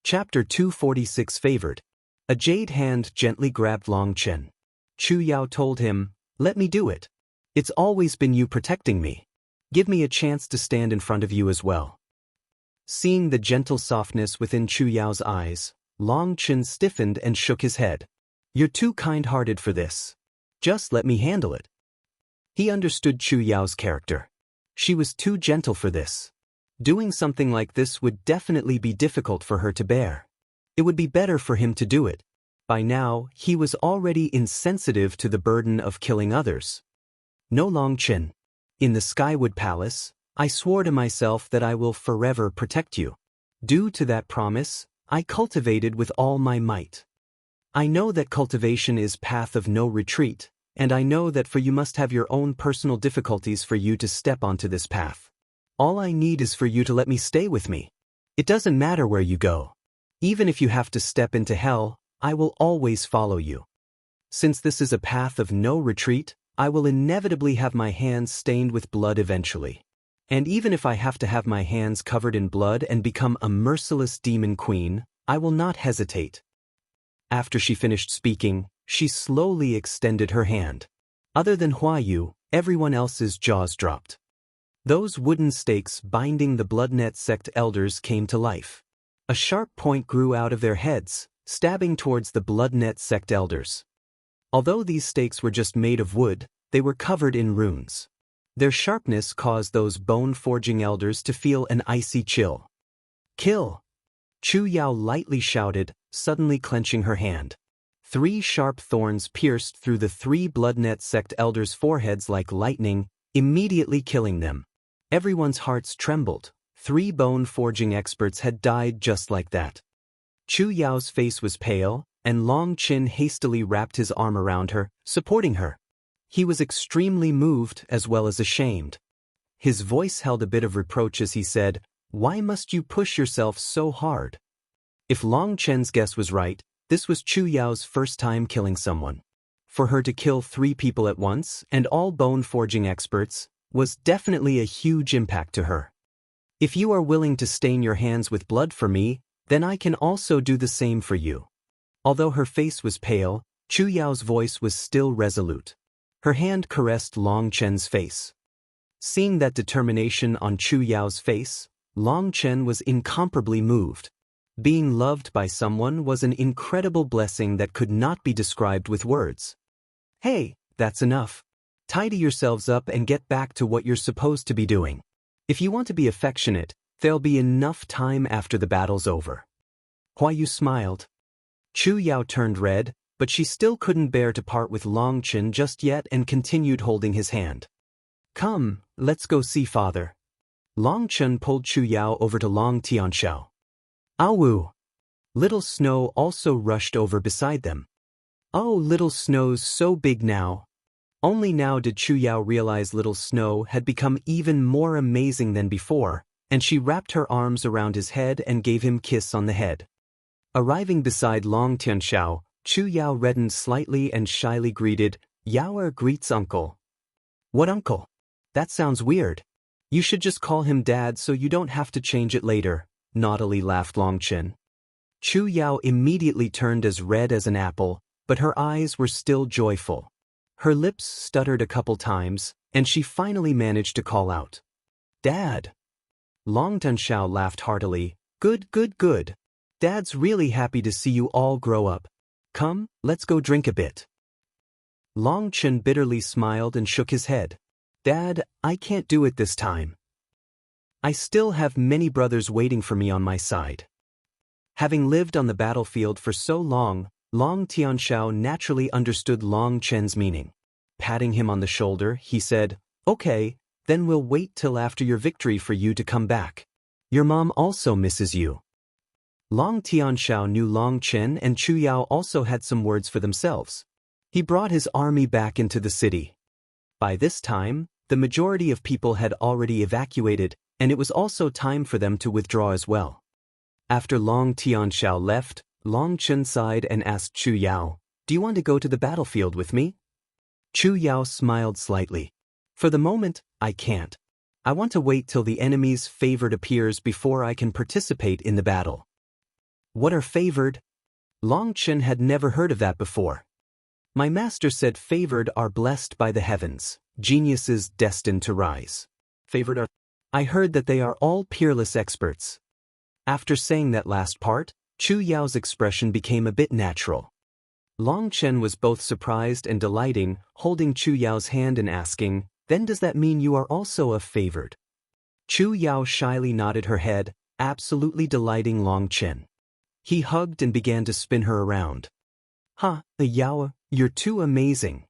Chapter 246 Favored. A jade hand gently grabbed Long Chen. Chu Yao told him, "Let me do it. It's always been you protecting me. Give me a chance to stand in front of you as well." Seeing the gentle softness within Chu Yao's eyes, Long Chen stiffened and shook his head. "You're too kind-hearted for this. Just let me handle it." He understood Chu Yao's character. She was too gentle for this. Doing something like this would definitely be difficult for her to bear. It would be better for him to do it. By now, he was already insensitive to the burden of killing others. "No, Long Chen. In the Skywood Palace, I swore to myself that I will forever protect you. Due to that promise, I cultivated with all my might. I know that cultivation is path of no retreat, and I know that for you must have your own personal difficulties for you to step onto this path. All I need is for you to let me stay with me. It doesn't matter where you go. Even if you have to step into hell, I will always follow you. Since this is a path of no retreat, I will inevitably have my hands stained with blood eventually. And even if I have to have my hands covered in blood and become a merciless demon queen, I will not hesitate." After she finished speaking, she slowly extended her hand. Other than Hua Yu, everyone else's jaws dropped. Those wooden stakes binding the Bloodnet sect elders came to life. A sharp point grew out of their heads, stabbing towards the Bloodnet sect elders. Although these stakes were just made of wood, they were covered in runes. Their sharpness caused those bone-forging elders to feel an icy chill. "Kill!" Chu Yao lightly shouted, suddenly clenching her hand. 3 sharp thorns pierced through the 3 Bloodnet sect elders' foreheads like lightning, immediately killing them. Everyone's hearts trembled. 3 bone-forging experts had died just like that. Chu Yao's face was pale, and Long Chen hastily wrapped his arm around her, supporting her. He was extremely moved as well as ashamed. His voice held a bit of reproach as he said, "Why must you push yourself so hard?" If Long Chen's guess was right, this was Chu Yao's first time killing someone. For her to kill 3 people at once, and all bone-forging experts, was definitely a huge impact to her. "If you are willing to stain your hands with blood for me, then I can also do the same for you." Although her face was pale, Chu Yao's voice was still resolute. Her hand caressed Long Chen's face. Seeing that determination on Chu Yao's face, Long Chen was incomparably moved. Being loved by someone was an incredible blessing that could not be described with words. "Hey, that's enough. Tidy yourselves up and get back to what you're supposed to be doing. If you want to be affectionate, there'll be enough time after the battle's over." Hua Yu smiled. Chu Yao turned red, but she still couldn't bear to part with Long Chen just yet and continued holding his hand. "Come, let's go see father." Long Chen pulled Chu Yao over to Long Tianxiao. "Awu!" Little Snow also rushed over beside them. "Oh, Little Snow's so big now." Only now did Chu Yao realize Little Snow had become even more amazing than before, and she wrapped her arms around his head and gave him a kiss on the head. Arriving beside Long Tianxiao, Chu Yao reddened slightly and shyly greeted, "Yao greets uncle." "What uncle? That sounds weird. You should just call him dad so you don't have to change it later," naughtily laughed Long Chen. Chu Yao immediately turned as red as an apple, but her eyes were still joyful. Her lips stuttered a couple times, and she finally managed to call out, "Dad!" Long Tianxiao laughed heartily, "Good, good, good. Dad's really happy to see you all grow up. Come, let's go drink a bit." Long Chen bitterly smiled and shook his head. "Dad, I can't do it this time. I still have many brothers waiting for me on my side." Having lived on the battlefield for so long, Long Tianxiao naturally understood Long Chen's meaning. Patting him on the shoulder, he said, "Okay, then we'll wait till after your victory for you to come back. Your mom also misses you." Long Tianxiao knew Long Chen and Chu Yao also had some words for themselves. He brought his army back into the city. By this time, the majority of people had already evacuated, and it was also time for them to withdraw as well. After Long Tianxiao left, Long Chen sighed and asked Chu Yao, "Do you want to go to the battlefield with me?" Chu Yao smiled slightly. "For the moment, I can't. I want to wait till the enemy's favored appears before I can participate in the battle." What are favored? Long Chen had never heard of that before. My master said favored are blessed by the heavens, geniuses destined to rise. Favored are... I heard that they are all peerless experts. After saying that last part, Chu Yao's expression became a bit natural. Long Chen was both surprised and delighting, holding Chu Yao's hand and asking, "Then does that mean you are also a favored?" Chu Yao shyly nodded her head, absolutely delighting Long Chen. He hugged and began to spin her around. "Ha, Yao, you're too amazing."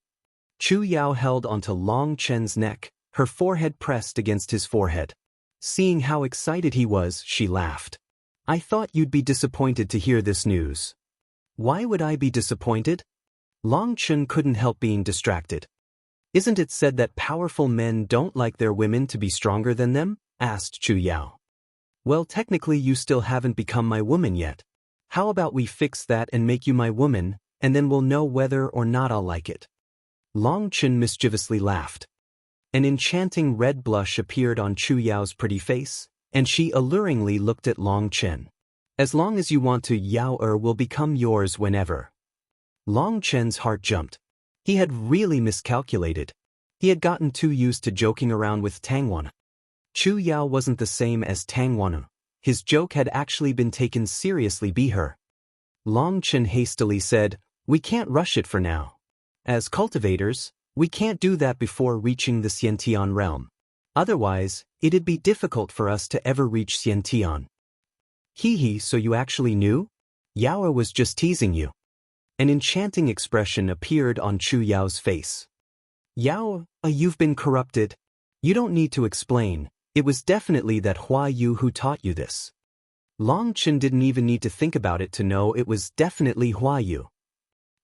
Chu Yao held onto Long Chen's neck, her forehead pressed against his forehead. Seeing how excited he was, she laughed. "I thought you'd be disappointed to hear this news." "Why would I be disappointed?" Long Chen couldn't help being distracted. "Isn't it said that powerful men don't like their women to be stronger than them?" asked Chu Yao. "Well, technically you still haven't become my woman yet. How about we fix that and make you my woman, and then we'll know whether or not I'll like it." Long Chen mischievously laughed. An enchanting red blush appeared on Chu Yao's pretty face, and she alluringly looked at Long Chen. "As long as you want to, Yao will become yours whenever." Long Chen's heart jumped. He had really miscalculated. He had gotten too used to joking around with Tangwan. Chu Yao wasn't the same as Tangwan. His joke had actually been taken seriously by her. Long Chen hastily said, "We can't rush it for now. As cultivators, we can't do that before reaching the Xiantian realm. Otherwise, it'd be difficult for us to ever reach Xiantian." "Hee, so you actually knew? Yao was just teasing you." An enchanting expression appeared on Chu Yao's face. "Yao, you've been corrupted. You don't need to explain, it was definitely that Hua Yu who taught you this." Long Chen didn't even need to think about it to know it was definitely Hua Yu.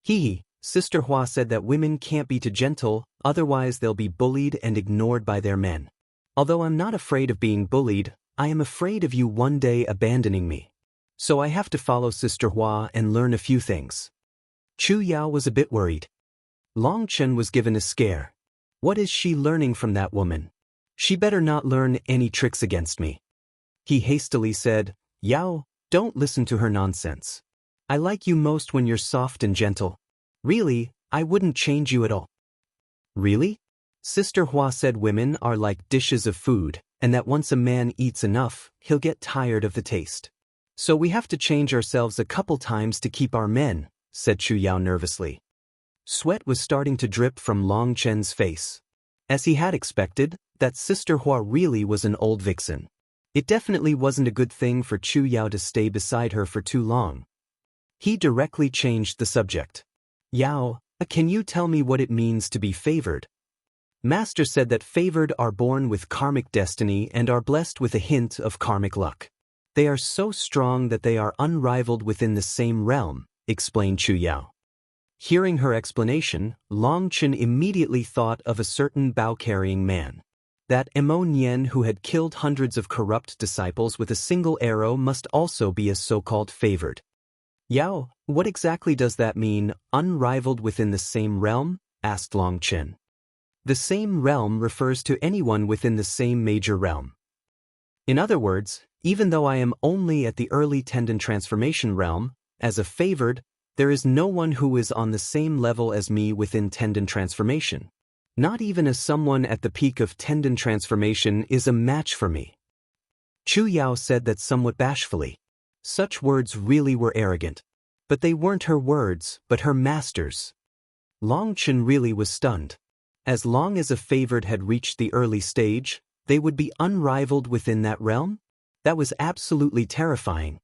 "Hee, Sister Hua said that women can't be too gentle, otherwise they'll be bullied and ignored by their men. Although I'm not afraid of being bullied, I am afraid of you one day abandoning me. So I have to follow Sister Hua and learn a few things." Chu Yao was a bit worried. Long Chen was given a scare. What is she learning from that woman? She better not learn any tricks against me. He hastily said, "Yao, don't listen to her nonsense. I like you most when you're soft and gentle. Really, I wouldn't change you at all." "Really?" Sister Hua said women are like dishes of food, and that once a man eats enough, he'll get tired of the taste. "So we have to change ourselves a couple times to keep our men," said Chu Yao nervously. Sweat was starting to drip from Long Chen's face. As he had expected, that Sister Hua really was an old vixen. It definitely wasn't a good thing for Chu Yao to stay beside her for too long. He directly changed the subject. "Yao, can you tell me what it means to be favored?" Master said that favored are born with karmic destiny and are blessed with a hint of karmic luck. They are so strong that they are unrivaled within the same realm, explained Chu Yao. Hearing her explanation, Long Chen immediately thought of a certain bow-carrying man. That Mo Nian who had killed hundreds of corrupt disciples with a single arrow must also be a so-called favored. "Yao, what exactly does that mean, unrivaled within the same realm?" asked Long Chen. The same realm refers to anyone within the same major realm. In other words, even though I am only at the early tendon transformation realm, as a favored, there is no one who is on the same level as me within tendon transformation. Not even as someone at the peak of tendon transformation is a match for me. Chu Yao said that somewhat bashfully. Such words really were arrogant. But they weren't her words, but her master's. Long Chen really was stunned. As long as a favored had reached the early stage, they would be unrivaled within that realm? That was absolutely terrifying.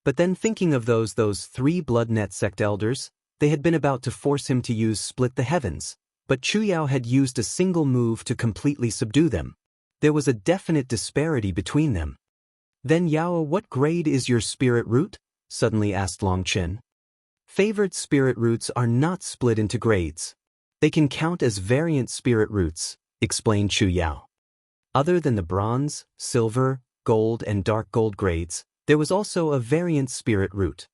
But then thinking of those 3 Bloodnet sect elders, they had been about to force him to use Split the Heavens, but Chu Yao had used a single move to completely subdue them. There was a definite disparity between them. "Then Yao, what grade is your spirit root?" suddenly asked Long Chen. Favored spirit roots are not split into grades. They can count as variant spirit roots, explained Chu Yao. Other than the bronze, silver, gold and dark gold grades, there was also a variant spirit root.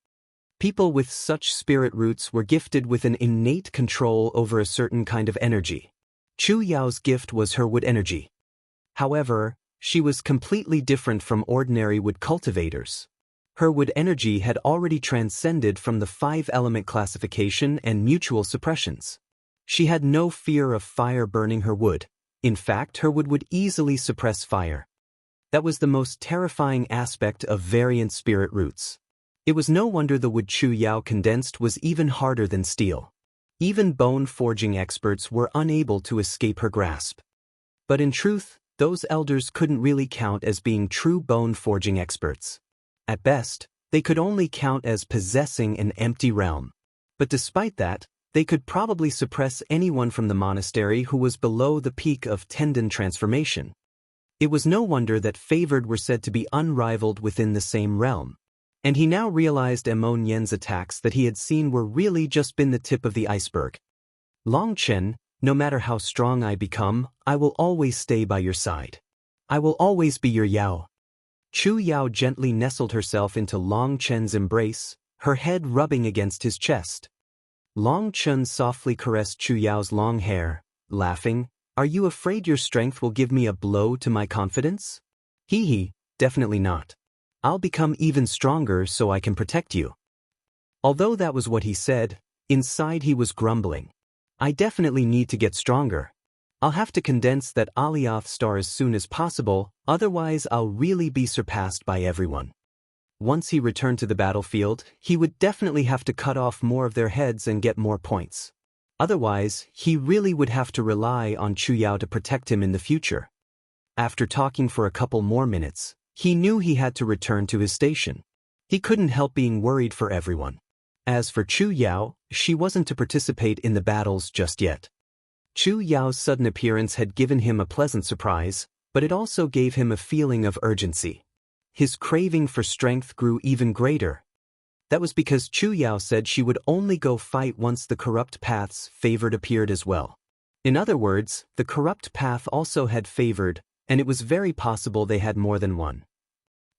People with such spirit roots were gifted with an innate control over a certain kind of energy. Chu Yao's gift was her wood energy. However, she was completely different from ordinary wood cultivators. Her wood energy had already transcended from the 5-element classification and mutual suppressions. She had no fear of fire burning her wood. In fact, her wood would easily suppress fire. That was the most terrifying aspect of variant spirit roots. It was no wonder the wood Chu Yao condensed was even harder than steel. Even bone forging experts were unable to escape her grasp. But in truth, those elders couldn't really count as being true bone forging experts. At best, they could only count as possessing an empty realm. But despite that, they could probably suppress anyone from the monastery who was below the peak of tendon transformation. It was no wonder that favored were said to be unrivaled within the same realm. And he now realized Emon Yen's attacks that he had seen were really just been the tip of the iceberg. Long Chen, no matter how strong I become, I will always stay by your side. I will always be your Yao. Chu Yao gently nestled herself into Long Chen's embrace, her head rubbing against his chest. Long Chen softly caressed Chu Yao's long hair, laughing, "Are you afraid your strength will give me a blow to my confidence?" Hee, definitely not. I'll become even stronger so I can protect you." Although that was what he said, inside he was grumbling. "I definitely need to get stronger. I'll have to condense that Alioth star as soon as possible, otherwise I'll really be surpassed by everyone." Once he returned to the battlefield, he would definitely have to cut off more of their heads and get more points. Otherwise, he really would have to rely on Chu Yao to protect him in the future. After talking for a couple more minutes, he knew he had to return to his station. He couldn't help being worried for everyone. As for Chu Yao, she wasn't to participate in the battles just yet. Chu Yao's sudden appearance had given him a pleasant surprise, but it also gave him a feeling of urgency. His craving for strength grew even greater. That was because Chu Yao said she would only go fight once the corrupt path's favored appeared as well. In other words, the corrupt path also had favored, and it was very possible they had more than one.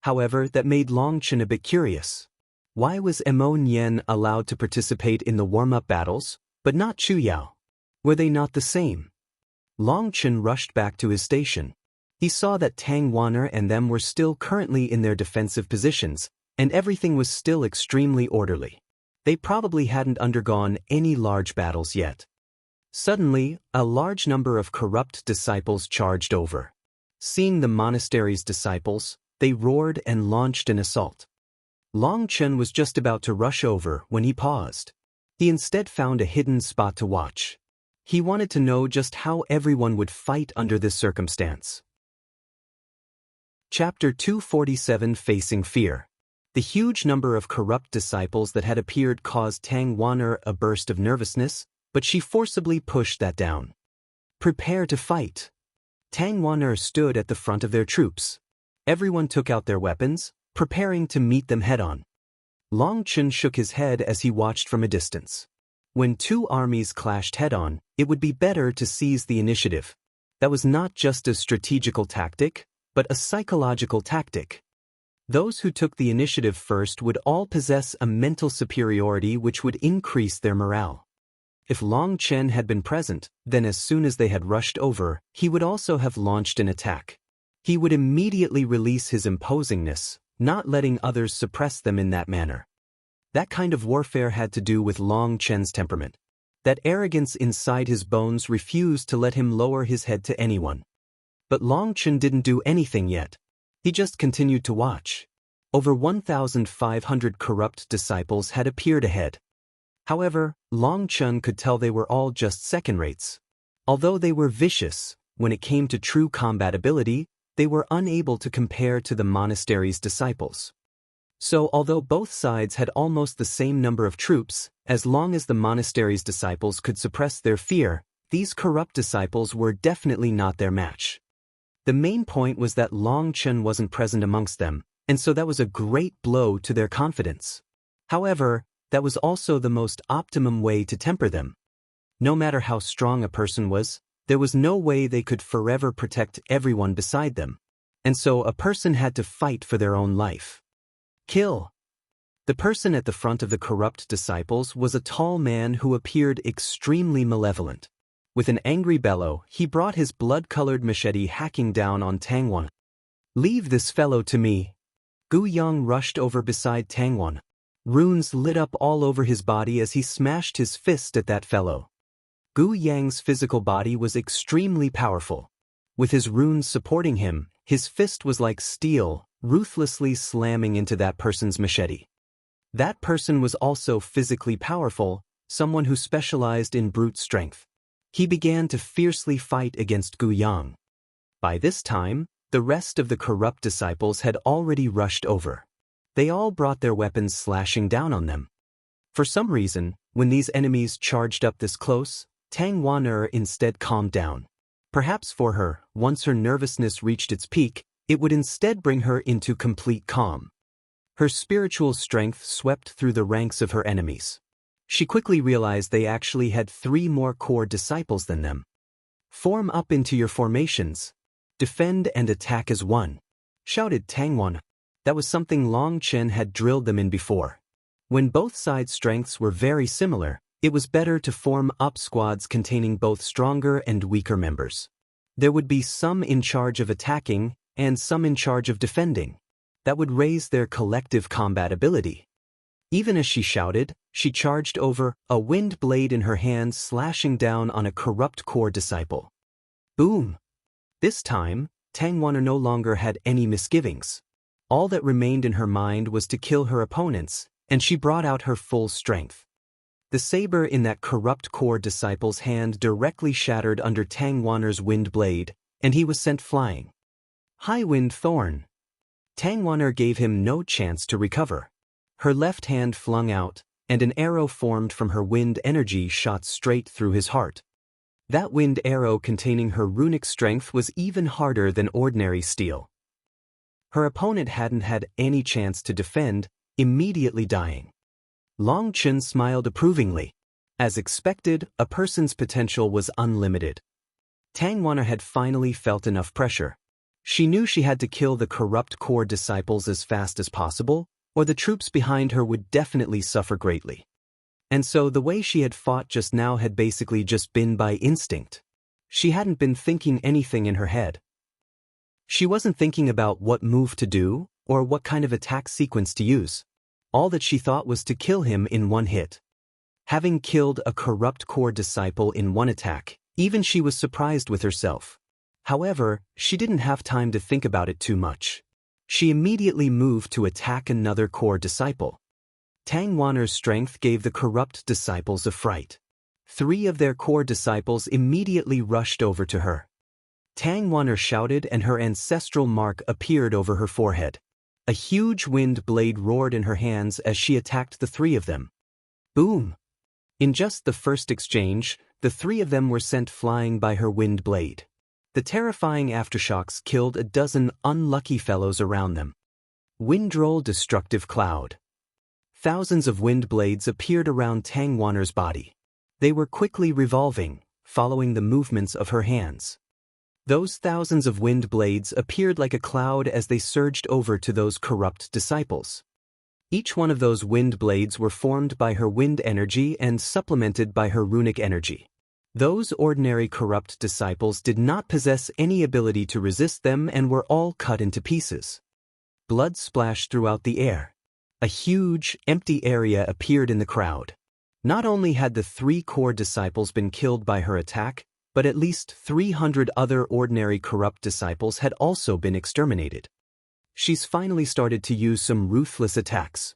However, that made Long Chen a bit curious. Why was Emon Yen allowed to participate in the warm-up battles, but not Chu Yao? Were they not the same? Long Chen rushed back to his station. He saw that Tang Wan'er and them were still currently in their defensive positions, and everything was still extremely orderly. They probably hadn't undergone any large battles yet. Suddenly, a large number of corrupt disciples charged over. Seeing the monastery's disciples, they roared and launched an assault. Long Chen was just about to rush over when he paused. He instead found a hidden spot to watch. He wanted to know just how everyone would fight under this circumstance. Chapter 247 Facing Fear. The huge number of corrupt disciples that had appeared caused Tang Wan'er a burst of nervousness, but she forcibly pushed that down. "Prepare to fight." Tang Wan'er stood at the front of their troops. Everyone took out their weapons, preparing to meet them head-on. Long Chen shook his head as he watched from a distance. When two armies clashed head-on, it would be better to seize the initiative. That was not just a strategical tactic, but a psychological tactic. Those who took the initiative first would all possess a mental superiority which would increase their morale. If Long Chen had been present, then as soon as they had rushed over, he would also have launched an attack. He would immediately release his imposingness, not letting others suppress them in that manner. That kind of warfare had to do with Long Chen's temperament. That arrogance inside his bones refused to let him lower his head to anyone. But Long Chen didn't do anything yet. He just continued to watch. Over 1,500 corrupt disciples had appeared ahead. However, Long Chen could tell they were all just second-rates. Although they were vicious, when it came to true combat ability, they were unable to compare to the monastery's disciples. So although both sides had almost the same number of troops, as long as the monastery's disciples could suppress their fear, these corrupt disciples were definitely not their match. The main point was that Long Chen wasn't present amongst them, and so that was a great blow to their confidence. However, that was also the most optimum way to temper them. No matter how strong a person was, there was no way they could forever protect everyone beside them. And so a person had to fight for their own life. Kill. The person at the front of the corrupt disciples was a tall man who appeared extremely malevolent. With an angry bellow, he brought his blood-colored machete hacking down on Tang Wan'er. "Leave this fellow to me." Gu Yang rushed over beside Tang Wan. Runes lit up all over his body as he smashed his fist at that fellow. Gu Yang's physical body was extremely powerful. With his runes supporting him, his fist was like steel, ruthlessly slamming into that person's machete. That person was also physically powerful, someone who specialized in brute strength. He began to fiercely fight against Gu Yang. By this time, the rest of the corrupt disciples had already rushed over. They all brought their weapons slashing down on them. For some reason, when these enemies charged up this close, Tang Wan instead calmed down. Perhaps for her, once her nervousness reached its peak, it would instead bring her into complete calm. Her spiritual strength swept through the ranks of her enemies. She quickly realized they actually had 3 more core disciples than them. "Form up into your formations. Defend and attack as one," shouted Tang Wan. That was something Long Chen had drilled them in before. When both sides' strengths were very similar, it was better to form up squads containing both stronger and weaker members. There would be some in charge of attacking and some in charge of defending. That would raise their collective combat ability. Even as she shouted, she charged over, a wind blade in her hand slashing down on a corrupt core disciple. Boom! This time, Tang Wan no longer had any misgivings. All that remained in her mind was to kill her opponents, and she brought out her full strength. The saber in that corrupt core disciple's hand directly shattered under Tang Wan's wind blade, and he was sent flying. High Wind Thorn. Tang Wan gave him no chance to recover. Her left hand flung out, and an arrow formed from her wind energy shot straight through his heart. That wind arrow containing her runic strength was even harder than ordinary steel. Her opponent hadn't had any chance to defend, immediately dying. Long Chen smiled approvingly. As expected, a person's potential was unlimited. Tang Wan had finally felt enough pressure. She knew she had to kill the corrupt core disciples as fast as possible, or the troops behind her would definitely suffer greatly. And so the way she had fought just now had basically just been by instinct. She hadn't been thinking anything in her head. She wasn't thinking about what move to do, or what kind of attack sequence to use. All that she thought was to kill him in one hit. Having killed a corrupt core disciple in one attack, even she was surprised with herself. However, she didn't have time to think about it too much. She immediately moved to attack another core disciple. Tang Wan's strength gave the corrupt disciples a fright. 3 of their core disciples immediately rushed over to her. Tang Wan shouted and her ancestral mark appeared over her forehead. A huge wind blade roared in her hands as she attacked the 3 of them. Boom! In just the first exchange, the 3 of them were sent flying by her wind blade. The terrifying aftershocks killed a dozen unlucky fellows around them. Windroll Destructive Cloud. Thousands of wind blades appeared around Tang Wan's body. They were quickly revolving, following the movements of her hands. Those thousands of wind blades appeared like a cloud as they surged over to those corrupt disciples. Each one of those wind blades were formed by her wind energy and supplemented by her runic energy. Those ordinary corrupt disciples did not possess any ability to resist them and were all cut into pieces. Blood splashed throughout the air. A huge, empty area appeared in the crowd. Not only had the 3 core disciples been killed by her attack, but at least 300 other ordinary corrupt disciples had also been exterminated. She's finally started to use some ruthless attacks.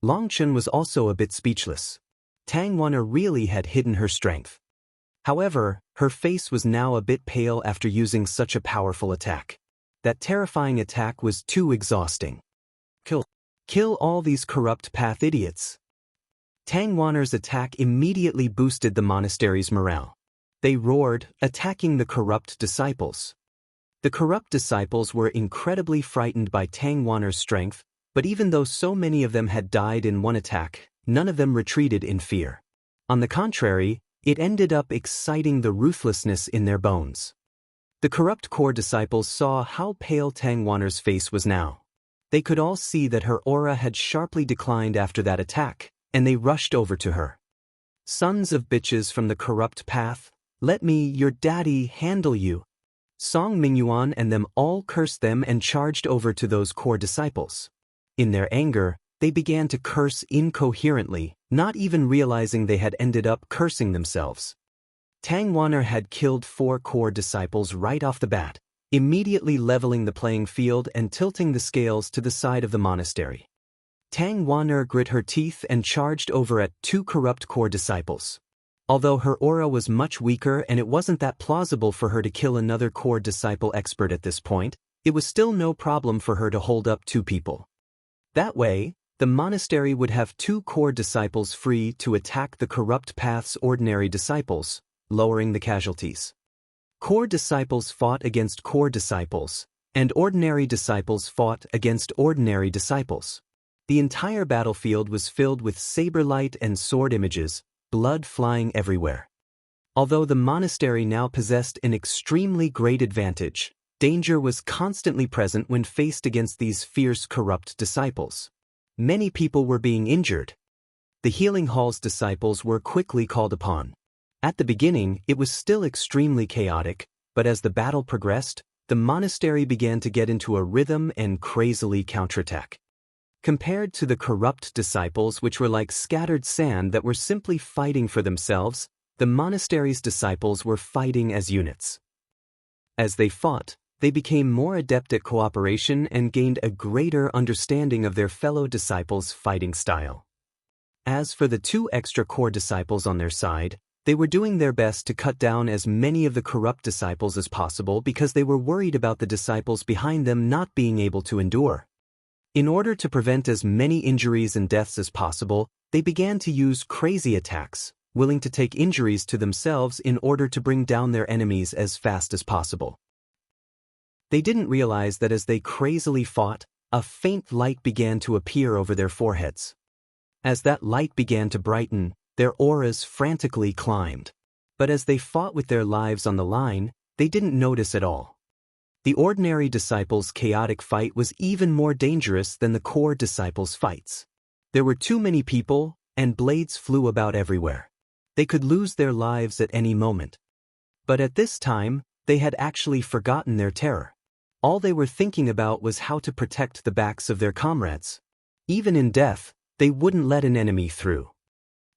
Long Chen was also a bit speechless. Tang Wan really had hidden her strength. However, her face was now a bit pale after using such a powerful attack. That terrifying attack was too exhausting. Kill all these corrupt path idiots. Tang Wan's attack immediately boosted the monastery's morale. They roared, attacking the corrupt disciples. The corrupt disciples were incredibly frightened by Tang Wan's strength, but even though so many of them had died in one attack, none of them retreated in fear. On the contrary, it ended up exciting the ruthlessness in their bones. The corrupt core disciples saw how pale Tang Wan's face was now. They could all see that her aura had sharply declined after that attack, and they rushed over to her. Sons of bitches from the corrupt path, let me, your daddy, handle you. Song Mingyuan and them all cursed them and charged over to those core disciples. In their anger, they began to curse incoherently, not even realizing they had ended up cursing themselves. Tang Wan'er had killed 4 core disciples right off the bat, immediately leveling the playing field and tilting the scales to the side of the monastery. Tang Wan'er grit her teeth and charged over at 2 corrupt core disciples. Although her aura was much weaker and it wasn't that plausible for her to kill another core disciple expert at this point, it was still no problem for her to hold up 2 people. That way, the monastery would have 2 core disciples free to attack the corrupt path's ordinary disciples, lowering the casualties. Core disciples fought against core disciples, and ordinary disciples fought against ordinary disciples. The entire battlefield was filled with saber light and sword images, blood flying everywhere. Although the monastery now possessed an extremely great advantage, danger was constantly present when faced against these fierce corrupt disciples. Many people were being injured. The Healing Hall's disciples were quickly called upon. At the beginning, it was still extremely chaotic, but as the battle progressed, the monastery began to get into a rhythm and crazily counterattack. Compared to the corrupt disciples, which were like scattered sand that were simply fighting for themselves, the monastery's disciples were fighting as units. As they fought, they became more adept at cooperation and gained a greater understanding of their fellow disciples' fighting style. As for the 2 extra core disciples on their side, they were doing their best to cut down as many of the corrupt disciples as possible because they were worried about the disciples behind them not being able to endure. In order to prevent as many injuries and deaths as possible, they began to use crazy attacks, willing to take injuries to themselves in order to bring down their enemies as fast as possible. They didn't realize that as they crazily fought, a faint light began to appear over their foreheads. As that light began to brighten, their auras frantically climbed. But as they fought with their lives on the line, they didn't notice at all. The ordinary disciples' chaotic fight was even more dangerous than the core disciples' fights. There were too many people, and blades flew about everywhere. They could lose their lives at any moment. But at this time, they had actually forgotten their terror. All they were thinking about was how to protect the backs of their comrades. Even in death, they wouldn't let an enemy through.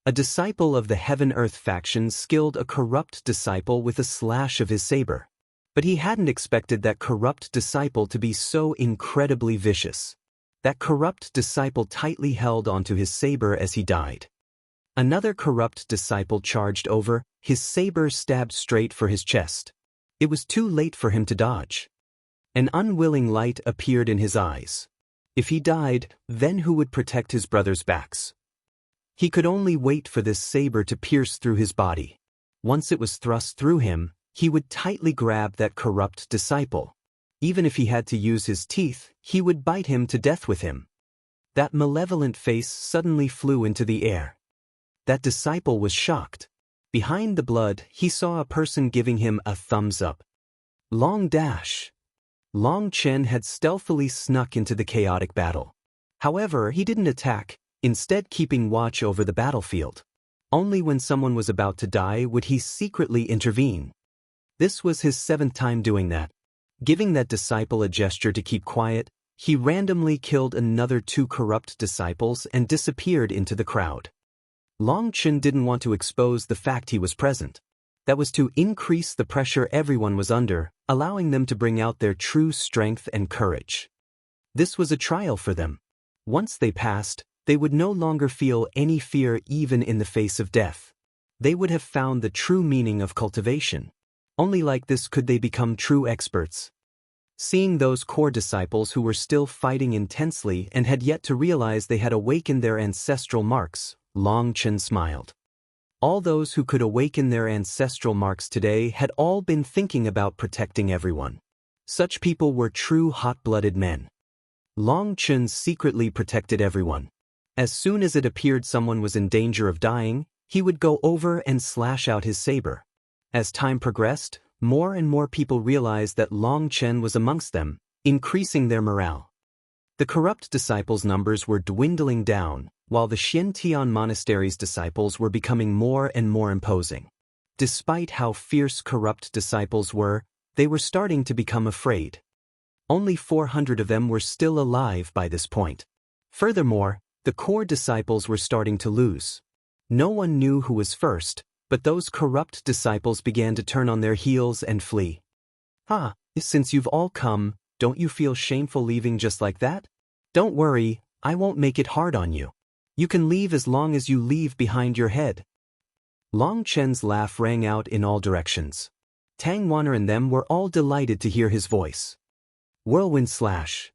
A disciple of the Heaven-Earth faction skilled a corrupt disciple with a slash of his saber. But he hadn't expected that corrupt disciple to be so incredibly vicious. That corrupt disciple tightly held onto his saber as he died. Another corrupt disciple charged over, his saber stabbed straight for his chest. It was too late for him to dodge. An unwilling light appeared in his eyes. If he died, then who would protect his brothers' backs? He could only wait for this saber to pierce through his body. Once it was thrust through him, he would tightly grab that corrupt disciple. Even if he had to use his teeth, he would bite him to death with him. That malevolent face suddenly flew into the air. That disciple was shocked. Behind the blood, he saw a person giving him a thumbs up. Long Dash. Long Chen had stealthily snuck into the chaotic battle. However, he didn't attack, instead keeping watch over the battlefield. Only when someone was about to die would he secretly intervene. This was his 7th time doing that. Giving that disciple a gesture to keep quiet, he randomly killed another 2 corrupt disciples and disappeared into the crowd. Long Chen didn't want to expose the fact he was present. That was to increase the pressure everyone was under, allowing them to bring out their true strength and courage. This was a trial for them. Once they passed, they would no longer feel any fear even in the face of death. They would have found the true meaning of cultivation. Only like this could they become true experts. Seeing those core disciples who were still fighting intensely and had yet to realize they had awakened their ancestral marks, Long Chen smiled. All those who could awaken their ancestral marks today had all been thinking about protecting everyone. Such people were true hot-blooded men. Long Chen secretly protected everyone. As soon as it appeared someone was in danger of dying, he would go over and slash out his saber. As time progressed, more and more people realized that Long Chen was amongst them, increasing their morale. The corrupt disciples' numbers were dwindling down, while the Xiantian Monastery's disciples were becoming more and more imposing. Despite how fierce corrupt disciples were, they were starting to become afraid. Only 400 of them were still alive by this point. Furthermore, the core disciples were starting to lose. No one knew who was first, but those corrupt disciples began to turn on their heels and flee. Since you've all come, don't you feel shameful leaving just like that? Don't worry, I won't make it hard on you. You can leave as long as you leave behind your head. Long Chen's laugh rang out in all directions. Tang Wanner and them were all delighted to hear his voice. Whirlwind Slash.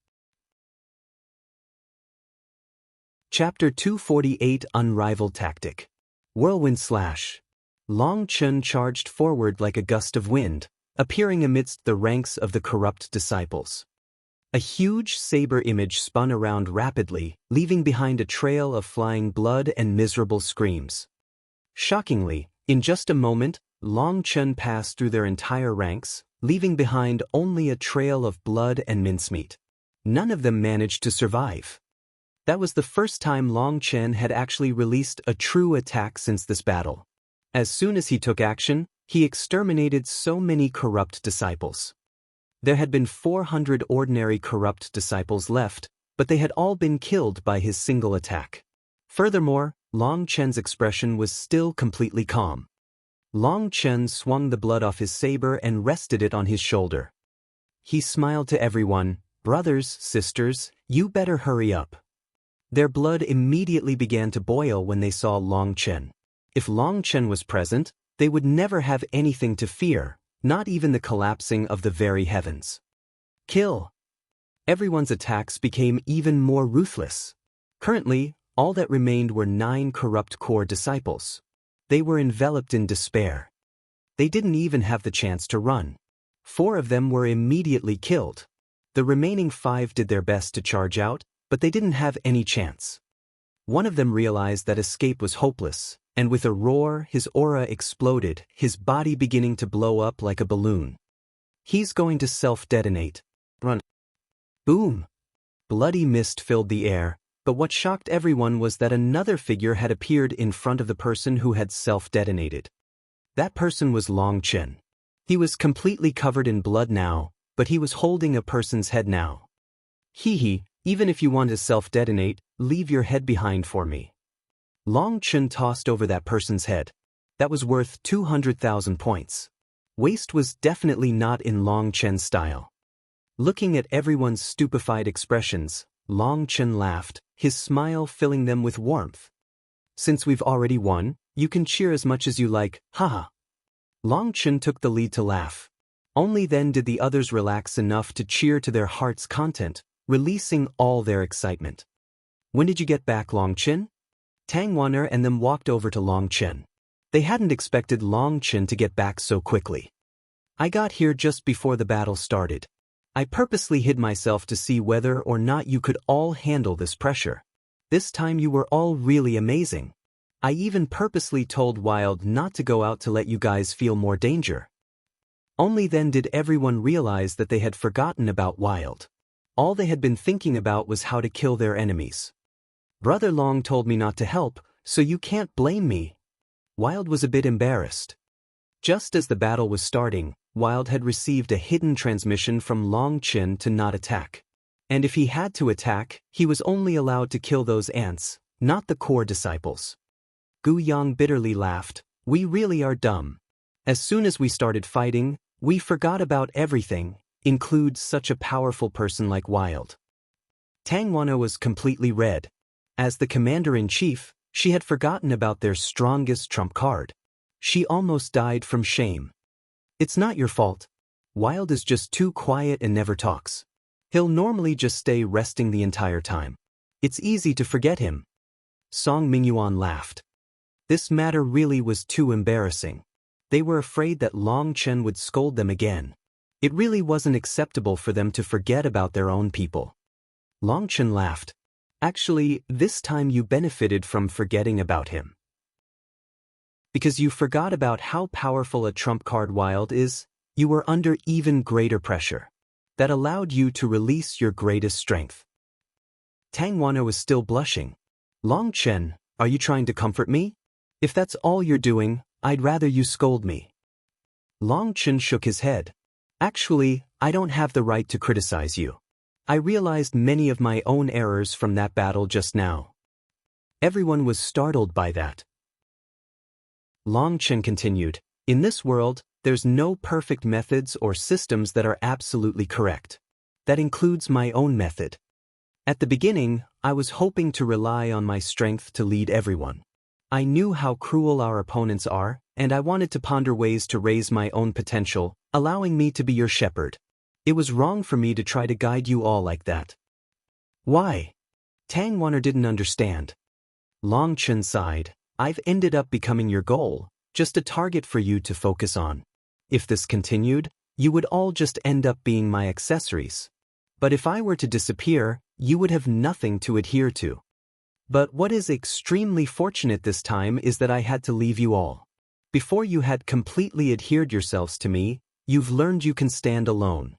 Chapter 248 Unrivaled Tactic. Whirlwind Slash. Long Chen charged forward like a gust of wind, appearing amidst the ranks of the corrupt disciples. A huge saber image spun around rapidly, leaving behind a trail of flying blood and miserable screams. Shockingly, in just a moment, Long Chen passed through their entire ranks, leaving behind only a trail of blood and mincemeat. None of them managed to survive. That was the first time Long Chen had actually released a true attack since this battle. As soon as he took action, he exterminated so many corrupt disciples. There had been 400 ordinary corrupt disciples left, but they had all been killed by his single attack. Furthermore, Long Chen's expression was still completely calm. Long Chen swung the blood off his saber and rested it on his shoulder. He smiled to everyone, "Brothers, sisters, you better hurry up." Their blood immediately began to boil when they saw Long Chen. If Long Chen was present, they would never have anything to fear, not even the collapsing of the very heavens. Kill! Everyone's attacks became even more ruthless. Currently, all that remained were 9 corrupt core disciples. They were enveloped in despair. They didn't even have the chance to run. 4 of them were immediately killed. The remaining 5 did their best to charge out, but they didn't have any chance. One of them realized that escape was hopeless, and with a roar, his aura exploded, his body beginning to blow up like a balloon. He's going to self-detonate. Run. Boom! Bloody mist filled the air, but what shocked everyone was that another figure had appeared in front of the person who had self-detonated. That person was Long Chen. He was completely covered in blood now, but he was holding a person's head now. Hee, even if you want to self-detonate, leave your head behind for me. Long Chen tossed over that person's head. That was worth 200,000 points. Waste was definitely not in Long Chen's style. Looking at everyone's stupefied expressions, Long Chen laughed, his smile filling them with warmth. Since we've already won, you can cheer as much as you like, haha. Long Chen took the lead to laugh. Only then did the others relax enough to cheer to their heart's content, releasing all their excitement. When did you get back, Long Chen? Tang Wanner and them walked over to Long Chen. They hadn't expected Long Chen to get back so quickly. I got here just before the battle started. I purposely hid myself to see whether or not you could all handle this pressure. This time you were all really amazing. I even purposely told Wild not to go out to let you guys feel more danger. Only then did everyone realize that they had forgotten about Wild. All they had been thinking about was how to kill their enemies. Brother Long told me not to help, so you can't blame me. Wild was a bit embarrassed. Just as the battle was starting, Wild had received a hidden transmission from Long Chen to not attack. And if he had to attack, he was only allowed to kill those ants, not the core disciples. Gu Yang bitterly laughed, "We really are dumb. As soon as we started fighting, we forgot about everything, include such a powerful person like Wild." Tang Wanner was completely red. As the commander-in-chief, she had forgotten about their strongest trump card. She almost died from shame. It's not your fault. Wild is just too quiet and never talks. He'll normally just stay resting the entire time. It's easy to forget him. Song Mingyuan laughed. This matter really was too embarrassing. They were afraid that Long Chen would scold them again. It really wasn't acceptable for them to forget about their own people. Long Chen laughed. Actually, this time you benefited from forgetting about him. Because you forgot about how powerful a trump card Wild is, you were under even greater pressure. That allowed you to release your greatest strength. Tang Wanner was still blushing. Long Chen, are you trying to comfort me? If that's all you're doing, I'd rather you scold me. Long Chen shook his head. Actually, I don't have the right to criticize you. I realized many of my own errors from that battle just now. Everyone was startled by that. Long Chen continued, "In this world, there's no perfect methods or systems that are absolutely correct. That includes my own method. At the beginning, I was hoping to rely on my strength to lead everyone. I knew how cruel our opponents are, and I wanted to ponder ways to raise my own potential, allowing me to be your shepherd. It was wrong for me to try to guide you all like that." "Why?" Tang Wanner didn't understand. Long Chen sighed, "I've ended up becoming your goal, just a target for you to focus on. If this continued, you would all just end up being my accessories. But if I were to disappear, you would have nothing to adhere to. But what is extremely fortunate this time is that I had to leave you all. Before you had completely adhered yourselves to me, you've learned you can stand alone.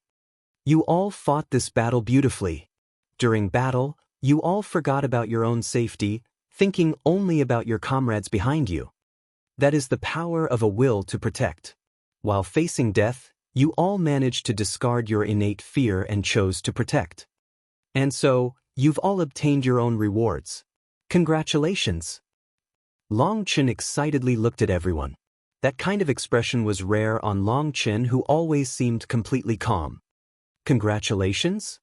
You all fought this battle beautifully. During battle, you all forgot about your own safety, thinking only about your comrades behind you. That is the power of a will to protect. While facing death, you all managed to discard your innate fear and chose to protect. And so, you've all obtained your own rewards. Congratulations." Long Chen excitedly looked at everyone. That kind of expression was rare on Long Chen, who always seemed completely calm. "Congratulations?"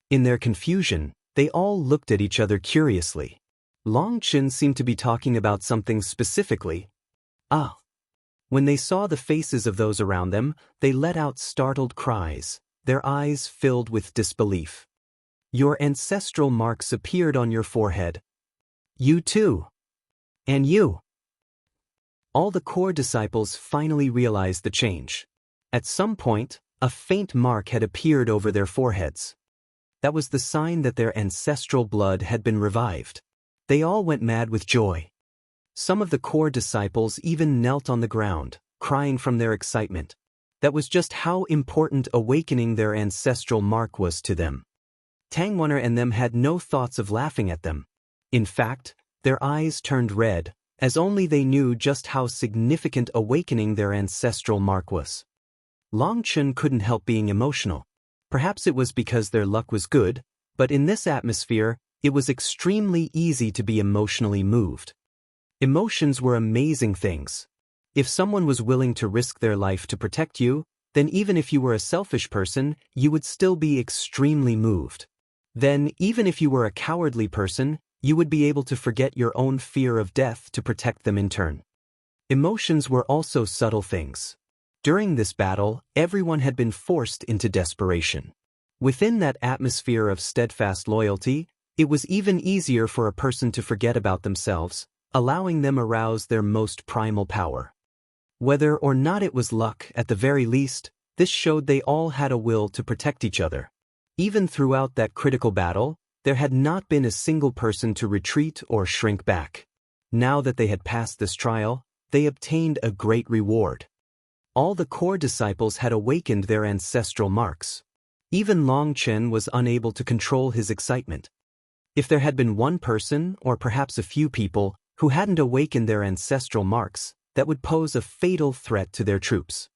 In their confusion, they all looked at each other curiously. Long Chen seemed to be talking about something specifically. "Ah." When they saw the faces of those around them, they let out startled cries, their eyes filled with disbelief. "Your ancestral marks appeared on your forehead. You too. And you." All the core disciples finally realized the change. At some point, a faint mark had appeared over their foreheads. That was the sign that their ancestral blood had been revived. They all went mad with joy. Some of the core disciples even knelt on the ground, crying from their excitement. That was just how important awakening their ancestral mark was to them. Tang Wanner and them had no thoughts of laughing at them. In fact, their eyes turned red, as only they knew just how significant awakening their ancestral mark was. Long Chen couldn't help being emotional. Perhaps it was because their luck was good, but in this atmosphere, it was extremely easy to be emotionally moved. Emotions were amazing things. If someone was willing to risk their life to protect you, then even if you were a selfish person, you would still be extremely moved. Then, even if you were a cowardly person, you would be able to forget your own fear of death to protect them in turn. Emotions were also subtle things. During this battle, everyone had been forced into desperation. Within that atmosphere of steadfast loyalty, it was even easier for a person to forget about themselves, allowing them arouse their most primal power. Whether or not it was luck, at the very least, this showed they all had a will to protect each other. Even throughout that critical battle, there had not been a single person to retreat or shrink back. Now that they had passed this trial, they obtained a great reward. All the core disciples had awakened their ancestral marks. Even Long Chen was unable to control his excitement. If there had been one person, or perhaps a few people, who hadn't awakened their ancestral marks, that would pose a fatal threat to their troops.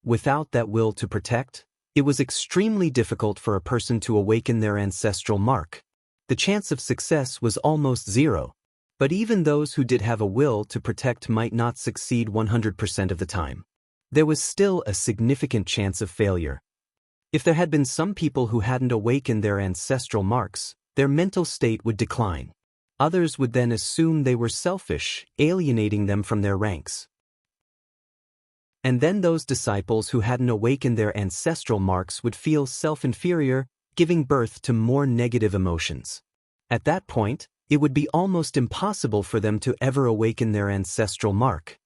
Without that will to protect, it was extremely difficult for a person to awaken their ancestral mark. The chance of success was almost zero. But even those who did have a will to protect might not succeed 100% of the time. There was still a significant chance of failure. If there had been some people who hadn't awakened their ancestral marks, their mental state would decline. Others would then assume they were selfish, alienating them from their ranks. And then those disciples who hadn't awakened their ancestral marks would feel self-inferior, giving birth to more negative emotions. At that point, it would be almost impossible for them to ever awaken their ancestral mark.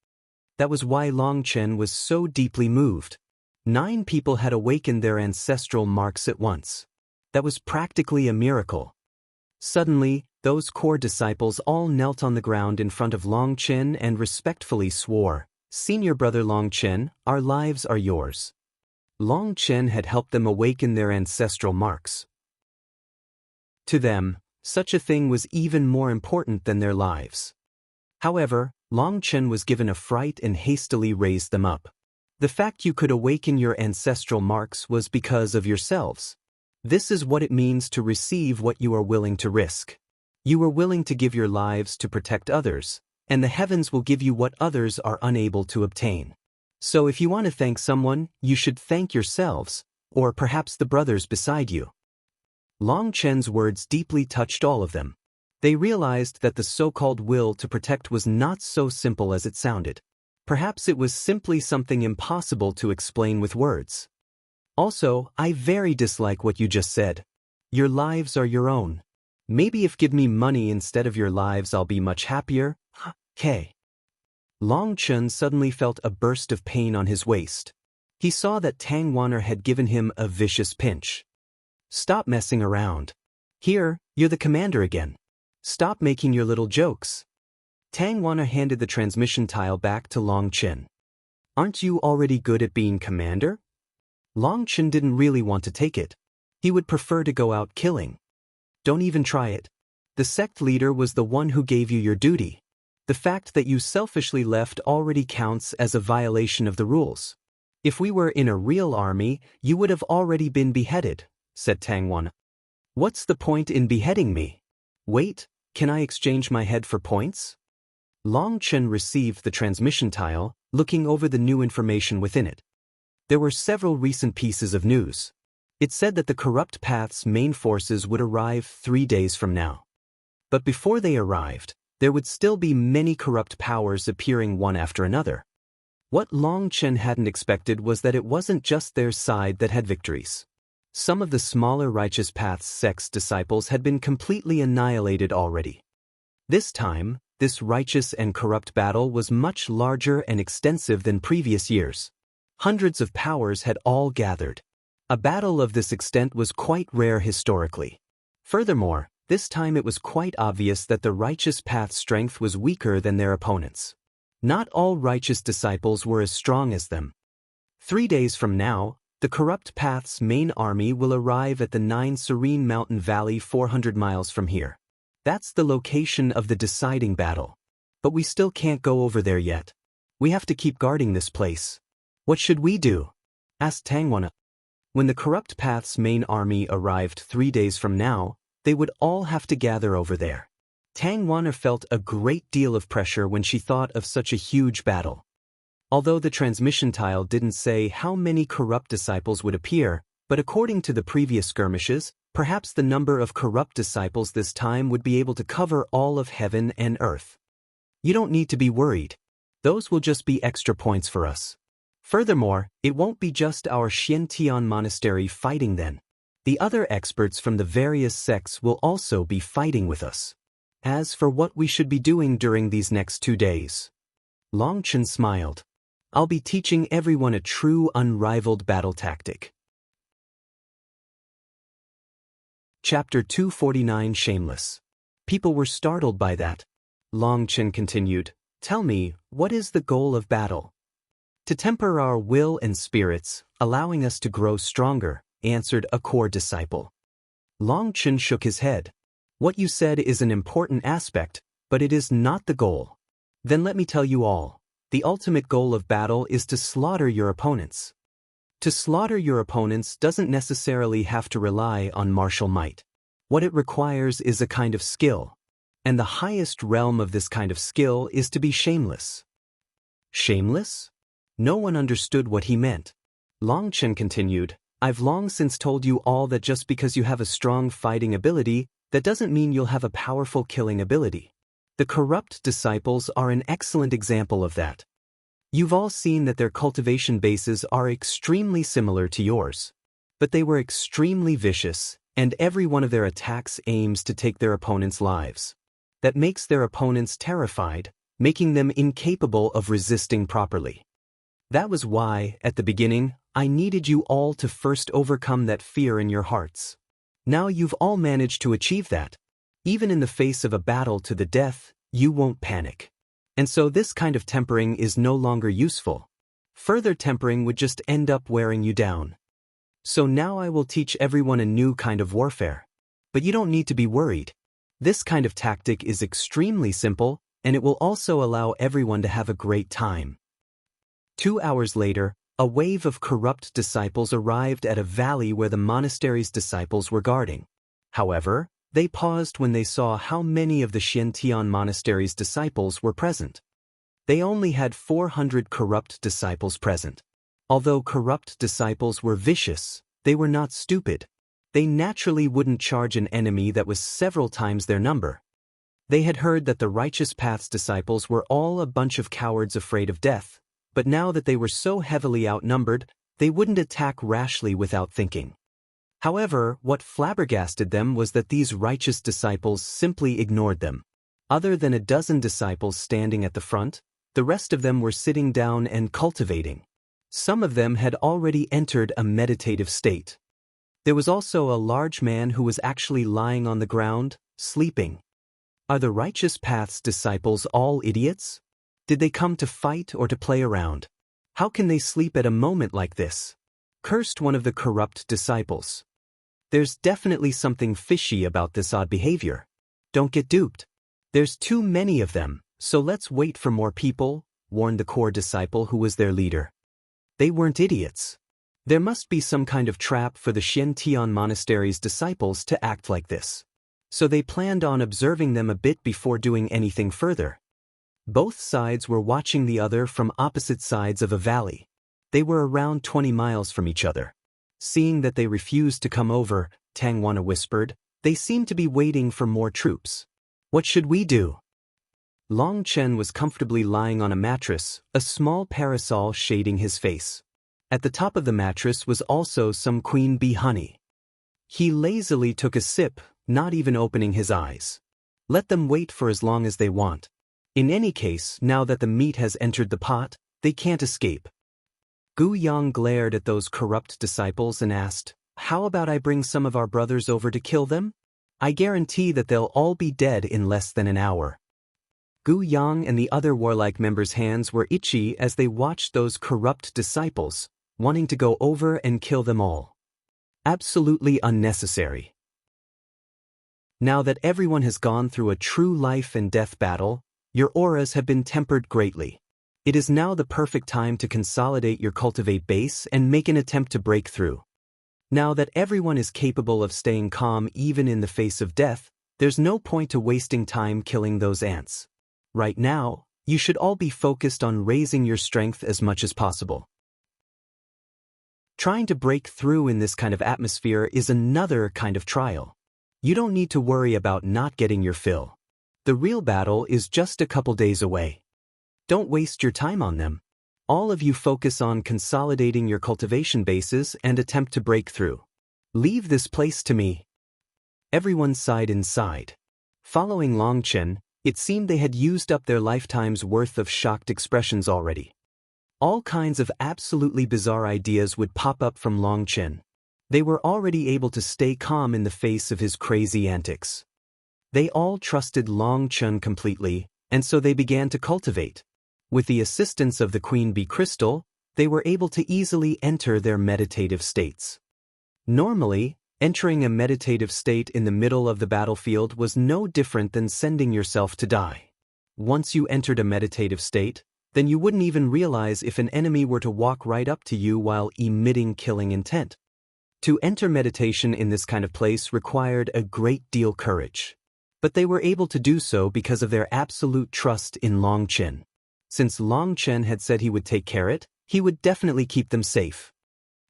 That was why Long Chen was so deeply moved. 9 people had awakened their ancestral marks at once. That was practically a miracle. Suddenly, those core disciples all knelt on the ground in front of Long Chen and respectfully swore, "Senior brother Long Chen, our lives are yours." Long Chen had helped them awaken their ancestral marks. To them, such a thing was even more important than their lives. However, Long Chen was given a fright and hastily raised them up. The fact you could awaken your ancestral marks was because of yourselves. This is what it means to receive what you are willing to risk. You are willing to give your lives to protect others, and the heavens will give you what others are unable to obtain. So if you want to thank someone, you should thank yourselves, or perhaps the brothers beside you. Long Chen's words deeply touched all of them. They realized that the so-called will to protect was not so simple as it sounded. Perhaps it was simply something impossible to explain with words. Also, I very dislike what you just said. Your lives are your own. Maybe if give me money instead of your lives I'll be much happier. K. Long Chen suddenly felt a burst of pain on his waist. He saw that Tang Wanner had given him a vicious pinch. Stop messing around. Here, you're the commander again. Stop making your little jokes. Tang Wanner handed the transmission tile back to Long Chen. Aren't you already good at being commander? Long Chen didn't really want to take it. He would prefer to go out killing. Don't even try it. The sect leader was the one who gave you your duty. The fact that you selfishly left already counts as a violation of the rules. If we were in a real army, you would have already been beheaded, said Tang Wanner. What's the point in beheading me? Wait, can I exchange my head for points? Long Chen received the transmission tile, looking over the new information within it. There were several recent pieces of news. It said that the Corrupt Path's main forces would arrive 3 days from now. But before they arrived, there would still be many corrupt powers appearing one after another. What Long Chen hadn't expected was that it wasn't just their side that had victories. Some of the smaller Righteous Path's sect's disciples had been completely annihilated already. This time, this righteous and corrupt battle was much larger and extensive than previous years. Hundreds of powers had all gathered. A battle of this extent was quite rare historically. Furthermore, this time it was quite obvious that the Righteous Path's strength was weaker than their opponents. Not all righteous disciples were as strong as them. 3 days from now, the Corrupt Path's main army will arrive at the 9 Serene Mountain Valley 400 miles from here. That's the location of the deciding battle. But we still can't go over there yet. We have to keep guarding this place. What should we do? Asked Tang Wanner. When the Corrupt Path's main army arrived 3 days from now, they would all have to gather over there. Tang Wanner felt a great deal of pressure when she thought of such a huge battle. Although the transmission tile didn't say how many corrupt disciples would appear, but according to the previous skirmishes, perhaps the number of corrupt disciples this time would be able to cover all of heaven and earth. You don't need to be worried. Those will just be extra points for us. Furthermore, it won't be just our Xiantian monastery fighting then. The other experts from the various sects will also be fighting with us. As for what we should be doing during these next 2 days, Long Chen smiled. I'll be teaching everyone a true unrivaled battle tactic. Chapter 249 Shameless. People were startled by that. Long Chen continued, Tell me, what is the goal of battle? To temper our will and spirits, allowing us to grow stronger, answered a core disciple. Long Chen shook his head. What you said is an important aspect, but it is not the goal. Then let me tell you all. The ultimate goal of battle is to slaughter your opponents. To slaughter your opponents doesn't necessarily have to rely on martial might. What it requires is a kind of skill. And the highest realm of this kind of skill is to be shameless. Shameless? No one understood what he meant. Long Chen continued, I've long since told you all that just because you have a strong fighting ability, that doesn't mean you'll have a powerful killing ability. The corrupt disciples are an excellent example of that. You've all seen that their cultivation bases are extremely similar to yours. But they were extremely vicious, and every one of their attacks aims to take their opponents' lives. That makes their opponents terrified, making them incapable of resisting properly. That was why, at the beginning, I needed you all to first overcome that fear in your hearts. Now you've all managed to achieve that. Even in the face of a battle to the death, you won't panic. And so this kind of tempering is no longer useful. Further tempering would just end up wearing you down. So now I will teach everyone a new kind of warfare. But you don't need to be worried. This kind of tactic is extremely simple, and it will also allow everyone to have a great time. 2 hours later, A wave of corrupt disciples arrived at a valley where the monastery's disciples were guarding. However, they paused when they saw how many of the Xiantian monastery's disciples were present. They only had 400 corrupt disciples present. Although corrupt disciples were vicious, they were not stupid. They naturally wouldn't charge an enemy that was several times their number. They had heard that the Righteous Path's disciples were all a bunch of cowards afraid of death, but now that they were so heavily outnumbered, they wouldn't attack rashly without thinking. However, what flabbergasted them was that these righteous disciples simply ignored them. Other than a dozen disciples standing at the front, the rest of them were sitting down and cultivating. Some of them had already entered a meditative state. There was also a large man who was actually lying on the ground, sleeping. Are the Righteous Path's disciples all idiots? Did they come to fight or to play around? How can they sleep at a moment like this? Cursed one of the corrupt disciples. There's definitely something fishy about this odd behavior. Don't get duped. There's too many of them, so let's wait for more people, warned the core disciple who was their leader. They weren't idiots. There must be some kind of trap for the Xiantian monastery's disciples to act like this. So they planned on observing them a bit before doing anything further. Both sides were watching the other from opposite sides of a valley. They were around 20 miles from each other. Seeing that they refused to come over, Tang Wana whispered, they seem to be waiting for more troops. What should we do? Long Chen was comfortably lying on a mattress, a small parasol shading his face. At the top of the mattress was also some queen bee honey. He lazily took a sip, not even opening his eyes. Let them wait for as long as they want. In any case, now that the meat has entered the pot, they can't escape. Gu Yang glared at those corrupt disciples and asked, "How about I bring some of our brothers over to kill them? I guarantee that they'll all be dead in less than an hour." Gu Yang and the other warlike members' hands were itchy as they watched those corrupt disciples, wanting to go over and kill them all. Absolutely unnecessary. Now that everyone has gone through a true life and death battle, your auras have been tempered greatly. It is now the perfect time to consolidate your cultivate base and make an attempt to break through. Now that everyone is capable of staying calm even in the face of death, there's no point to wasting time killing those ants. Right now, you should all be focused on raising your strength as much as possible. Trying to break through in this kind of atmosphere is another kind of trial. You don't need to worry about not getting your fill. The real battle is just a couple days away. Don't waste your time on them. All of you focus on consolidating your cultivation bases and attempt to break through. Leave this place to me. Everyone sighed inside. Following Long Chen, it seemed they had used up their lifetime's worth of shocked expressions already. All kinds of absolutely bizarre ideas would pop up from Long Chen. They were already able to stay calm in the face of his crazy antics. They all trusted Long Chen completely, and so they began to cultivate. With the assistance of the Queen Bee Crystal, they were able to easily enter their meditative states. Normally, entering a meditative state in the middle of the battlefield was no different than sending yourself to die. Once you entered a meditative state, then you wouldn't even realize if an enemy were to walk right up to you while emitting killing intent. To enter meditation in this kind of place required a great deal courage. But they were able to do so because of their absolute trust in Long Chen. Since Long Chen had said he would take care of it, he would definitely keep them safe.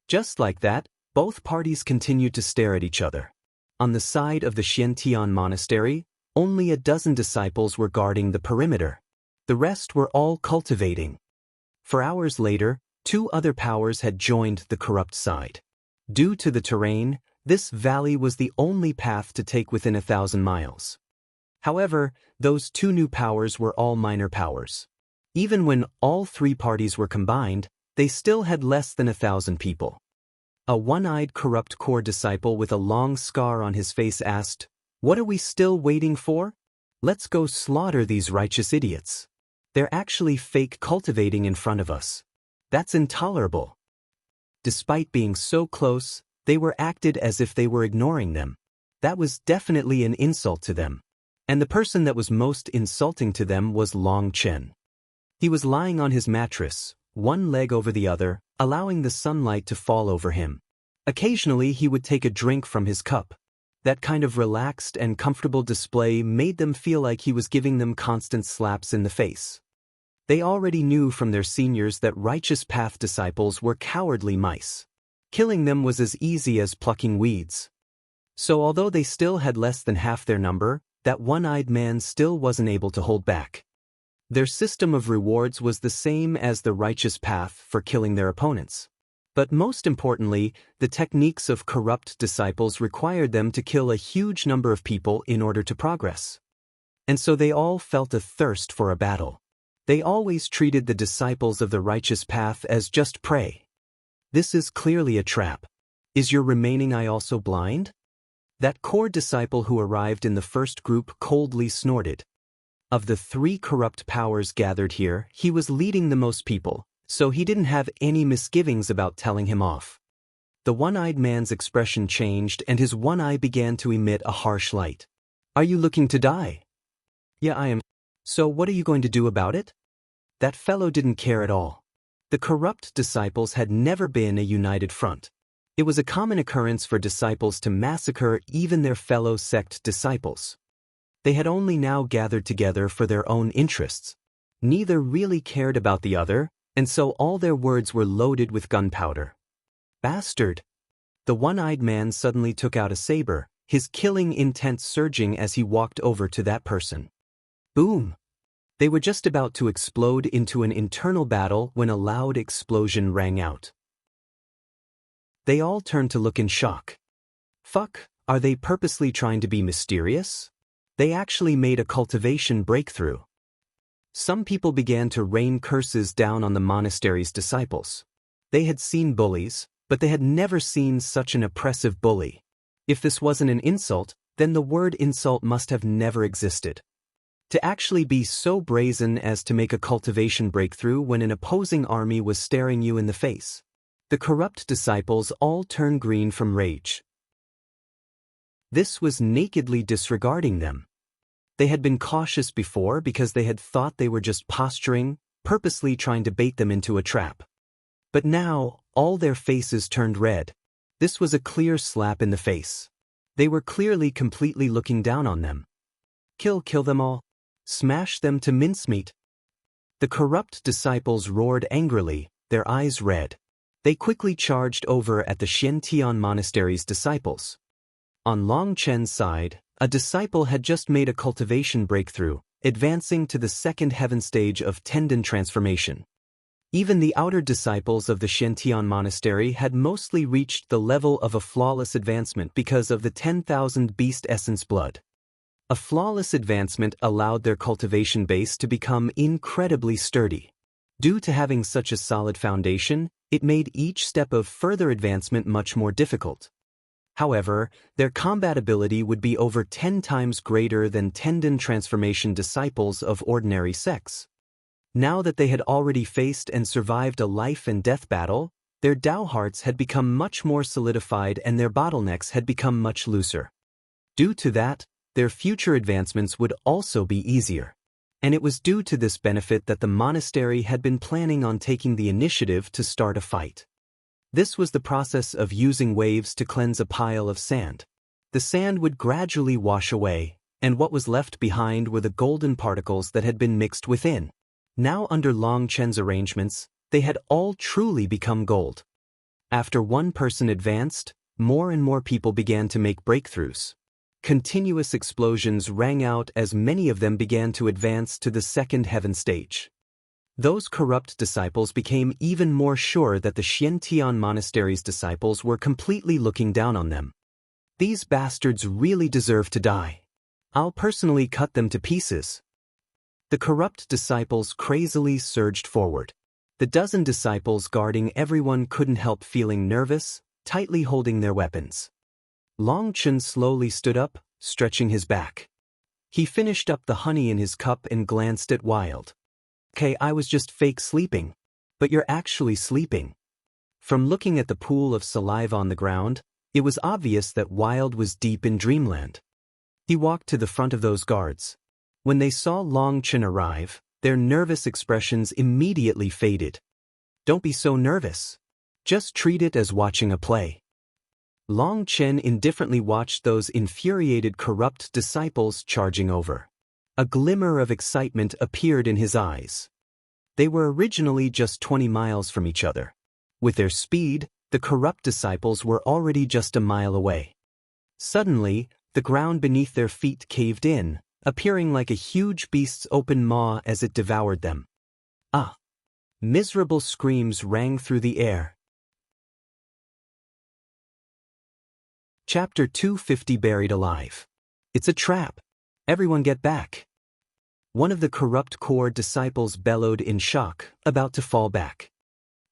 Just like that, both parties continued to stare at each other. On the side of the Xiantian monastery, only a dozen disciples were guarding the perimeter. The rest were all cultivating. For hours later, 2 other powers had joined the corrupt side. Due to the terrain, this valley was the only path to take within 1,000 miles. However, those 2 new powers were all minor powers. Even when all 3 parties were combined, they still had less than 1,000 people. A one-eyed corrupt core disciple with a long scar on his face asked, "What are we still waiting for? Let's go slaughter these righteous idiots. They're actually fake cultivating in front of us. That's intolerable." Despite being so close, they were acted as if they were ignoring them. That was definitely an insult to them. And the person that was most insulting to them was Long Chen. He was lying on his mattress, one leg over the other, allowing the sunlight to fall over him. Occasionally he would take a drink from his cup. That kind of relaxed and comfortable display made them feel like he was giving them constant slaps in the face. They already knew from their seniors that righteous path disciples were cowardly mice. Killing them was as easy as plucking weeds. So although they still had less than half their number, that one-eyed man still wasn't able to hold back. Their system of rewards was the same as the righteous path for killing their opponents. But most importantly, the techniques of corrupt disciples required them to kill a huge number of people in order to progress. And so they all felt a thirst for a battle. They always treated the disciples of the righteous path as just prey. This is clearly a trap. Is your remaining eye also blind? That core disciple who arrived in the first group coldly snorted. Of the 3 corrupt powers gathered here, he was leading the most people, so he didn't have any misgivings about telling him off. The one-eyed man's expression changed and his one eye began to emit a harsh light. Are you looking to die? Yeah, I am. So what are you going to do about it? That fellow didn't care at all. The corrupt disciples had never been a united front. It was a common occurrence for disciples to massacre even their fellow sect disciples. They had only now gathered together for their own interests. Neither really cared about the other, and so all their words were loaded with gunpowder. Bastard! The one-eyed man suddenly took out a saber, his killing intent surging as he walked over to that person. Boom! They were just about to explode into an internal battle when a loud explosion rang out. They all turned to look in shock. Fuck, are they purposely trying to be mysterious? They actually made a cultivation breakthrough. Some people began to rain curses down on the monastery's disciples. They had seen bullies, but they had never seen such an oppressive bully. If this wasn't an insult, then the word insult must have never existed. To actually be so brazen as to make a cultivation breakthrough when an opposing army was staring you in the face. The corrupt disciples all turned green from rage. This was nakedly disregarding them. They had been cautious before because they had thought they were just posturing, purposely trying to bait them into a trap. But now, all their faces turned red. This was a clear slap in the face. They were clearly completely looking down on them. Kill them all. Smash them to mincemeat. The corrupt disciples roared angrily, their eyes red. They quickly charged over at the Xiantian monastery's disciples. On Long Chen's side, a disciple had just made a cultivation breakthrough, advancing to the second heaven stage of tendon transformation. Even the outer disciples of the Xiantian monastery had mostly reached the level of a flawless advancement because of the 10,000 beast essence blood. A flawless advancement allowed their cultivation base to become incredibly sturdy. Due to having such a solid foundation, it made each step of further advancement much more difficult. However, their combat ability would be over 10 times greater than tendon transformation disciples of ordinary sects. Now that they had already faced and survived a life and death battle, their Dao hearts had become much more solidified and their bottlenecks had become much looser. Due to that, their future advancements would also be easier. And it was due to this benefit that the monastery had been planning on taking the initiative to start a fight. This was the process of using waves to cleanse a pile of sand. The sand would gradually wash away, and what was left behind were the golden particles that had been mixed within. Now under Long Chen's arrangements, they had all truly become gold. After one person advanced, more and more people began to make breakthroughs. Continuous explosions rang out as many of them began to advance to the second heaven stage. Those corrupt disciples became even more sure that the Xiantian monastery's disciples were completely looking down on them. These bastards really deserve to die. I'll personally cut them to pieces. The corrupt disciples crazily surged forward. The dozen disciples guarding everyone couldn't help feeling nervous, tightly holding their weapons. Long Chen slowly stood up, stretching his back. He finished up the honey in his cup and glanced at Wild. "Okay, I was just fake sleeping. But you're actually sleeping." From looking at the pool of saliva on the ground, it was obvious that Wild was deep in dreamland. He walked to the front of those guards. When they saw Long Chen arrive, their nervous expressions immediately faded. "Don't be so nervous. Just treat it as watching a play. Long Chen indifferently watched those infuriated corrupt disciples charging over. A glimmer of excitement appeared in his eyes. They were originally just 20 miles from each other. With their speed, the corrupt disciples were already just a mile away. Suddenly, the ground beneath their feet caved in, appearing like a huge beast's open maw as it devoured them. Ah! Miserable screams rang through the air. Chapter 250 Buried Alive. It's a trap. Everyone get back. One of the corrupt core disciples bellowed in shock, about to fall back.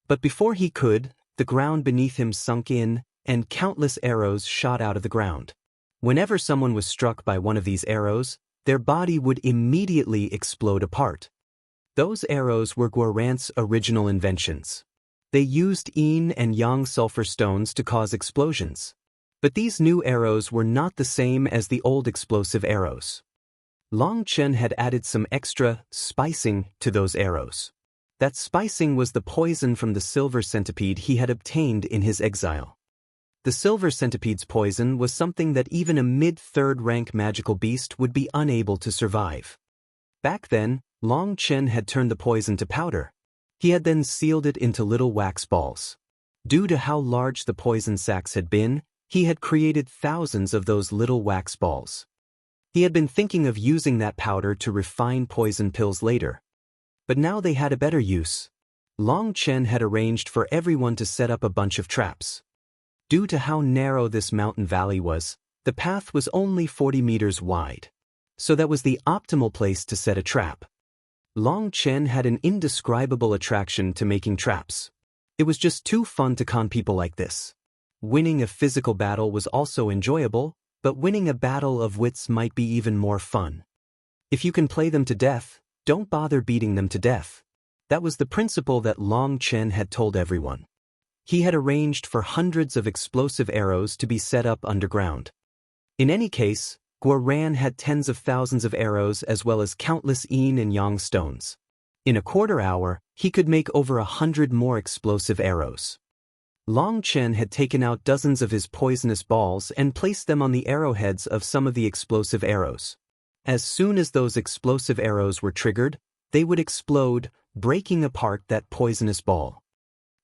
But before he could, the ground beneath him sunk in, and countless arrows shot out of the ground. Whenever someone was struck by one of these arrows, their body would immediately explode apart. Those arrows were Guarant's original inventions. They used yin and yang sulfur stones to cause explosions. But these new arrows were not the same as the old explosive arrows. Long Chen had added some extra spicing to those arrows. That spicing was the poison from the silver centipede he had obtained in his exile. The silver centipede's poison was something that even a mid-third rank magical beast would be unable to survive. Back then, Long Chen had turned the poison to powder. He had then sealed it into little wax balls. Due to how large the poison sacs had been, he had created thousands of those little wax balls. He had been thinking of using that powder to refine poison pills later. But now they had a better use. Long Chen had arranged for everyone to set up a bunch of traps. Due to how narrow this mountain valley was, the path was only 40 meters wide. So that was the optimal place to set a trap. Long Chen had an indescribable attraction to making traps. It was just too fun to con people like this. Winning a physical battle was also enjoyable, but winning a battle of wits might be even more fun. If you can play them to death, don't bother beating them to death. That was the principle that Long Chen had told everyone. He had arranged for hundreds of explosive arrows to be set up underground. In any case, Guaran had tens of thousands of arrows as well as countless yin and yang stones. In a quarter hour, he could make over 100 more explosive arrows. Long Chen had taken out dozens of his poisonous balls and placed them on the arrowheads of some of the explosive arrows. As soon as those explosive arrows were triggered, they would explode, breaking apart that poisonous ball.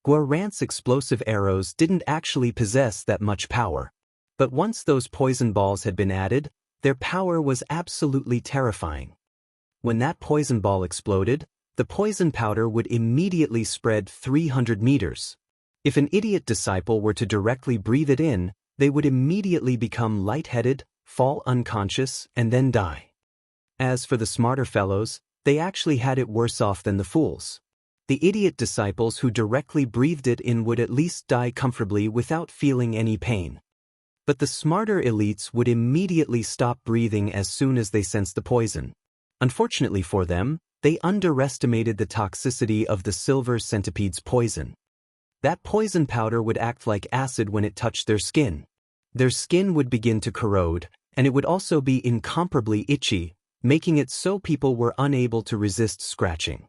Guarant's explosive arrows didn't actually possess that much power. But once those poison balls had been added, their power was absolutely terrifying. When that poison ball exploded, the poison powder would immediately spread 300 meters. If an idiot disciple were to directly breathe it in, they would immediately become lightheaded, fall unconscious, and then die. As for the smarter fellows, they actually had it worse off than the fools. The idiot disciples who directly breathed it in would at least die comfortably without feeling any pain. But the smarter elites would immediately stop breathing as soon as they sensed the poison. Unfortunately for them, they underestimated the toxicity of the silver centipede's poison. That poison powder would act like acid when it touched their skin. Their skin would begin to corrode, and it would also be incomparably itchy, making it so people were unable to resist scratching.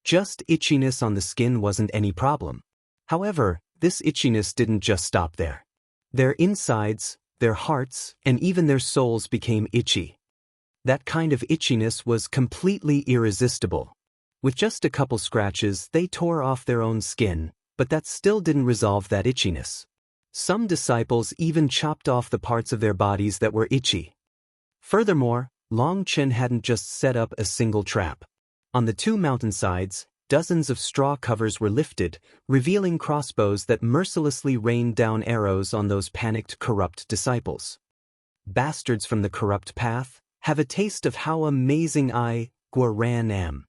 Just itchiness on the skin wasn't any problem. However, this itchiness didn't just stop there. Their insides, their hearts, and even their souls became itchy. That kind of itchiness was completely irresistible. With just a couple scratches, they tore off their own skin, but that still didn't resolve that itchiness. Some disciples even chopped off the parts of their bodies that were itchy. Furthermore, Long Chen hadn't just set up a single trap. On the two mountainsides, dozens of straw covers were lifted, revealing crossbows that mercilessly rained down arrows on those panicked corrupt disciples. Bastards from the corrupt path, have a taste of how amazing I, Guaran, am.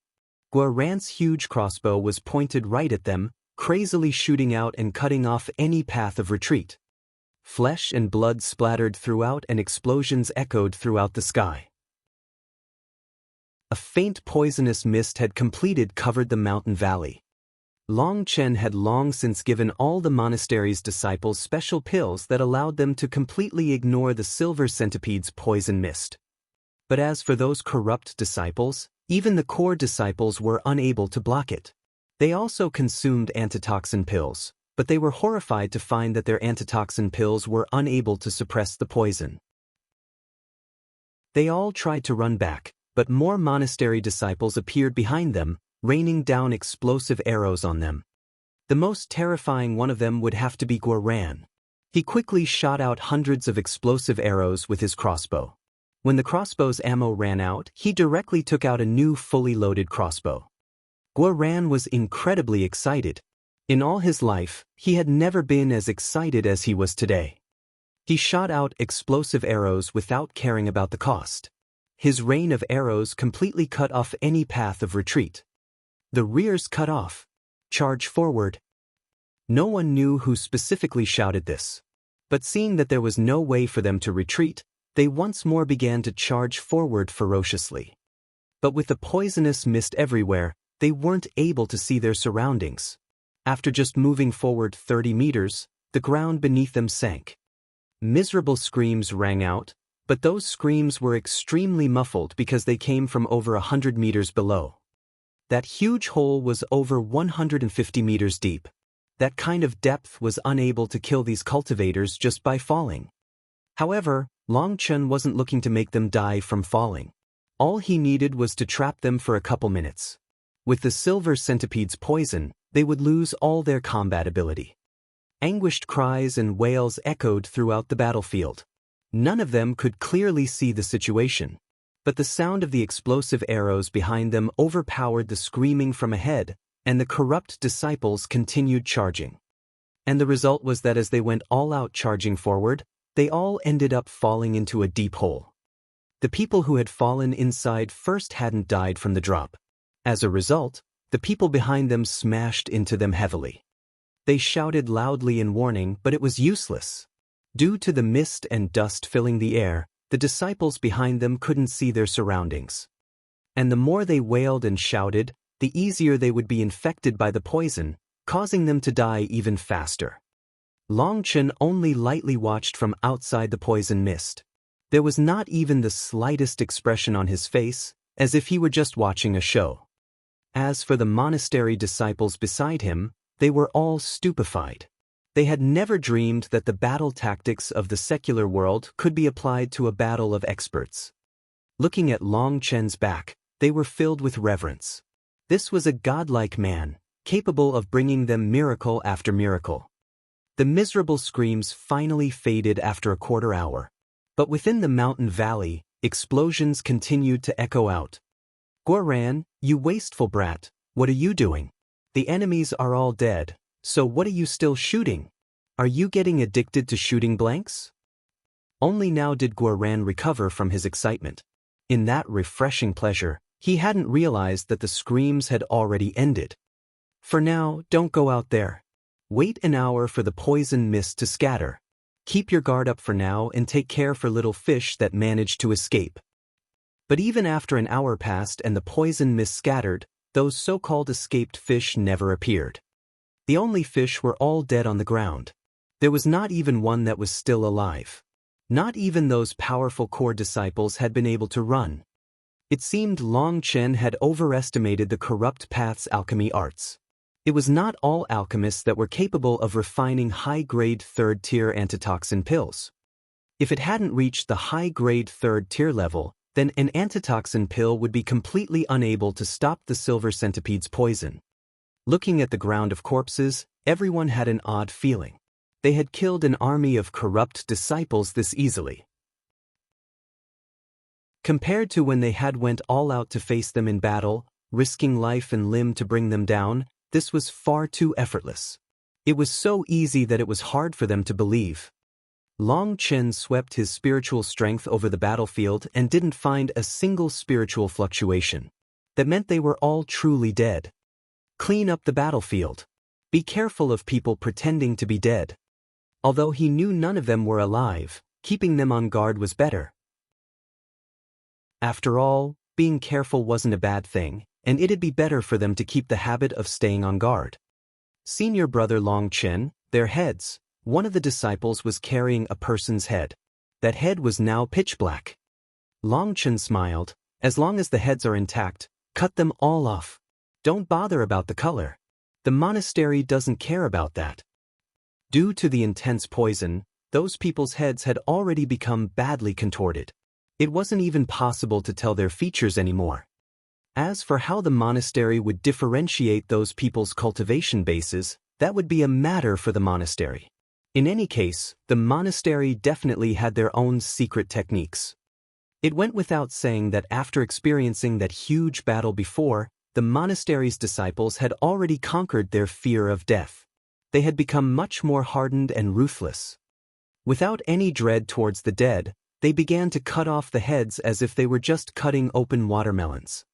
Guaran's huge crossbow was pointed right at them, crazily shooting out and cutting off any path of retreat. Flesh and blood splattered throughout and explosions echoed throughout the sky. A faint poisonous mist had covered the mountain valley. Long Chen had long since given all the monastery's disciples special pills that allowed them to completely ignore the silver centipede's poison mist. But as for those corrupt disciples, even the core disciples were unable to block it. They also consumed antitoxin pills, but they were horrified to find that their antitoxin pills were unable to suppress the poison. They all tried to run back, but more monastery disciples appeared behind them, raining down explosive arrows on them. The most terrifying one of them would have to be Guoran. He quickly shot out hundreds of explosive arrows with his crossbow. When the crossbow's ammo ran out, he directly took out a new fully loaded crossbow. Guoran was incredibly excited. In all his life, he had never been as excited as he was today. He shot out explosive arrows without caring about the cost. His rain of arrows completely cut off any path of retreat. The rear's cut off. Charge forward. No one knew who specifically shouted this. But seeing that there was no way for them to retreat, they once more began to charge forward ferociously. But with the poisonous mist everywhere, they weren't able to see their surroundings. After just moving forward 30 meters, the ground beneath them sank. Miserable screams rang out, but those screams were extremely muffled because they came from over 100 meters below. That huge hole was over 150 meters deep. That kind of depth was unable to kill these cultivators just by falling. However, Long Chen wasn't looking to make them die from falling. All he needed was to trap them for a couple minutes. With the silver centipede's poison, they would lose all their combat ability. Anguished cries and wails echoed throughout the battlefield. None of them could clearly see the situation, but the sound of the explosive arrows behind them overpowered the screaming from ahead, and the corrupt disciples continued charging. And the result was that as they went all out charging forward, they all ended up falling into a deep hole. The people who had fallen inside first hadn't died from the drop. As a result, the people behind them smashed into them heavily. They shouted loudly in warning, but it was useless. Due to the mist and dust filling the air, the disciples behind them couldn't see their surroundings. And the more they wailed and shouted, the easier they would be infected by the poison, causing them to die even faster. Long Chen only lightly watched from outside the poison mist. There was not even the slightest expression on his face, as if he were just watching a show. As for the monastery disciples beside him, they were all stupefied. They had never dreamed that the battle tactics of the secular world could be applied to a battle of experts. Looking at Long Chen's back, they were filled with reverence. This was a godlike man, capable of bringing them miracle after miracle. The miserable screams finally faded after a quarter hour. But within the mountain valley, explosions continued to echo out. "Guoran, you wasteful brat, what are you doing? The enemies are all dead, so what are you still shooting? Are you getting addicted to shooting blanks?" Only now did Guoran recover from his excitement. In that refreshing pleasure, he hadn't realized that the screams had already ended. "For now, don't go out there. Wait an hour for the poison mist to scatter. Keep your guard up for now and take care for little fish that manage to escape." But even after an hour passed and the poison mist scattered, those so-called escaped fish never appeared. The only fish were all dead on the ground. There was not even one that was still alive. Not even those powerful core disciples had been able to run. It seemed Long Chen had overestimated the corrupt path's alchemy arts. It was not all alchemists that were capable of refining high-grade third-tier antitoxin pills. If it hadn't reached the high-grade third-tier level, then an antitoxin pill would be completely unable to stop the silver centipede's poison. Looking at the ground of corpses, everyone had an odd feeling. They had killed an army of corrupt disciples this easily. Compared to when they had went all out to face them in battle, risking life and limb to bring them down, this was far too effortless. It was so easy that it was hard for them to believe. Long Chen swept his spiritual strength over the battlefield and didn't find a single spiritual fluctuation. That meant they were all truly dead. Clean up the battlefield. Be careful of people pretending to be dead. Although he knew none of them were alive, keeping them on guard was better. After all, being careful wasn't a bad thing, and it'd be better for them to keep the habit of staying on guard. Senior brother Long Chen, their heads. One of the disciples was carrying a person's head. That head was now pitch black. Long Chen smiled. "As long as the heads are intact, cut them all off. Don't bother about the color. The monastery doesn't care about that. Due to the intense poison, those people's heads had already become badly contorted. It wasn't even possible to tell their features anymore. As for how the monastery would differentiate those people's cultivation bases, that would be a matter for the monastery. In any case, the monastery definitely had their own secret techniques. It went without saying that after experiencing that huge battle before, the monastery's disciples had already conquered their fear of death. They had become much more hardened and ruthless. Without any dread towards the dead, they began to cut off the heads as if they were just cutting open watermelons.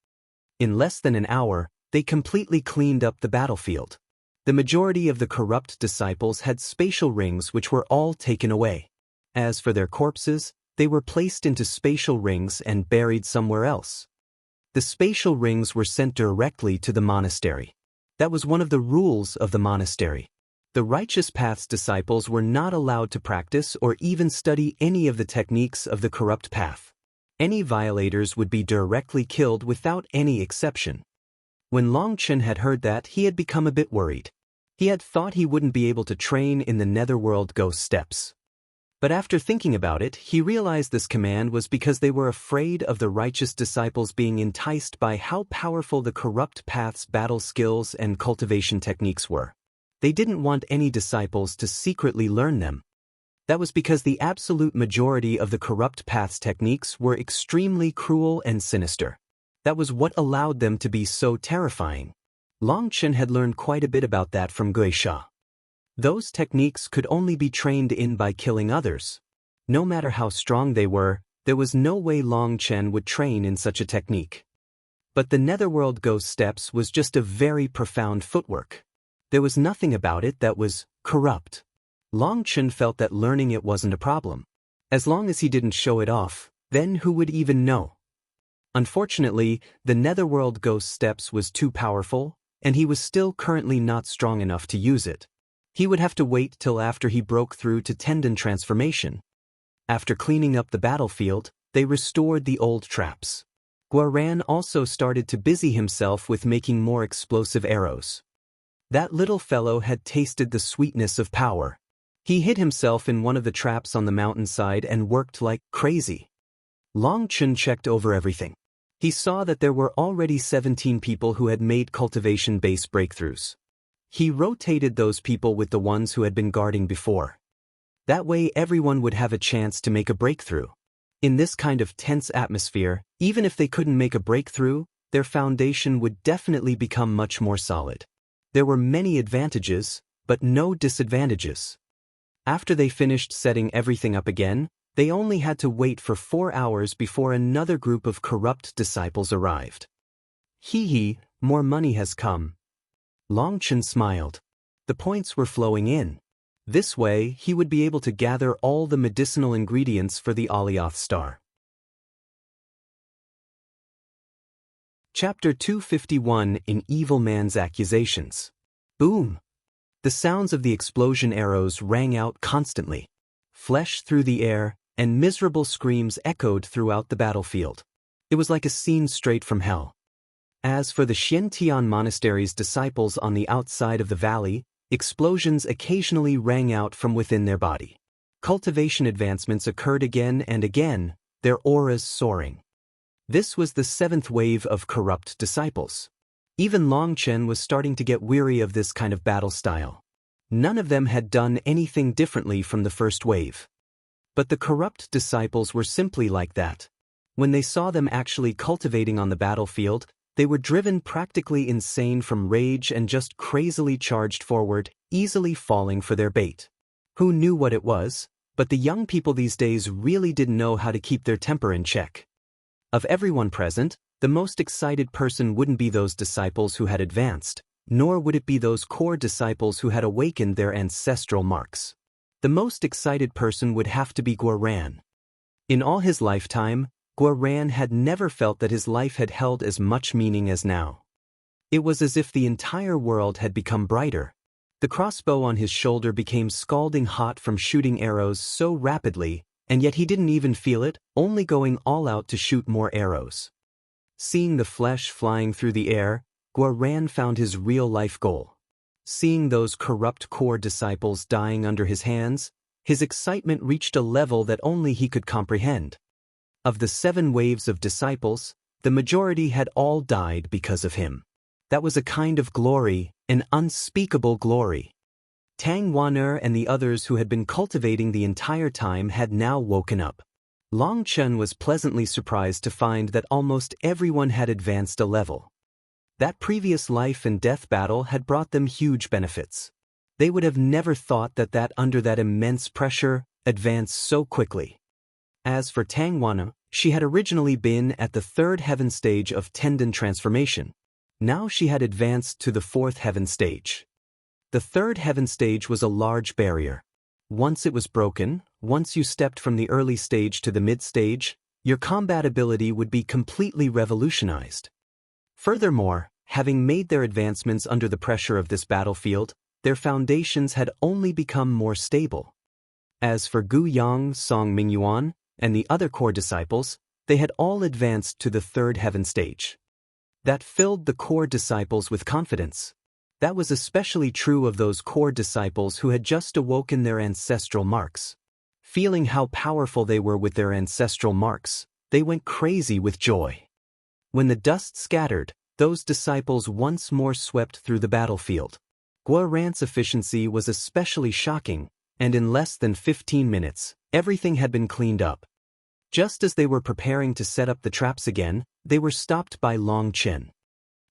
In less than an hour, they completely cleaned up the battlefield. The majority of the corrupt disciples had spatial rings which were all taken away. As for their corpses, they were placed into spatial rings and buried somewhere else. The spatial rings were sent directly to the monastery. That was one of the rules of the monastery. The Righteous Path's disciples were not allowed to practice or even study any of the techniques of the corrupt path. Any violators would be directly killed without any exception. When Longchen had heard that, he had become a bit worried. He had thought he wouldn't be able to train in the Netherworld Ghost Steppes. But after thinking about it, he realized this command was because they were afraid of the righteous disciples being enticed by how powerful the corrupt path's battle skills and cultivation techniques were. They didn't want any disciples to secretly learn them. That was because the absolute majority of the corrupt path's techniques were extremely cruel and sinister. That was what allowed them to be so terrifying. Longchen had learned quite a bit about that from Guisha. Those techniques could only be trained in by killing others. No matter how strong they were, there was no way Longchen would train in such a technique. But the Netherworld Ghost Steppes was just a very profound footwork. There was nothing about it that was corrupt. Longchen felt that learning it wasn't a problem. As long as he didn't show it off, then who would even know? Unfortunately, the Netherworld Ghost Steppes was too powerful, and he was still currently not strong enough to use it. He would have to wait till after he broke through to tendon transformation. After cleaning up the battlefield, they restored the old traps. Guaran also started to busy himself with making more explosive arrows. That little fellow had tasted the sweetness of power. He hid himself in one of the traps on the mountainside and worked like crazy. Longchen checked over everything. He saw that there were already 17 people who had made cultivation-based breakthroughs. He rotated those people with the ones who had been guarding before. That way everyone would have a chance to make a breakthrough. In this kind of tense atmosphere, even if they couldn't make a breakthrough, their foundation would definitely become much more solid. There were many advantages, but no disadvantages. After they finished setting everything up again, they only had to wait for 4 hours before another group of corrupt disciples arrived. Hee, more money has come. Longchen smiled. The points were flowing in. This way, he would be able to gather all the medicinal ingredients for the Alioth star. Chapter 251 In Evil Man's Accusations. Boom! The sounds of the explosion arrows rang out constantly. Flesh through the air, and miserable screams echoed throughout the battlefield. It was like a scene straight from hell. As for the Xiantian Monastery's disciples on the outside of the valley, explosions occasionally rang out from within their body. Cultivation advancements occurred again and again, their auras soaring. This was the 7th wave of corrupt disciples. Even Longchen was starting to get weary of this kind of battle style. None of them had done anything differently from the first wave. But the corrupt disciples were simply like that. When they saw them actually cultivating on the battlefield, they were driven practically insane from rage and just crazily charged forward, easily falling for their bait. Who knew what it was? But the young people these days really didn't know how to keep their temper in check. Of everyone present, the most excited person wouldn't be those disciples who had advanced, nor would it be those core disciples who had awakened their ancestral marks. The most excited person would have to be Guaran. In all his lifetime, Guaran had never felt that his life had held as much meaning as now. It was as if the entire world had become brighter. The crossbow on his shoulder became scalding hot from shooting arrows so rapidly, and yet he didn't even feel it, only going all out to shoot more arrows. Seeing the flesh flying through the air, Guaran found his real-life goal. Seeing those corrupt core disciples dying under his hands, his excitement reached a level that only he could comprehend. Of the 7 waves of disciples, the majority had all died because of him. That was a kind of glory, an unspeakable glory. Tang Wan'er and the others who had been cultivating the entire time had now woken up. Long Chen was pleasantly surprised to find that almost everyone had advanced a level. That previous life and death battle had brought them huge benefits. They would have never thought that under that immense pressure, advanced so quickly. As for Tang Wan'er, she had originally been at the 3rd heaven stage of tendon transformation. Now she had advanced to the 4th heaven stage. The 3rd heaven stage was a large barrier. Once it was broken, once you stepped from the early stage to the mid stage, your combat ability would be completely revolutionized. Furthermore, having made their advancements under the pressure of this battlefield, their foundations had only become more stable. As for Gu Yang, Song Mingyuan, and the other core disciples, they had all advanced to the 3rd heaven stage. That filled the core disciples with confidence. That was especially true of those core disciples who had just awoken their ancestral marks. Feeling how powerful they were with their ancestral marks, they went crazy with joy. When the dust scattered, those disciples once more swept through the battlefield. Guo Ran's efficiency was especially shocking, and in less than 15 minutes, everything had been cleaned up. Just as they were preparing to set up the traps again, they were stopped by Long Chen.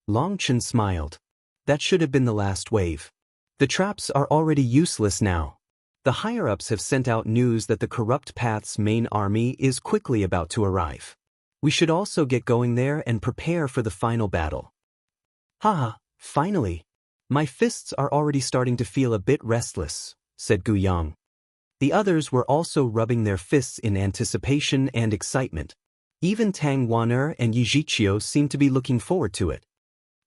Long Chen smiled. That should have been the last wave. The traps are already useless now. The higher-ups have sent out news that the Corrupt Path's main army is quickly about to arrive. We should also get going there and prepare for the final battle. Haha, finally. My fists are already starting to feel a bit restless, said Gu Yang. The others were also rubbing their fists in anticipation and excitement. Even Tang Wan'er and Yi Zhiqiu seemed to be looking forward to it.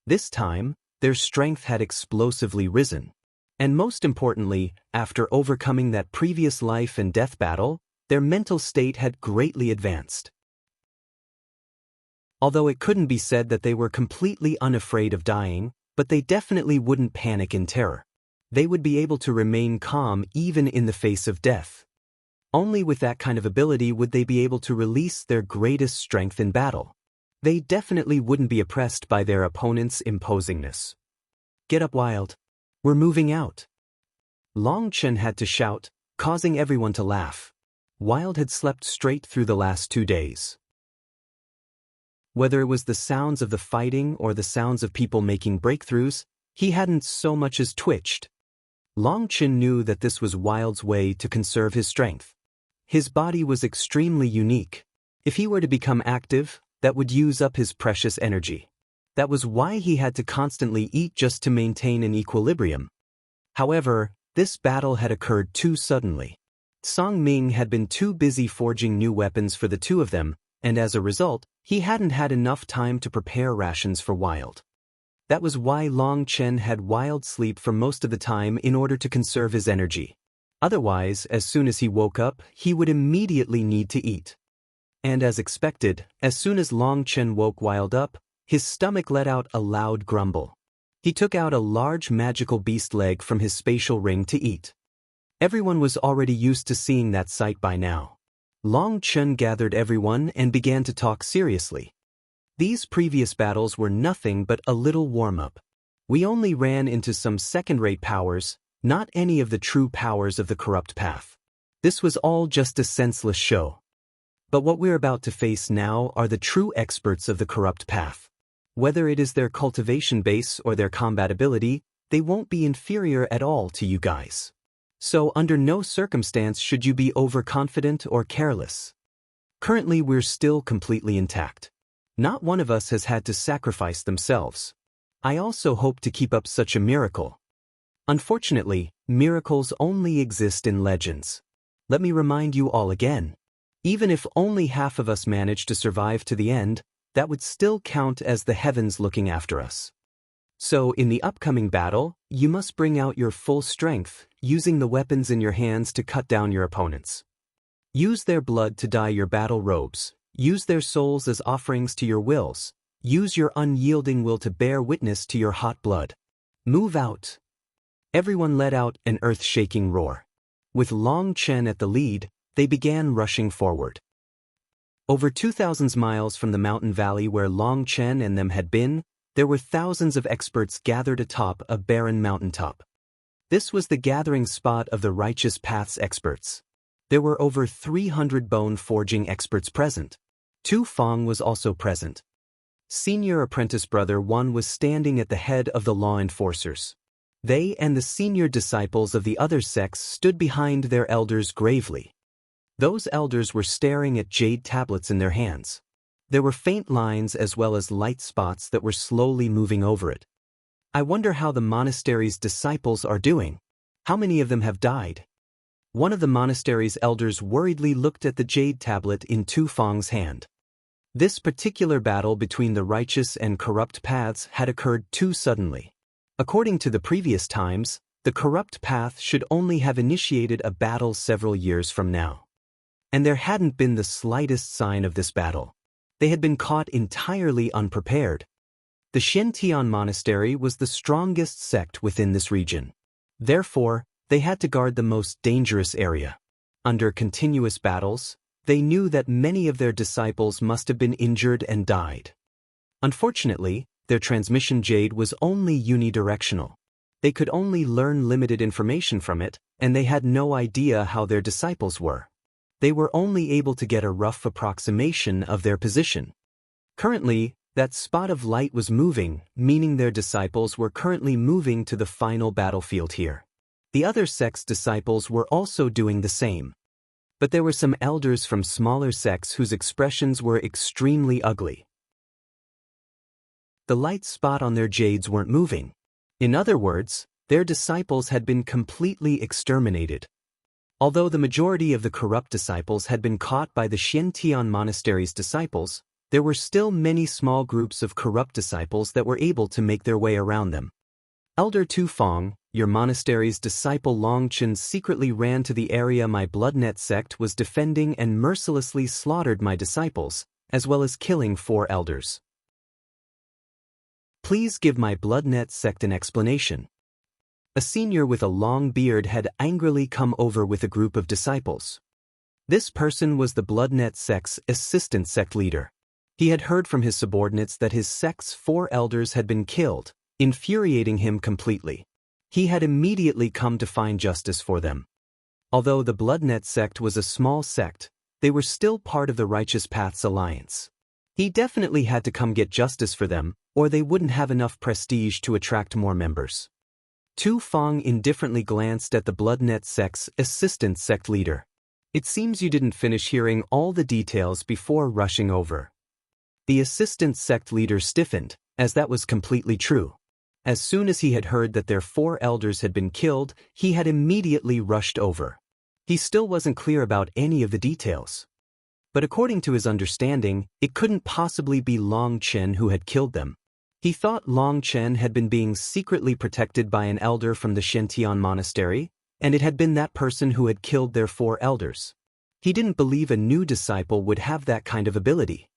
This time, their strength had explosively risen. And most importantly, after overcoming that previous life and death battle, their mental state had greatly advanced. Although it couldn't be said that they were completely unafraid of dying, but they definitely wouldn't panic in terror. They would be able to remain calm even in the face of death. Only with that kind of ability would they be able to release their greatest strength in battle. They definitely wouldn't be oppressed by their opponent's imposingness. Get up, Wild. We're moving out. Long Chen had to shout, causing everyone to laugh. Wild had slept straight through the last 2 days. Whether it was the sounds of the fighting or the sounds of people making breakthroughs, he hadn't so much as twitched. Long Chen knew that this was Wild's way to conserve his strength. His body was extremely unique. If he were to become active, that would use up his precious energy. That was why he had to constantly eat just to maintain an equilibrium. However, this battle had occurred too suddenly. Song Ming had been too busy forging new weapons for the 2 of them, and as a result, he hadn't had enough time to prepare rations for Wild. That was why Long Chen had Wild sleep for most of the time in order to conserve his energy. Otherwise, as soon as he woke up, he would immediately need to eat. And as expected, as soon as Long Chen woke Wild up, his stomach let out a loud grumble. He took out a large magical beast leg from his spatial ring to eat. Everyone was already used to seeing that sight by now. Long Chen gathered everyone and began to talk seriously. These previous battles were nothing but a little warm-up. We only ran into some second-rate powers, not any of the true powers of the Corrupt Path. This was all just a senseless show. But what we're about to face now are the true experts of the Corrupt Path. Whether it is their cultivation base or their combat ability, they won't be inferior at all to you guys. So under no circumstance should you be overconfident or careless. Currently we're still completely intact. Not one of us has had to sacrifice themselves. I also hope to keep up such a miracle. Unfortunately, miracles only exist in legends. Let me remind you all again. Even if only half of us manage to survive to the end, that would still count as the heavens looking after us. So in the upcoming battle, you must bring out your full strength, using the weapons in your hands to cut down your opponents. Use their blood to dye your battle robes. Use their souls as offerings to your wills. Use your unyielding will to bear witness to your hot blood. Move out. Everyone let out an earth-shaking roar. With Long Chen at the lead, they began rushing forward. Over 2,000 miles from the mountain valley where Long Chen and them had been, there were thousands of experts gathered atop a barren mountaintop. This was the gathering spot of the Righteous Path's experts. There were over 300 bone-forging experts present. Tu Feng was also present. Senior apprentice brother Wan was standing at the head of the law enforcers. They and the senior disciples of the other sects stood behind their elders gravely. Those elders were staring at jade tablets in their hands. There were faint lines as well as light spots that were slowly moving over it. I wonder how the monastery's disciples are doing. How many of them have died? One of the monastery's elders worriedly looked at the jade tablet in Tu Feng's hand. This particular battle between the righteous and corrupt paths had occurred too suddenly. According to the previous times, the corrupt path should only have initiated a battle several years from now. And there hadn't been the slightest sign of this battle. They had been caught entirely unprepared. The Shen Monastery was the strongest sect within this region. Therefore, they had to guard the most dangerous area. Under continuous battles, they knew that many of their disciples must have been injured and died. Unfortunately, their transmission jade was only unidirectional. They could only learn limited information from it, and they had no idea how their disciples were. They were only able to get a rough approximation of their position. Currently, that spot of light was moving, meaning their disciples were currently moving to the final battlefield here. The other sect's disciples were also doing the same. But there were some elders from smaller sects whose expressions were extremely ugly. The light spot on their jades weren't moving. In other words, their disciples had been completely exterminated. Although the majority of the corrupt disciples had been caught by the Shen Monastery's disciples, there were still many small groups of corrupt disciples that were able to make their way around them. Elder Tu Feng, your monastery's disciple Long Chen secretly ran to the area my bloodnet sect was defending and mercilessly slaughtered my disciples, as well as killing 4 elders. Please give my bloodnet sect an explanation. A senior with a long beard had angrily come over with a group of disciples. This person was the bloodnet sect's assistant sect leader. He had heard from his subordinates that his sect's 4 elders had been killed, infuriating him completely. He had immediately come to find justice for them. Although the bloodnet sect was a small sect, they were still part of the Righteous Path's alliance. He definitely had to come get justice for them, or they wouldn't have enough prestige to attract more members. Tu Feng indifferently glanced at the bloodnet sect's assistant sect leader. It seems you didn't finish hearing all the details before rushing over. The assistant sect leader stiffened, as that was completely true. As soon as he had heard that their 4 elders had been killed, he had immediately rushed over. He still wasn't clear about any of the details. But according to his understanding, it couldn't possibly be Long Chen who had killed them. He thought Long Chen had been being secretly protected by an elder from the Shen Monastery, and it had been that person who had killed their 4 elders. He didn't believe a new disciple would have that kind of ability.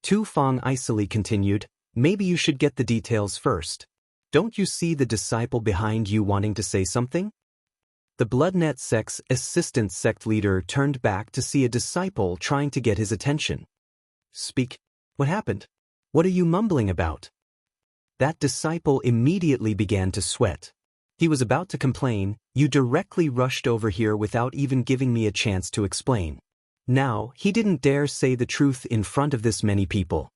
Tu Feng icily continued, maybe you should get the details first. Don't you see the disciple behind you wanting to say something? The bloodnet sect's assistant sect leader turned back to see a disciple trying to get his attention. Speak. What happened? What are you mumbling about? That disciple immediately began to sweat. He was about to complain, you directly rushed over here without even giving me a chance to explain. Now, he didn't dare say the truth in front of this many people.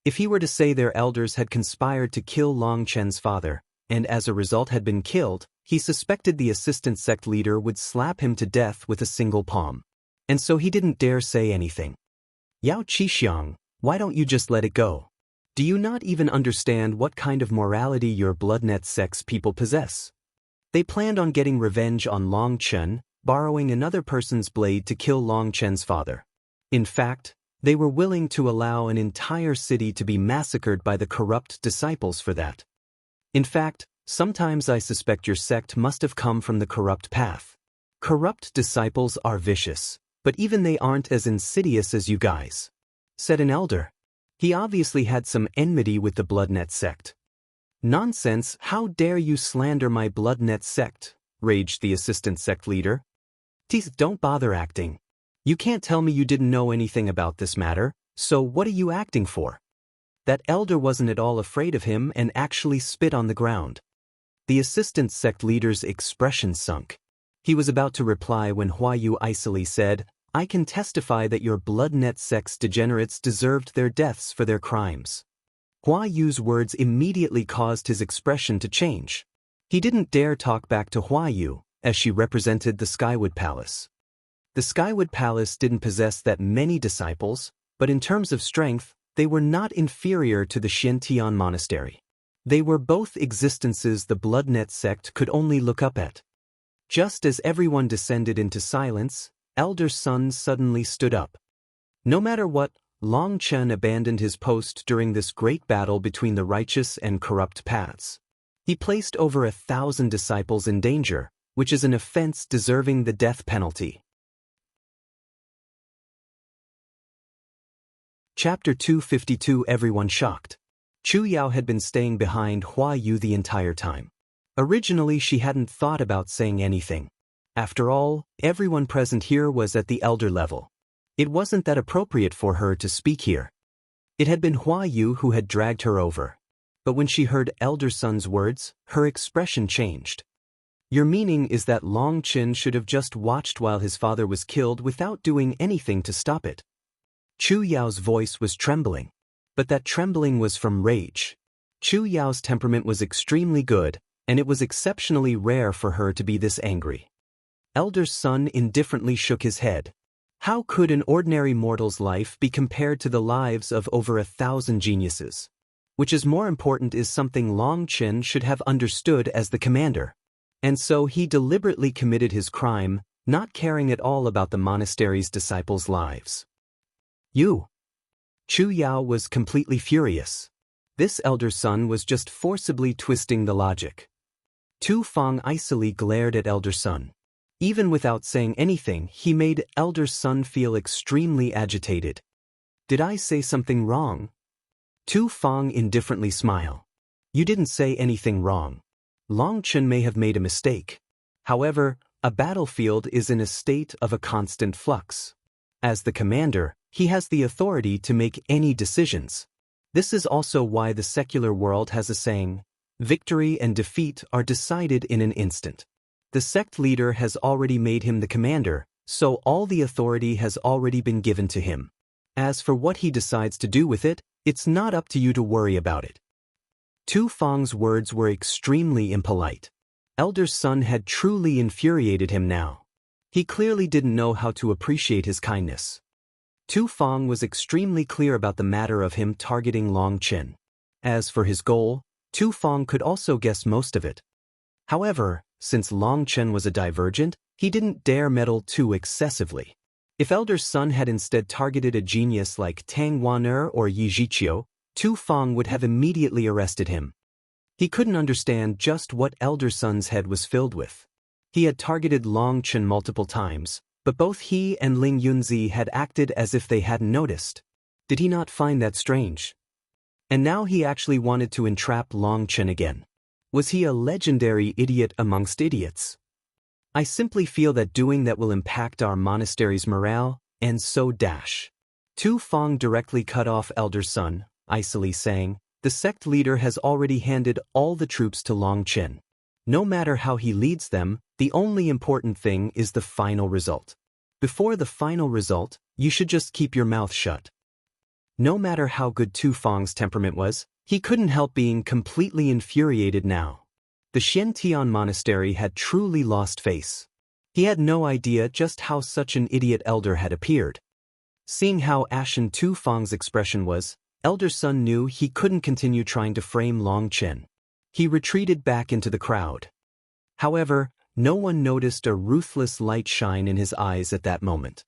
If he were to say their elders had conspired to kill Long Chen's father, and as a result had been killed, he suspected the assistant sect leader would slap him to death with a single palm. And so he didn't dare say anything. Yao Qixing, why don't you just let it go? Do you not even understand what kind of morality your bloodnet sect's people possess? They planned on getting revenge on Long Chen, borrowing another person's blade to kill Long Chen's father. In fact, they were willing to allow an entire city to be massacred by the corrupt disciples for that. In fact, sometimes I suspect your sect must have come from the corrupt path. Corrupt disciples are vicious, but even they aren't as insidious as you guys, said an elder. He obviously had some enmity with the bloodnet sect. Nonsense, how dare you slander my blood-net sect, raged the assistant sect leader. Don't bother acting. You can't tell me you didn't know anything about this matter, so what are you acting for? That elder wasn't at all afraid of him and actually spit on the ground. The assistant sect leader's expression sunk. He was about to reply when Huayu icily said, I can testify that your blood-net sect's degenerates deserved their deaths for their crimes. Huayu's words immediately caused his expression to change. He didn't dare talk back to Huayu, as she represented the Skywood Palace. The Skywood Palace didn't possess that many disciples, but in terms of strength, they were not inferior to the Xiantian Monastery. They were both existences the blood-net sect could only look up at. Just as everyone descended into silence, Elder Sun suddenly stood up. No matter what, Long Chen abandoned his post during this great battle between the righteous and corrupt paths. He placed over 1,000 disciples in danger, which is an offense deserving the death penalty. Chapter 252. Everyone shocked. Chu Yao had been staying behind Huayu the entire time. Originally she hadn't thought about saying anything. After all, everyone present here was at the elder level. It wasn't that appropriate for her to speak here. It had been Huayu who had dragged her over. But when she heard Elder Sun's words, her expression changed. Your meaning is that Long Chen should have just watched while his father was killed without doing anything to stop it. Chu Yao's voice was trembling. But that trembling was from rage. Chu Yao's temperament was extremely good, and it was exceptionally rare for her to be this angry. Elder Sun indifferently shook his head. How could an ordinary mortal's life be compared to the lives of over 1,000 geniuses? Which is more important is something Long Chen should have understood as the commander. And so he deliberately committed his crime, not caring at all about the monastery's disciples' lives. You! Chu Yao was completely furious. This Elder Sun was just forcibly twisting the logic. Tu Feng icily glared at Elder Sun. Even without saying anything, he made Elder Sun feel extremely agitated. Did I say something wrong? Tu Feng indifferently smiled. You didn't say anything wrong. Long Chen may have made a mistake. However, a battlefield is in a state of a constant flux. As the commander, he has the authority to make any decisions. This is also why the secular world has a saying, victory and defeat are decided in an instant. The sect leader has already made him the commander, so all the authority has already been given to him. As for what he decides to do with it, it's not up to you to worry about it. Tu Feng's words were extremely impolite. Elder Sun had truly infuriated him now. He clearly didn't know how to appreciate his kindness. Tu Feng was extremely clear about the matter of him targeting Long Chen. As for his goal, Tu Feng could also guess most of it. However, since Long Chen was a divergent, he didn't dare meddle too excessively. If Elder Sun had instead targeted a genius like Tang Wan'er or Yi Zhiqiu, Tu Feng would have immediately arrested him. He couldn't understand just what Elder Sun's head was filled with. He had targeted Long Chen multiple times, but both he and Ling Yunzi had acted as if they hadn't noticed. Did he not find that strange? And now he actually wanted to entrap Long Chen again. Was he a legendary idiot amongst idiots? I simply feel that doing that will impact our monastery's morale, and so dash. Tu Feng directly cut off Elder Sun, icily saying, the sect leader has already handed all the troops to Long Chen. No matter how he leads them, the only important thing is the final result. Before the final result, you should just keep your mouth shut. No matter how good Tu Feng's temperament was, he couldn't help being completely infuriated now. The Xiantian monastery had truly lost face. He had no idea just how such an idiot elder had appeared. Seeing how ashen Tu Feng's expression was, Elder Sun knew he couldn't continue trying to frame Long Chen. He retreated back into the crowd. However, no one noticed a ruthless light shine in his eyes at that moment.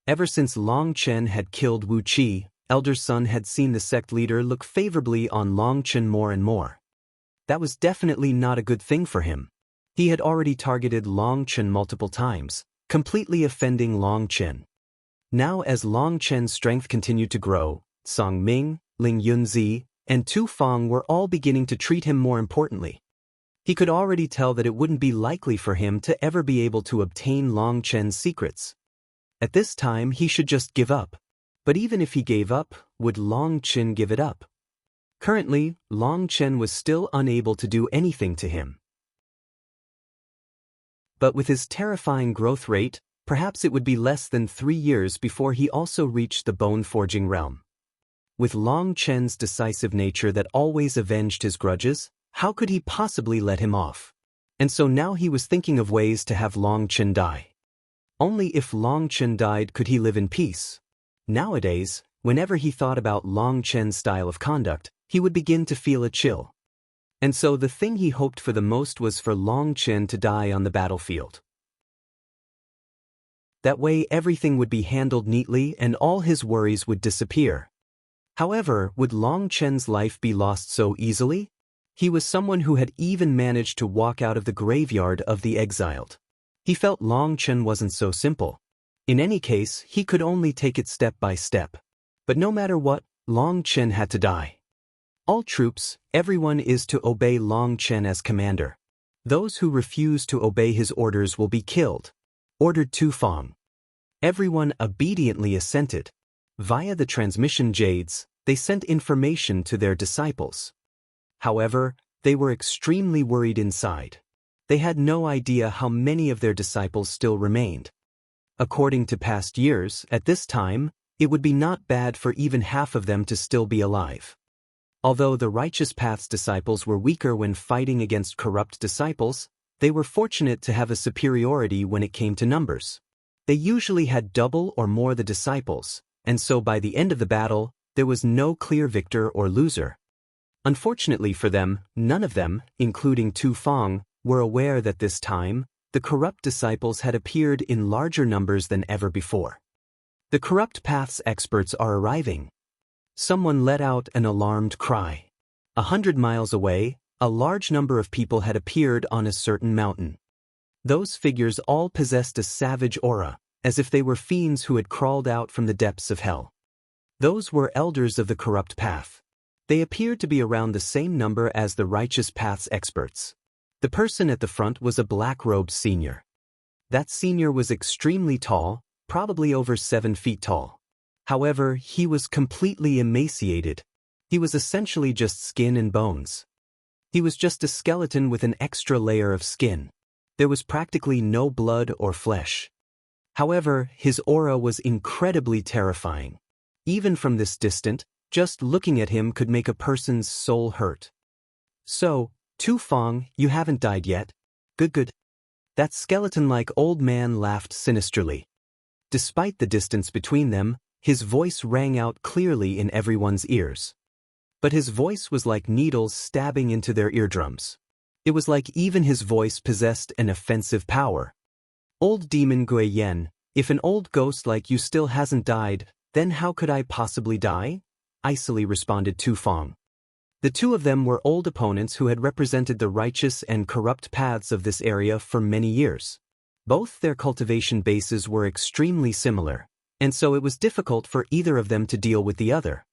Ever since Long Chen had killed Wu Qi, Elder Sun had seen the sect leader look favorably on Long Chen more and more. That was definitely not a good thing for him. He had already targeted Long Chen multiple times, completely offending Long Chen. Now as Long Chen's strength continued to grow, Song Ming, Ling Yunzi, and Tu Feng were all beginning to treat him more importantly. He could already tell that it wouldn't be likely for him to ever be able to obtain Long Chen's secrets. At this time, he should just give up. But even if he gave up, would Long Chen give it up? Currently, Long Chen was still unable to do anything to him. But with his terrifying growth rate, perhaps it would be less than 3 years before he also reached the bone-forging realm. With Long Chen's decisive nature that always avenged his grudges, how could he possibly let him off? And so now he was thinking of ways to have Long Chen die. Only if Long Chen died could he live in peace. Nowadays, whenever he thought about Long Chen's style of conduct, he would begin to feel a chill. And so the thing he hoped for the most was for Long Chen to die on the battlefield. That way everything would be handled neatly and all his worries would disappear. However, would Long Chen's life be lost so easily? He was someone who had even managed to walk out of the graveyard of the exiled. He felt Long Chen wasn't so simple. In any case, he could only take it step by step. But no matter what, Long Chen had to die. All troops, everyone is to obey Long Chen as commander. Those who refuse to obey his orders will be killed, ordered Tu Feng. Everyone obediently assented. Via the transmission jades, they sent information to their disciples. However, they were extremely worried inside. They had no idea how many of their disciples still remained. According to past years, at this time, it would be not bad for even half of them to still be alive. Although the Righteous Path's disciples were weaker when fighting against corrupt disciples, they were fortunate to have a superiority when it came to numbers. They usually had double or more the disciples, and so by the end of the battle, there was no clear victor or loser. Unfortunately for them, none of them, including Tu Feng, were aware that this time, the corrupt disciples had appeared in larger numbers than ever before. The Corrupt Path's experts are arriving. Someone let out an alarmed cry. 100 miles away, a large number of people had appeared on a certain mountain. Those figures all possessed a savage aura, as if they were fiends who had crawled out from the depths of hell. Those were elders of the Corrupt Path. They appeared to be around the same number as the Righteous Path's experts. The person at the front was a black-robed senior. That senior was extremely tall, probably over 7 feet tall. However, he was completely emaciated. He was essentially just skin and bones. He was just a skeleton with an extra layer of skin. There was practically no blood or flesh. However, his aura was incredibly terrifying. Even from this distance, just looking at him could make a person's soul hurt. So, Tu Feng, you haven't died yet? Good. That skeleton-like old man laughed sinisterly. Despite the distance between them, his voice rang out clearly in everyone's ears. But his voice was like needles stabbing into their eardrums. It was like even his voice possessed an offensive power. Old demon Gui Yen, if an old ghost like you still hasn't died, then how could I possibly die? Icily responded Tu Feng. The two of them were old opponents who had represented the righteous and corrupt paths of this area for many years. Both their cultivation bases were extremely similar, and so it was difficult for either of them to deal with the other.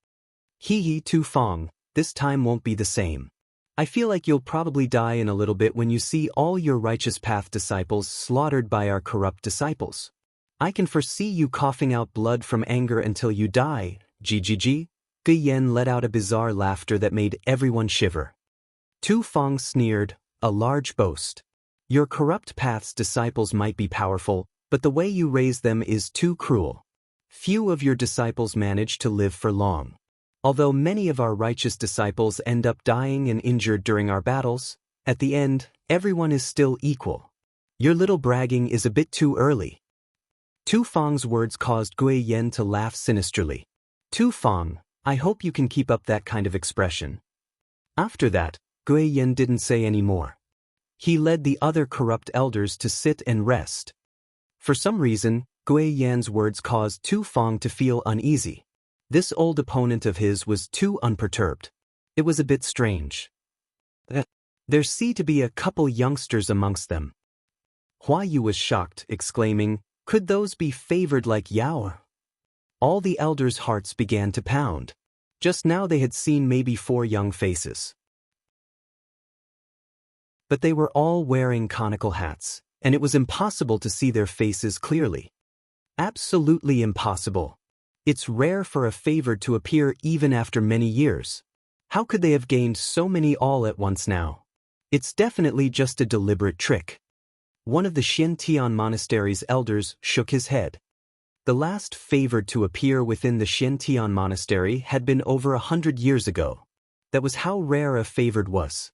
Hee Tu Feng, this time won't be the same. I feel like you'll probably die in a little bit when you see all your Righteous Path disciples slaughtered by our corrupt disciples. I can foresee you coughing out blood from anger until you die, GGG. Gui Yen let out a bizarre laughter that made everyone shiver. Tu Feng sneered, a large boast. Your Corrupt Path's disciples might be powerful, but the way you raise them is too cruel. Few of your disciples manage to live for long. Although many of our righteous disciples end up dying and injured during our battles, at the end, everyone is still equal. Your little bragging is a bit too early. Tu Feng's words caused Gui Yen to laugh sinisterly. Tu Feng, I hope you can keep up that kind of expression. After that, Gui Yen didn't say any more. He led the other corrupt elders to sit and rest. For some reason, Gui Yan's words caused Tu Feng to feel uneasy. This old opponent of his was too unperturbed. It was a bit strange. There seemed to be a couple youngsters amongst them. Hua Yu was shocked, exclaiming, could those be favored like Yao? All the elders' hearts began to pound. Just now they had seen maybe 4 young faces. But they were all wearing conical hats, and it was impossible to see their faces clearly. Absolutely impossible. It's rare for a favored to appear even after many years. How could they have gained so many all at once now? It's definitely just a deliberate trick. One of the Xiantian monastery's elders shook his head. The last favored to appear within the Xiantian monastery had been over 100 years ago. That was how rare a favored was.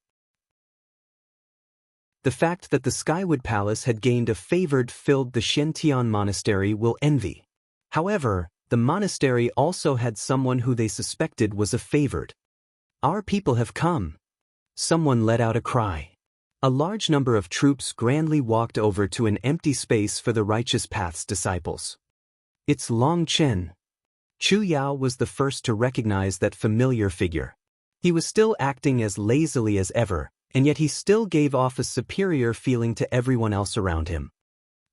The fact that the Skywood Palace had gained a favored filled the Xiantian monastery with envy. However, the monastery also had someone who they suspected was a favored. Our people have come. Someone let out a cry. A large number of troops grandly walked over to an empty space for the Righteous Path's disciples. It's Long Chen. Chu Yao was the first to recognize that familiar figure. He was still acting as lazily as ever, and yet he still gave off a superior feeling to everyone else around him.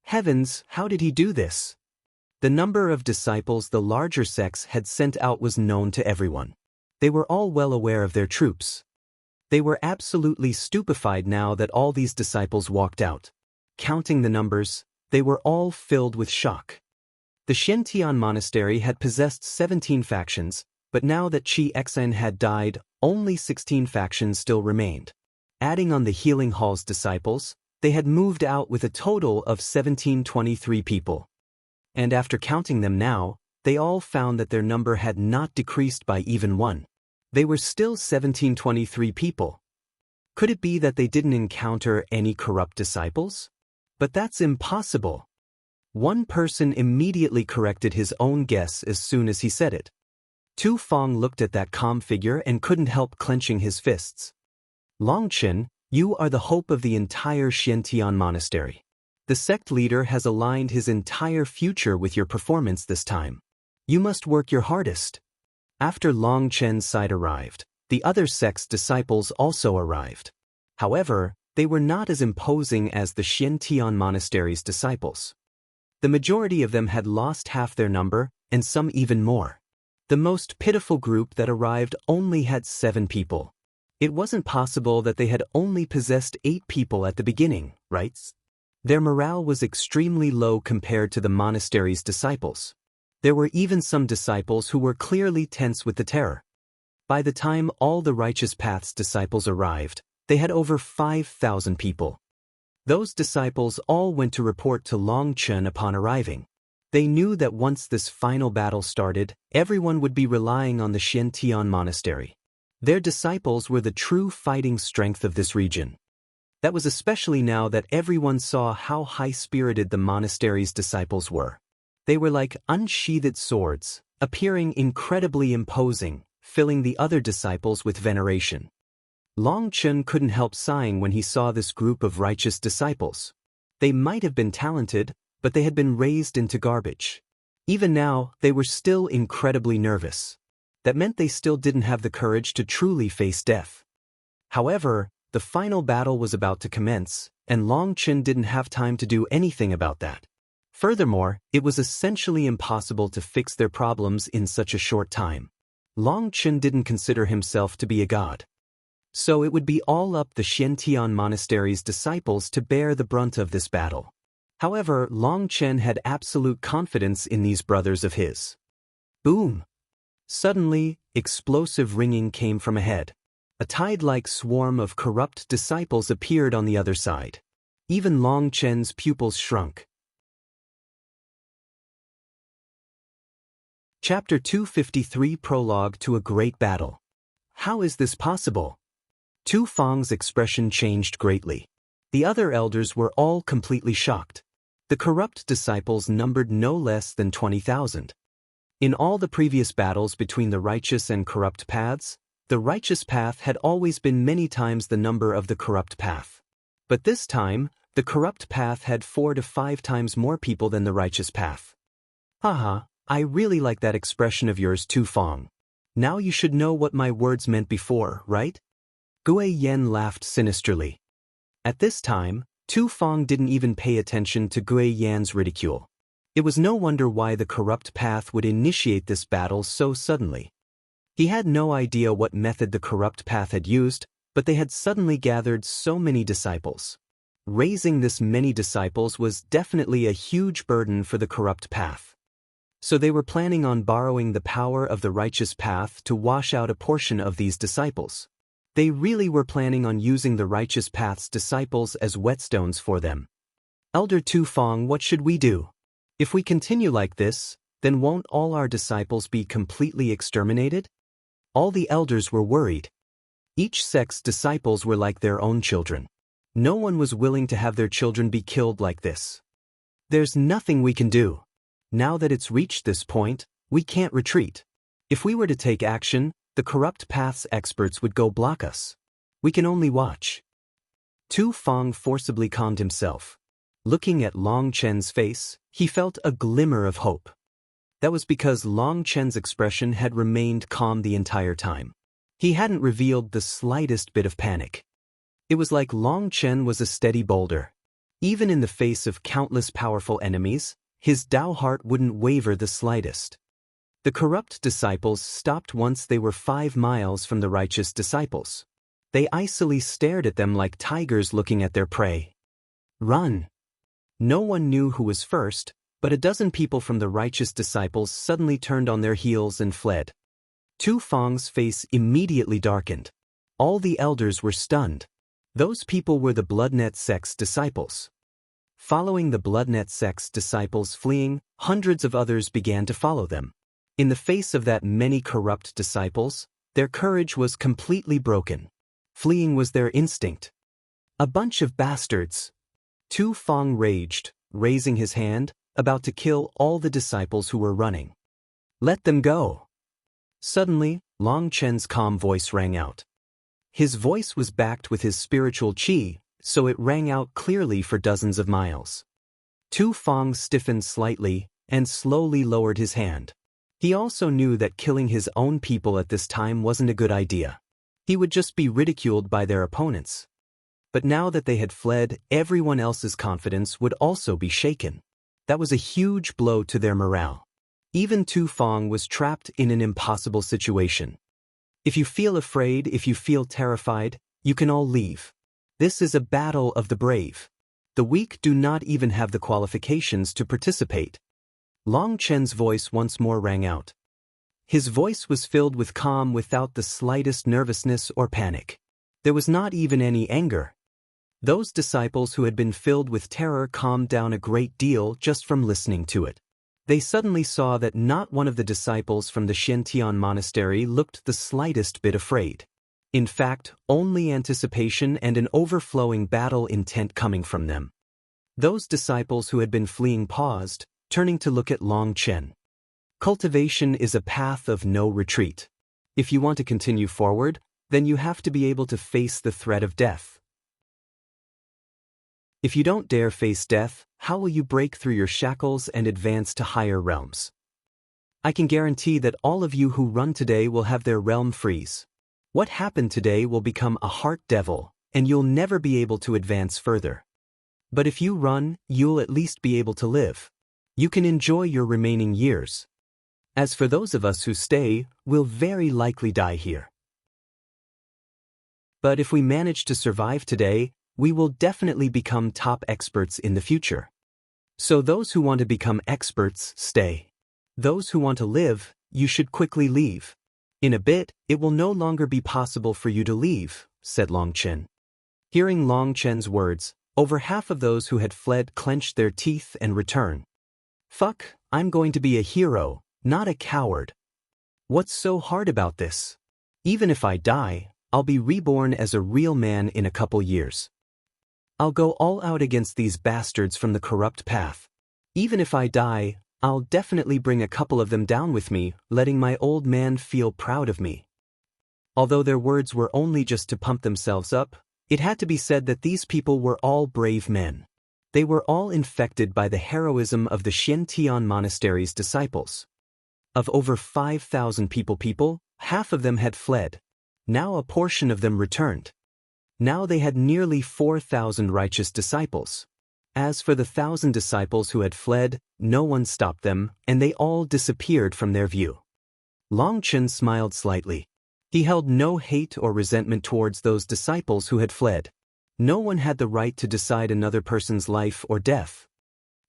Heavens, how did he do this? The number of disciples the larger sects had sent out was known to everyone. They were all well aware of their troops. They were absolutely stupefied now that all these disciples walked out. Counting the numbers, they were all filled with shock. The Xiantian monastery had possessed 17 factions, but now that Qi Xen had died, only 16 factions still remained. Adding on the Healing Hall's disciples, they had moved out with a total of 1723 people. And after counting them now, they all found that their number had not decreased by even 1. They were still 1723 people. Could it be that they didn't encounter any corrupt disciples? But that's impossible. One person immediately corrected his own guess as soon as he said it. Tu Feng looked at that calm figure and couldn't help clenching his fists. Long Chen, you are the hope of the entire Xiantian monastery. The sect leader has aligned his entire future with your performance this time. You must work your hardest. After Long Chen's side arrived, the other sect's disciples also arrived. However, they were not as imposing as the Xiantian monastery's disciples. The majority of them had lost half their number, and some even more. The most pitiful group that arrived only had 7 people. It wasn't possible that they had only possessed 8 people at the beginning, right? Their morale was extremely low compared to the monastery's disciples. There were even some disciples who were clearly tense with the terror. By the time all the Righteous Path's disciples arrived, they had over 5,000 people. Those disciples all went to report to Long Chen upon arriving. They knew that once this final battle started, everyone would be relying on the Xiantian monastery. Their disciples were the true fighting strength of this region. That was especially now that everyone saw how high-spirited the monastery's disciples were. They were like unsheathed swords, appearing incredibly imposing, filling the other disciples with veneration. Long Chen couldn't help sighing when he saw this group of righteous disciples. They might have been talented, but they had been raised into garbage. Even now, they were still incredibly nervous. That meant they still didn't have the courage to truly face death. However, the final battle was about to commence, and Long Chen didn't have time to do anything about that. Furthermore, it was essentially impossible to fix their problems in such a short time. Long Chen didn't consider himself to be a god. So it would be all up the Xiantian monastery's disciples to bear the brunt of this battle. However, Long Chen had absolute confidence in these brothers of his. Boom! Suddenly, explosive ringing came from ahead. A tide-like swarm of corrupt disciples appeared on the other side. Even Long Chen's pupils shrunk. Chapter 253 Prologue to a Great Battle. How is this possible? Tu Feng's expression changed greatly. The other elders were all completely shocked. The corrupt disciples numbered no less than 20,000. In all the previous battles between the righteous and corrupt paths, the righteous path had always been many times the number of the corrupt path. But this time, the corrupt path had 4 to 5 times more people than the righteous path. Haha, I really like that expression of yours, Tu Feng. Now you should know what my words meant before, right? Gui Yen laughed sinisterly. At this time, Tu Feng didn't even pay attention to Gui Yan's ridicule. It was no wonder why the corrupt path would initiate this battle so suddenly. He had no idea what method the corrupt path had used, but they had suddenly gathered so many disciples. Raising this many disciples was definitely a huge burden for the corrupt path. So they were planning on borrowing the power of the righteous path to wash out a portion of these disciples. They really were planning on using the righteous path's disciples as whetstones for them. Elder Tu Fong, what should we do? If we continue like this, then won't all our disciples be completely exterminated? All the elders were worried. Each sect's disciples were like their own children. No one was willing to have their children be killed like this. There's nothing we can do. Now that it's reached this point, we can't retreat. If we were to take action, the corrupt path's experts would go block us. We can only watch. Tu Fong forcibly calmed himself. Looking at Long Chen's face, he felt a glimmer of hope. That was because Long Chen's expression had remained calm the entire time. He hadn't revealed the slightest bit of panic. It was like Long Chen was a steady boulder. Even in the face of countless powerful enemies, his Tao heart wouldn't waver the slightest. The corrupt disciples stopped once they were 5 miles from the righteous disciples. They icily stared at them like tigers looking at their prey. Run! No one knew who was first, but a dozen people from the righteous disciples suddenly turned on their heels and fled. Tu Fong's face immediately darkened. All the elders were stunned. Those people were the Bloodnet sect's disciples. Following the Bloodnet sect's disciples fleeing, hundreds of others began to follow them. In the face of that many corrupt disciples, their courage was completely broken. Fleeing was their instinct. A bunch of bastards! Tu Fong raged, raising his hand, about to kill all the disciples who were running. Let them go! Suddenly, Long Chen's calm voice rang out. His voice was backed with his spiritual qi, so it rang out clearly for dozens of miles. Tu Fong stiffened slightly and slowly lowered his hand. He also knew that killing his own people at this time wasn't a good idea. He would just be ridiculed by their opponents. But now that they had fled, everyone else's confidence would also be shaken. That was a huge blow to their morale. Even Tu Fong was trapped in an impossible situation. If you feel afraid, if you feel terrified, you can all leave. This is a battle of the brave. The weak do not even have the qualifications to participate. Long Chen's voice once more rang out. His voice was filled with calm without the slightest nervousness or panic. There was not even any anger. Those disciples who had been filled with terror calmed down a great deal just from listening to it. They suddenly saw that not one of the disciples from the Xiantian monastery looked the slightest bit afraid. In fact, only anticipation and an overflowing battle intent coming from them. Those disciples who had been fleeing paused, turning to look at Long Chen. Cultivation is a path of no retreat. If you want to continue forward, then you have to be able to face the threat of death. If you don't dare face death, how will you break through your shackles and advance to higher realms? I can guarantee that all of you who run today will have their realm freeze. What happened today will become a heart devil, and you'll never be able to advance further. But if you run, you'll at least be able to live. You can enjoy your remaining years. As for those of us who stay, we'll very likely die here. But if we manage to survive today, we will definitely become top experts in the future. So those who want to become experts, stay. Those who want to live, you should quickly leave. In a bit, it will no longer be possible for you to leave, said Long Chen. Hearing Long Chen's words, over half of those who had fled clenched their teeth and returned. Fuck, I'm going to be a hero, not a coward. What's so hard about this? Even if I die, I'll be reborn as a real man in a couple years. I'll go all out against these bastards from the corrupt path. Even if I die, I'll definitely bring a couple of them down with me, letting my old man feel proud of me. Although their words were only just to pump themselves up, it had to be said that these people were all brave men. They were all infected by the heroism of the Xiantian monastery's disciples. Of over 5,000 people, half of them had fled. Now a portion of them returned. Now they had nearly 4,000 righteous disciples. As for the 1,000 disciples who had fled, no one stopped them, and they all disappeared from their view. Long Chen smiled slightly. He held no hate or resentment towards those disciples who had fled. No one had the right to decide another person's life or death.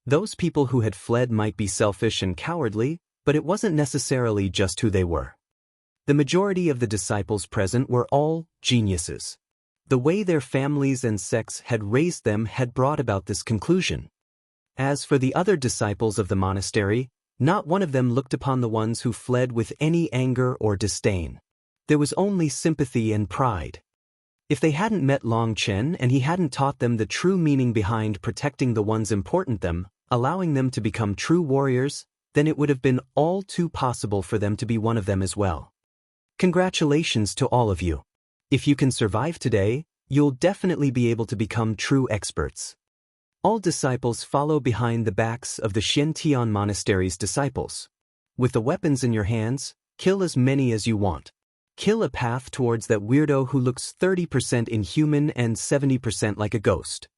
Those people who had fled might be selfish and cowardly, but it wasn't necessarily just who they were. The majority of the disciples present were all geniuses. The way their families and sects had raised them had brought about this conclusion. As for the other disciples of the monastery, not one of them looked upon the ones who fled with any anger or disdain. There was only sympathy and pride. If they hadn't met Long Chen and he hadn't taught them the true meaning behind protecting the ones important them, allowing them to become true warriors, then it would have been all too possible for them to be one of them as well. Congratulations to all of you. If you can survive today, you'll definitely be able to become true experts. All disciples follow behind the backs of the Xiantian Monastery's disciples. With the weapons in your hands, kill as many as you want. Kill a path towards that weirdo who looks 30% inhuman and 70% like a ghost.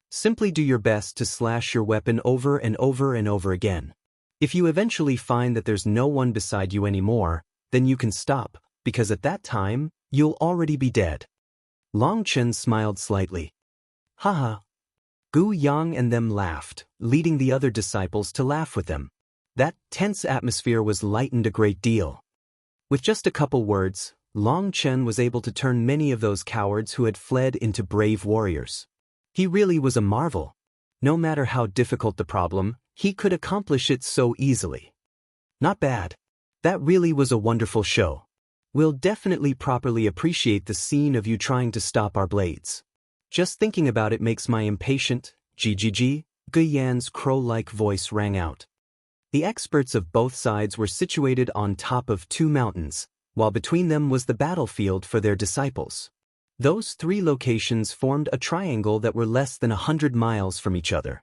Simply do your best to slash your weapon over and over and over again. If you eventually find that there's no one beside you anymore, then you can stop, because at that time, you'll already be dead. Long Chen smiled slightly. Haha. Gu Yang and them laughed, leading the other disciples to laugh with them. That tense atmosphere was lightened a great deal. With just a couple words, Long Chen was able to turn many of those cowards who had fled into brave warriors. He really was a marvel. No matter how difficult the problem, he could accomplish it so easily. Not bad. That really was a wonderful show. We'll definitely properly appreciate the scene of you trying to stop our blades. Just thinking about it makes my impatient, GGG, Gu Yan's crow-like voice rang out. The experts of both sides were situated on top of two mountains, while between them was the battlefield for their disciples. Those three locations formed a triangle that were less than 100 miles from each other.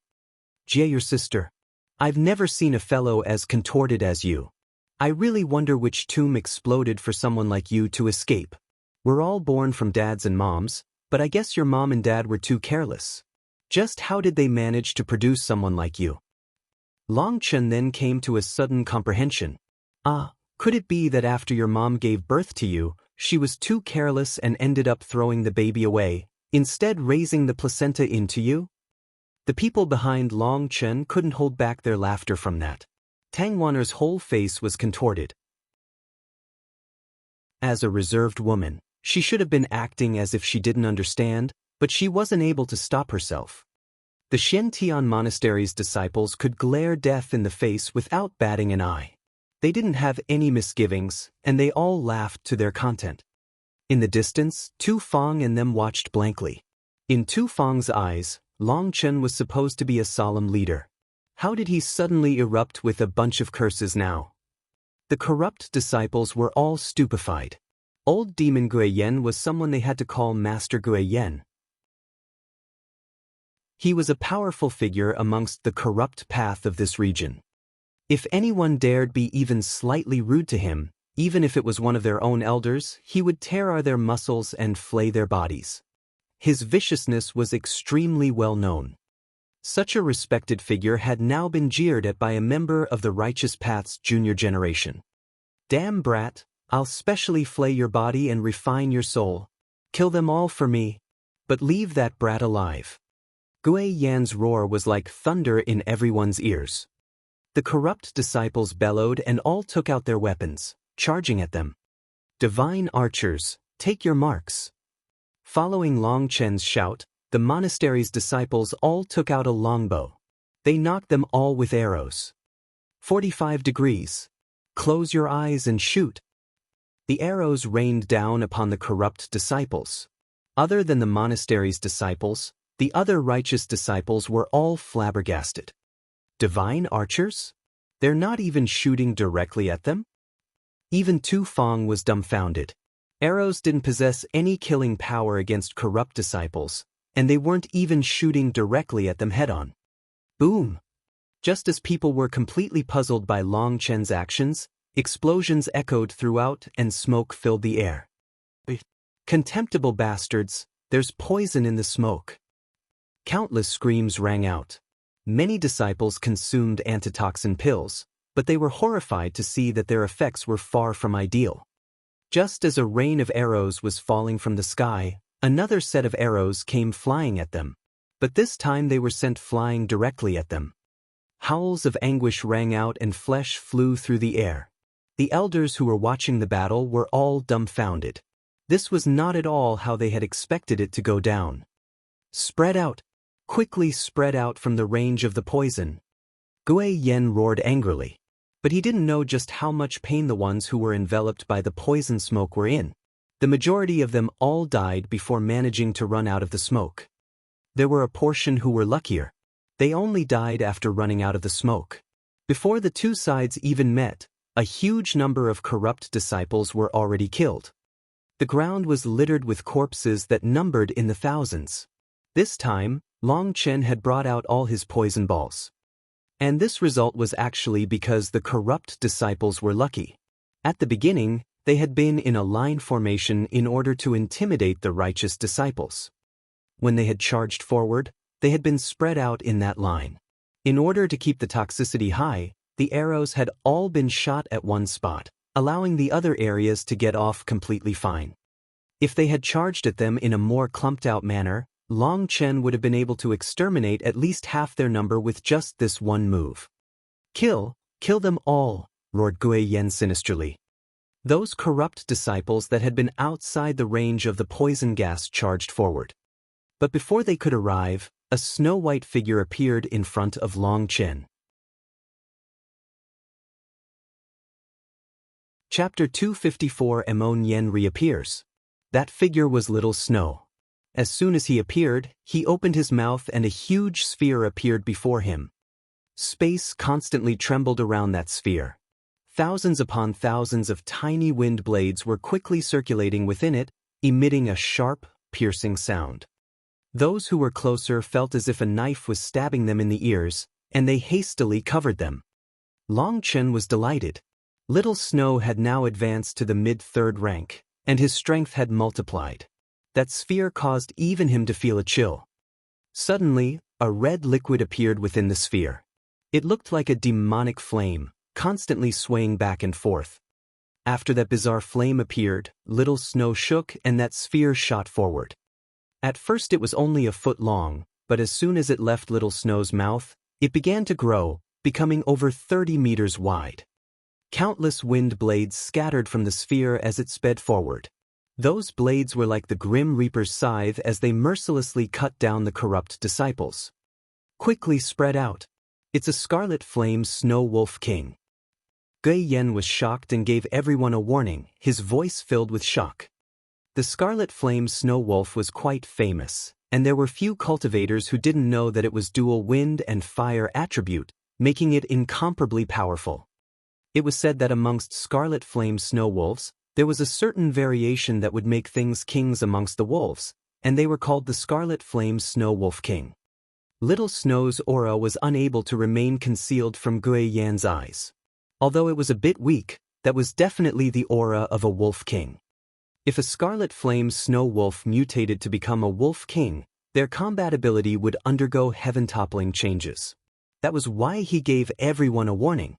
Jie, your sister. I've never seen a fellow as contorted as you. I really wonder which tomb exploded for someone like you to escape. We're all born from dads and moms, but I guess your mom and dad were too careless. Just how did they manage to produce someone like you? Long Chen then came to a sudden comprehension. Could it be that after your mom gave birth to you, she was too careless and ended up throwing the baby away, instead raising the placenta into you? The people behind Long Chen couldn't hold back their laughter from that. Tang Wanner's whole face was contorted. As a reserved woman, she should have been acting as if she didn't understand, but she wasn't able to stop herself. The Xiantian Monastery's disciples could glare death in the face without batting an eye. They didn't have any misgivings, and they all laughed to their content. In the distance, Tu Feng and them watched blankly. In Tu Feng's eyes, Long Chen was supposed to be a solemn leader. How did he suddenly erupt with a bunch of curses now? The corrupt disciples were all stupefied. Old Demon Guiyen was someone they had to call Master Guiyen. He was a powerful figure amongst the corrupt path of this region. If anyone dared be even slightly rude to him, even if it was one of their own elders, he would tear their muscles and flay their bodies. His viciousness was extremely well known. Such a respected figure had now been jeered at by a member of the Righteous Path's junior generation. Damn brat, I'll specially flay your body and refine your soul. Kill them all for me. But leave that brat alive. Gui Yan's roar was like thunder in everyone's ears. The corrupt disciples bellowed and all took out their weapons, charging at them. Divine archers, take your marks. Following Long Chen's shout, the monastery's disciples all took out a longbow. They knocked them all with arrows. 45 degrees. Close your eyes and shoot. The arrows rained down upon the corrupt disciples. Other than the monastery's disciples, the other righteous disciples were all flabbergasted. Divine archers? They're not even shooting directly at them? Even Tu Feng was dumbfounded. Arrows didn't possess any killing power against corrupt disciples, and they weren't even shooting directly at them head-on. Boom! Just as people were completely puzzled by Long Chen's actions, explosions echoed throughout and smoke filled the air. Contemptible bastards, there's poison in the smoke. Countless screams rang out. Many disciples consumed antitoxin pills, but they were horrified to see that their effects were far from ideal. Just as a rain of arrows was falling from the sky, another set of arrows came flying at them. But this time they were sent flying directly at them. Howls of anguish rang out and flesh flew through the air. The elders who were watching the battle were all dumbfounded. This was not at all how they had expected it to go down. Spread out! Quickly spread out from the range of the poison! Gui Yen roared angrily. But he didn't know just how much pain the ones who were enveloped by the poison smoke were in. The majority of them all died before managing to run out of the smoke. There were a portion who were luckier. They only died after running out of the smoke. Before the two sides even met, a huge number of corrupt disciples were already killed. The ground was littered with corpses that numbered in the thousands. This time, Long Chen had brought out all his poison balls. And this result was actually because the corrupt disciples were lucky. At the beginning, they had been in a line formation in order to intimidate the righteous disciples. When they had charged forward, they had been spread out in that line. In order to keep the toxicity high, the arrows had all been shot at one spot, allowing the other areas to get off completely fine. If they had charged at them in a more clumped-out manner, Long Chen would have been able to exterminate at least half their number with just this one move. Kill them all, roared Gui Yen sinisterly. Those corrupt disciples that had been outside the range of the poison gas charged forward. But before they could arrive, a snow-white figure appeared in front of Long Chen. Chapter 254 Emon Yen reappears. That figure was Little Snow. As soon as he appeared, he opened his mouth and a huge sphere appeared before him. Space constantly trembled around that sphere. Thousands upon thousands of tiny wind blades were quickly circulating within it, emitting a sharp, piercing sound. Those who were closer felt as if a knife was stabbing them in the ears, and they hastily covered them. Long Chen was delighted. Little Snow had now advanced to the mid-third rank, and his strength had multiplied. That sphere caused even him to feel a chill. Suddenly, a red liquid appeared within the sphere. It looked like a demonic flame, constantly swaying back and forth. After that bizarre flame appeared, Little Snow shook and that sphere shot forward. At first it was only a foot long, but as soon as it left Little Snow's mouth, it began to grow, becoming over 30 meters wide. Countless wind blades scattered from the sphere as it sped forward. Those blades were like the Grim Reaper's scythe as they mercilessly cut down the corrupt disciples. Quickly spread out. It's a Scarlet Flame Snow Wolf King. Gui Yen was shocked and gave everyone a warning, his voice filled with shock. The Scarlet Flame Snow Wolf was quite famous, and there were few cultivators who didn't know that it was dual wind and fire attribute, making it incomparably powerful. It was said that amongst Scarlet Flame Snow Wolves, there was a certain variation that would make things kings amongst the wolves, and they were called the Scarlet Flame Snow Wolf King. Little Snow's aura was unable to remain concealed from Gui Yan's eyes. Although it was a bit weak, that was definitely the aura of a Wolf King. If a Scarlet Flame Snow Wolf mutated to become a Wolf King, their combat ability would undergo heaven-toppling changes. That was why he gave everyone a warning.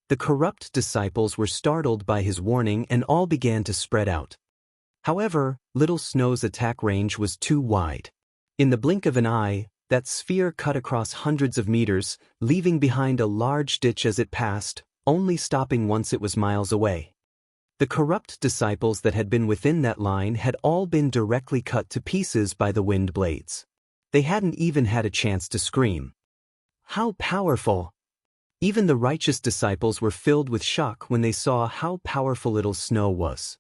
The corrupt disciples were startled by his warning and all began to spread out. However, Little Snow's attack range was too wide. In the blink of an eye, that sphere cut across hundreds of meters, leaving behind a large ditch as it passed, only stopping once it was miles away. The corrupt disciples that had been within that line had all been directly cut to pieces by the wind blades. They hadn't even had a chance to scream. How powerful! Even the righteous disciples were filled with shock when they saw how powerful Little Snow was.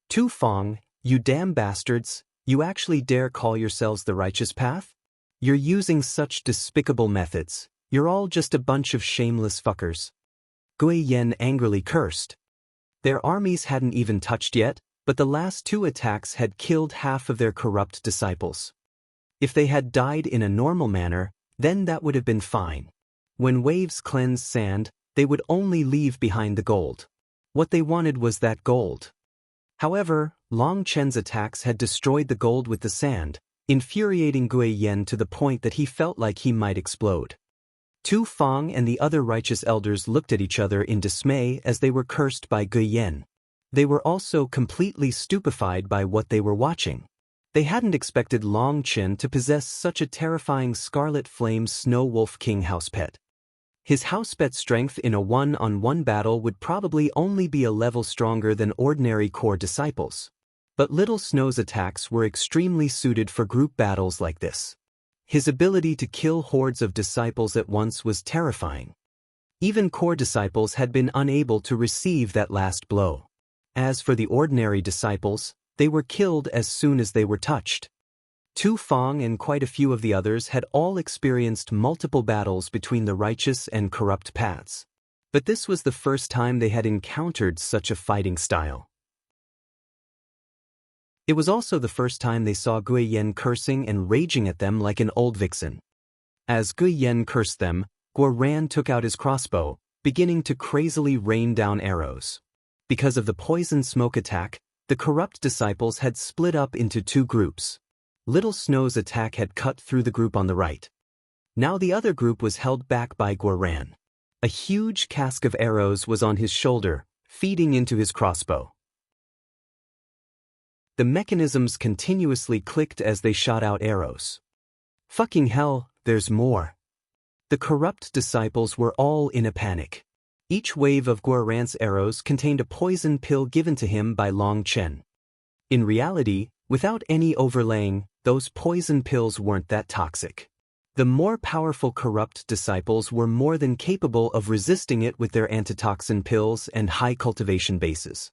Tu Fong, you damn bastards, you actually dare call yourselves the righteous path? You're using such despicable methods. You're all just a bunch of shameless fuckers. Gui Yen angrily cursed. Their armies hadn't even touched yet, but the last two attacks had killed half of their corrupt disciples. If they had died in a normal manner, then that would have been fine. When waves cleansed sand, they would only leave behind the gold. What they wanted was that gold. However, Long Chen's attacks had destroyed the gold with the sand, infuriating Gui Yen to the point that he felt like he might explode. Tu Feng and the other righteous elders looked at each other in dismay as they were cursed by Gui Yen. They were also completely stupefied by what they were watching. They hadn't expected Long Chen to possess such a terrifying Scarlet Flame Snow Wolf King house pet. His house pet strength in a one-on-one battle would probably only be a level stronger than ordinary core disciples. But Little Snow's attacks were extremely suited for group battles like this. His ability to kill hordes of disciples at once was terrifying. Even core disciples had been unable to receive that last blow. As for the ordinary disciples, they were killed as soon as they were touched. Tu Feng and quite a few of the others had all experienced multiple battles between the righteous and corrupt paths. But this was the first time they had encountered such a fighting style. It was also the first time they saw Gui Yen cursing and raging at them like an old vixen. As Gui Yen cursed them, Guo Ran took out his crossbow, beginning to crazily rain down arrows. Because of the poison smoke attack, the corrupt disciples had split up into two groups. Little Snow's attack had cut through the group on the right. Now the other group was held back by Guo Ran. A huge cask of arrows was on his shoulder, feeding into his crossbow. The mechanisms continuously clicked as they shot out arrows. Fucking hell, there's more. The corrupt disciples were all in a panic. Each wave of Guo Ran's arrows contained a poison pill given to him by Long Chen. In reality, without any overlaying, those poison pills weren't that toxic. The more powerful corrupt disciples were more than capable of resisting it with their antitoxin pills and high cultivation bases.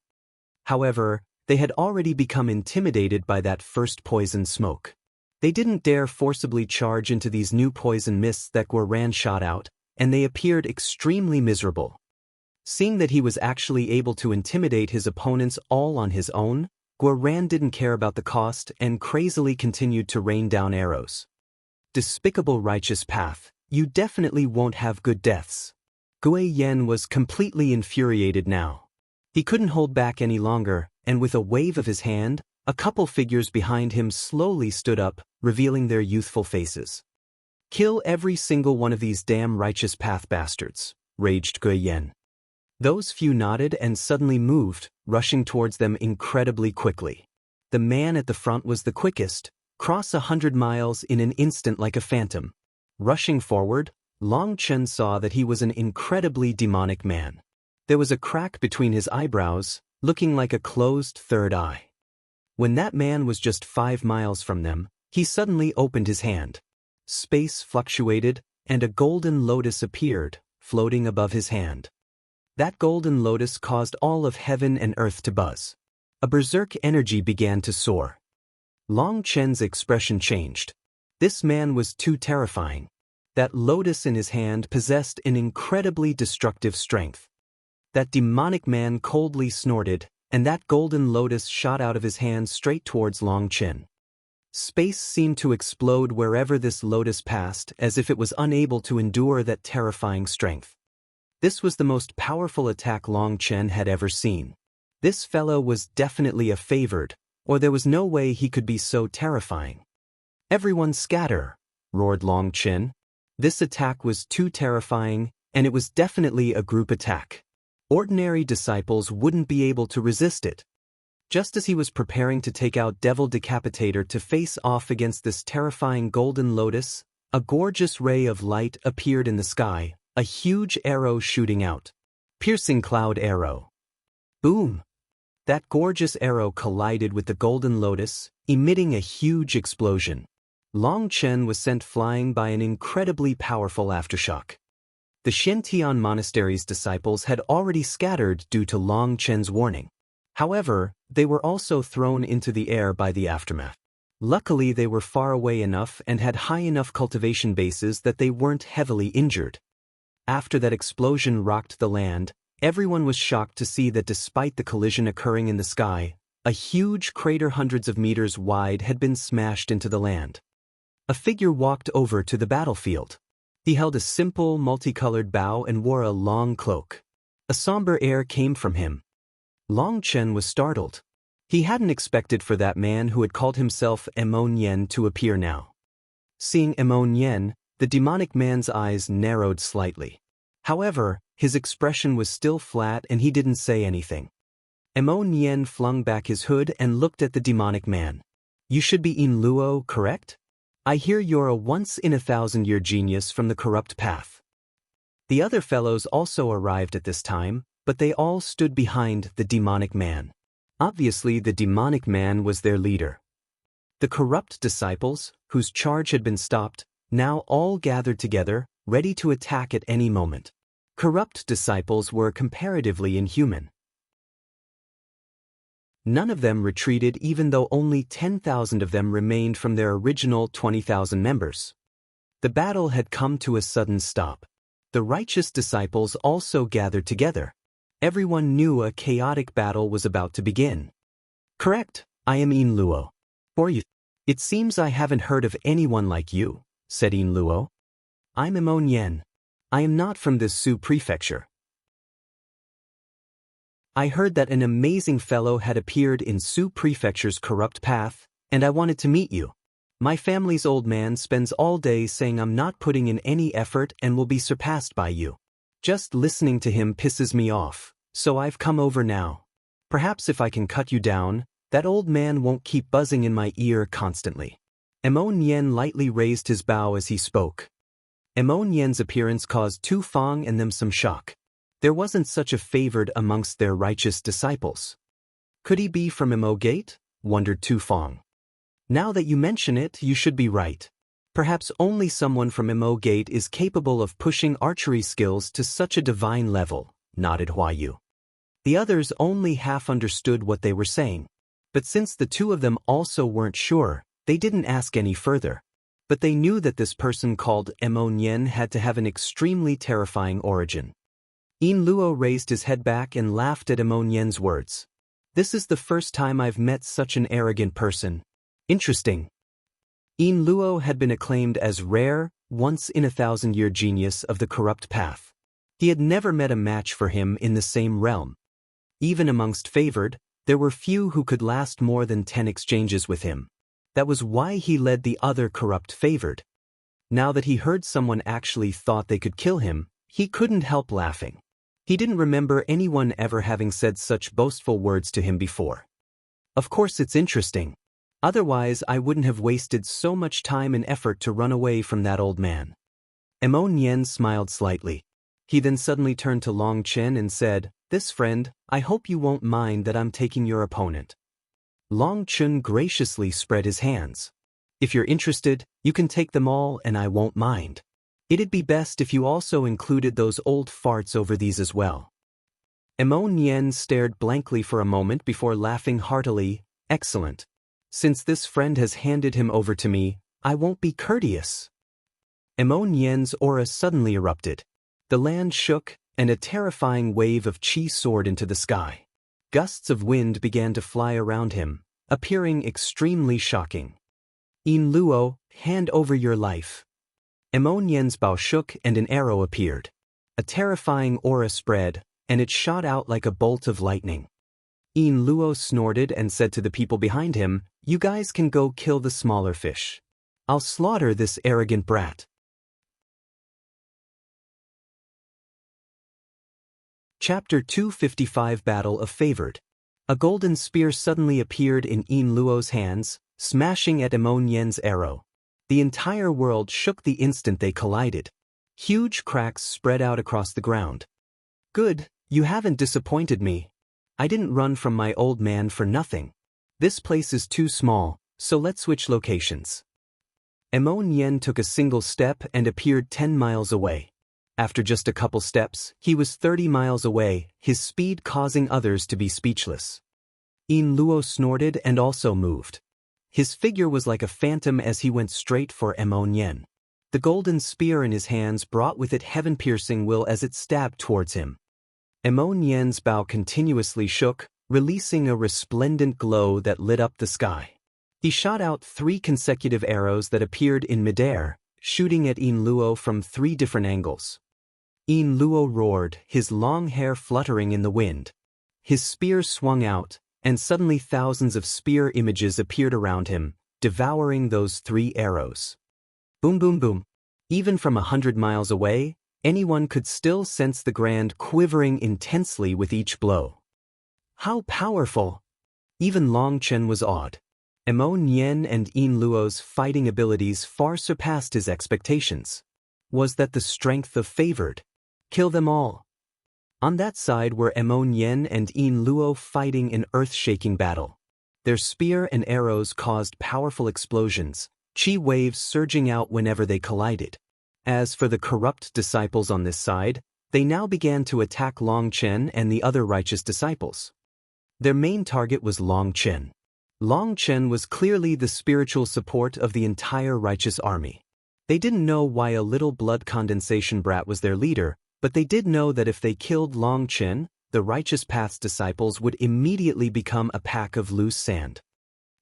However, they had already become intimidated by that first poison smoke. They didn't dare forcibly charge into these new poison mists that Guo Ran shot out, and they appeared extremely miserable. Seeing that he was actually able to intimidate his opponents all on his own, Guo Ran didn't care about the cost and crazily continued to rain down arrows. Despicable righteous path, you definitely won't have good deaths. Gui Yen was completely infuriated now. He couldn't hold back any longer, and with a wave of his hand, a couple figures behind him slowly stood up, revealing their youthful faces. Kill every single one of these damn righteous path bastards, raged Gui Yen. Those few nodded and suddenly moved, rushing towards them incredibly quickly. The man at the front was the quickest, cross 100 miles in an instant like a phantom. Rushing forward, Long Chen saw that he was an incredibly demonic man. There was a crack between his eyebrows, looking like a closed third eye. When that man was just 5 miles from them, he suddenly opened his hand. Space fluctuated, and a golden lotus appeared, floating above his hand. That golden lotus caused all of heaven and earth to buzz. A berserk energy began to soar. Long Chen's expression changed. This man was too terrifying. That lotus in his hand possessed an incredibly destructive strength. That demonic man coldly snorted, and that golden lotus shot out of his hand straight towards Long Chen. Space seemed to explode wherever this lotus passed, as if it was unable to endure that terrifying strength. This was the most powerful attack Long Chen had ever seen. This fellow was definitely a favored, or there was no way he could be so terrifying. "Everyone scatter," roared Long Chen. This attack was too terrifying, and it was definitely a group attack. Ordinary disciples wouldn't be able to resist it. Just as he was preparing to take out Devil Decapitator to face off against this terrifying golden lotus, a gorgeous ray of light appeared in the sky, a huge arrow shooting out. Piercing Cloud Arrow. Boom! That gorgeous arrow collided with the golden lotus, emitting a huge explosion. Long Chen was sent flying by an incredibly powerful aftershock. The Shintian Monastery's disciples had already scattered due to Long Chen's warning. However, they were also thrown into the air by the aftermath. Luckily, they were far away enough and had high enough cultivation bases that they weren't heavily injured. After that explosion rocked the land, everyone was shocked to see that despite the collision occurring in the sky, a huge crater hundreds of meters wide had been smashed into the land. A figure walked over to the battlefield. He held a simple, multicolored bow and wore a long cloak. A somber air came from him. Long Chen was startled. He hadn't expected for that man who had called himself Emon Yen to appear now. Seeing Emon Yen, The demonic man's eyes narrowed slightly. However, his expression was still flat and he didn't say anything. Mo Nien flung back his hood and looked at the demonic man. You should be In Luo, correct? I hear you're a once-in-a-thousand-year genius from the corrupt path. The other fellows also arrived at this time, but they all stood behind the demonic man. Obviously, the demonic man was their leader. The corrupt disciples, whose charge had been stopped, now all gathered together, ready to attack at any moment. Corrupt disciples were comparatively inhuman. None of them retreated even though only 10,000 of them remained from their original 20,000 members. The battle had come to a sudden stop. The righteous disciples also gathered together. Everyone knew a chaotic battle was about to begin. Correct, I am In Luo. For you. It seems I haven't heard of anyone like you, said In Luo. I'm Mo Nien. I am not from this Su prefecture. I heard that an amazing fellow had appeared in Su prefecture's corrupt path, and I wanted to meet you. My family's old man spends all day saying I'm not putting in any effort and will be surpassed by you. Just listening to him pisses me off, so I've come over now. Perhaps if I can cut you down, that old man won't keep buzzing in my ear constantly. Mo Nien lightly raised his bow as he spoke. Mo Nien's appearance caused Tu Fang and them some shock. There wasn't such a favored amongst their righteous disciples. Could he be from Mo Gate? Wondered Tu Fang. Now that you mention it, you should be right. Perhaps only someone from Mo Gate is capable of pushing archery skills to such a divine level, nodded Hua Yu. The others only half understood what they were saying. But since the two of them also weren't sure, they didn't ask any further. But they knew that this person called Mo Nien had to have an extremely terrifying origin. In Luo raised his head back and laughed at Mo Nien's words. This is the first time I've met such an arrogant person. Interesting. In Luo had been acclaimed as rare, once-in-a-thousand-year genius of the corrupt path. He had never met a match for him in the same realm. Even amongst favored, there were few who could last more than 10 exchanges with him. That was why he led the other corrupt favored. Now that he heard someone actually thought they could kill him, he couldn't help laughing. He didn't remember anyone ever having said such boastful words to him before. Of course it's interesting. Otherwise I wouldn't have wasted so much time and effort to run away from that old man. Mo Nien smiled slightly. He then suddenly turned to Long Chen and said, This friend, I hope you won't mind that I'm taking your opponent. Long Chen graciously spread his hands. If you're interested, you can take them all and I won't mind. It'd be best if you also included those old farts over these as well. Mo Nien stared blankly for a moment before laughing heartily. Excellent. Since this friend has handed him over to me, I won't be courteous. Mo Nien's aura suddenly erupted. The land shook, and a terrifying wave of qi soared into the sky. Gusts of wind began to fly around him, appearing extremely shocking. In Luo, hand over your life. Mo Nien's bow shook and an arrow appeared. A terrifying aura spread, and it shot out like a bolt of lightning. In Luo snorted and said to the people behind him, You guys can go kill the smaller fish. I'll slaughter this arrogant brat. Chapter 255 Battle of Favored. A golden spear suddenly appeared in Luo's hands, smashing at Mo Nien's arrow. The entire world shook the instant they collided. Huge cracks spread out across the ground. Good, you haven't disappointed me. I didn't run from my old man for nothing. This place is too small, so let's switch locations. Mo Nien took a single step and appeared 10 miles away. After just a couple steps, he was 30 miles away, his speed causing others to be speechless. In Luo snorted and also moved. His figure was like a phantom as he went straight for Mo Nien. The golden spear in his hands brought with it heaven-piercing will as it stabbed towards him. Mo Nien's bow continuously shook, releasing a resplendent glow that lit up the sky. He shot out 3 consecutive arrows that appeared in midair, shooting at In Luo from 3 different angles. In Luo roared, his long hair fluttering in the wind. His spear swung out, and suddenly thousands of spear images appeared around him, devouring those 3 arrows. Boom boom boom. Even from 100 miles away, anyone could still sense the Grand quivering intensely with each blow. How powerful! Even Long Chen was awed. Mo Nian and Yin Luo's fighting abilities far surpassed his expectations. Was that the strength of favored? Kill them all. On that side were Mo Nian and Yin Luo fighting in earth-shaking battle. Their spear and arrows caused powerful explosions, chi waves surging out whenever they collided. As for the corrupt disciples on this side, they now began to attack Long Chen and the other righteous disciples. Their main target was Long Chen. Long Chen was clearly the spiritual support of the entire righteous army. They didn't know why a little blood condensation brat was their leader, but they did know that if they killed Long Chen, the righteous path's disciples would immediately become a pack of loose sand.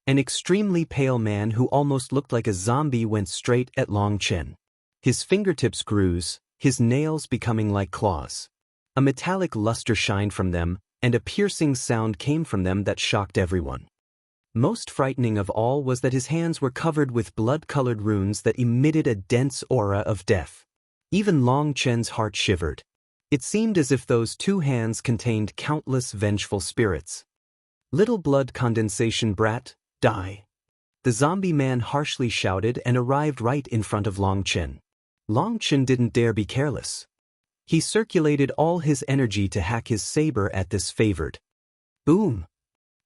An extremely pale man who almost looked like a zombie went straight at Long Chen. His fingertips grew, his nails becoming like claws. A metallic luster shined from them, and a piercing sound came from them that shocked everyone. Most frightening of all was that his hands were covered with blood-colored runes that emitted a dense aura of death. Even Long Chen's heart shivered. It seemed as if those two hands contained countless vengeful spirits. Little blood condensation brat, die. The zombie man harshly shouted and arrived right in front of Long Chen. Long Chen didn't dare be careless. He circulated all his energy to hack his saber at this favored. Boom!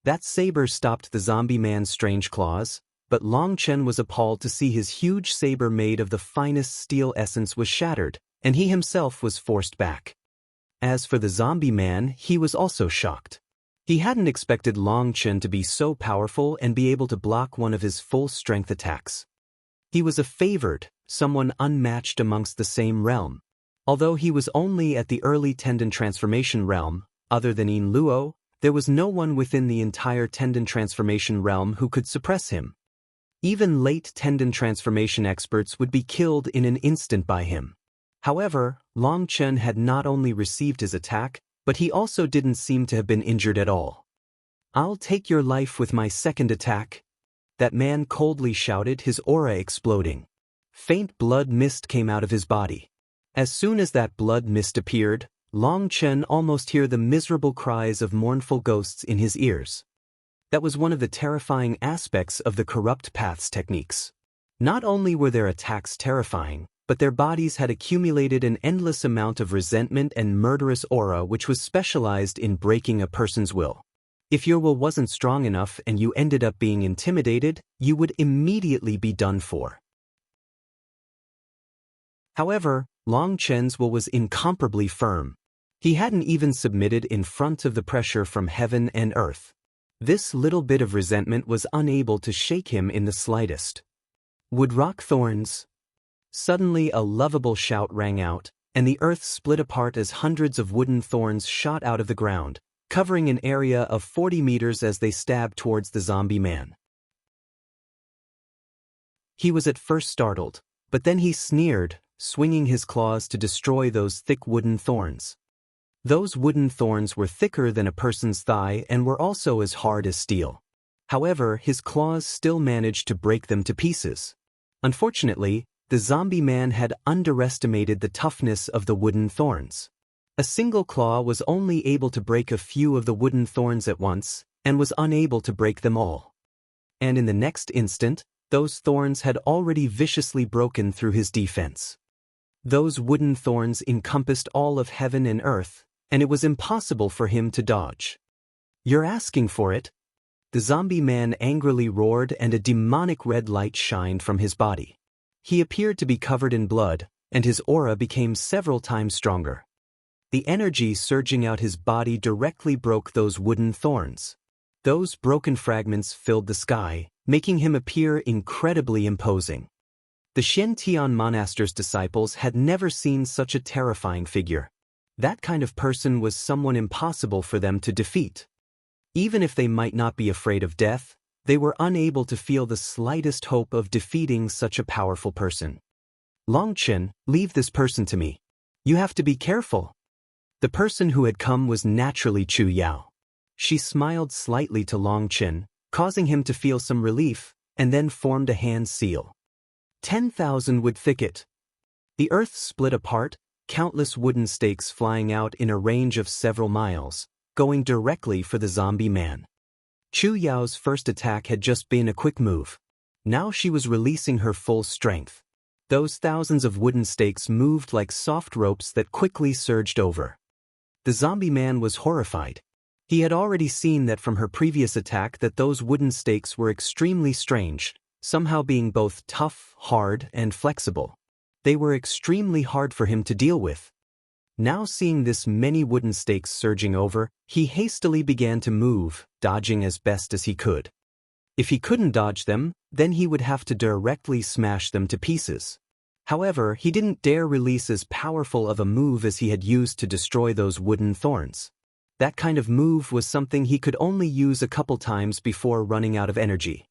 That saber stopped the zombie man's strange claws, but Long Chen was appalled to see his huge saber made of the finest steel essence was shattered, and he himself was forced back. As for the zombie man, he was also shocked. He hadn't expected Long Chen to be so powerful and be able to block one of his full-strength attacks. He was a favored, someone unmatched amongst the same realm. Although he was only at the early tendon transformation realm, other than Yin Luo, there was no one within the entire tendon transformation realm who could suppress him. Even late tendon transformation experts would be killed in an instant by him. However, Long Chen had not only received his attack, but he also didn't seem to have been injured at all. I'll take your life with my second attack. That man coldly shouted, his aura exploding. Faint blood mist came out of his body. As soon as that blood mist appeared, Long Chen almost heard the miserable cries of mournful ghosts in his ears. That was one of the terrifying aspects of the corrupt path's techniques. Not only were their attacks terrifying, but their bodies had accumulated an endless amount of resentment and murderous aura which was specialized in breaking a person's will. If your will wasn't strong enough and you ended up being intimidated, you would immediately be done for. However, Long Chen's will was incomparably firm. He hadn't even submitted in front of the pressure from heaven and earth. This little bit of resentment was unable to shake him in the slightest. Would rock thorns? Suddenly a lovable shout rang out, and the earth split apart as hundreds of wooden thorns shot out of the ground, covering an area of 40 meters as they stabbed towards the zombie man. He was at first startled, but then he sneered, swinging his claws to destroy those thick wooden thorns. Those wooden thorns were thicker than a person's thigh and were also as hard as steel. However, his claws still managed to break them to pieces. Unfortunately, the zombie man had underestimated the toughness of the wooden thorns. A single claw was only able to break a few of the wooden thorns at once, and was unable to break them all. And in the next instant, those thorns had already viciously broken through his defense. Those wooden thorns encompassed all of heaven and earth, and it was impossible for him to dodge. You're asking for it? The zombie man angrily roared, and a demonic red light shined from his body. He appeared to be covered in blood, and his aura became several times stronger. The energy surging out his body directly broke those wooden thorns. Those broken fragments filled the sky, making him appear incredibly imposing. The Shen-Tian monaster's disciples had never seen such a terrifying figure. That kind of person was someone impossible for them to defeat. Even if they might not be afraid of death, they were unable to feel the slightest hope of defeating such a powerful person. Long Chen, leave this person to me. You have to be careful. The person who had come was naturally Chu Yao. She smiled slightly to Long Chen, causing him to feel some relief, and then formed a hand seal. 10,000 wood thicket. The earth split apart, countless wooden stakes flying out in a range of several miles, going directly for the zombie man. Chu Yao's first attack had just been a quick move. Now she was releasing her full strength. Those thousands of wooden stakes moved like soft ropes that quickly surged over. The zombie man was horrified. He had already seen that from her previous attack that those wooden stakes were extremely strange, somehow being both tough, hard, and flexible. They were extremely hard for him to deal with. Now seeing this many wooden stakes surging over, he hastily began to move, dodging as best as he could. If he couldn't dodge them, then he would have to directly smash them to pieces. However, he didn't dare release as powerful of a move as he had used to destroy those wooden thorns. That kind of move was something he could only use a couple times before running out of energy.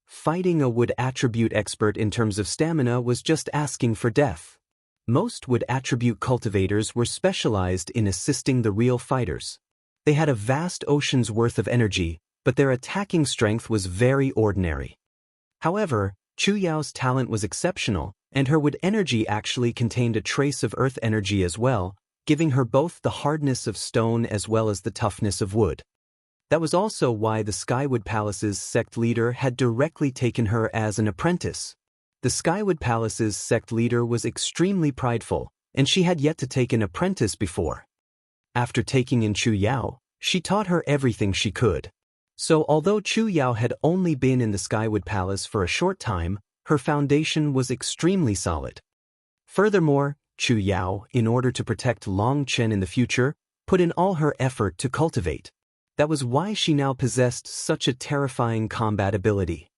Fighting a wood attribute expert in terms of stamina was just asking for death. Most wood attribute cultivators were specialized in assisting the real fighters. They had a vast ocean's worth of energy, but their attacking strength was very ordinary. However, Chu Yao's talent was exceptional, and her wood energy actually contained a trace of earth energy as well, giving her both the hardness of stone as well as the toughness of wood. That was also why the Skywood Palace's sect leader had directly taken her as an apprentice. The Skywood Palace's sect leader was extremely prideful, and she had yet to take an apprentice before. After taking in Chu Yao, she taught her everything she could. So although Chu Yao had only been in the Skywood Palace for a short time, her foundation was extremely solid. Furthermore, Chu Yao, in order to protect Long Chen in the future, put in all her effort to cultivate. That was why she now possessed such a terrifying combat ability.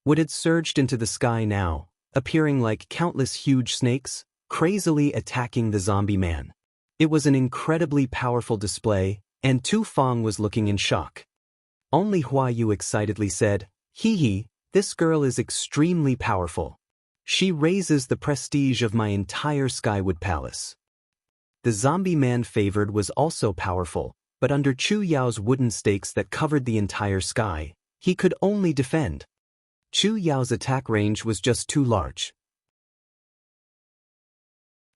Wood had surged into the sky now, appearing like countless huge snakes, crazily attacking the zombie man. It was an incredibly powerful display, and Tu Feng was looking in shock. Only Hua Yu excitedly said, "Hee hee, this girl is extremely powerful. She raises the prestige of my entire Skywood Palace." The zombie man favored was also powerful, but under Chu Yao's wooden stakes that covered the entire sky, he could only defend. Chu Yao's attack range was just too large.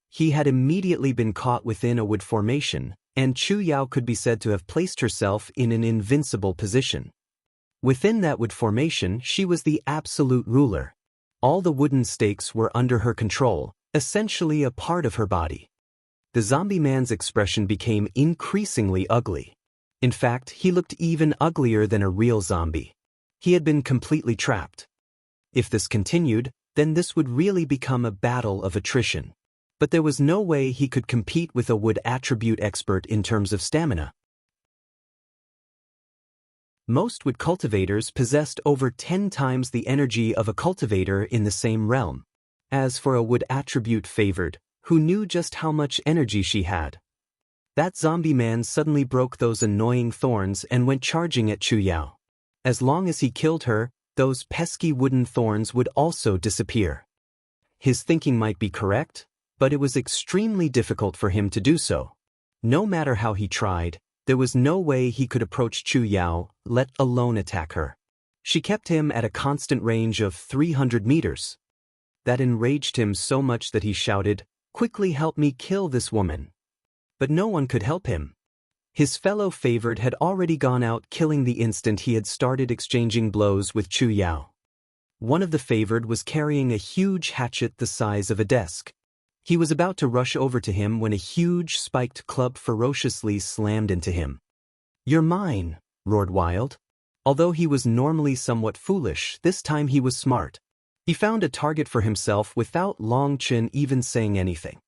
He had immediately been caught within a wood formation, and Chu Yao could be said to have placed herself in an invincible position. Within that wood formation, she was the absolute ruler. All the wooden stakes were under her control, essentially a part of her body. The zombie man's expression became increasingly ugly. In fact, he looked even uglier than a real zombie. He had been completely trapped. If this continued, then this would really become a battle of attrition. But there was no way he could compete with a wood attribute expert in terms of stamina. Most wood cultivators possessed over 10 times the energy of a cultivator in the same realm. As for a wood attribute favored, who knew just how much energy she had? That zombie man suddenly broke those annoying thorns and went charging at Chu Yao. As long as he killed her, those pesky wooden thorns would also disappear. His thinking might be correct, but it was extremely difficult for him to do so. No matter how he tried, there was no way he could approach Chu Yao, let alone attack her. She kept him at a constant range of 300 meters. That enraged him so much that he shouted, "Quickly help me kill this woman." But no one could help him. His fellow favored had already gone out, killing the instant he had started exchanging blows with Chu Yao. One of the favored was carrying a huge hatchet the size of a desk. He was about to rush over to him when a huge spiked club ferociously slammed into him. "You're mine," roared Wild. Although he was normally somewhat foolish, this time he was smart. He found a target for himself without Long Chen even saying anything.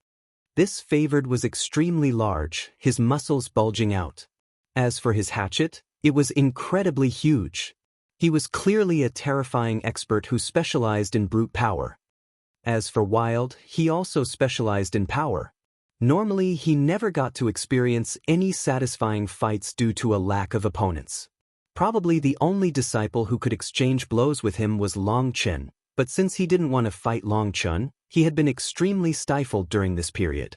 This favored was extremely large, his muscles bulging out. As for his hatchet, it was incredibly huge. He was clearly a terrifying expert who specialized in brute power. As for Wild, he also specialized in power. Normally, he never got to experience any satisfying fights due to a lack of opponents. Probably the only disciple who could exchange blows with him was Long Chen, but since he didn't want to fight Long Chen, he had been extremely stifled during this period.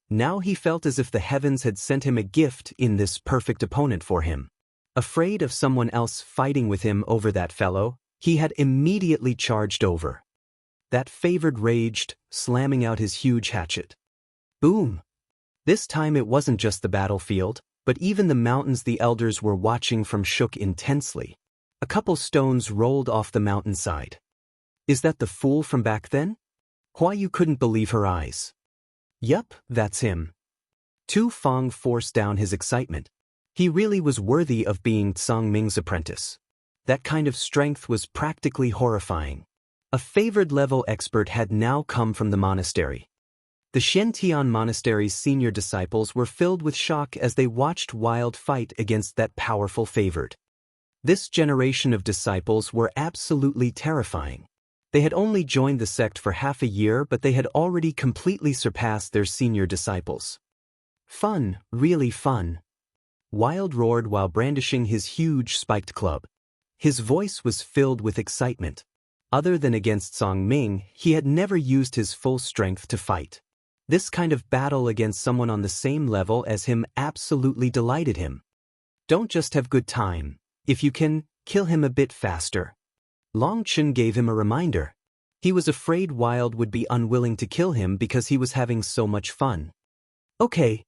Now he felt as if the heavens had sent him a gift in this perfect opponent for him. Afraid of someone else fighting with him over that fellow, he had immediately charged over. That favored raged, slamming out his huge hatchet. Boom! This time it wasn't just the battlefield, but even the mountains the elders were watching from shook intensely. A couple stones rolled off the mountainside. Is that the fool from back then? Huai Yu couldn't believe her eyes. Yup, that's him. Tu Feng forced down his excitement. He really was worthy of being Tsang Ming's apprentice. That kind of strength was practically horrifying. A favored level expert had now come from the monastery. The Xiantian Monastery's senior disciples were filled with shock as they watched Wild fight against that powerful favored. This generation of disciples were absolutely terrifying. They had only joined the sect for half a year, but they had already completely surpassed their senior disciples. Fun, really fun. Wild roared while brandishing his huge spiked club. His voice was filled with excitement. Other than against Tsang Ming, he had never used his full strength to fight. This kind of battle against someone on the same level as him absolutely delighted him. Don't just have good time. If you can, kill him a bit faster. Long Chen gave him a reminder. He was afraid Wild would be unwilling to kill him because he was having so much fun. Okay.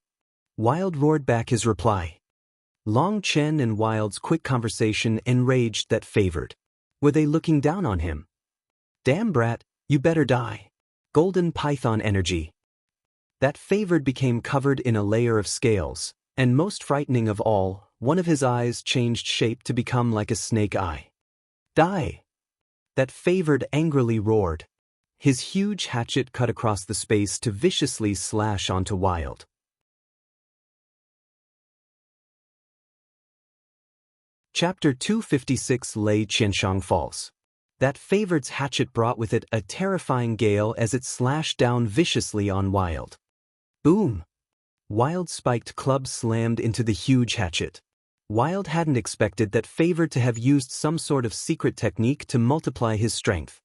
Wild roared back his reply. Long Chen and Wild's quick conversation enraged that favored. Were they looking down on him? Damn brat, you better die. Golden python energy. That favored became covered in a layer of scales, and most frightening of all, one of his eyes changed shape to become like a snake eye. Die! That favored angrily roared. His huge hatchet cut across the space to viciously slash onto Wild. Chapter 256 Lei Qianshang Falls. That favored's hatchet brought with it a terrifying gale as it slashed down viciously on Wild. Boom! Wild's spiked club slammed into the huge hatchet. Wild hadn't expected that favored to have used some sort of secret technique to multiply his strength.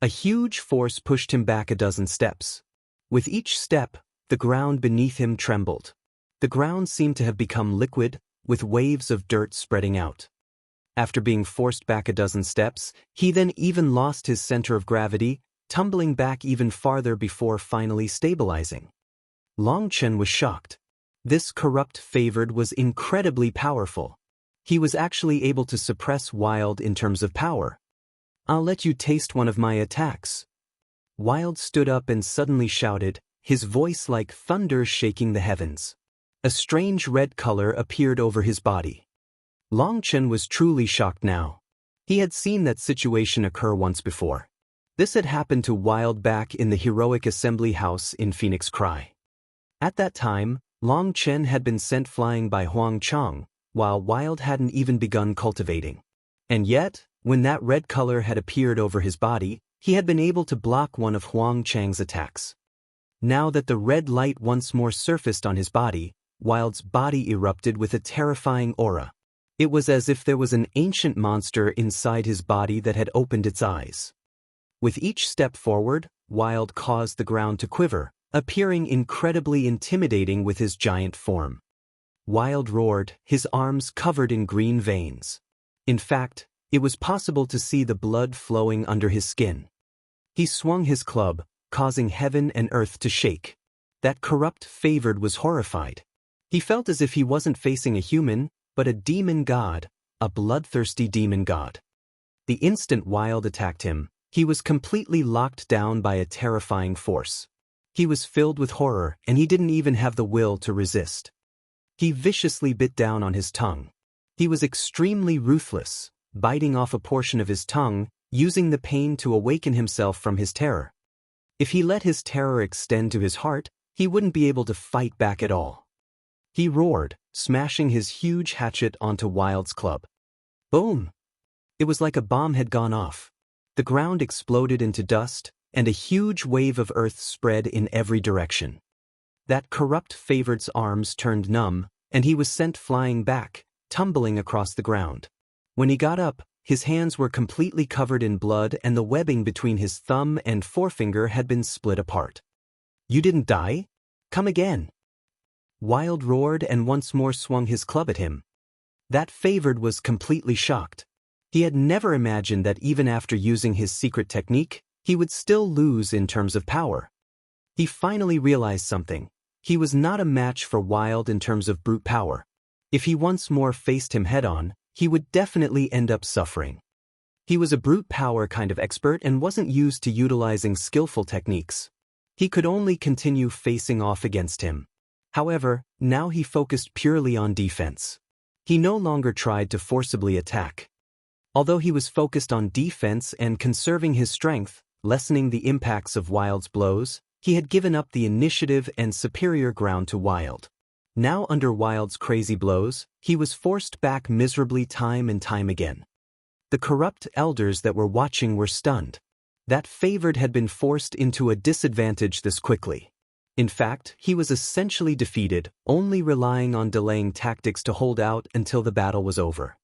A huge force pushed him back a dozen steps. With each step, the ground beneath him trembled. The ground seemed to have become liquid, with waves of dirt spreading out. After being forced back a dozen steps, he then even lost his center of gravity, tumbling back even farther before finally stabilizing. Long Chen was shocked. This corrupt favored was incredibly powerful. He was actually able to suppress Wild in terms of power. I'll let you taste one of my attacks. Wild stood up and suddenly shouted, his voice like thunder shaking the heavens. A strange red color appeared over his body. Long Chen was truly shocked now. He had seen that situation occur once before. This had happened to Wild back in the heroic assembly house in Phoenix Cry. At that time, Long Chen had been sent flying by Huang Chang, while Wild hadn't even begun cultivating. And yet, when that red color had appeared over his body, he had been able to block one of Huang Chang's attacks. Now that the red light once more surfaced on his body, Wild's body erupted with a terrifying aura. It was as if there was an ancient monster inside his body that had opened its eyes. With each step forward, Wild caused the ground to quiver, appearing incredibly intimidating with his giant form. Wild roared, his arms covered in green veins. In fact, it was possible to see the blood flowing under his skin. He swung his club, causing heaven and earth to shake. That corrupt favored was horrified. He felt as if he wasn't facing a human, but a demon god, a bloodthirsty demon god. The instant Wild attacked him, he was completely locked down by a terrifying force. He was filled with horror, and he didn't even have the will to resist. He viciously bit down on his tongue. He was extremely ruthless, biting off a portion of his tongue, using the pain to awaken himself from his terror. If he let his terror extend to his heart, he wouldn't be able to fight back at all. He roared, smashing his huge hatchet onto Wild's club. Boom! It was like a bomb had gone off. The ground exploded into dust, and a huge wave of earth spread in every direction. That corrupt favored's arms turned numb, and he was sent flying back, tumbling across the ground. When he got up, his hands were completely covered in blood and the webbing between his thumb and forefinger had been split apart. You didn't die? Come again! Wild roared and once more swung his club at him. That favored was completely shocked. He had never imagined that even after using his secret technique, he would still lose in terms of power. He finally realized something. He was not a match for Wild in terms of brute power. If he once more faced him head-on, he would definitely end up suffering. He was a brute power kind of expert and wasn't used to utilizing skillful techniques. He could only continue facing off against him. However, now he focused purely on defense. He no longer tried to forcibly attack. Although he was focused on defense and conserving his strength, lessening the impacts of Wild's blows, he had given up the initiative and superior ground to Wild. Now under Wild's crazy blows, he was forced back miserably time and time again. The corrupt elders that were watching were stunned. That favored had been forced into a disadvantage this quickly. In fact, he was essentially defeated, only relying on delaying tactics to hold out until the battle was over.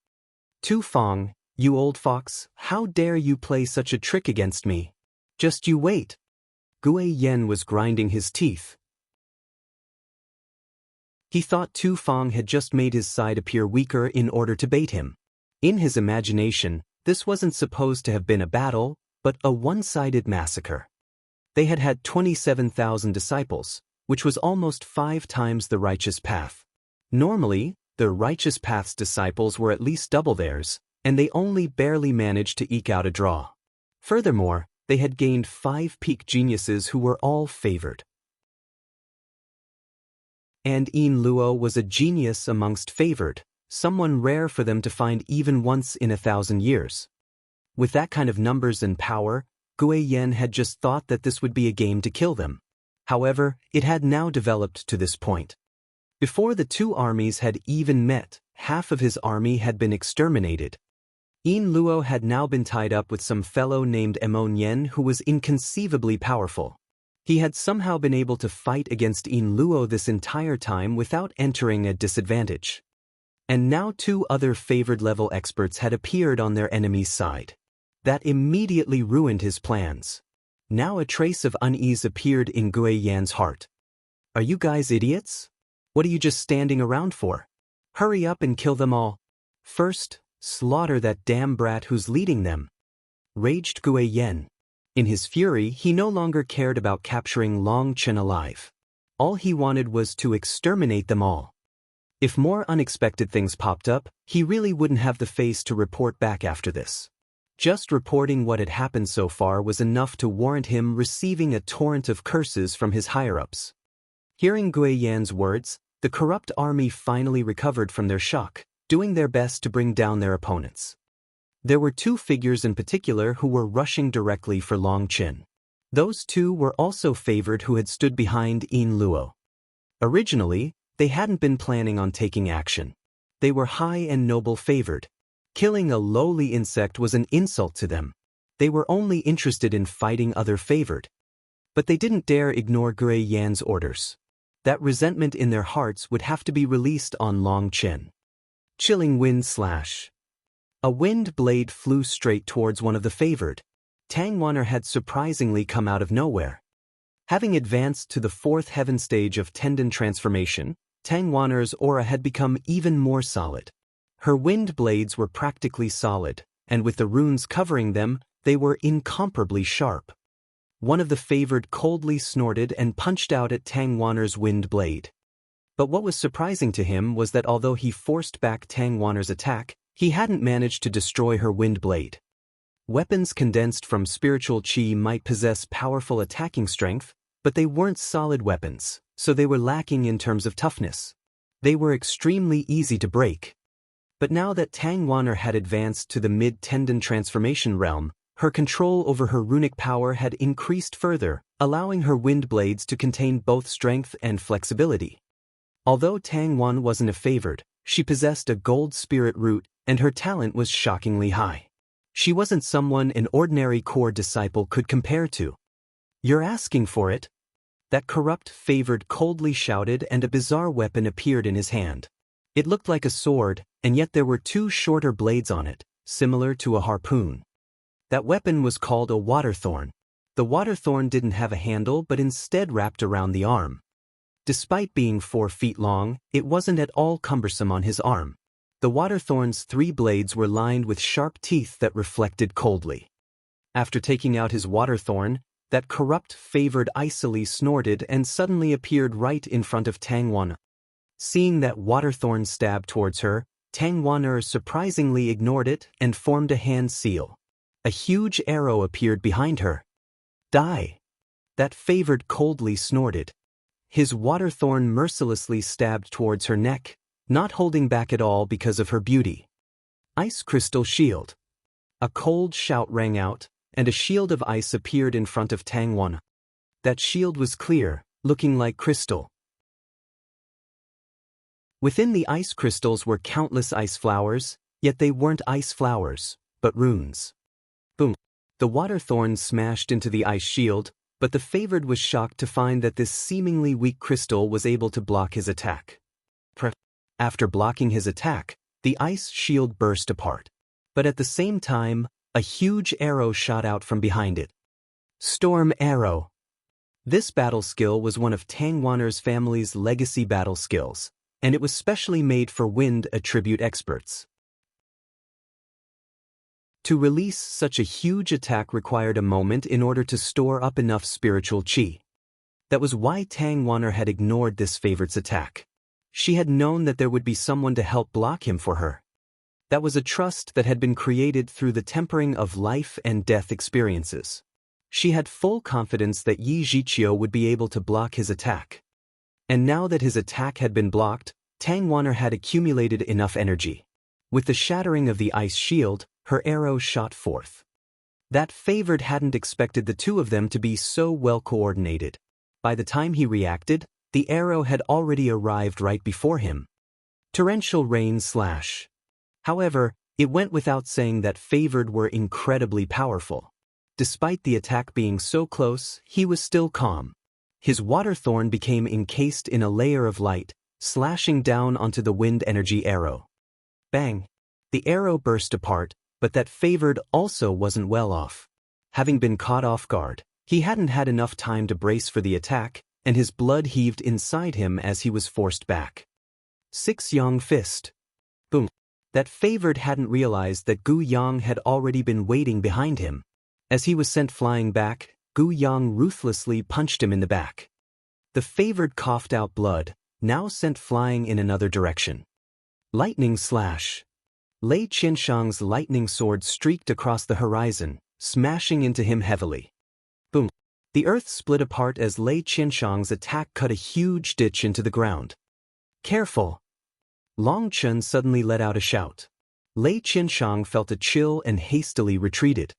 Tu Feng, you old fox, how dare you play such a trick against me? Just you wait. Gui Yen was grinding his teeth. He thought Tu Feng had just made his side appear weaker in order to bait him. In his imagination, this wasn't supposed to have been a battle, but a one-sided massacre. They had had 27,000 disciples, which was almost 5 times the righteous path. Normally, the righteous path's disciples were at least double theirs, and they only barely managed to eke out a draw. Furthermore, they had gained 5 peak geniuses who were all favored. And Yin Luo was a genius amongst favored, someone rare for them to find even once in 1,000 years. With that kind of numbers and power, Gui Yen had just thought that this would be a game to kill them. However, it had now developed to this point. Before the two armies had even met, half of his army had been exterminated. Yin Luo had now been tied up with some fellow named Emon Yen who was inconceivably powerful. He had somehow been able to fight against Yin Luo this entire time without entering a disadvantage. And now 2 other favored level experts had appeared on their enemy's side. That immediately ruined his plans. Now a trace of unease appeared in Gui Yan's heart. Are you guys idiots? What are you just standing around for? Hurry up and kill them all. First, slaughter that damn brat who's leading them. Raged Gui Yan. In his fury, he no longer cared about capturing Long Chen alive. All he wanted was to exterminate them all. If more unexpected things popped up, he really wouldn't have the face to report back after this. Just reporting what had happened so far was enough to warrant him receiving a torrent of curses from his higher-ups. Hearing Gui Yan's words, the corrupt army finally recovered from their shock, doing their best to bring down their opponents. There were 2 figures in particular who were rushing directly for Long Chen. Those 2 were also favored who had stood behind Yin Luo. Originally, they hadn't been planning on taking action. They were high and noble favored. Killing a lowly insect was an insult to them. They were only interested in fighting other favored. But they didn't dare ignore Gui Yan's orders. That resentment in their hearts would have to be released on Long Chen. Chilling wind slash. A wind blade flew straight towards one of the favored. Tang Wanner had surprisingly come out of nowhere. Having advanced to the 4th heaven stage of tendon transformation, Tang Wanner's aura had become even more solid. Her wind blades were practically solid, and with the runes covering them, they were incomparably sharp. One of the favored coldly snorted and punched out at Tang Wanner's wind blade. But what was surprising to him was that although he forced back Tang Wanner's attack, he hadn't managed to destroy her wind blade. Weapons condensed from spiritual chi might possess powerful attacking strength, but they weren't solid weapons, so they were lacking in terms of toughness. They were extremely easy to break. But now that Tang Wanner had advanced to the mid-tendon transformation realm, her control over her runic power had increased further, allowing her wind blades to contain both strength and flexibility. Although Tang Wan wasn't a favored, she possessed a gold spirit root, and her talent was shockingly high. She wasn't someone an ordinary core disciple could compare to. You're asking for it? That corrupt favored coldly shouted, and a bizarre weapon appeared in his hand. It looked like a sword, and yet there were 2 shorter blades on it, similar to a harpoon. That weapon was called a water thorn. The water thorn didn't have a handle but instead wrapped around the arm. Despite being 4 feet long, it wasn't at all cumbersome on his arm. The water thorn's 3 blades were lined with sharp teeth that reflected coldly. After taking out his water thorn, that corrupt favored icily snorted and suddenly appeared right in front of Tang Wan. Seeing that water thorn stab towards her, Tang Wan surprisingly ignored it and formed a hand seal. A huge arrow appeared behind her. Die! That favored coldly snorted. His water thorn mercilessly stabbed towards her neck, not holding back at all because of her beauty. Ice crystal shield. A cold shout rang out, and a shield of ice appeared in front of Tang Wan. That shield was clear, looking like crystal. Within the ice crystals were countless ice flowers, yet they weren't ice flowers, but runes. Boom! The water thorn smashed into the ice shield, but the favored was shocked to find that this seemingly weak crystal was able to block his attack. After blocking his attack, the ice shield burst apart. But at the same time, a huge arrow shot out from behind it. Storm Arrow. This battle skill was one of Tang Wan's family's legacy battle skills, and it was specially made for wind attribute experts. To release such a huge attack required a moment in order to store up enough spiritual chi. That was why Tang Wan had ignored this favorite's attack. She had known that there would be someone to help block him for her. That was a trust that had been created through the tempering of life and death experiences. She had full confidence that Yi Zhiqiu would be able to block his attack. And now that his attack had been blocked, Tang Wan had accumulated enough energy. With the shattering of the ice shield, her arrow shot forth. That favored hadn't expected the two of them to be so well coordinated. By the time he reacted, the arrow had already arrived right before him. Torrential rain slash. However, it went without saying that favored were incredibly powerful. Despite the attack being so close, he was still calm. His water thorn became encased in a layer of light, slashing down onto the wind energy arrow. Bang! The arrow burst apart, but that favored also wasn't well off. Having been caught off guard, he hadn't had enough time to brace for the attack, and his blood heaved inside him as he was forced back. Six Yang Fist. Boom! That favored hadn't realized that Gu Yang had already been waiting behind him. As he was sent flying back, Gu Yang ruthlessly punched him in the back. The favored coughed out blood, now sent flying in another direction. Lightning slash. Lei Qianshang's lightning sword streaked across the horizon, smashing into him heavily. Boom! The earth split apart as Lei Qianshang's attack cut a huge ditch into the ground. Careful! Long Chen suddenly let out a shout. Lei Qianshang felt a chill and hastily retreated.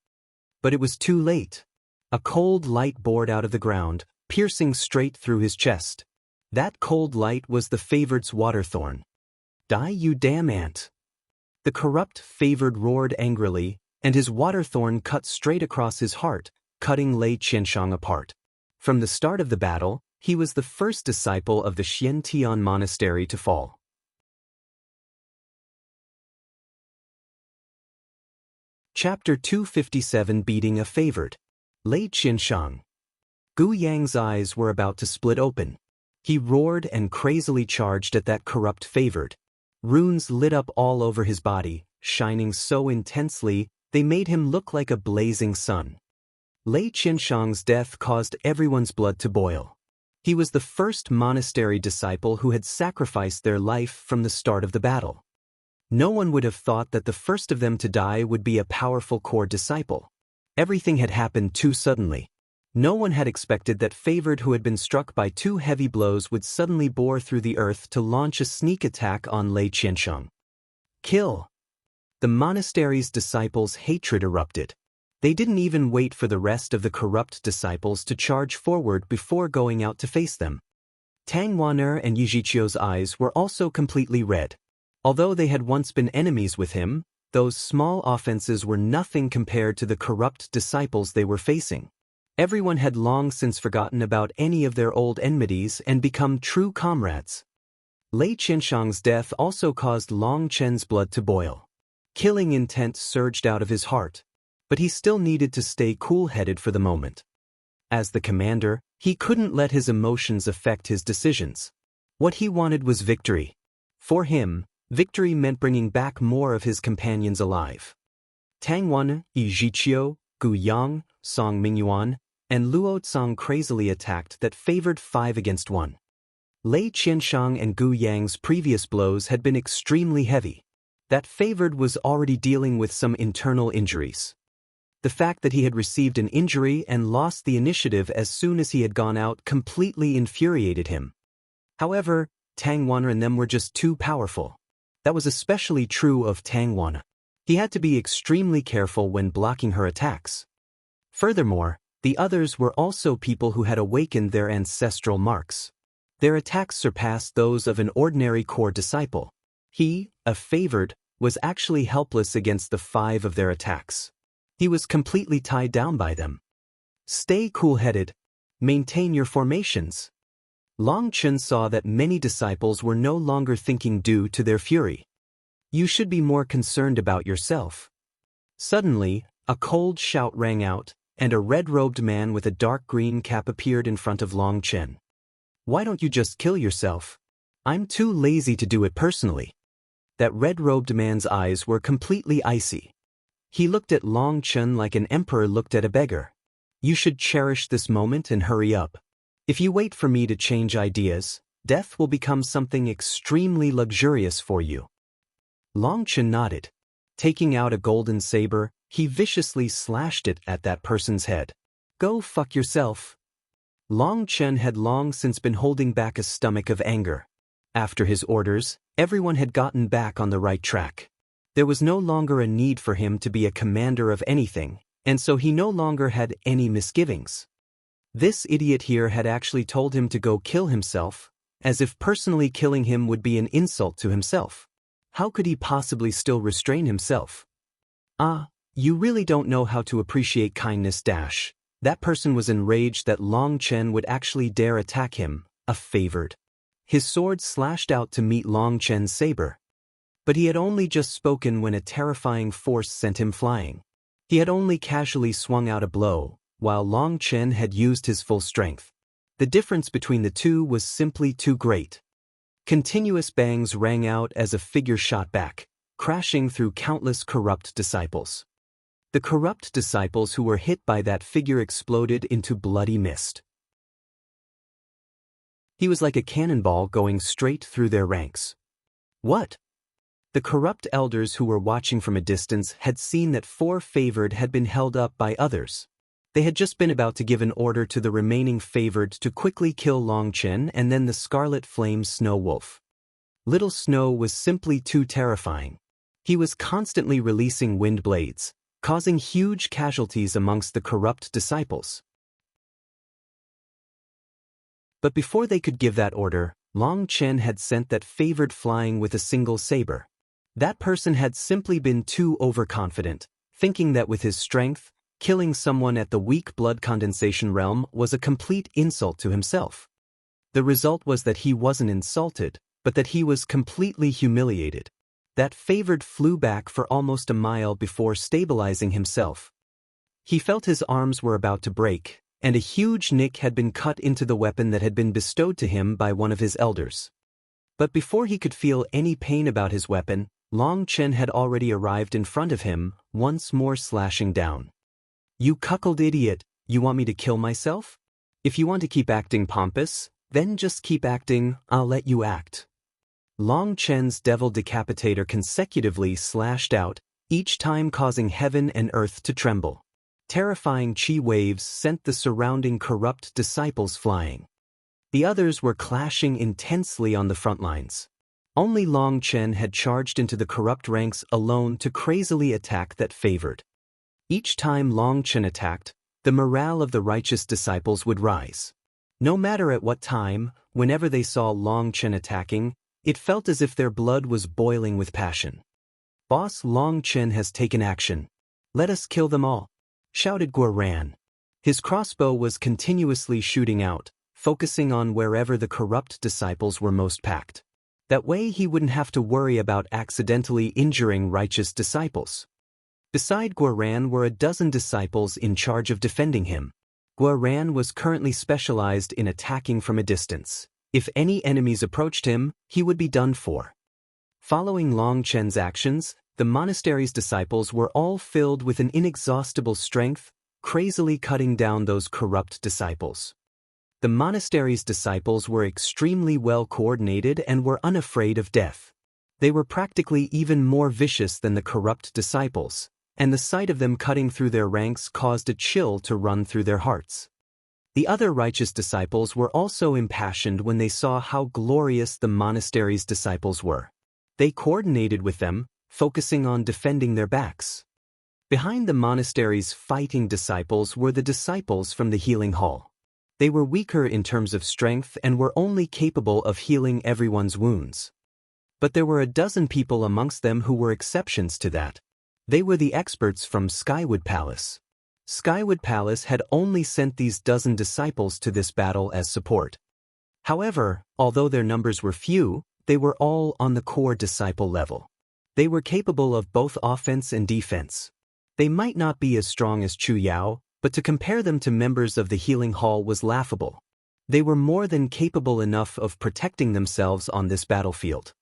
But it was too late. A cold light bored out of the ground, piercing straight through his chest. That cold light was the favored's water thorn. Die, you damn ant! The corrupt favored roared angrily, and his water thorn cut straight across his heart, cutting Lei Qianshang apart. From the start of the battle, he was the first disciple of the Xiantian monastery to fall. Chapter 257 Beating a Favored. Lei Qianshang. Gu Yang's eyes were about to split open. He roared and crazily charged at that corrupt favored. Runes lit up all over his body, shining so intensely, they made him look like a blazing sun. Lei Qianshang's death caused everyone's blood to boil. He was the first monastery disciple who had sacrificed their life from the start of the battle. No one would have thought that the first of them to die would be a powerful core disciple. Everything had happened too suddenly. No one had expected that favored who had been struck by 2 heavy blows would suddenly bore through the earth to launch a sneak attack on Lei Qianshang. Kill! The monastery's disciples' hatred erupted. They didn't even wait for the rest of the corrupt disciples to charge forward before going out to face them. Tang Wan and Yi Zhiqiu's eyes were also completely red. Although they had once been enemies with him, those small offenses were nothing compared to the corrupt disciples they were facing. Everyone had long since forgotten about any of their old enmities and become true comrades. Lei Qianshang's death also caused Long Chen's blood to boil. Killing intent surged out of his heart, but he still needed to stay cool-headed for the moment. As the commander, he couldn't let his emotions affect his decisions. What he wanted was victory. For him, victory meant bringing back more of his companions alive. Tang Wan, Yi Zhiqiu, Gu Yang, Song Mingyuan, and Luo Tsang crazily attacked that favored 5 against 1. Lei Qianshang and Gu Yang's previous blows had been extremely heavy. That favored was already dealing with some internal injuries. The fact that he had received an injury and lost the initiative as soon as he had gone out completely infuriated him. However, Tang Wan and them were just too powerful. That was especially true of Tang Wan. He had to be extremely careful when blocking her attacks. Furthermore, the others were also people who had awakened their ancestral marks. Their attacks surpassed those of an ordinary core disciple. He, a favored, was actually helpless against the 5 of their attacks. He was completely tied down by them. Stay cool-headed. Maintain your formations. Long Chen saw that many disciples were no longer thinking due to their fury. You should be more concerned about yourself. Suddenly, a cold shout rang out, and a red-robed man with a dark green cap appeared in front of Long Chen. Why don't you just kill yourself? I'm too lazy to do it personally. That red-robed man's eyes were completely icy. He looked at Long Chen like an emperor looked at a beggar. You should cherish this moment and hurry up. If you wait for me to change ideas, death will become something extremely luxurious for you. Long Chen nodded. Taking out a golden saber, he viciously slashed it at that person's head. Go fuck yourself. Long Chen had long since been holding back a stomach of anger. After his orders, everyone had gotten back on the right track. There was no longer a need for him to be a commander of anything, and so he no longer had any misgivings. This idiot here had actually told him to go kill himself, as if personally killing him would be an insult to himself. How could he possibly still restrain himself? You really don't know how to appreciate kindness. That person was enraged that Long Chen would actually dare attack him, a favored. His sword slashed out to meet Long Chen's saber. But he had only just spoken when a terrifying force sent him flying. He had only casually swung out a blow, while Long Chen had used his full strength. The difference between the two was simply too great. Continuous bangs rang out as a figure shot back, crashing through countless corrupt disciples. The corrupt disciples who were hit by that figure exploded into bloody mist. He was like a cannonball going straight through their ranks. What? The corrupt elders who were watching from a distance had seen that 4 favored had been held up by others. They had just been about to give an order to the remaining favored to quickly kill Long Chen and then the Scarlet Flame Snow Wolf. Little Snow was simply too terrifying. He was constantly releasing wind blades, causing huge casualties amongst the corrupt disciples. But before they could give that order, Long Chen had sent that favored flying with a single saber. That person had simply been too overconfident, thinking that with his strength, killing someone at the weak blood condensation realm was a complete insult to himself. The result was that he wasn't insulted, but that he was completely humiliated. That favored flew back for almost a mile before stabilizing himself. He felt his arms were about to break, and a huge nick had been cut into the weapon that had been bestowed to him by one of his elders. But before he could feel any pain about his weapon, Long Chen had already arrived in front of him, once more slashing down. You cuckold idiot, you want me to kill myself? If you want to keep acting pompous, then just keep acting, I'll let you act. Long Chen's Devil Decapitator consecutively slashed out, each time causing heaven and earth to tremble. Terrifying chi waves sent the surrounding corrupt disciples flying. The others were clashing intensely on the front lines. Only Long Chen had charged into the corrupt ranks alone to crazily attack that favored. Each time Long Chen attacked, the morale of the righteous disciples would rise. No matter at what time, whenever they saw Long Chen attacking, it felt as if their blood was boiling with passion. Boss Long Chen has taken action. Let us kill them all, shouted Guoran. His crossbow was continuously shooting out, focusing on wherever the corrupt disciples were most packed. That way he wouldn't have to worry about accidentally injuring righteous disciples. Beside Guoran were a dozen disciples in charge of defending him. Guoran was currently specialized in attacking from a distance. If any enemies approached him, he would be done for. Following Long Chen's actions, The monastery's disciples were all filled with an inexhaustible strength, crazily cutting down those corrupt disciples. The monastery's disciples were extremely well coordinated and were unafraid of death. They were practically even more vicious than the corrupt disciples, and the sight of them cutting through their ranks caused a chill to run through their hearts. The other righteous disciples were also impassioned when they saw how glorious the monastery's disciples were. They coordinated with them, focusing on defending their backs. Behind the monastery's fighting disciples were the disciples from the healing hall. They were weaker in terms of strength and were only capable of healing everyone's wounds. But there were a dozen people amongst them who were exceptions to that. They were the experts from Skywood Palace. Skywood Palace had only sent these dozen disciples to this battle as support. However, although their numbers were few, they were all on the core disciple level. They were capable of both offense and defense. They might not be as strong as Chu Yao, but to compare them to members of the healing hall was laughable. They were more than capable enough of protecting themselves on this battlefield.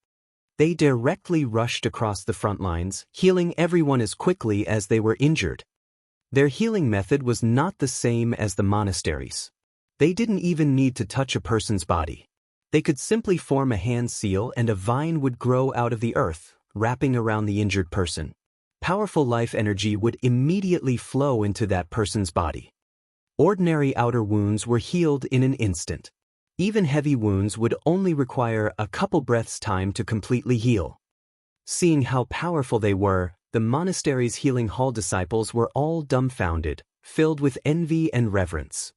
They directly rushed across the front lines, healing everyone as quickly as they were injured. Their healing method was not the same as the monasteries. They didn't even need to touch a person's body. They could simply form a hand seal and a vine would grow out of the earth, wrapping around the injured person. Powerful life energy would immediately flow into that person's body. Ordinary outer wounds were healed in an instant. Even heavy wounds would only require a couple breaths' time to completely heal. Seeing how powerful they were, the monastery's healing hall disciples were all dumbfounded, filled with envy and reverence.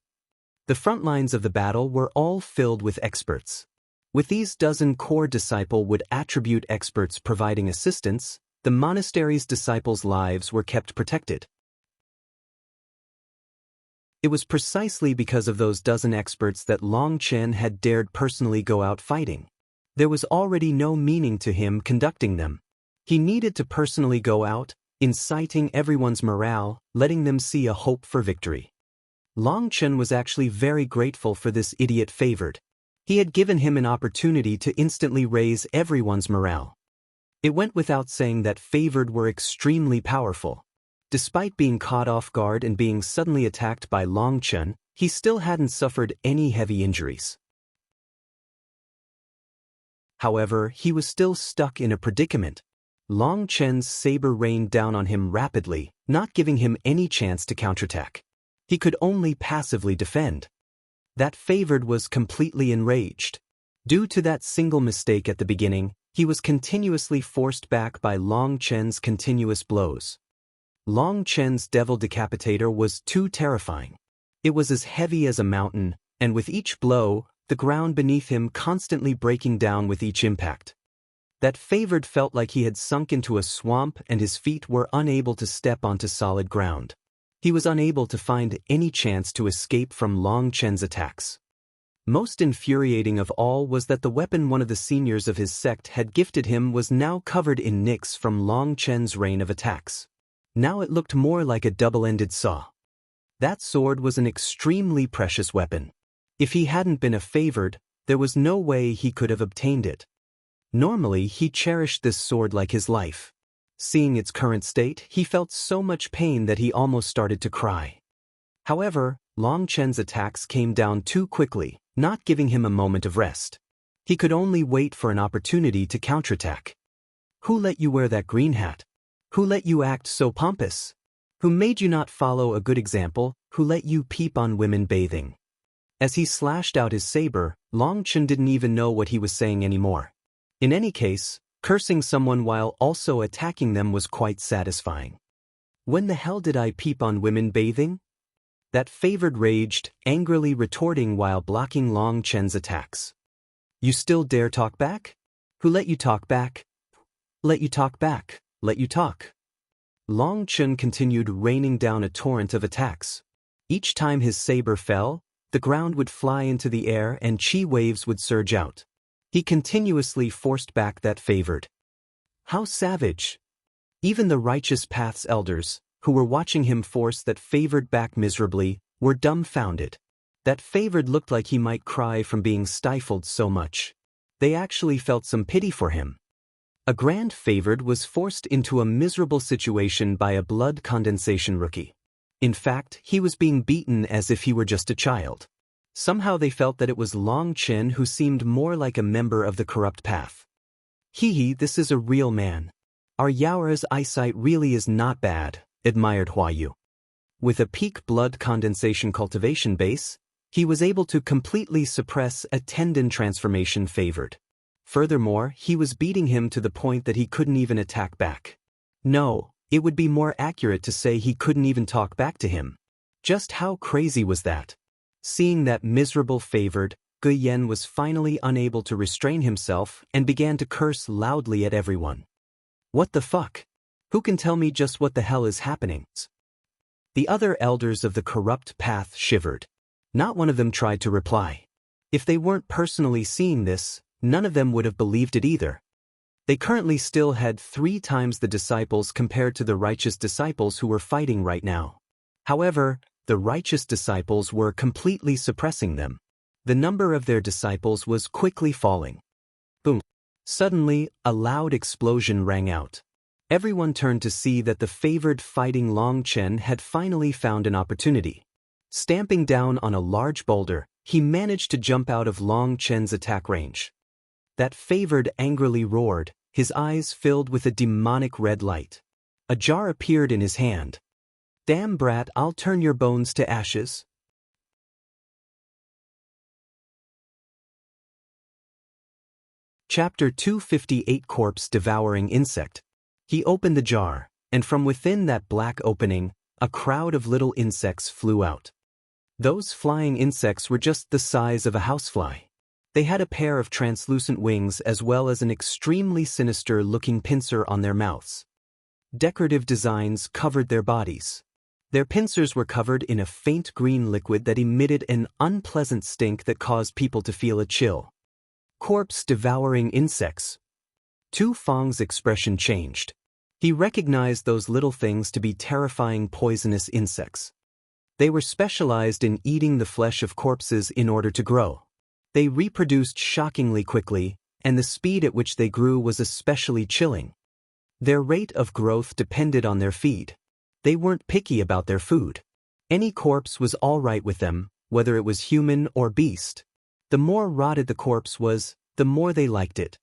The front lines of the battle were all filled with experts. With these dozen core disciple would attribute experts providing assistance, the monastery's disciples' lives were kept protected. It was precisely because of those dozen experts that Long Chen had dared personally go out fighting. There was already no meaning to him conducting them. He needed to personally go out, inciting everyone's morale, letting them see a hope for victory. Long Chen was actually very grateful for this idiot favored. He had given him an opportunity to instantly raise everyone's morale. It went without saying that favored were extremely powerful. Despite being caught off guard and being suddenly attacked by Long Chen, he still hadn't suffered any heavy injuries. However, he was still stuck in a predicament. Long Chen's saber rained down on him rapidly, not giving him any chance to counterattack. He could only passively defend. That favored was completely enraged. Due to that single mistake at the beginning, he was continuously forced back by Long Chen's continuous blows. Long Chen's Devil Decapitator was too terrifying. It was as heavy as a mountain, and with each blow, the ground beneath him constantly breaking down with each impact. That favored felt like he had sunk into a swamp and his feet were unable to step onto solid ground. He was unable to find any chance to escape from Long Chen's attacks. Most infuriating of all was that the weapon one of the seniors of his sect had gifted him was now covered in nicks from Long Chen's rain of attacks. Now it looked more like a double-ended saw. That sword was an extremely precious weapon. If he hadn't been a favored, there was no way he could have obtained it. Normally, he cherished this sword like his life. Seeing its current state, he felt so much pain that he almost started to cry. However, Long Chen's attacks came down too quickly, not giving him a moment of rest. He could only wait for an opportunity to counterattack. Who let you wear that green hat? Who let you act so pompous? Who made you not follow a good example? Who let you peep on women bathing? As he slashed out his saber, Long Chen didn't even know what he was saying anymore. In any case, cursing someone while also attacking them was quite satisfying. When the hell did I peep on women bathing? That favored raged, angrily retorting while blocking Long Chen's attacks. You still dare talk back? Who let you talk back? Let you talk back. Let you talk. Long Chen continued raining down a torrent of attacks. Each time his saber fell, the ground would fly into the air and chi waves would surge out. He continuously forced back that favored. How savage! Even the righteous path's elders, who were watching him force that favored back miserably, were dumbfounded. That favored looked like he might cry from being stifled so much. They actually felt some pity for him. A grand favored was forced into a miserable situation by a blood condensation rookie. In fact, he was being beaten as if he were just a child. Somehow they felt that it was Long Chen who seemed more like a member of the corrupt path. Hee, this is a real man. Our Yaora's eyesight really is not bad, admired Hua Yu. With a peak blood condensation cultivation base, he was able to completely suppress a tendon transformation favored. Furthermore, he was beating him to the point that he couldn't even attack back. No, it would be more accurate to say he couldn't even talk back to him. Just how crazy was that? Seeing that miserable favored, Ge Yan was finally unable to restrain himself and began to curse loudly at everyone. What the fuck? Who can tell me just what the hell is happening? The other elders of the corrupt path shivered. Not one of them tried to reply. If they weren't personally seeing this, none of them would have believed it either. They currently still had 3 times the disciples compared to the righteous disciples who were fighting right now. However, the righteous disciples were completely suppressing them. The number of their disciples was quickly falling. Boom. Suddenly, a loud explosion rang out. Everyone turned to see that the favored fighting Long Chen had finally found an opportunity. Stamping down on a large boulder, he managed to jump out of Long Chen's attack range. That favored angrily roared, his eyes filled with a demonic red light. A jar appeared in his hand. Damn brat, I'll turn your bones to ashes. Chapter 258 Corpse Devouring Insect. He opened the jar, and from within that black opening, a crowd of little insects flew out. Those flying insects were just the size of a housefly. They had a pair of translucent wings as well as an extremely sinister-looking pincer on their mouths. Decorative designs covered their bodies. Their pincers were covered in a faint green liquid that emitted an unpleasant stink that caused people to feel a chill. Corpse-devouring insects. Tu Feng's expression changed. He recognized those little things to be terrifying poisonous insects. They were specialized in eating the flesh of corpses in order to grow. They reproduced shockingly quickly, and the speed at which they grew was especially chilling. Their rate of growth depended on their feed. They weren't picky about their food. Any corpse was all right with them, whether it was human or beast. The more rotted the corpse was, the more they liked it.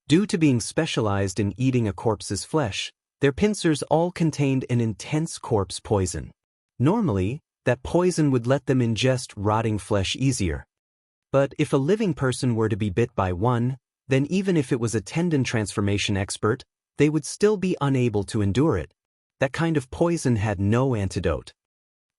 Due to being specialized in eating a corpse's flesh, their pincers all contained an intense corpse poison. Normally, that poison would let them ingest rotting flesh easier. But if a living person were to be bit by one, then even if it was a tendon transformation expert, they would still be unable to endure it. That kind of poison had no antidote.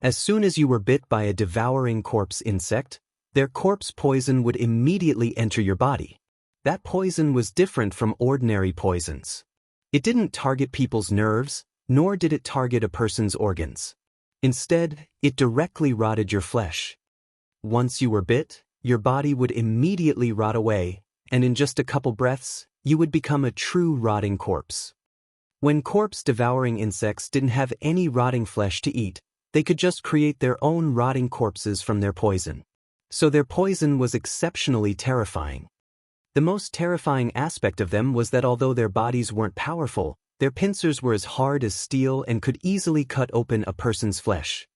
As soon as you were bit by a devouring corpse insect, their corpse poison would immediately enter your body. That poison was different from ordinary poisons. It didn't target people's nerves, nor did it target a person's organs. Instead, it directly rotted your flesh. Once you were bit, your body would immediately rot away, and in just a couple breaths, you would become a true rotting corpse. When corpse-devouring insects didn't have any rotting flesh to eat, they could just create their own rotting corpses from their poison. So their poison was exceptionally terrifying. The most terrifying aspect of them was that although their bodies weren't powerful, their pincers were as hard as steel and could easily cut open a person's flesh.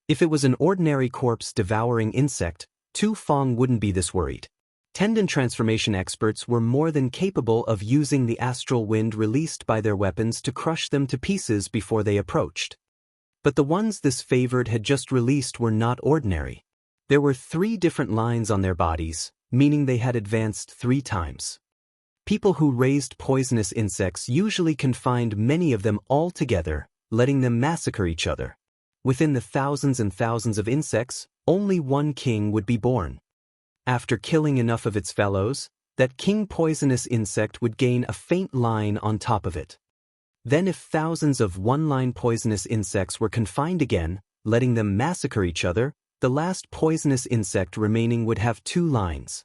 If it was an ordinary corpse-devouring insect, Tu Feng wouldn't be this worried. Tendon transformation experts were more than capable of using the astral wind released by their weapons to crush them to pieces before they approached. But the ones this favored had just released were not ordinary. There were 3 different lines on their bodies, meaning they had advanced 3 times. People who raised poisonous insects usually confined many of them all together, letting them massacre each other. Within the thousands and thousands of insects, only one king would be born. After killing enough of its fellows, that king poisonous insect would gain a faint line on top of it. Then if thousands of one-line poisonous insects were confined again, letting them massacre each other, the last poisonous insect remaining would have 2 lines.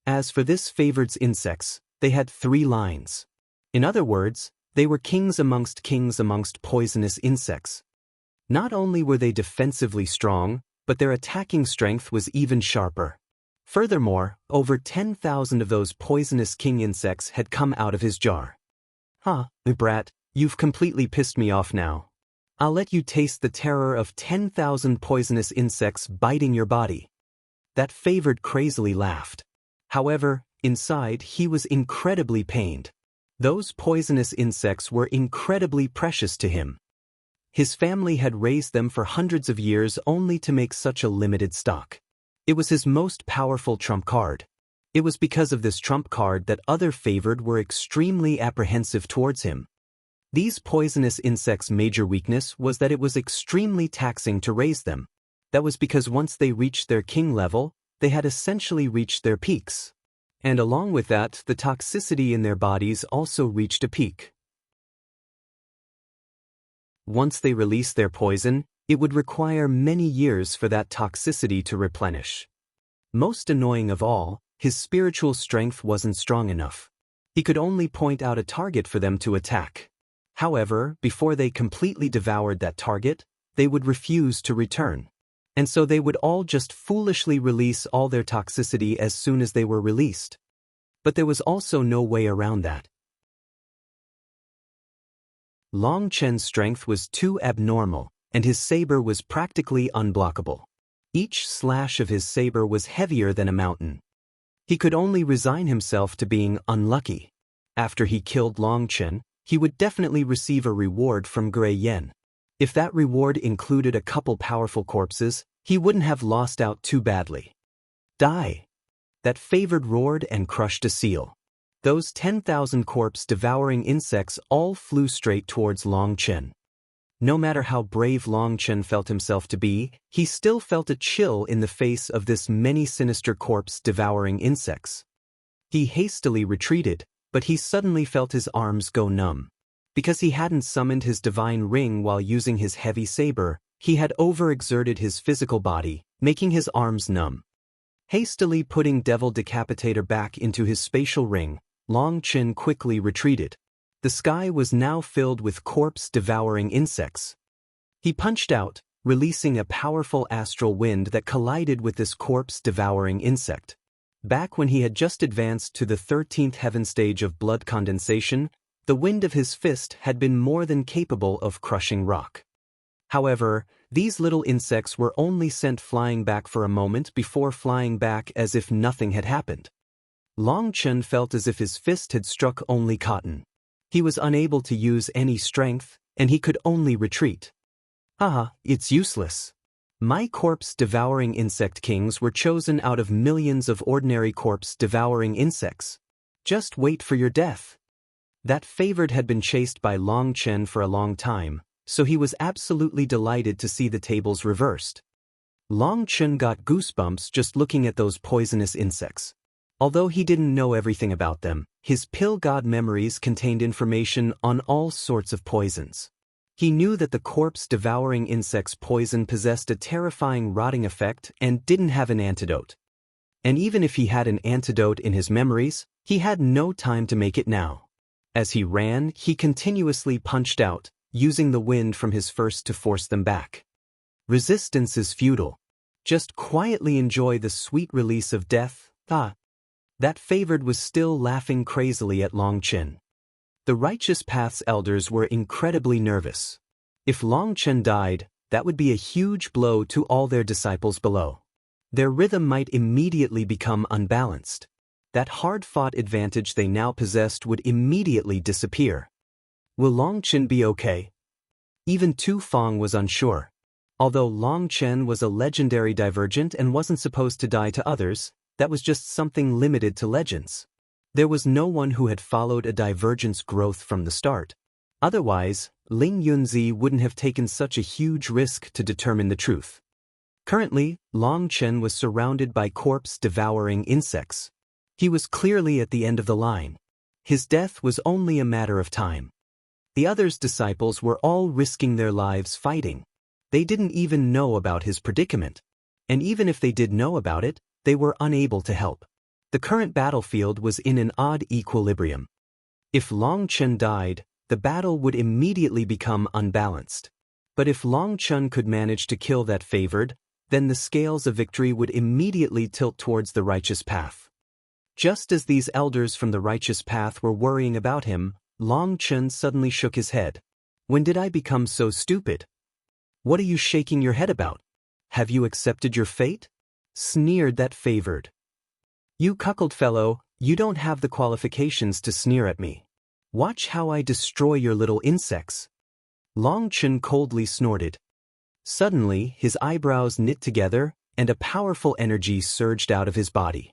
As for this favored's insects, they had 3 lines. In other words, they were kings amongst poisonous insects. Not only were they defensively strong, but their attacking strength was even sharper. Furthermore, over 10,000 of those poisonous king insects had come out of his jar. Huh, brat, you've completely pissed me off now. I'll let you taste the terror of 10,000 poisonous insects biting your body. That favored crazily laughed. However, inside he was incredibly pained. Those poisonous insects were incredibly precious to him. His family had raised them for hundreds of years only to make such a limited stock. It was his most powerful trump card. It was because of this trump card that other favored were extremely apprehensive towards him. These poisonous insects' major weakness was that it was extremely taxing to raise them. That was because once they reached their king level, they had essentially reached their peaks. And along with that, the toxicity in their bodies also reached a peak. Once they released their poison, it would require many years for that toxicity to replenish. Most annoying of all, his spiritual strength wasn't strong enough. He could only point out a target for them to attack. However, before they completely devoured that target, they would refuse to return. And so they would all just foolishly release all their toxicity as soon as they were released. But there was also no way around that. Long Chen's strength was too abnormal, and his saber was practically unblockable. Each slash of his saber was heavier than a mountain. He could only resign himself to being unlucky. After he killed Long Chen, he would definitely receive a reward from Gray Yen. If that reward included a couple powerful corpses, he wouldn't have lost out too badly. Die! That favored roared and crushed a seal. Those 10,000 corpse-devouring insects all flew straight towards Long Chen. No matter how brave Long Chen felt himself to be, he still felt a chill in the face of this many sinister corpse-devouring insects. He hastily retreated, but he suddenly felt his arms go numb. Because he hadn't summoned his divine ring while using his heavy saber, he had overexerted his physical body, making his arms numb. Hastily putting Devil Decapitator back into his spatial ring, Long Chen quickly retreated. The sky was now filled with corpse-devouring insects. He punched out, releasing a powerful astral wind that collided with this corpse-devouring insect. Back when he had just advanced to the 13th heaven stage of blood condensation, the wind of his fist had been more than capable of crushing rock. However, these little insects were only sent flying back for a moment before flying back as if nothing had happened. Long Chen felt as if his fist had struck only cotton. He was unable to use any strength, and he could only retreat. It's useless. My corpse-devouring insect kings were chosen out of millions of ordinary corpse-devouring insects. Just wait for your death. That favored had been chased by Long Chen for a long time, so he was absolutely delighted to see the tables reversed. Long Chen got goosebumps just looking at those poisonous insects. Although he didn't know everything about them, his pill god memories contained information on all sorts of poisons. He knew that the corpse-devouring insect's poison possessed a terrifying rotting effect and didn't have an antidote. And even if he had an antidote in his memories, he had no time to make it now. As he ran, he continuously punched out, using the wind from his fist to force them back. Resistance is futile. Just quietly enjoy the sweet release of death. That favored was still laughing crazily at Long Chen. The Righteous Path's elders were incredibly nervous. If Long Chen died, that would be a huge blow to all their disciples below. Their rhythm might immediately become unbalanced. That hard-fought advantage they now possessed would immediately disappear. Will Long Chen be okay? Even Tu Feng was unsure. Although Long Chen was a legendary divergent and wasn't supposed to die to others, that was just something limited to legends. There was no one who had followed a divergence growth from the start. Otherwise, Ling Yunzi wouldn't have taken such a huge risk to determine the truth. Currently, Long Chen was surrounded by corpse-devouring insects. He was clearly at the end of the line. His death was only a matter of time. The others' disciples were all risking their lives fighting. They didn't even know about his predicament. And even if they did know about it, they were unable to help. The current battlefield was in an odd equilibrium. If Long Chen died, the battle would immediately become unbalanced. But if Long Chen could manage to kill that favored, then the scales of victory would immediately tilt towards the righteous path. Just as these elders from the righteous path were worrying about him, Long Chen suddenly shook his head. When did I become so stupid? What are you shaking your head about? Have you accepted your fate? Sneered that favored. You cuckold fellow, you don't have the qualifications to sneer at me. Watch how I destroy your little insects. Long Chen coldly snorted. Suddenly, his eyebrows knit together, and a powerful energy surged out of his body.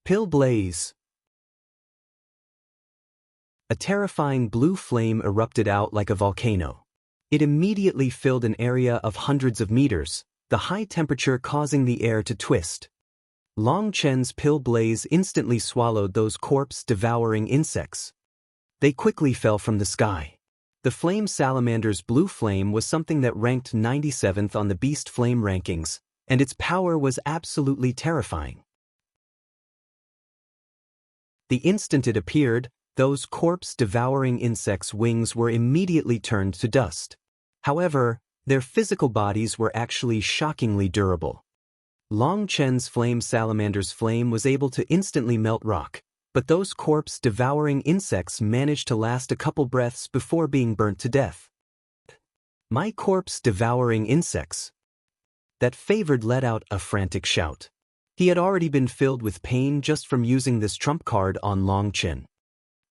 Pill blaze. A terrifying blue flame erupted out like a volcano. It immediately filled an area of hundreds of meters, the high temperature causing the air to twist. Long Chen's pill blaze instantly swallowed those corpse-devouring insects. They quickly fell from the sky. The flame salamander's blue flame was something that ranked 97th on the beast flame rankings, and its power was absolutely terrifying. The instant it appeared, those corpse-devouring insects' wings were immediately turned to dust. However, their physical bodies were actually shockingly durable. Long Chen's flame salamander's flame was able to instantly melt rock, but those corpse-devouring insects managed to last a couple breaths before being burnt to death. My corpse-devouring insects. That favored let out a frantic shout. He had already been filled with pain just from using this trump card on Long Chen.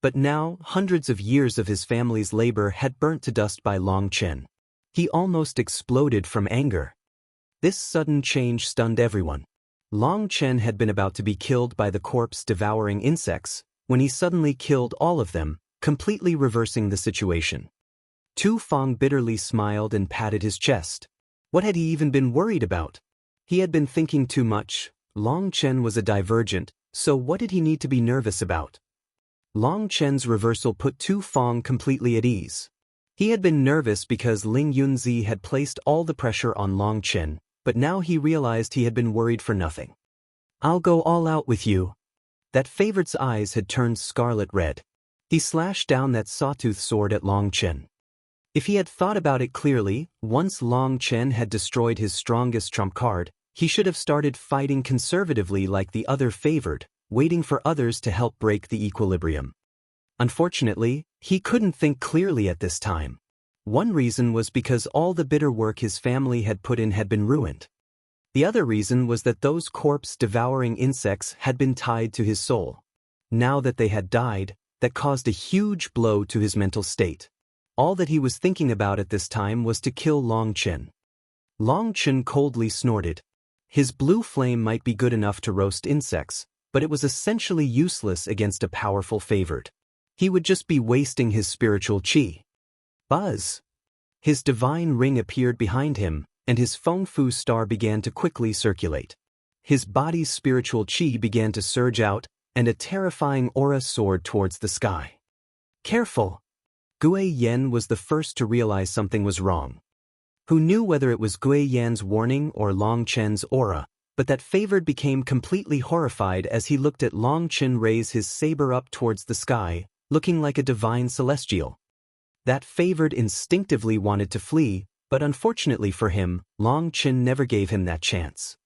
But now, hundreds of years of his family's labor had burnt to dust by Long Chen. He almost exploded from anger. This sudden change stunned everyone. Long Chen had been about to be killed by the corpse-devouring insects, when he suddenly killed all of them, completely reversing the situation. Tu Feng bitterly smiled and patted his chest. What had he even been worried about? He had been thinking too much. Long Chen was a divergent, so what did he need to be nervous about? Long Chen's reversal put Tu Feng completely at ease. He had been nervous because Ling Yunzi had placed all the pressure on Long Chen, but now he realized he had been worried for nothing. I'll go all out with you. That favorite's eyes had turned scarlet red. He slashed down that sawtooth sword at Long Chen. If he had thought about it clearly, once Long Chen had destroyed his strongest trump card, he should have started fighting conservatively like the other favored, waiting for others to help break the equilibrium. Unfortunately, he couldn't think clearly at this time. One reason was because all the bitter work his family had put in had been ruined. The other reason was that those corpse-devouring insects had been tied to his soul. Now that they had died, that caused a huge blow to his mental state. All that he was thinking about at this time was to kill Long Chen. Long Chen coldly snorted. His blue flame might be good enough to roast insects, but it was essentially useless against a powerful favored. He would just be wasting his spiritual qi. Buzz! His divine ring appeared behind him, and his Feng Fu star began to quickly circulate. His body's spiritual qi began to surge out, and a terrifying aura soared towards the sky. Careful! Gui Yan was the first to realize something was wrong. Who knew whether it was Gui Yan's warning or Long Chen's aura, but that favored became completely horrified as he looked at Long Chen raise his saber up towards the sky, looking like a divine celestial. That favored instinctively wanted to flee, but unfortunately for him, Long Chen never gave him that chance.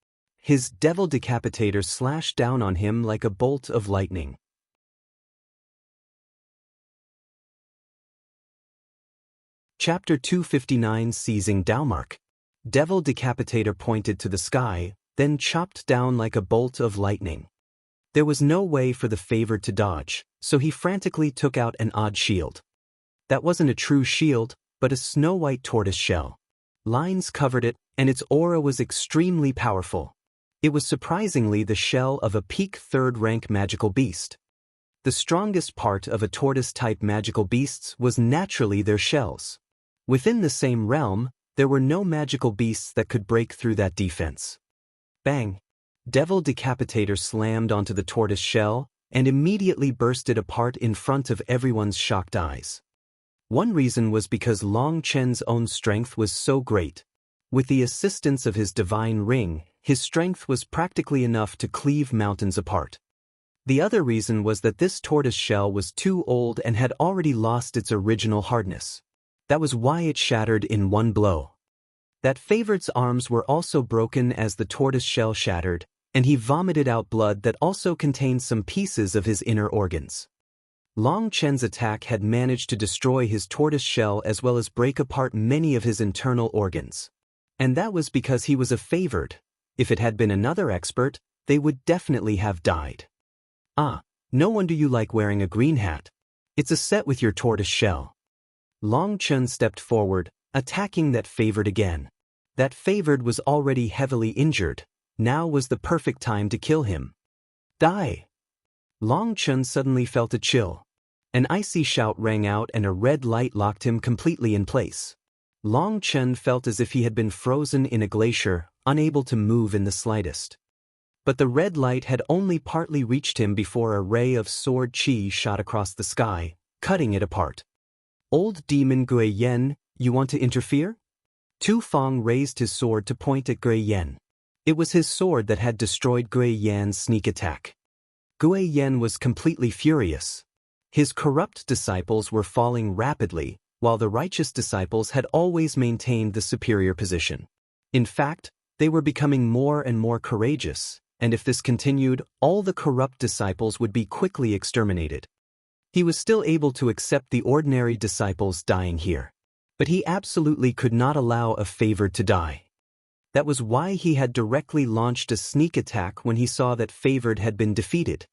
His devil decapitator slashed down on him like a bolt of lightning. Chapter 259 Seizing Dalmark. Devil Decapitator pointed to the sky, then chopped down like a bolt of lightning. There was no way for the favored to dodge, so he frantically took out an odd shield. That wasn't a true shield, but a snow-white tortoise shell. Lines covered it, and its aura was extremely powerful. It was surprisingly the shell of a peak third-rank magical beast. The strongest part of a tortoise-type magical beasts was naturally their shells. Within the same realm, there were no magical beasts that could break through that defense. Bang! Devil Decapitator slammed onto the tortoise shell, and immediately burst it apart in front of everyone's shocked eyes. One reason was because Long Chen's own strength was so great. With the assistance of his divine ring, his strength was practically enough to cleave mountains apart. The other reason was that this tortoise shell was too old and had already lost its original hardness. That was why it shattered in one blow. That favorite's arms were also broken as the tortoise shell shattered, and he vomited out blood that also contained some pieces of his inner organs. Long Chen's attack had managed to destroy his tortoise shell as well as break apart many of his internal organs. And that was because he was a favored. If it had been another expert, they would definitely have died. Ah, no wonder you like wearing a green hat. It's a set with your tortoise shell. Long Chen stepped forward, attacking that favored again. That favored was already heavily injured. Now was the perfect time to kill him. Die! Long Chen suddenly felt a chill. An icy shout rang out and a red light locked him completely in place. Long Chen felt as if he had been frozen in a glacier, unable to move in the slightest. But the red light had only partly reached him before a ray of sword chi shot across the sky, cutting it apart. Old demon Gui Yen, you want to interfere? Tu Feng raised his sword to point at Gui Yen. It was his sword that had destroyed Gui Yan's sneak attack. Gui Yen was completely furious. His corrupt disciples were falling rapidly, while the righteous disciples had always maintained the superior position. In fact, they were becoming more and more courageous, and if this continued, all the corrupt disciples would be quickly exterminated. He was still able to accept the ordinary disciples dying here. But he absolutely could not allow a favored to die. That was why he had directly launched a sneak attack when he saw that favored had been defeated.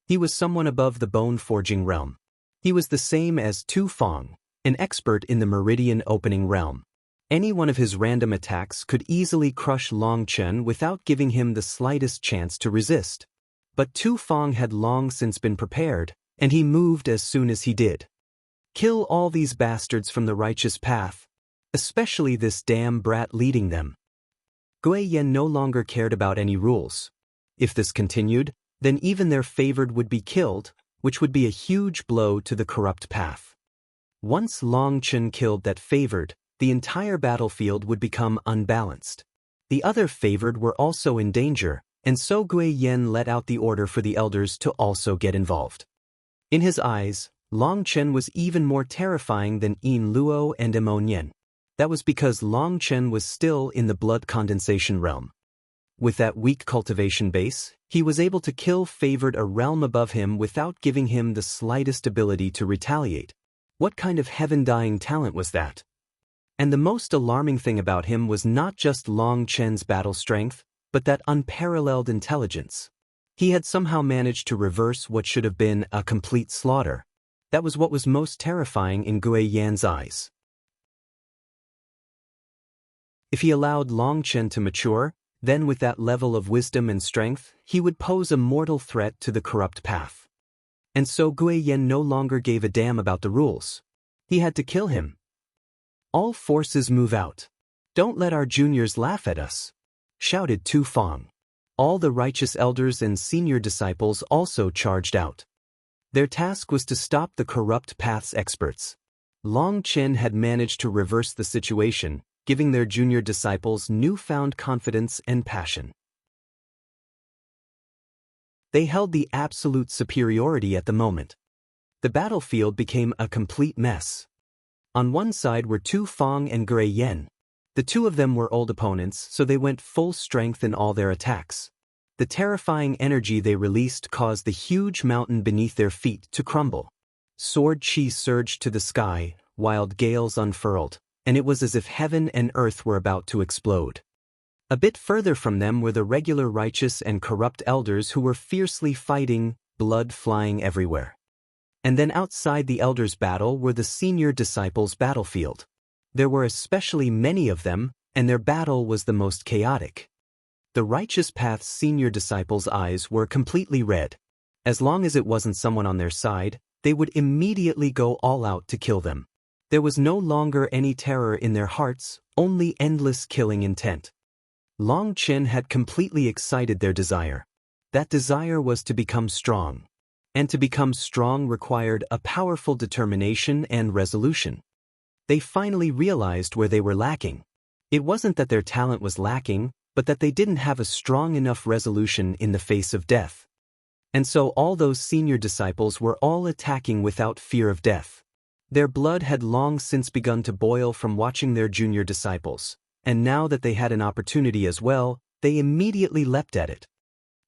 He was someone above the bone-forging realm. He was the same as Tu Feng, an expert in the meridian opening realm. Any one of his random attacks could easily crush Long Chen without giving him the slightest chance to resist. But Tu Feng had long since been prepared, and he moved as soon as he did. Kill all these bastards from the righteous path, especially this damn brat leading them. Gui Yen no longer cared about any rules. If this continued, then even their favored would be killed, which would be a huge blow to the corrupt path. Once Long Chen killed that favored, the entire battlefield would become unbalanced. The other favored were also in danger, and so Gui Yen let out the order for the elders to also get involved. In his eyes, Long Chen was even more terrifying than Yin Luo and Mo Nian. That was because Long Chen was still in the blood condensation realm. With that weak cultivation base, he was able to kill favored a realm above him without giving him the slightest ability to retaliate. What kind of heaven-dying talent was that? And the most alarming thing about him was not just Long Chen's battle strength, but that unparalleled intelligence. He had somehow managed to reverse what should have been a complete slaughter. That was what was most terrifying in Gui Yan's eyes. If he allowed Long Chen to mature, then with that level of wisdom and strength, he would pose a mortal threat to the corrupt path. And so Gui Yan no longer gave a damn about the rules. He had to kill him. All forces move out. Don't let our juniors laugh at us, shouted Tu Feng. All the righteous elders and senior disciples also charged out. Their task was to stop the corrupt path's experts. Long Chen had managed to reverse the situation, giving their junior disciples newfound confidence and passion. They held the absolute superiority at the moment. The battlefield became a complete mess. On one side were Tu Feng and Gui Yan. The two of them were old opponents, so they went full strength in all their attacks. The terrifying energy they released caused the huge mountain beneath their feet to crumble. Sword chi surged to the sky, wild gales unfurled, and it was as if heaven and earth were about to explode. A bit further from them were the regular righteous and corrupt elders who were fiercely fighting, blood flying everywhere. And then outside the elders' battle were the senior disciples' battlefield. There were especially many of them, and their battle was the most chaotic. The righteous path's senior disciples' eyes were completely red. As long as it wasn't someone on their side, they would immediately go all out to kill them. There was no longer any terror in their hearts, only endless killing intent. Long Chen had completely excited their desire. That desire was to become strong. And to become strong required a powerful determination and resolution. They finally realized where they were lacking. It wasn't that their talent was lacking, but that they didn't have a strong enough resolution in the face of death. And so all those senior disciples were all attacking without fear of death. Their blood had long since begun to boil from watching their junior disciples, and now that they had an opportunity as well, they immediately leapt at it.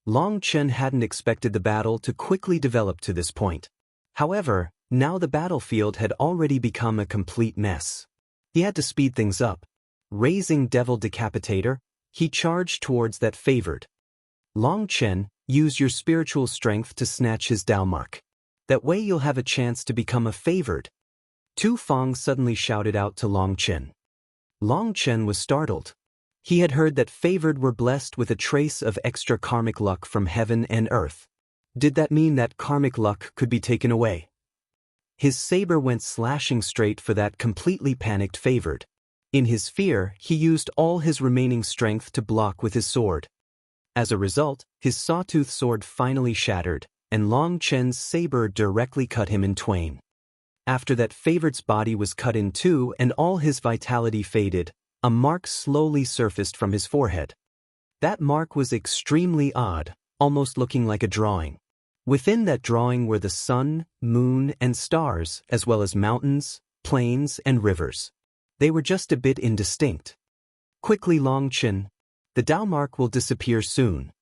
Long Chen hadn't expected the battle to quickly develop to this point. However, now the battlefield had already become a complete mess. He had to speed things up. Raising Devil Decapitator, he charged towards that favored. Long Chen, use your spiritual strength to snatch his Dalmark. That way you'll have a chance to become a favored. Tu Feng suddenly shouted out to Long Chen. Long Chen was startled. He had heard that favored were blessed with a trace of extra karmic luck from heaven and earth. Did that mean that karmic luck could be taken away? His saber went slashing straight for that completely panicked favored. In his fear, he used all his remaining strength to block with his sword. As a result, his sawtooth sword finally shattered, and Long Chen's saber directly cut him in twain. After that favored's body was cut in two and all his vitality faded, a mark slowly surfaced from his forehead. That mark was extremely odd, almost looking like a drawing. Within that drawing were the sun, moon, and stars, as well as mountains, plains, and rivers. They were just a bit indistinct. Quickly, Long Chen. The Dalmark will disappear soon.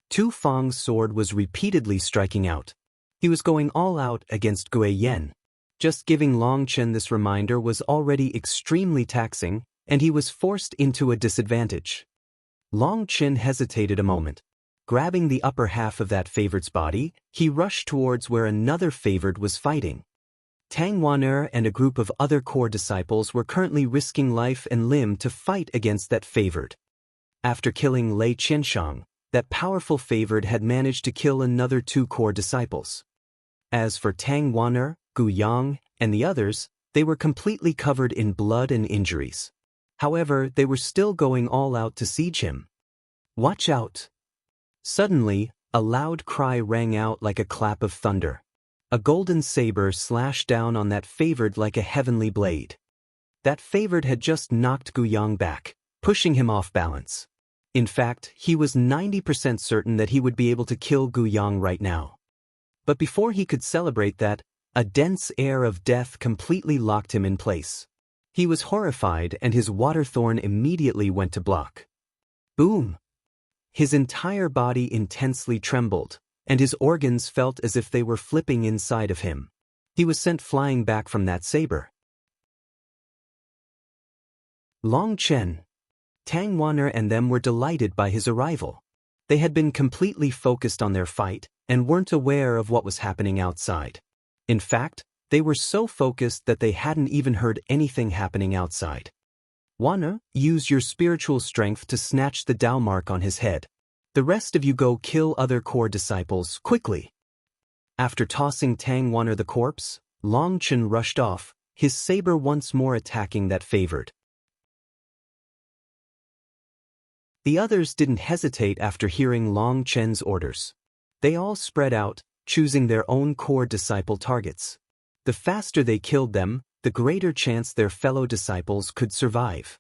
Tu Feng's sword was repeatedly striking out. He was going all out against Gui Yen. Just giving Long Chen this reminder was already extremely taxing, and he was forced into a disadvantage. Long Chen hesitated a moment. Grabbing the upper half of that favored's body, he rushed towards where another favored was fighting. Tang Wan'er and a group of other core disciples were currently risking life and limb to fight against that favored. After killing Lei Qianshang, that powerful favored had managed to kill another 2 core disciples. As for Tang Wan'er, Gu Yang, and the others, they were completely covered in blood and injuries. However, they were still going all out to siege him. Watch out! Suddenly, a loud cry rang out like a clap of thunder. A golden saber slashed down on that favored like a heavenly blade. That favored had just knocked Gu Yang back, pushing him off balance. In fact, he was 90% certain that he would be able to kill Gu Yang right now. But before he could celebrate that, a dense air of death completely locked him in place. He was horrified and his water thorn immediately went to block. Boom! His entire body intensely trembled, and his organs felt as if they were flipping inside of him. He was sent flying back from that saber. Long Chen. Tang Wan'er and them were delighted by his arrival. They had been completely focused on their fight and weren't aware of what was happening outside. In fact, they were so focused that they hadn't even heard anything happening outside. Wan'er, use your spiritual strength to snatch the Dalmark on his head. The rest of you go kill other core disciples, quickly. After tossing Tang Wan'er the corpse, Long Chen rushed off, his saber once more attacking that favored. The others didn't hesitate after hearing Long Chen's orders. They all spread out, choosing their own core disciple targets. The faster they killed them, the greater chance their fellow disciples could survive.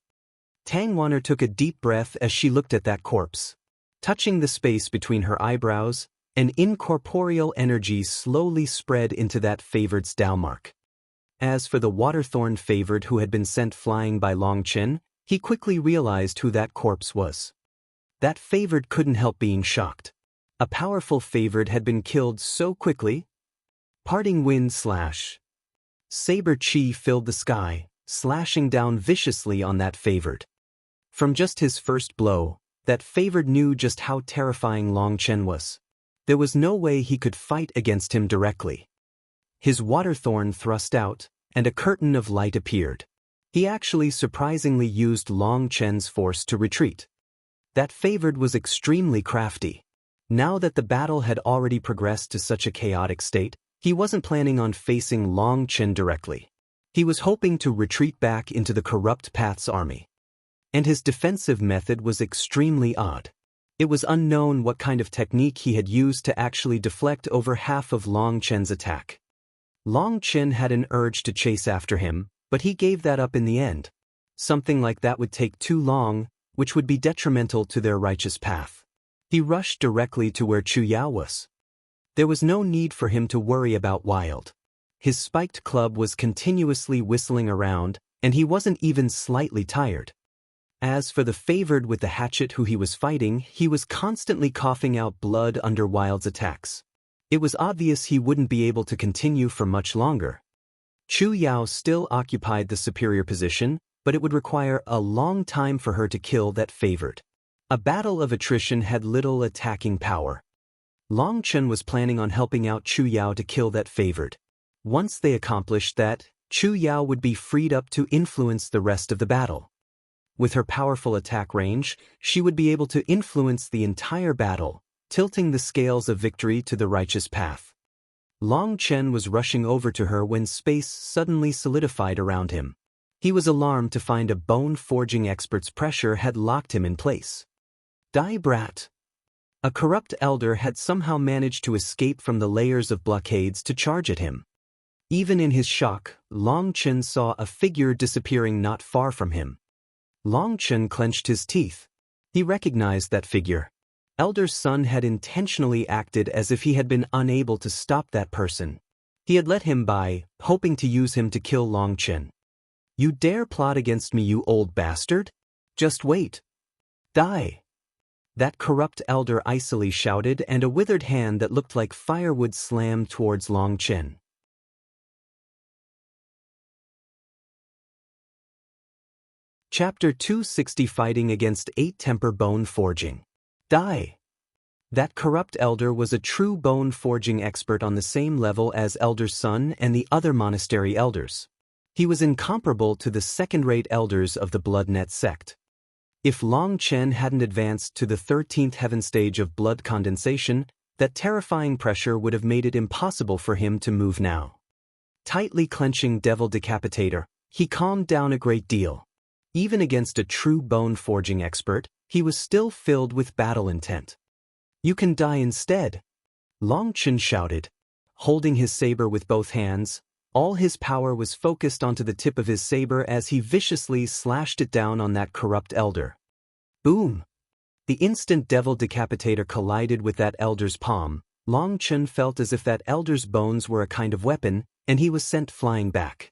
Tang Wan'er took a deep breath as she looked at that corpse. Touching the space between her eyebrows, an incorporeal energy slowly spread into that favored's Dalmark. As for the waterthorn favored who had been sent flying by Long Chen, he quickly realized who that corpse was. That favored couldn't help being shocked. A powerful favored had been killed so quickly. Parting wind slash. Saber chi filled the sky, slashing down viciously on that favored. From just his first blow, that favored knew just how terrifying Long Chen was. There was no way he could fight against him directly. His waterthorn thrust out, and a curtain of light appeared. He actually surprisingly used Long Chen's force to retreat. That favored was extremely crafty. Now that the battle had already progressed to such a chaotic state, he wasn't planning on facing Long Chen directly. He was hoping to retreat back into the corrupt Path's army. And his defensive method was extremely odd. It was unknown what kind of technique he had used to actually deflect over half of Long Chen's attack. Long Chen had an urge to chase after him, but he gave that up in the end. Something like that would take too long, which would be detrimental to their righteous path. He rushed directly to where Chu Yao was. There was no need for him to worry about Wild. His spiked club was continuously whistling around, and he wasn't even slightly tired. As for the favored with the hatchet who he was fighting, he was constantly coughing out blood under Wild's attacks. It was obvious he wouldn't be able to continue for much longer. Chu Yao still occupied the superior position, but it would require a long time for her to kill that favored. A battle of attrition had little attacking power. Long Chen was planning on helping out Chu Yao to kill that favored. Once they accomplished that, Chu Yao would be freed up to influence the rest of the battle. With her powerful attack range, she would be able to influence the entire battle, tilting the scales of victory to the righteous path. Long Chen was rushing over to her when space suddenly solidified around him. He was alarmed to find a bone-forging expert's pressure had locked him in place. Die brat! A corrupt elder had somehow managed to escape from the layers of blockades to charge at him. Even in his shock, Long Chen saw a figure disappearing not far from him. Long Chen clenched his teeth. He recognized that figure. Elder's son had intentionally acted as if he had been unable to stop that person. He had let him by, hoping to use him to kill Long Chen. You dare plot against me, you old bastard? Just wait. Die! That corrupt elder icily shouted, and a withered hand that looked like firewood slammed towards Long Chen. Chapter 260 Fighting Against 8-Temper Bone Forging. Die! That corrupt elder was a true bone-forging expert on the same level as Elder's son and the other monastery elders. He was incomparable to the second-rate elders of the Blood Net sect. If Long Chen hadn't advanced to the 13th heaven stage of blood condensation, that terrifying pressure would have made it impossible for him to move now. Tightly clenching Devil Decapitator, he calmed down a great deal. Even against a true bone-forging expert, he was still filled with battle intent. You can die instead, Long Chen shouted. Holding his saber with both hands, all his power was focused onto the tip of his saber as he viciously slashed it down on that corrupt elder. Boom! The instant Devil Decapitator collided with that elder's palm, Long Chen felt as if that elder's bones were a kind of weapon, and he was sent flying back.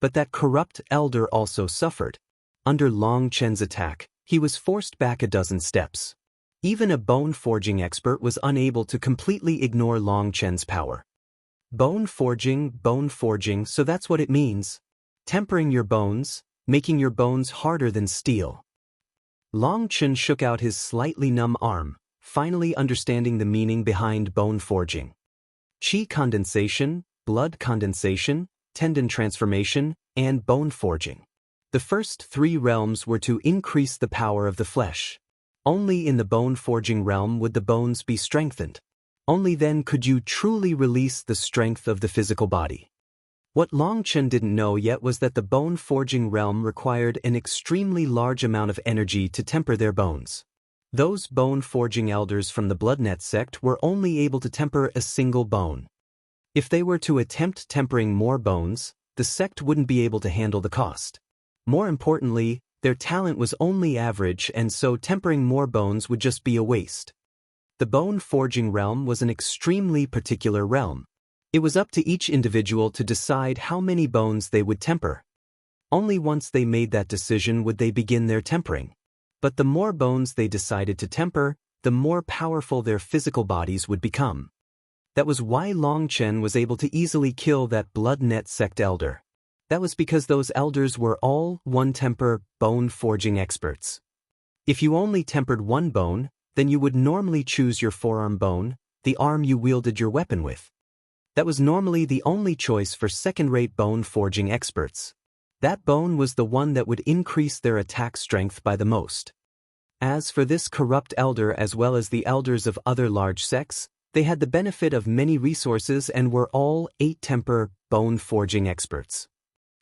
But that corrupt elder also suffered. Under Long Chen's attack, he was forced back a dozen steps. Even a bone-forging expert was unable to completely ignore Long Chen's power. Bone forging, so that's what it means. Tempering your bones, making your bones harder than steel. Long Chen shook out his slightly numb arm, finally understanding the meaning behind bone forging. Qi condensation, blood condensation, tendon transformation, and bone forging. The first three realms were to increase the power of the flesh. Only in the bone-forging realm would the bones be strengthened. Only then could you truly release the strength of the physical body. What Long Chen didn't know yet was that the bone-forging realm required an extremely large amount of energy to temper their bones. Those bone-forging elders from the Blood Net sect were only able to temper a single bone. If they were to attempt tempering more bones, the sect wouldn't be able to handle the cost. More importantly, their talent was only average, and so tempering more bones would just be a waste. The bone-forging realm was an extremely particular realm. It was up to each individual to decide how many bones they would temper. Only once they made that decision would they begin their tempering. But the more bones they decided to temper, the more powerful their physical bodies would become. That was why Long Chen was able to easily kill that Blood Net sect elder. That was because those elders were all one-temper, bone-forging experts. If you only tempered one bone, then you would normally choose your forearm bone, the arm you wielded your weapon with. That was normally the only choice for second-rate bone-forging experts. That bone was the one that would increase their attack strength by the most. As for this corrupt elder as well as the elders of other large sects, they had the benefit of many resources and were all 8-temper, bone-forging experts.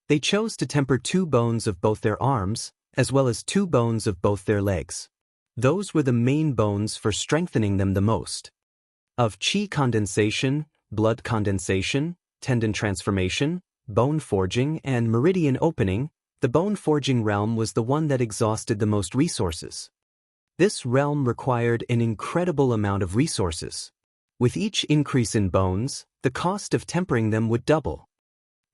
They chose to temper 2 bones of both their arms, as well as 2 bones of both their legs. Those were the main bones for strengthening them the most. Of qi condensation, blood condensation, tendon transformation, bone forging, and meridian opening, the bone forging realm was the one that exhausted the most resources. This realm required an incredible amount of resources. With each increase in bones, the cost of tempering them would double.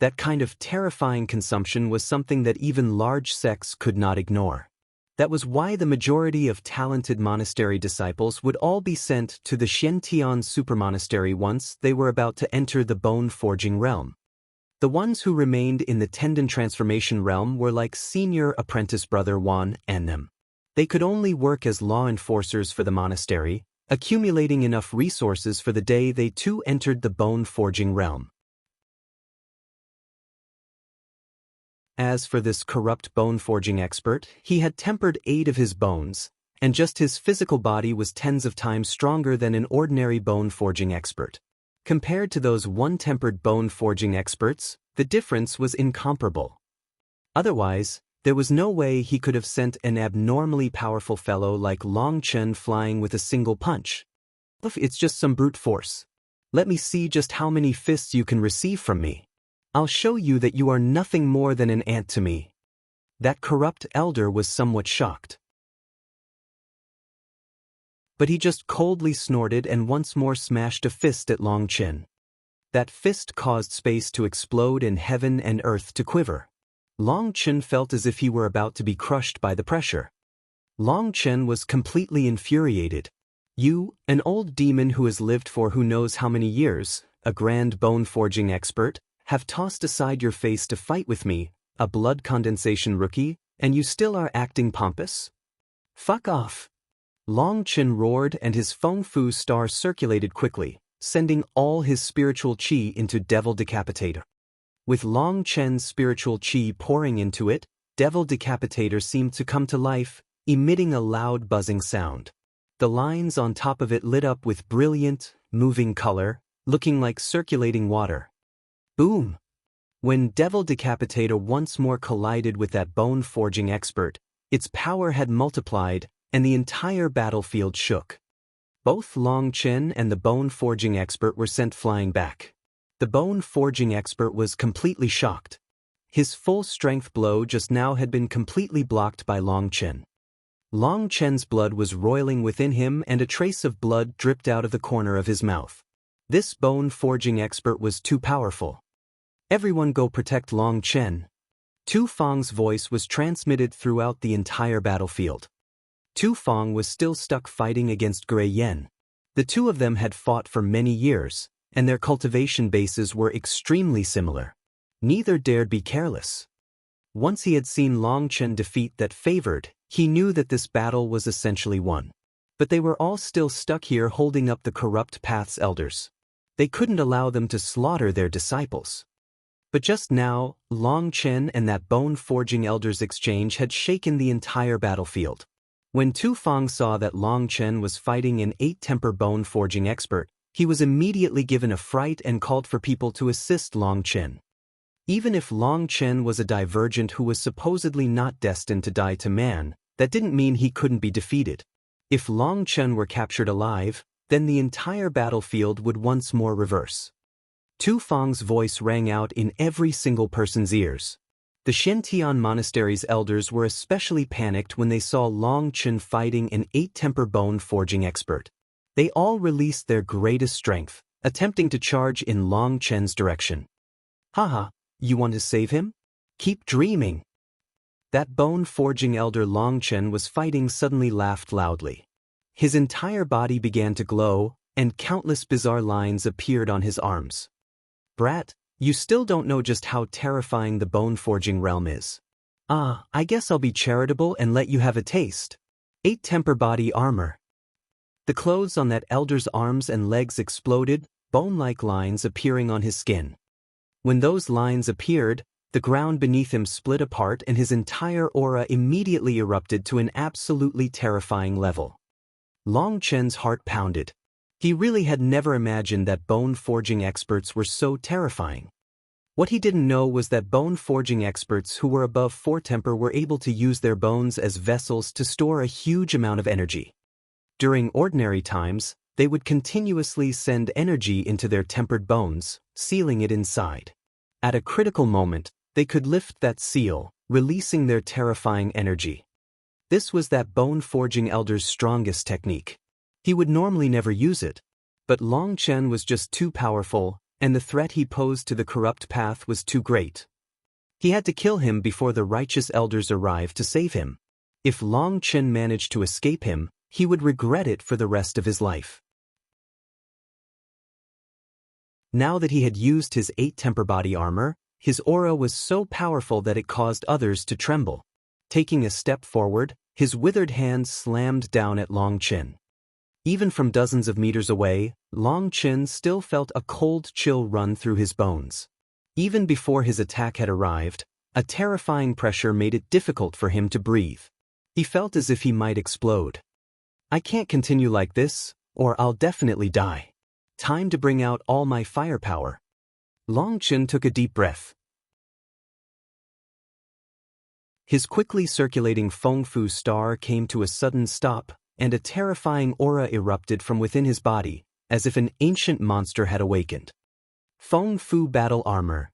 That kind of terrifying consumption was something that even large sects could not ignore. That was why the majority of talented monastery disciples would all be sent to the Xiantian supermonastery once they were about to enter the bone-forging realm. The ones who remained in the tendon transformation realm were like senior apprentice brother Wan and them. They could only work as law enforcers for the monastery, accumulating enough resources for the day they too entered the bone-forging realm. As for this corrupt bone-forging expert, he had tempered 8 of his bones, and just his physical body was tens of times stronger than an ordinary bone-forging expert. Compared to those one-tempered bone-forging experts, the difference was incomparable. Otherwise, there was no way he could have sent an abnormally powerful fellow like Long Chen flying with a single punch. It's just some brute force. Let me see just how many fists you can receive from me. I'll show you that you are nothing more than an ant to me. That corrupt elder was somewhat shocked. But he just coldly snorted and once more smashed a fist at Long Chen. That fist caused space to explode and heaven and earth to quiver. Long Chen felt as if he were about to be crushed by the pressure. Long Chen was completely infuriated. You, an old demon who has lived for who knows how many years, a grand bone-forging expert, have tossed aside your face to fight with me, a blood condensation rookie, and you still are acting pompous? Fuck off! Long Chen roared and his Feng Fu star circulated quickly, sending all his spiritual qi into Devil Decapitator. With Long Chen's spiritual qi pouring into it, Devil Decapitator seemed to come to life, emitting a loud buzzing sound. The lines on top of it lit up with brilliant, moving color, looking like circulating water. Boom! When Devil Decapitator once more collided with that bone-forging expert, its power had multiplied, and the entire battlefield shook. Both Long Chen and the bone-forging expert were sent flying back. The bone-forging expert was completely shocked. His full-strength blow just now had been completely blocked by Long Chen. Long Chen's blood was roiling within him and a trace of blood dripped out of the corner of his mouth. This bone-forging expert was too powerful. Everyone go protect Long Chen. Tu Feng's voice was transmitted throughout the entire battlefield. Tu Feng was still stuck fighting against Gray Yen. The two of them had fought for many years, and their cultivation bases were extremely similar. Neither dared be careless. Once he had seen Long Chen defeat that favored, he knew that this battle was essentially won. But they were all still stuck here holding up the corrupt path's elders. They couldn't allow them to slaughter their disciples. But just now, Long Chen and that bone-forging elder's exchange had shaken the entire battlefield. When Tu Feng saw that Long Chen was fighting an 8-temper bone-forging expert, he was immediately given a fright and called for people to assist Long Chen. Even if Long Chen was a divergent who was supposedly not destined to die to man, that didn't mean he couldn't be defeated. If Long Chen were captured alive, then the entire battlefield would once more reverse. Tu Feng's voice rang out in every single person's ears. The Xiantian monastery's elders were especially panicked when they saw Long Chen fighting an 8-temper bone-forging expert. They all released their greatest strength, attempting to charge in Long Chen's direction. Haha, you want to save him? Keep dreaming. That bone-forging elder Long Chen was fighting suddenly laughed loudly. His entire body began to glow, and countless bizarre lines appeared on his arms. Brat, you still don't know just how terrifying the bone-forging realm is. I guess I'll be charitable and let you have a taste. 8-temper body armor. The clothes on that elder's arms and legs exploded, bone-like lines appearing on his skin. When those lines appeared, the ground beneath him split apart and his entire aura immediately erupted to an absolutely terrifying level. Long Chen's heart pounded. He really had never imagined that bone-forging experts were so terrifying. What he didn't know was that bone-forging experts who were above 4-temper were able to use their bones as vessels to store a huge amount of energy. During ordinary times, they would continuously send energy into their tempered bones, sealing it inside. At a critical moment, they could lift that seal, releasing their terrifying energy. This was that bone-forging elder's strongest technique. He would normally never use it, but Long Chen was just too powerful, and the threat he posed to the corrupt path was too great. He had to kill him before the righteous elders arrived to save him. If Long Chen managed to escape him, he would regret it for the rest of his life. Now that he had used his 8-temper body armor, his aura was so powerful that it caused others to tremble. Taking a step forward, his withered hand slammed down at Long Chen. Even from dozens of meters away, Long Chen still felt a cold chill run through his bones. Even before his attack had arrived, a terrifying pressure made it difficult for him to breathe. He felt as if he might explode. I can't continue like this, or I'll definitely die. Time to bring out all my firepower. Long Chen took a deep breath. His quickly circulating Feng Fu star came to a sudden stop, and a terrifying aura erupted from within his body, as if an ancient monster had awakened. Feng Fu battle armor.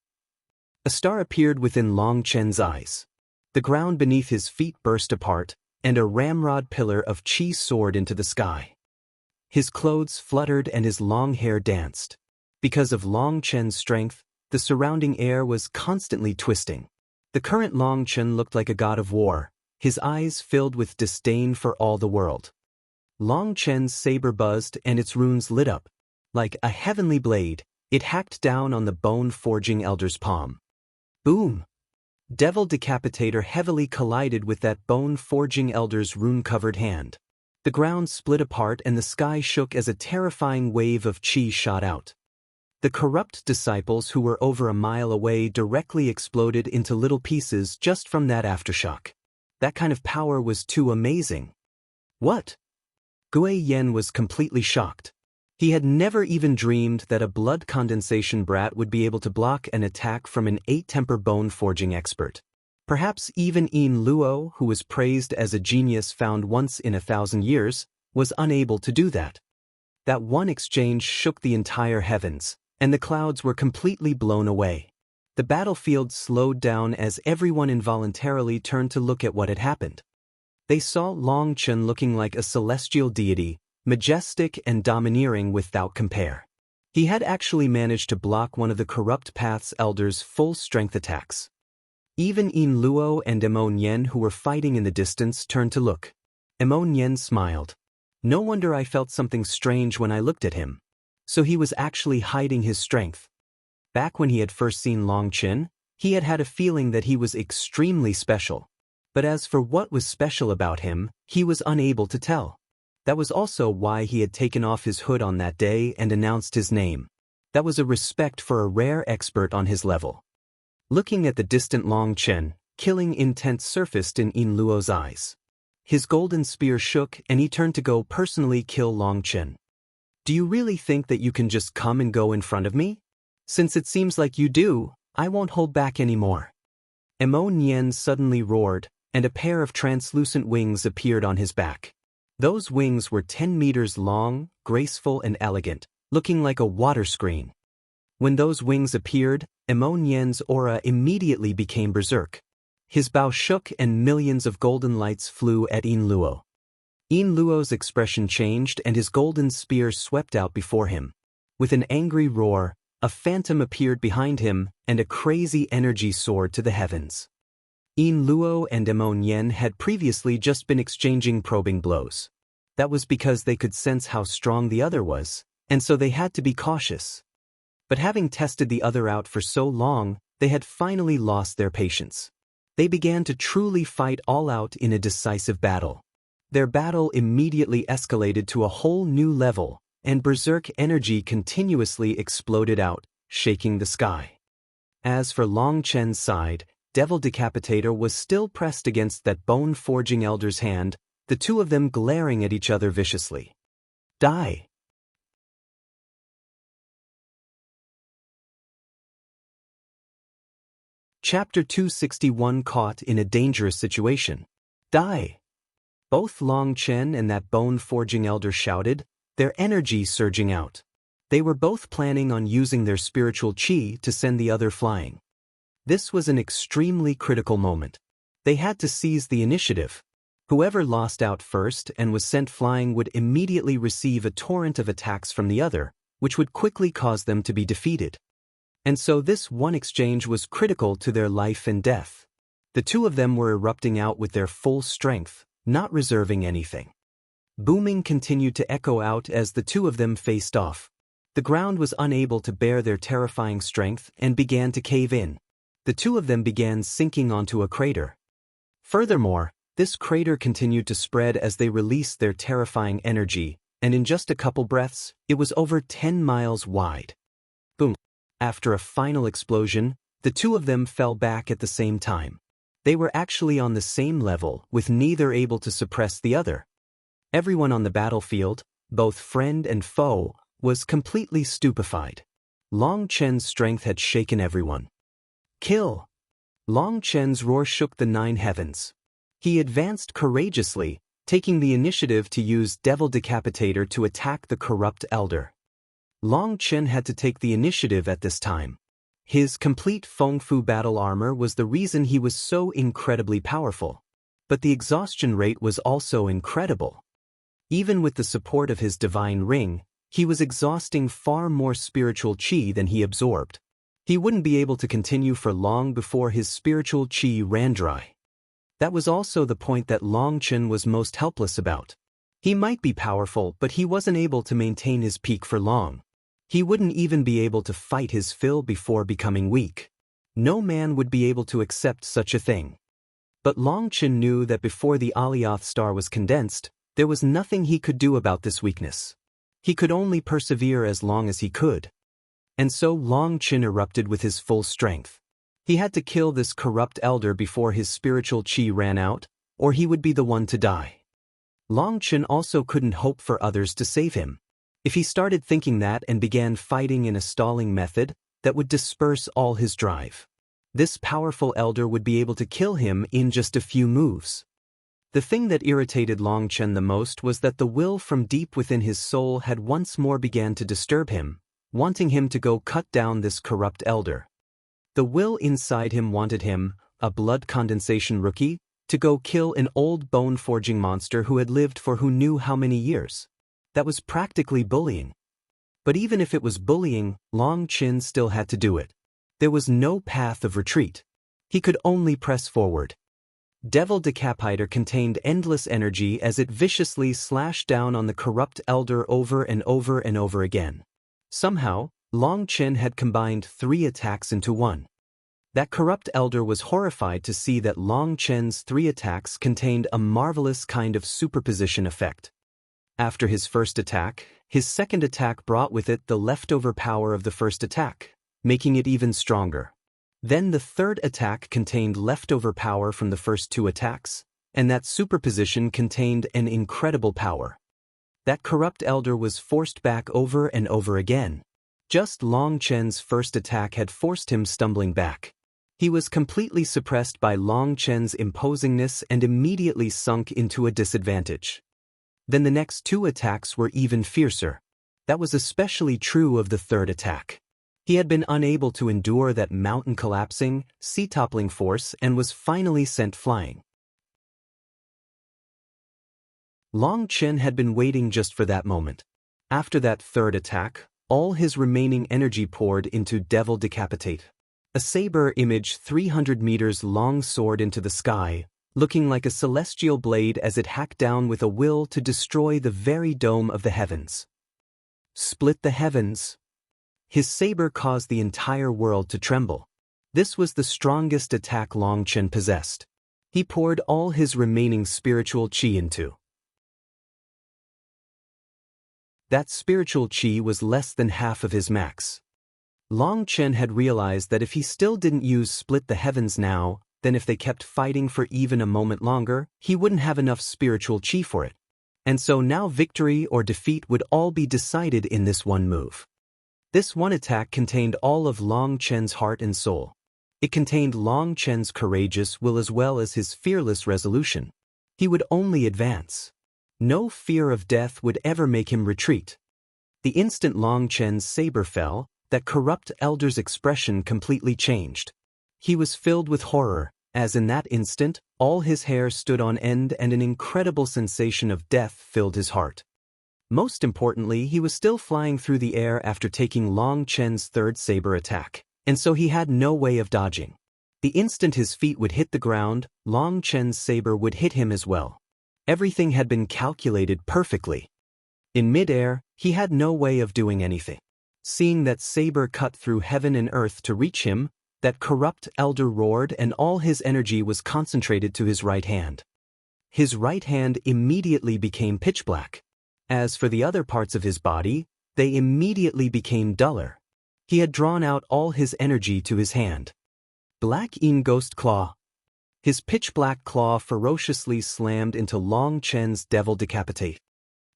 A star appeared within Long Chen's eyes. The ground beneath his feet burst apart, and a ramrod pillar of qi soared into the sky. His clothes fluttered and his long hair danced. Because of Long Chen's strength, the surrounding air was constantly twisting. The current Long Chen looked like a god of war, his eyes filled with disdain for all the world. Long Chen's saber buzzed and its runes lit up. Like a heavenly blade, it hacked down on the bone-forging elder's palm. Boom! Devil Decapitator heavily collided with that bone-forging elder's rune-covered hand. The ground split apart and the sky shook as a terrifying wave of qi shot out. The corrupt disciples who were over a mile away directly exploded into little pieces just from that aftershock. That kind of power was too amazing. What? Gui Yen was completely shocked. He had never even dreamed that a blood condensation brat would be able to block an attack from an 8-temper bone-forging expert. Perhaps even Yin Luo, who was praised as a genius found once in 1,000 years, was unable to do that. That one exchange shook the entire heavens, and the clouds were completely blown away. The battlefield slowed down as everyone involuntarily turned to look at what had happened. They saw Long Chen looking like a celestial deity, majestic and domineering without compare. He had actually managed to block one of the corrupt path's elders' full-strength attacks. Even Yin Luo and Emon Yen, who were fighting in the distance, turned to look. Emon Yen smiled. No wonder I felt something strange when I looked at him. So he was actually hiding his strength. Back when he had first seen Long Chen, he had had a feeling that he was extremely special. But as for what was special about him, he was unable to tell. That was also why he had taken off his hood on that day and announced his name. That was a respect for a rare expert on his level. Looking at the distant Long Chen, killing intent surfaced in Yin Luo's eyes. His golden spear shook and he turned to go personally kill Long Chen. Do you really think that you can just come and go in front of me? Since it seems like you do, I won't hold back anymore. Emon Yen suddenly roared, and a pair of translucent wings appeared on his back. Those wings were 10 meters long, graceful and elegant, looking like a water screen. When those wings appeared, Emon Yen's aura immediately became berserk. His bow shook and millions of golden lights flew at Yin Luo. Yin Luo's expression changed and his golden spear swept out before him. With an angry roar, a phantom appeared behind him and a crazy energy soared to the heavens. Yin Luo and Emon Yen had previously just been exchanging probing blows. That was because they could sense how strong the other was, and so they had to be cautious. But having tested the other out for so long, they had finally lost their patience. They began to truly fight all out in a decisive battle. Their battle immediately escalated to a whole new level, and berserk energy continuously exploded out, shaking the sky. As for Long Chen's side, Devil Decapitator was still pressed against that bone-forging elder's hand, the two of them glaring at each other viciously. Die! Chapter 261 Caught in a Dangerous Situation. Die! Both Long Chen and that bone-forging elder shouted, their energy surging out. They were both planning on using their spiritual qi to send the other flying. This was an extremely critical moment. They had to seize the initiative. Whoever lost out first and was sent flying would immediately receive a torrent of attacks from the other, which would quickly cause them to be defeated. And so this one exchange was critical to their life and death. The two of them were erupting out with their full strength, not reserving anything. Booming continued to echo out as the two of them faced off. The ground was unable to bear their terrifying strength and began to cave in. The two of them began sinking onto a crater. Furthermore, this crater continued to spread as they released their terrifying energy, and in just a couple breaths, it was over 10 miles wide. Boom! After a final explosion, the two of them fell back at the same time. They were actually on the same level, with neither able to suppress the other. Everyone on the battlefield, both friend and foe, was completely stupefied. Long Chen's strength had shaken everyone. Kill! Long Chen's roar shook the 9 heavens. He advanced courageously, taking the initiative to use Devil Decapitator to attack the corrupt elder. Long Chen had to take the initiative at this time. His complete Feng Fu battle armor was the reason he was so incredibly powerful. But the exhaustion rate was also incredible. Even with the support of his divine ring, he was exhausting far more spiritual qi than he absorbed. He wouldn't be able to continue for long before his spiritual qi ran dry. That was also the point that Long Chen was most helpless about. He might be powerful, but he wasn't able to maintain his peak for long. He wouldn't even be able to fight his fill before becoming weak. No man would be able to accept such a thing. But Long Chen knew that before the Alioth star was condensed, there was nothing he could do about this weakness. He could only persevere as long as he could. And so Long Chen erupted with his full strength. He had to kill this corrupt elder before his spiritual qi ran out, or he would be the one to die. Long Chen also couldn't hope for others to save him. If he started thinking that and began fighting in a stalling method, that would disperse all his drive. This powerful elder would be able to kill him in just a few moves. The thing that irritated Long Chen the most was that the will from deep within his soul had once more began to disturb him, wanting him to go cut down this corrupt elder. The will inside him wanted him, a blood condensation rookie, to go kill an old bone-forging monster who had lived for who knew how many years. That was practically bullying. But even if it was bullying, Long Chen still had to do it. There was no path of retreat. He could only press forward. Devil Decapitator contained endless energy as it viciously slashed down on the corrupt elder over and over and over again. Somehow, Long Chen had combined 3 attacks into one. That corrupt elder was horrified to see that Long Chen's 3 attacks contained a marvelous kind of superposition effect. After his first attack, his second attack brought with it the leftover power of the first attack, making it even stronger. Then the third attack contained leftover power from the first 2 attacks, and that superposition contained an incredible power. That corrupt elder was forced back over and over again. Just Long Chen's first attack had forced him stumbling back. He was completely suppressed by Long Chen's imposingness and immediately sunk into a disadvantage. Then the next 2 attacks were even fiercer. That was especially true of the third attack. He had been unable to endure that mountain collapsing, sea-toppling force and was finally sent flying. Long Chen had been waiting just for that moment. After that third attack, all his remaining energy poured into Devil Decapitate. A saber image 300 meters long soared into the sky, looking like a celestial blade as it hacked down with a will to destroy the very dome of the heavens. Split the heavens. His saber caused the entire world to tremble. This was the strongest attack Long Chen possessed. He poured all his remaining spiritual qi into. That spiritual qi was less than half of his max. Long Chen had realized that if he still didn't use Split the Heavens now, then if they kept fighting for even a moment longer, he wouldn't have enough spiritual qi for it. And so now victory or defeat would all be decided in this one move. This one attack contained all of Long Chen's heart and soul. It contained Long Chen's courageous will as well as his fearless resolution. He would only advance. No fear of death would ever make him retreat. The instant Long Chen's saber fell, that corrupt elder's expression completely changed. He was filled with horror, as in that instant, all his hair stood on end and an incredible sensation of death filled his heart. Most importantly, he was still flying through the air after taking Long Chen's third saber attack, and so he had no way of dodging. The instant his feet would hit the ground, Long Chen's saber would hit him as well. Everything had been calculated perfectly. In midair, he had no way of doing anything. Seeing that saber cut through heaven and earth to reach him, that corrupt elder roared and all his energy was concentrated to his right hand. His right hand immediately became pitch black. As for the other parts of his body, they immediately became duller. He had drawn out all his energy to his hand. Black In Ghost Claw. His pitch-black claw ferociously slammed into Long Chen's devil decapitate.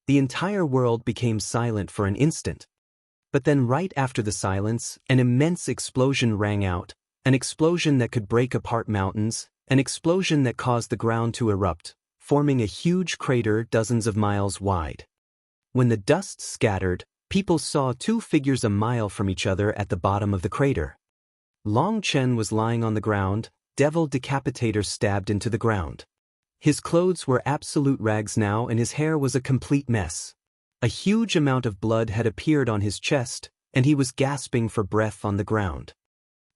The entire world became silent for an instant. But then right after the silence, an immense explosion rang out, an explosion that could break apart mountains, an explosion that caused the ground to erupt, forming a huge crater dozens of miles wide. When the dust scattered, people saw two figures a mile from each other at the bottom of the crater. Long Chen was lying on the ground, devil decapitator stabbed into the ground. His clothes were absolute rags now and his hair was a complete mess. A huge amount of blood had appeared on his chest, and he was gasping for breath on the ground.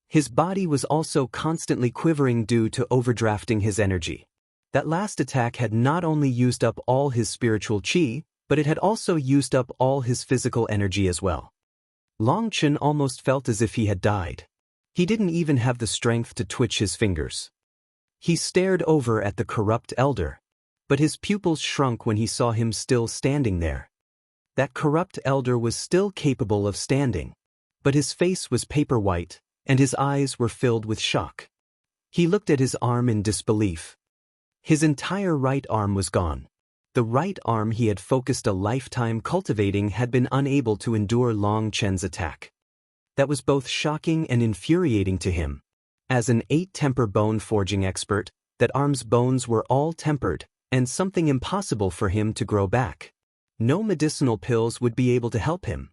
His body was also constantly quivering due to overdrafting his energy. That last attack had not only used up all his spiritual qi, but it had also used up all his physical energy as well. Long Chen almost felt as if he had died. He didn't even have the strength to twitch his fingers. He stared over at the corrupt elder, but his pupils shrunk when he saw him still standing there. That corrupt elder was still capable of standing, but his face was paper white, and his eyes were filled with shock. He looked at his arm in disbelief. His entire right arm was gone. The right arm he had focused a lifetime cultivating had been unable to endure Long Chen's attack. That was both shocking and infuriating to him. As an 8-temper bone forging expert, that arm's bones were all tempered, and something impossible for him to grow back. No medicinal pills would be able to help him.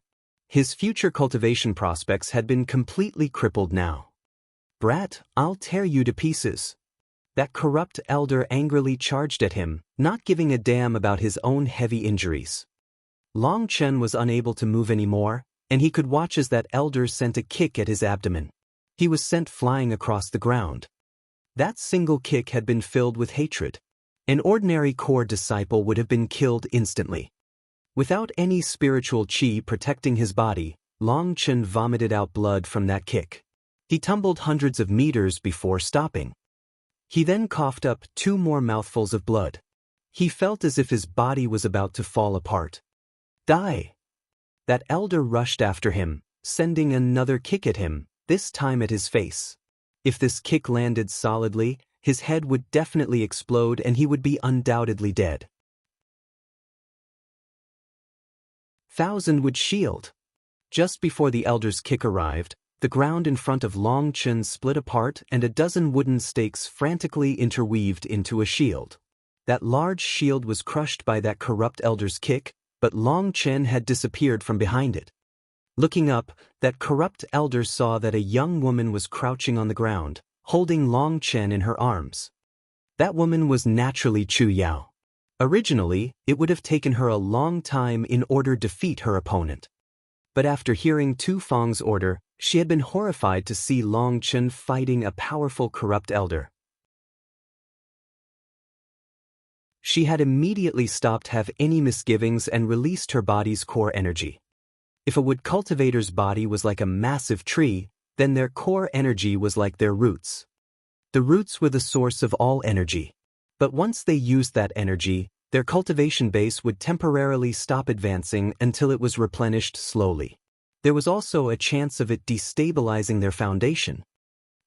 His future cultivation prospects had been completely crippled now. "Brat, I'll tear you to pieces." That corrupt elder angrily charged at him, not giving a damn about his own heavy injuries. Long Chen was unable to move anymore, and he could watch as that elder sent a kick at his abdomen. He was sent flying across the ground. That single kick had been filled with hatred. An ordinary core disciple would have been killed instantly. Without any spiritual qi protecting his body, Long Chen vomited out blood from that kick. He tumbled hundreds of meters before stopping. He then coughed up 2 more mouthfuls of blood. He felt as if his body was about to fall apart. "Die!" That elder rushed after him, sending another kick at him, this time at his face. If this kick landed solidly, his head would definitely explode and he would be undoubtedly dead. Thousand would shield. Just before the elder's kick arrived, the ground in front of Long Chen split apart and a dozen wooden stakes frantically interweaved into a shield. That large shield was crushed by that corrupt elder's kick, but Long Chen had disappeared from behind it. Looking up, that corrupt elder saw that a young woman was crouching on the ground, holding Long Chen in her arms. That woman was naturally Chu Yao. Originally, it would have taken her a long time in order to defeat her opponent. But after hearing Tu Feng's order, she had been horrified to see Long Chen fighting a powerful corrupt elder. She had immediately stopped have any misgivings and released her body's core energy. If a wood cultivator's body was like a massive tree, then their core energy was like their roots. The roots were the source of all energy. But once they used that energy, their cultivation base would temporarily stop advancing until it was replenished slowly. There was also a chance of it destabilizing their foundation.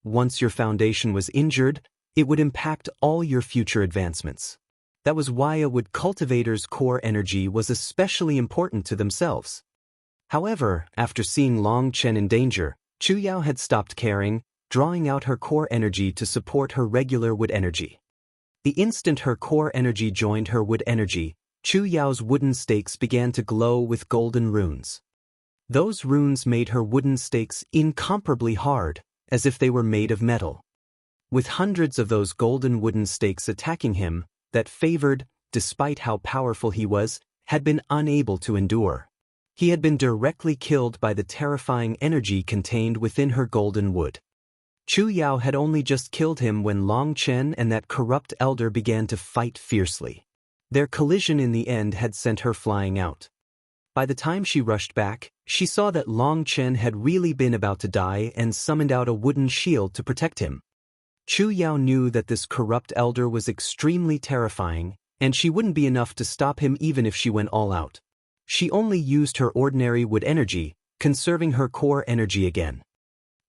Once your foundation was injured, it would impact all your future advancements. That was why a wood cultivator's core energy was especially important to themselves. However, after seeing Long Chen in danger, Chu Yao had stopped caring, drawing out her core energy to support her regular wood energy. The instant her core energy joined her wood energy, Chu Yao's wooden stakes began to glow with golden runes. Those runes made her wooden stakes incomparably hard, as if they were made of metal. With hundreds of those golden wooden stakes attacking him, that favored, despite how powerful he was, had been unable to endure. He had been directly killed by the terrifying energy contained within her golden wood. Chu Yao had only just killed him when Long Chen and that corrupt elder began to fight fiercely. Their collision in the end had sent her flying out. By the time she rushed back, she saw that Long Chen had really been about to die and summoned out a wooden shield to protect him. Chu Yao knew that this corrupt elder was extremely terrifying, and she wouldn't be enough to stop him even if she went all out. She only used her ordinary wood energy, conserving her core energy again.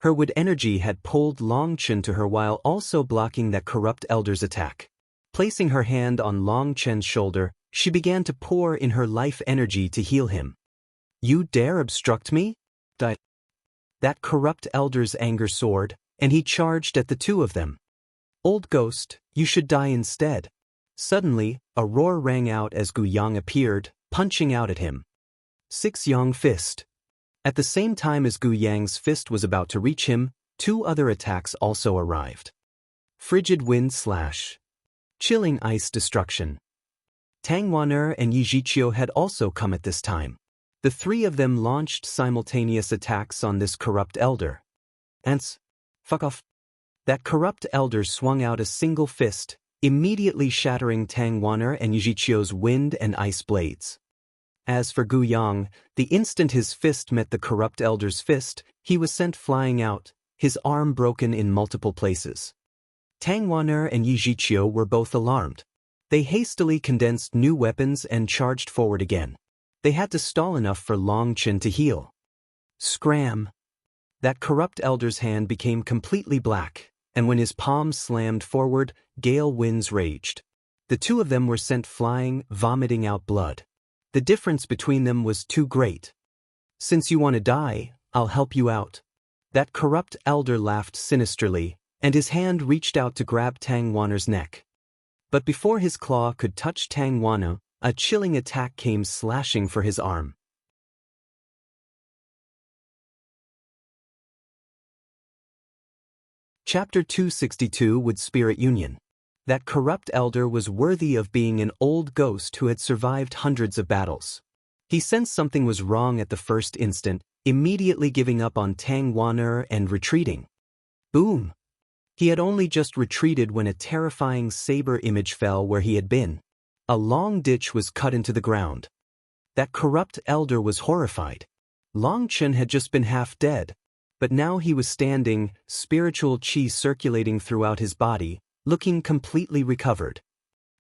Her wood energy had pulled Long Chen to her while also blocking that corrupt elder's attack. Placing her hand on Long Chen's shoulder, she began to pour in her life energy to heal him. "You dare obstruct me?" That corrupt elder's anger soared, and he charged at the two of them. "Old ghost, you should die instead." Suddenly, a roar rang out as Gu Yang appeared, punching out at him. Six Yang fist. At the same time as Gu Yang's fist was about to reach him, two other attacks also arrived. Frigid wind slash. Chilling ice destruction. Tang Wan'er and Yi Zhiqiu had also come at this time. The three of them launched simultaneous attacks on this corrupt elder. Ants. Fuck off. That corrupt elder swung out a single fist, immediately shattering Tang Wan'er and Yi Zhiqiu's wind and ice blades. As for Gu Yang, the instant his fist met the corrupt elder's fist, he was sent flying out, his arm broken in multiple places. Tang Wan'er and Yi Zhiqiu were both alarmed. They hastily condensed new weapons and charged forward again. They had to stall enough for Long Chen to heal. Scram! That corrupt elder's hand became completely black, and when his palm slammed forward, gale winds raged. The two of them were sent flying, vomiting out blood. The difference between them was too great. "Since you want to die, I'll help you out." That corrupt elder laughed sinisterly, and his hand reached out to grab Tang Wan'er's neck. But before his claw could touch Tang Wan'er, a chilling attack came slashing for his arm. Chapter 262 Wood Spirit Union. That corrupt elder was worthy of being an old ghost who had survived hundreds of battles. He sensed something was wrong at the first instant, immediately giving up on Tang Wan'er and retreating. Boom! He had only just retreated when a terrifying saber image fell where he had been. A long ditch was cut into the ground. That corrupt elder was horrified. Long Chen had just been half dead, but now he was standing, spiritual qi circulating throughout his body, looking completely recovered.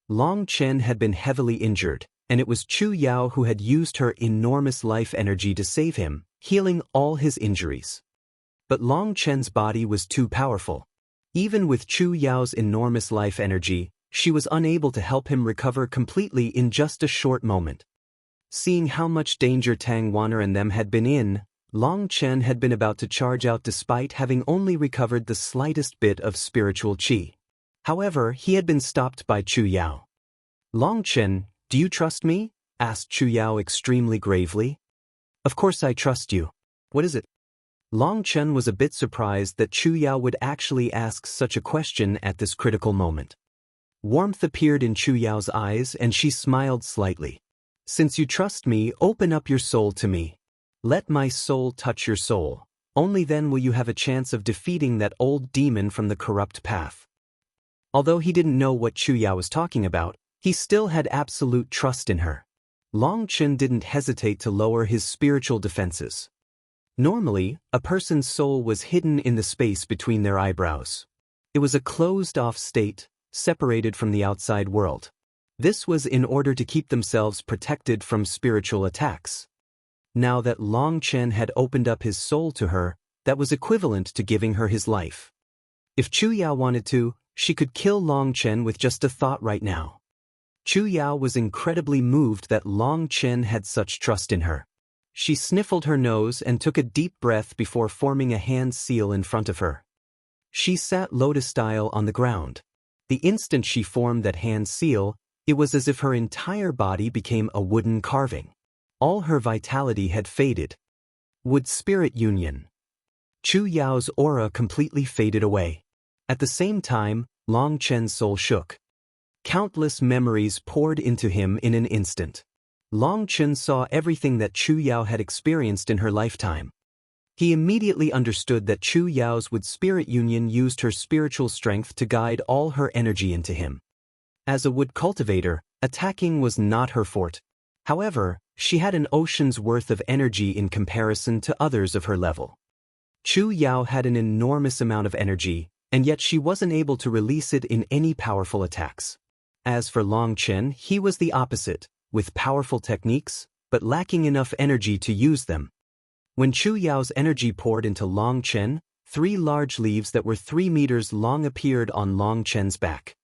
Long Chen had been heavily injured, and it was Chu Yao who had used her enormous life energy to save him, healing all his injuries. But Long Chen's body was too powerful. Even with Chu Yao's enormous life energy, she was unable to help him recover completely in just a short moment. Seeing how much danger Tang Wan'er and them had been in, Long Chen had been about to charge out despite having only recovered the slightest bit of spiritual qi. However, he had been stopped by Chu Yao. "Long Chen, do you trust me?" asked Chu Yao extremely gravely. "Of course I trust you. What is it?" Long Chen was a bit surprised that Chu Yao would actually ask such a question at this critical moment. Warmth appeared in Chu Yao's eyes and she smiled slightly. "Since you trust me, open up your soul to me. Let my soul touch your soul. Only then will you have a chance of defeating that old demon from the corrupt path." Although he didn't know what Chu Yao was talking about, he still had absolute trust in her. Long Chen didn't hesitate to lower his spiritual defenses. Normally, a person's soul was hidden in the space between their eyebrows. It was a closed-off state, separated from the outside world. This was in order to keep themselves protected from spiritual attacks. Now that Long Chen had opened up his soul to her, that was equivalent to giving her his life. If Chu Yao wanted to, she could kill Long Chen with just a thought right now. Chu Yao was incredibly moved that Long Chen had such trust in her. She sniffled her nose and took a deep breath before forming a hand seal in front of her. She sat lotus-style on the ground. The instant she formed that hand seal, it was as if her entire body became a wooden carving. All her vitality had faded. Wood Spirit Union. Chu Yao's aura completely faded away. At the same time, Long Chen's soul shook. Countless memories poured into him in an instant. Long Chen saw everything that Chu Yao had experienced in her lifetime. He immediately understood that Chu Yao's with Spirit Union used her spiritual strength to guide all her energy into him. As a wood cultivator, attacking was not her forte. However, she had an ocean's worth of energy in comparison to others of her level. Chu Yao had an enormous amount of energy, and yet she wasn't able to release it in any powerful attacks. As for Long Chen, he was the opposite, with powerful techniques, but lacking enough energy to use them. When Chu Yao's energy poured into Long Chen, 3 large leaves that were 3 meters long appeared on Long Chen's back.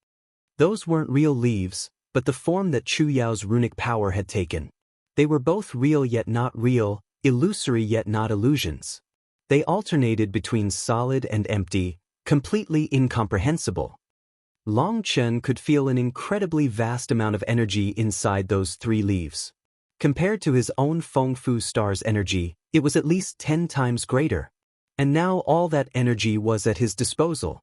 Those weren't real leaves, but the form that Chu Yao's runic power had taken. They were both real yet not real, illusory yet not illusions. They alternated between solid and empty, completely incomprehensible. Long Chen could feel an incredibly vast amount of energy inside those 3 leaves. Compared to his own Feng Fu star's energy, it was at least 10 times greater. And now all that energy was at his disposal.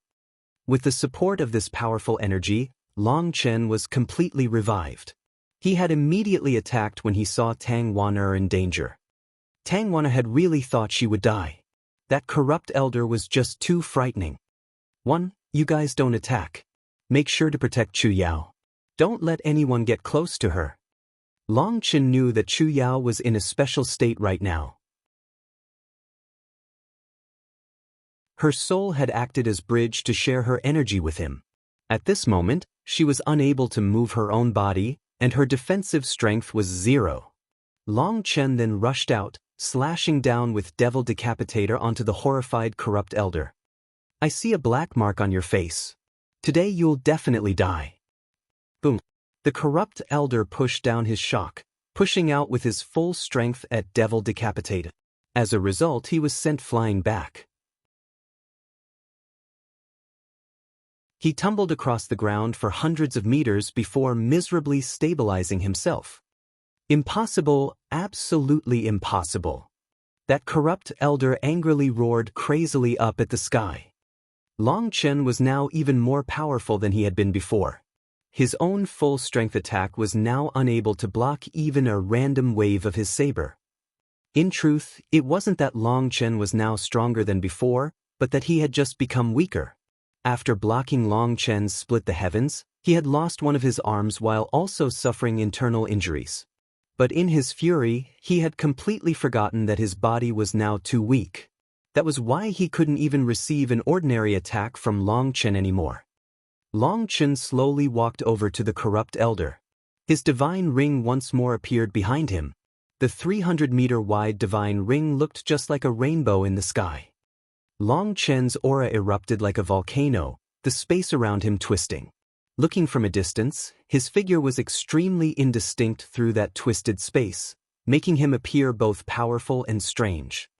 With the support of this powerful energy, Long Chen was completely revived. He had immediately attacked when he saw Tang Wan'er in danger. Tang Wan'er had really thought she would die. That corrupt elder was just too frightening. 1. You guys don't attack. Make sure to protect Chu Yao. Don't let anyone get close to her. Long Chen knew that Chu Yao was in a special state right now. Her soul had acted as bridge to share her energy with him. At this moment, she was unable to move her own body, and her defensive strength was 0. Long Chen then rushed out, slashing down with Devil Decapitator onto the horrified corrupt elder. I see a black mark on your face. Today you'll definitely die. Boom. The corrupt elder pushed down his shock, pushing out with his full strength at Devil Decapitator. As a result, he was sent flying back. He tumbled across the ground for hundreds of meters before miserably stabilizing himself. Impossible, absolutely impossible. That corrupt elder angrily roared crazily up at the sky. Long Chen was now even more powerful than he had been before. His own full-strength attack was now unable to block even a random wave of his saber. In truth, it wasn't that Long Chen was now stronger than before, but that he had just become weaker. After blocking Long Chen's split the heavens, he had lost one of his arms while also suffering internal injuries. But in his fury, he had completely forgotten that his body was now too weak. That was why he couldn't even receive an ordinary attack from Long Chen anymore. Long Chen slowly walked over to the corrupt elder. His divine ring once more appeared behind him. The 300-meter-wide divine ring looked just like a rainbow in the sky. Long Chen's aura erupted like a volcano, the space around him twisting. Looking from a distance, his figure was extremely indistinct through that twisted space, making him appear both powerful and strange.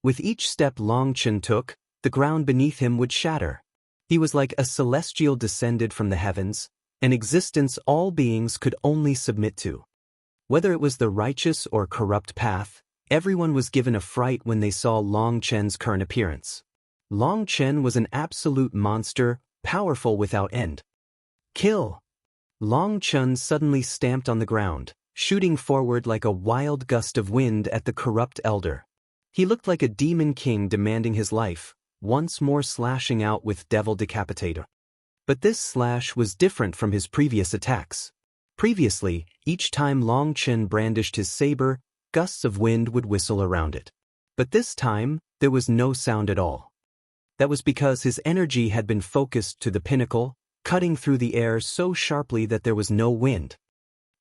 With each step Long Chen took, the ground beneath him would shatter. He was like a celestial descended from the heavens, an existence all beings could only submit to. Whether it was the righteous or corrupt path, everyone was given a fright when they saw Long Chen's current appearance. Long Chen was an absolute monster, powerful without end. Kill! Long Chen suddenly stamped on the ground, shooting forward like a wild gust of wind at the corrupt elder. He looked like a demon king demanding his life, once more slashing out with Devil Decapitator. But this slash was different from his previous attacks. Previously, each time Long Chen brandished his saber, gusts of wind would whistle around it. But this time, there was no sound at all. That was because his energy had been focused to the pinnacle, cutting through the air so sharply that there was no wind.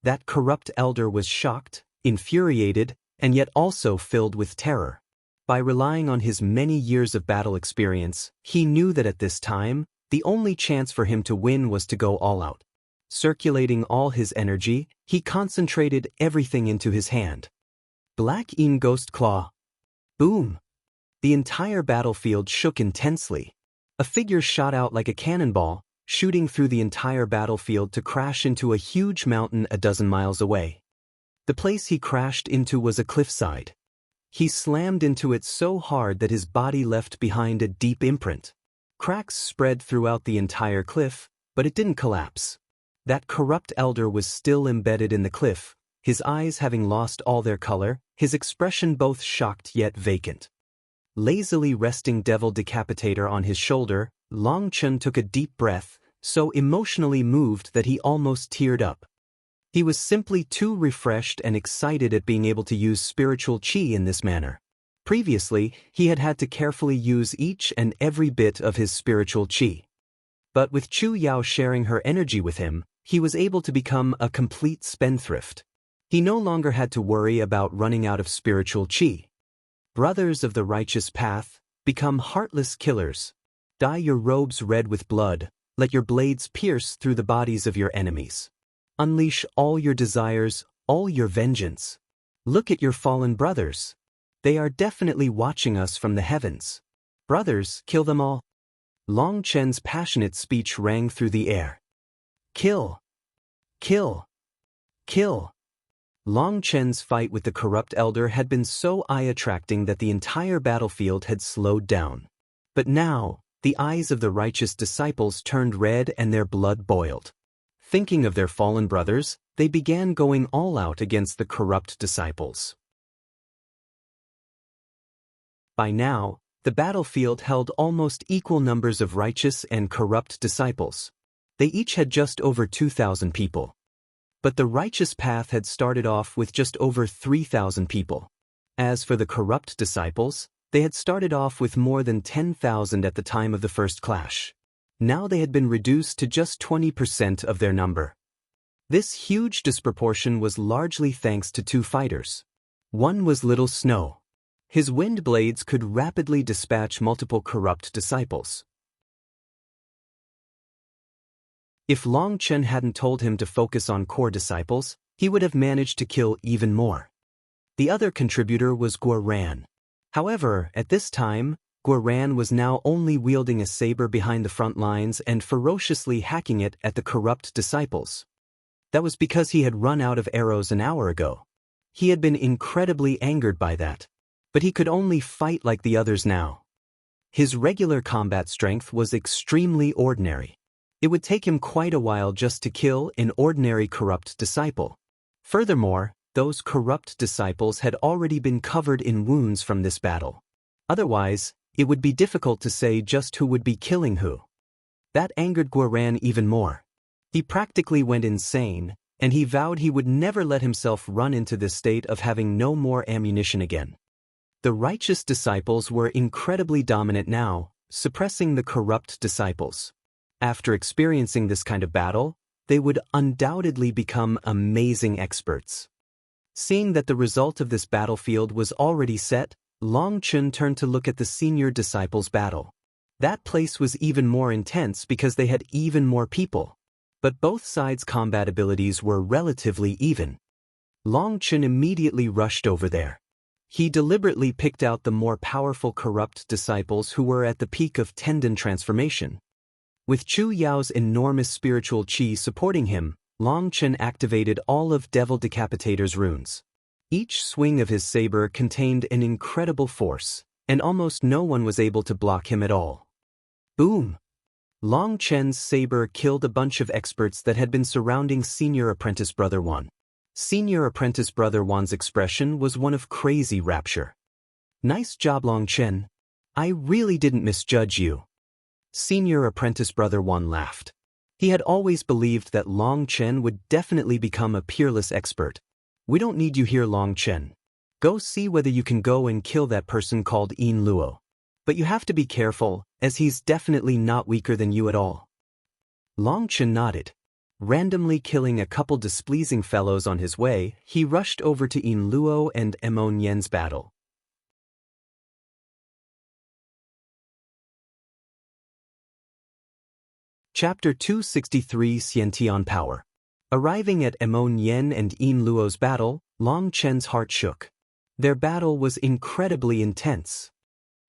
That corrupt elder was shocked, infuriated, and yet also filled with terror. By relying on his many years of battle experience, he knew that at this time, the only chance for him to win was to go all out. Circulating all his energy, he concentrated everything into his hand. Black In Ghost Claw. Boom! The entire battlefield shook intensely. A figure shot out like a cannonball, shooting through the entire battlefield to crash into a huge mountain a dozen miles away. The place he crashed into was a cliffside. He slammed into it so hard that his body left behind a deep imprint. Cracks spread throughout the entire cliff, but it didn't collapse. That corrupt elder was still embedded in the cliff, his eyes having lost all their color, his expression both shocked yet vacant. Lazily resting Devil Decapitator on his shoulder, Long Chen took a deep breath, so emotionally moved that he almost teared up. He was simply too refreshed and excited at being able to use spiritual qi in this manner. Previously, he had had to carefully use each and every bit of his spiritual qi. But with Chu Yao sharing her energy with him, he was able to become a complete spendthrift. He no longer had to worry about running out of spiritual qi. Brothers of the righteous path, become heartless killers. Dye your robes red with blood, let your blades pierce through the bodies of your enemies. Unleash all your desires, all your vengeance. Look at your fallen brothers. They are definitely watching us from the heavens. Brothers, kill them all. Long Chen's passionate speech rang through the air. Kill! Kill! Kill! Long Chen's fight with the corrupt elder had been so eye-attracting that the entire battlefield had slowed down. But now, the eyes of the righteous disciples turned red and their blood boiled. Thinking of their fallen brothers, they began going all out against the corrupt disciples. By now, the battlefield held almost equal numbers of righteous and corrupt disciples. They each had just over 2,000 people. But the righteous path had started off with just over 3,000 people. As for the corrupt disciples, they had started off with more than 10,000 at the time of the first clash. Now they had been reduced to just 20% of their number. This huge disproportion was largely thanks to two fighters. One was Little Snow. His wind blades could rapidly dispatch multiple corrupt disciples. If Long Chen hadn't told him to focus on core disciples, he would have managed to kill even more. The other contributor was Guoran. However, at this time, Guoran was now only wielding a saber behind the front lines and ferociously hacking it at the corrupt disciples. That was because he had run out of arrows an hour ago. He had been incredibly angered by that. But he could only fight like the others now. His regular combat strength was extremely ordinary. It would take him quite a while just to kill an ordinary corrupt disciple. Furthermore, those corrupt disciples had already been covered in wounds from this battle. Otherwise, it would be difficult to say just who would be killing who. That angered Guoran even more. He practically went insane, and he vowed he would never let himself run into this state of having no more ammunition again. The righteous disciples were incredibly dominant now, suppressing the corrupt disciples. After experiencing this kind of battle, they would undoubtedly become amazing experts. Seeing that the result of this battlefield was already set, Long Chen turned to look at the senior disciples' battle. That place was even more intense because they had even more people. But both sides' combat abilities were relatively even. Long Chen immediately rushed over there. He deliberately picked out the more powerful corrupt disciples who were at the peak of tendon transformation. With Chu Yao's enormous spiritual qi supporting him, Long Chen activated all of Devil Decapitator's runes. Each swing of his saber contained an incredible force, and almost no one was able to block him at all. Boom! Long Chen's saber killed a bunch of experts that had been surrounding Senior Apprentice Brother Wan. Senior Apprentice Brother Wan's expression was one of crazy rapture. Nice job, Long Chen. I really didn't misjudge you. Senior Apprentice Brother Wan laughed. He had always believed that Long Chen would definitely become a peerless expert. We don't need you here, Long Chen. Go see whether you can go and kill that person called Yin Luo. But you have to be careful, as he's definitely not weaker than you at all. Long Chen nodded. Randomly killing a couple displeasing fellows on his way, he rushed over to Yin Luo and Emon Yen's battle. Chapter 263 Xiantian Power. Arriving at Emon Yen and Yin Luo's battle, Long Chen's heart shook. Their battle was incredibly intense.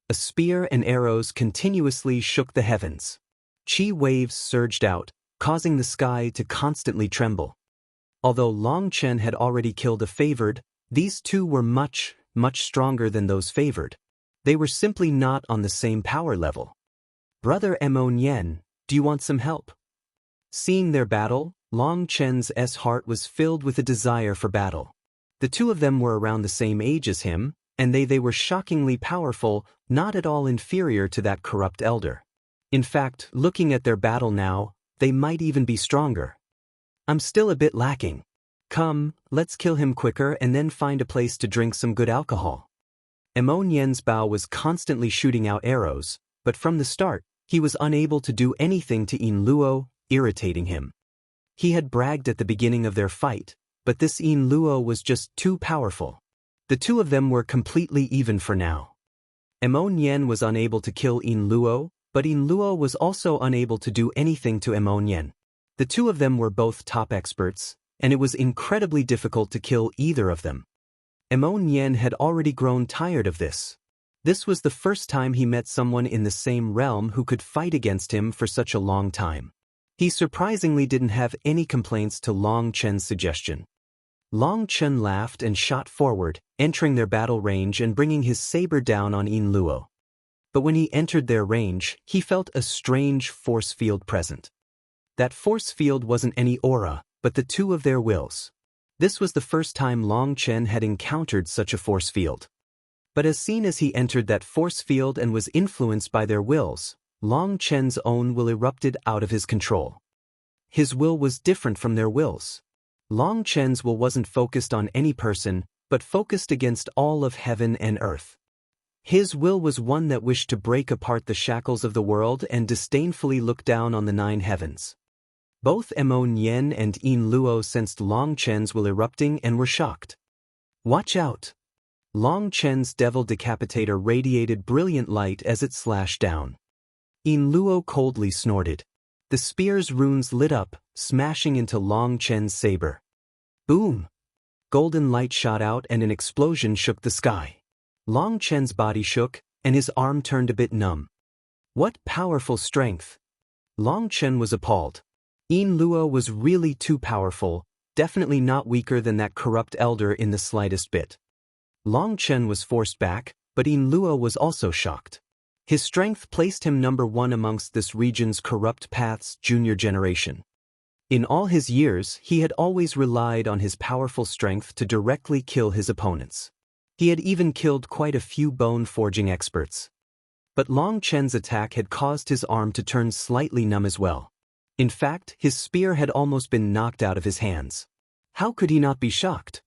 A spear and arrows continuously shook the heavens. Qi waves surged out, causing the sky to constantly tremble. Although Long Chen had already killed a favored, these two were much stronger than those favored. They were simply not on the same power level. Brother Emon Yen, do you want some help? Seeing their battle, Long Chen's heart was filled with a desire for battle. The two of them were around the same age as him, And they were shockingly powerful, not at all inferior to that corrupt elder. In fact, looking at their battle now, they might even be stronger. I'm still a bit lacking. Come, let's kill him quicker and then find a place to drink some good alcohol. Emon Yen's Bao was constantly shooting out arrows, but from the start, he was unable to do anything to Yin Luo, irritating him. He had bragged at the beginning of their fight, but this Yin Luo was just too powerful. The two of them were completely even for now. Emon Yen was unable to kill Yin Luo, but Yin Luo was also unable to do anything to Emon Yen. The two of them were both top experts, and it was incredibly difficult to kill either of them. Emon Yen had already grown tired of this. This was the first time he met someone in the same realm who could fight against him for such a long time. He surprisingly didn't have any complaints to Long Chen's suggestion. Long Chen laughed and shot forward, entering their battle range and bringing his saber down on Yin Luo. But when he entered their range, he felt a strange force field present. That force field wasn't any aura, but the two of their wills. This was the first time Long Chen had encountered such a force field. But as soon as he entered that force field and was influenced by their wills, Long Chen's own will erupted out of his control. His will was different from their wills. Long Chen's will wasn't focused on any person, but focused against all of heaven and earth. His will was one that wished to break apart the shackles of the world and disdainfully look down on the 9 heavens. Both Emon Yen and Yin Luo sensed Long Chen's will erupting and were shocked. Watch out! Long Chen's devil decapitator radiated brilliant light as it slashed down. Yin Luo coldly snorted. The spear's runes lit up, smashing into Long Chen's saber. Boom! Golden light shot out and an explosion shook the sky. Long Chen's body shook, and his arm turned a bit numb. What powerful strength! Long Chen was appalled. Yin Luo was really too powerful, definitely not weaker than that corrupt elder in the slightest bit. Long Chen was forced back, but Yin Luo was also shocked. His strength placed him number 1 amongst this region's corrupt path's junior generation. In all his years, he had always relied on his powerful strength to directly kill his opponents. He had even killed quite a few bone-forging experts. But Long Chen's attack had caused his arm to turn slightly numb as well. In fact, his spear had almost been knocked out of his hands. How could he not be shocked?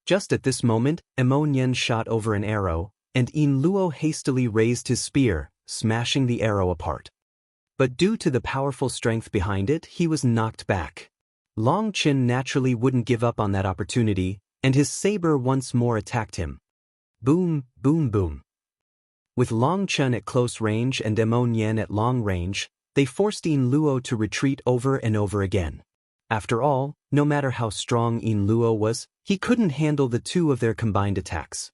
Just at this moment, Emon Yen shot over an arrow, and Yin Luo hastily raised his spear, smashing the arrow apart. But due to the powerful strength behind it, he was knocked back. Long Chen naturally wouldn't give up on that opportunity, and his saber once more attacked him. Boom, boom, boom. With Long Chen at close range and Emon Yen at long range, they forced Yin Luo to retreat over and over again. After all, no matter how strong Yin Luo was, he couldn't handle the two of their combined attacks.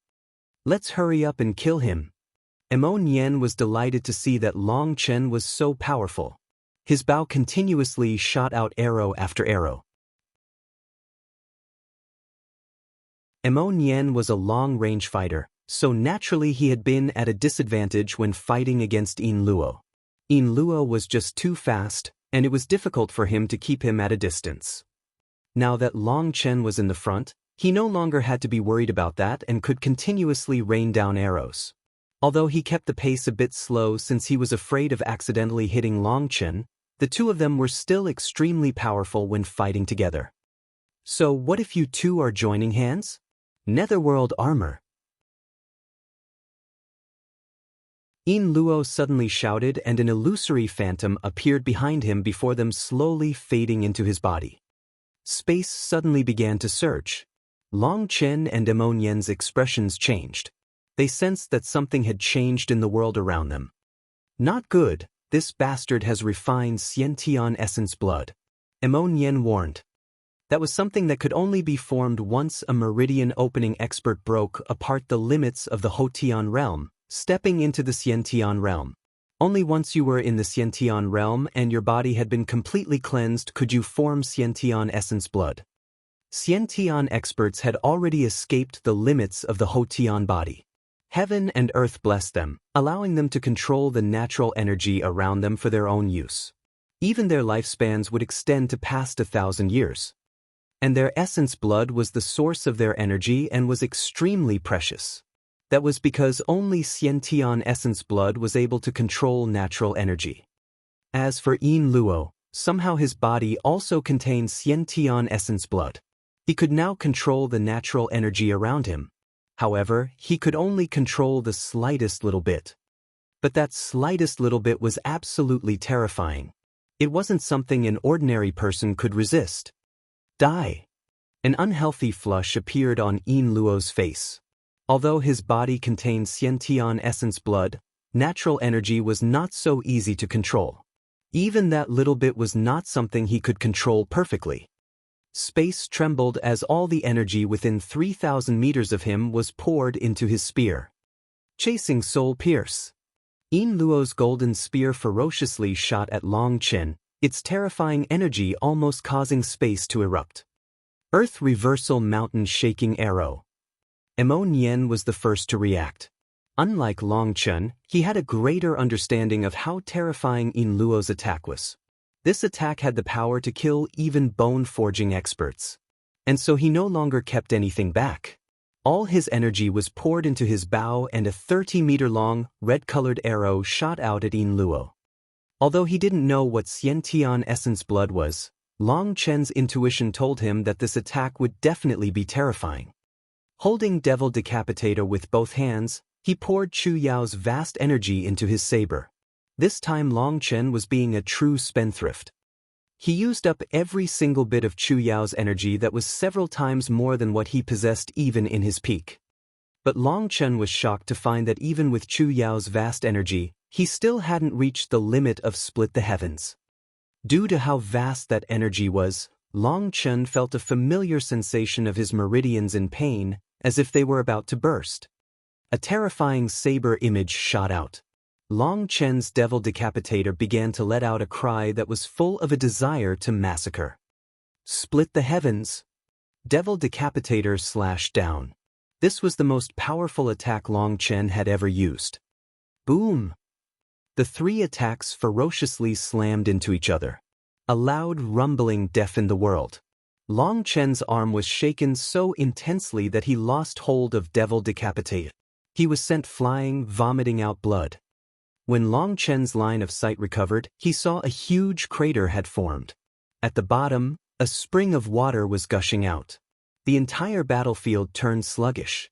Let's hurry up and kill him. Emon Yen was delighted to see that Long Chen was so powerful. His Bao continuously shot out arrow after arrow. Emon Yen was a long-range fighter, so naturally he had been at a disadvantage when fighting against Yin Luo. Yin Luo was just too fast, and it was difficult for him to keep him at a distance. Now that Long Chen was in the front, he no longer had to be worried about that and could continuously rain down arrows. Although he kept the pace a bit slow since he was afraid of accidentally hitting Long Chen, the two of them were still extremely powerful when fighting together. So what if you two are joining hands? Netherworld armor. Yin Luo suddenly shouted and an illusory phantom appeared behind him before them, slowly fading into his body. Space suddenly began to surge. Long Chen and Emon Yen's expressions changed. They sensed that something had changed in the world around them. Not good, this bastard has refined Xiantian essence blood. Emon Yen warned. That was something that could only be formed once a meridian opening expert broke apart the limits of the Hotian realm, stepping into the Xiantian realm. Only once you were in the Xiantian realm and your body had been completely cleansed could you form Xiantian essence blood. Xiantian experts had already escaped the limits of the Hotian body. Heaven and earth blessed them, allowing them to control the natural energy around them for their own use. Even their lifespans would extend to past 1,000 years. And their essence blood was the source of their energy and was extremely precious. That was because only Xiantian essence blood was able to control natural energy. As for Yin Luo, somehow his body also contained Xiantian essence blood. He could now control the natural energy around him. However, he could only control the slightest little bit. But that slightest little bit was absolutely terrifying. It wasn't something an ordinary person could resist. Die. An unhealthy flush appeared on Yin Luo's face. Although his body contained Xiantian essence blood, natural energy was not so easy to control. Even that little bit was not something he could control perfectly. Space trembled as all the energy within 3,000 meters of him was poured into his spear. Chasing Soul Pierce. Yin Luo's golden spear ferociously shot at Long Chen, its terrifying energy almost causing space to erupt. Earth Reversal Mountain Shaking Arrow. Mo Nian was the first to react. Unlike Long Chen, he had a greater understanding of how terrifying Yin Luo's attack was. This attack had the power to kill even bone-forging experts. And so he no longer kept anything back. All his energy was poured into his bow and a 30-meter-long, red-colored arrow shot out at Yin Luo. Although he didn't know what Xiantian essence blood was, Long Chen's intuition told him that this attack would definitely be terrifying. Holding Devil Decapitator with both hands, he poured Chu Yao's vast energy into his saber. This time Long Chen was being a true spendthrift. He used up every single bit of Chu Yao's energy that was several times more than what he possessed even in his peak. But Long Chen was shocked to find that even with Chu Yao's vast energy, he still hadn't reached the limit of Split the Heavens. Due to how vast that energy was, Long Chen felt a familiar sensation of his meridians in pain, as if they were about to burst. A terrifying saber image shot out. Long Chen's Devil Decapitator began to let out a cry that was full of a desire to massacre. Split the Heavens. Devil Decapitator slashed down. This was the most powerful attack Long Chen had ever used. Boom! The three attacks ferociously slammed into each other. A loud rumbling deafened the world. Long Chen's arm was shaken so intensely that he lost hold of Devil Decapitator. He was sent flying, vomiting out blood. When Long Chen's line of sight recovered, he saw a huge crater had formed. At the bottom, a spring of water was gushing out. The entire battlefield turned sluggish.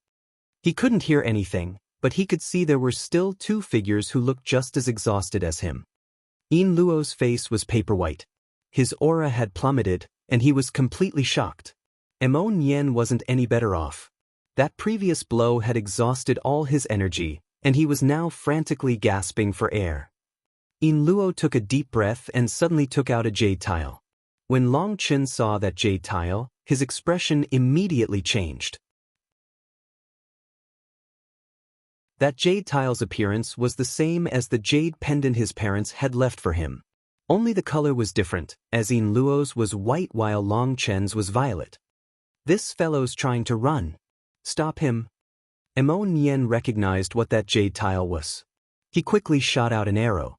He couldn't hear anything, but he could see there were still two figures who looked just as exhausted as him. Yin Luo's face was paper white. His aura had plummeted, and he was completely shocked. Mo Nian wasn't any better off. That previous blow had exhausted all his energy, and he was now frantically gasping for air. Yin Luo took a deep breath and suddenly took out a jade tile. When Long Chen saw that jade tile, his expression immediately changed. That jade tile's appearance was the same as the jade pendant his parents had left for him. Only the color was different, as Yin Luo's was white while Long Chen's was violet. This fellow's trying to run. Stop him. Mo Nian recognized what that jade tile was. He quickly shot out an arrow.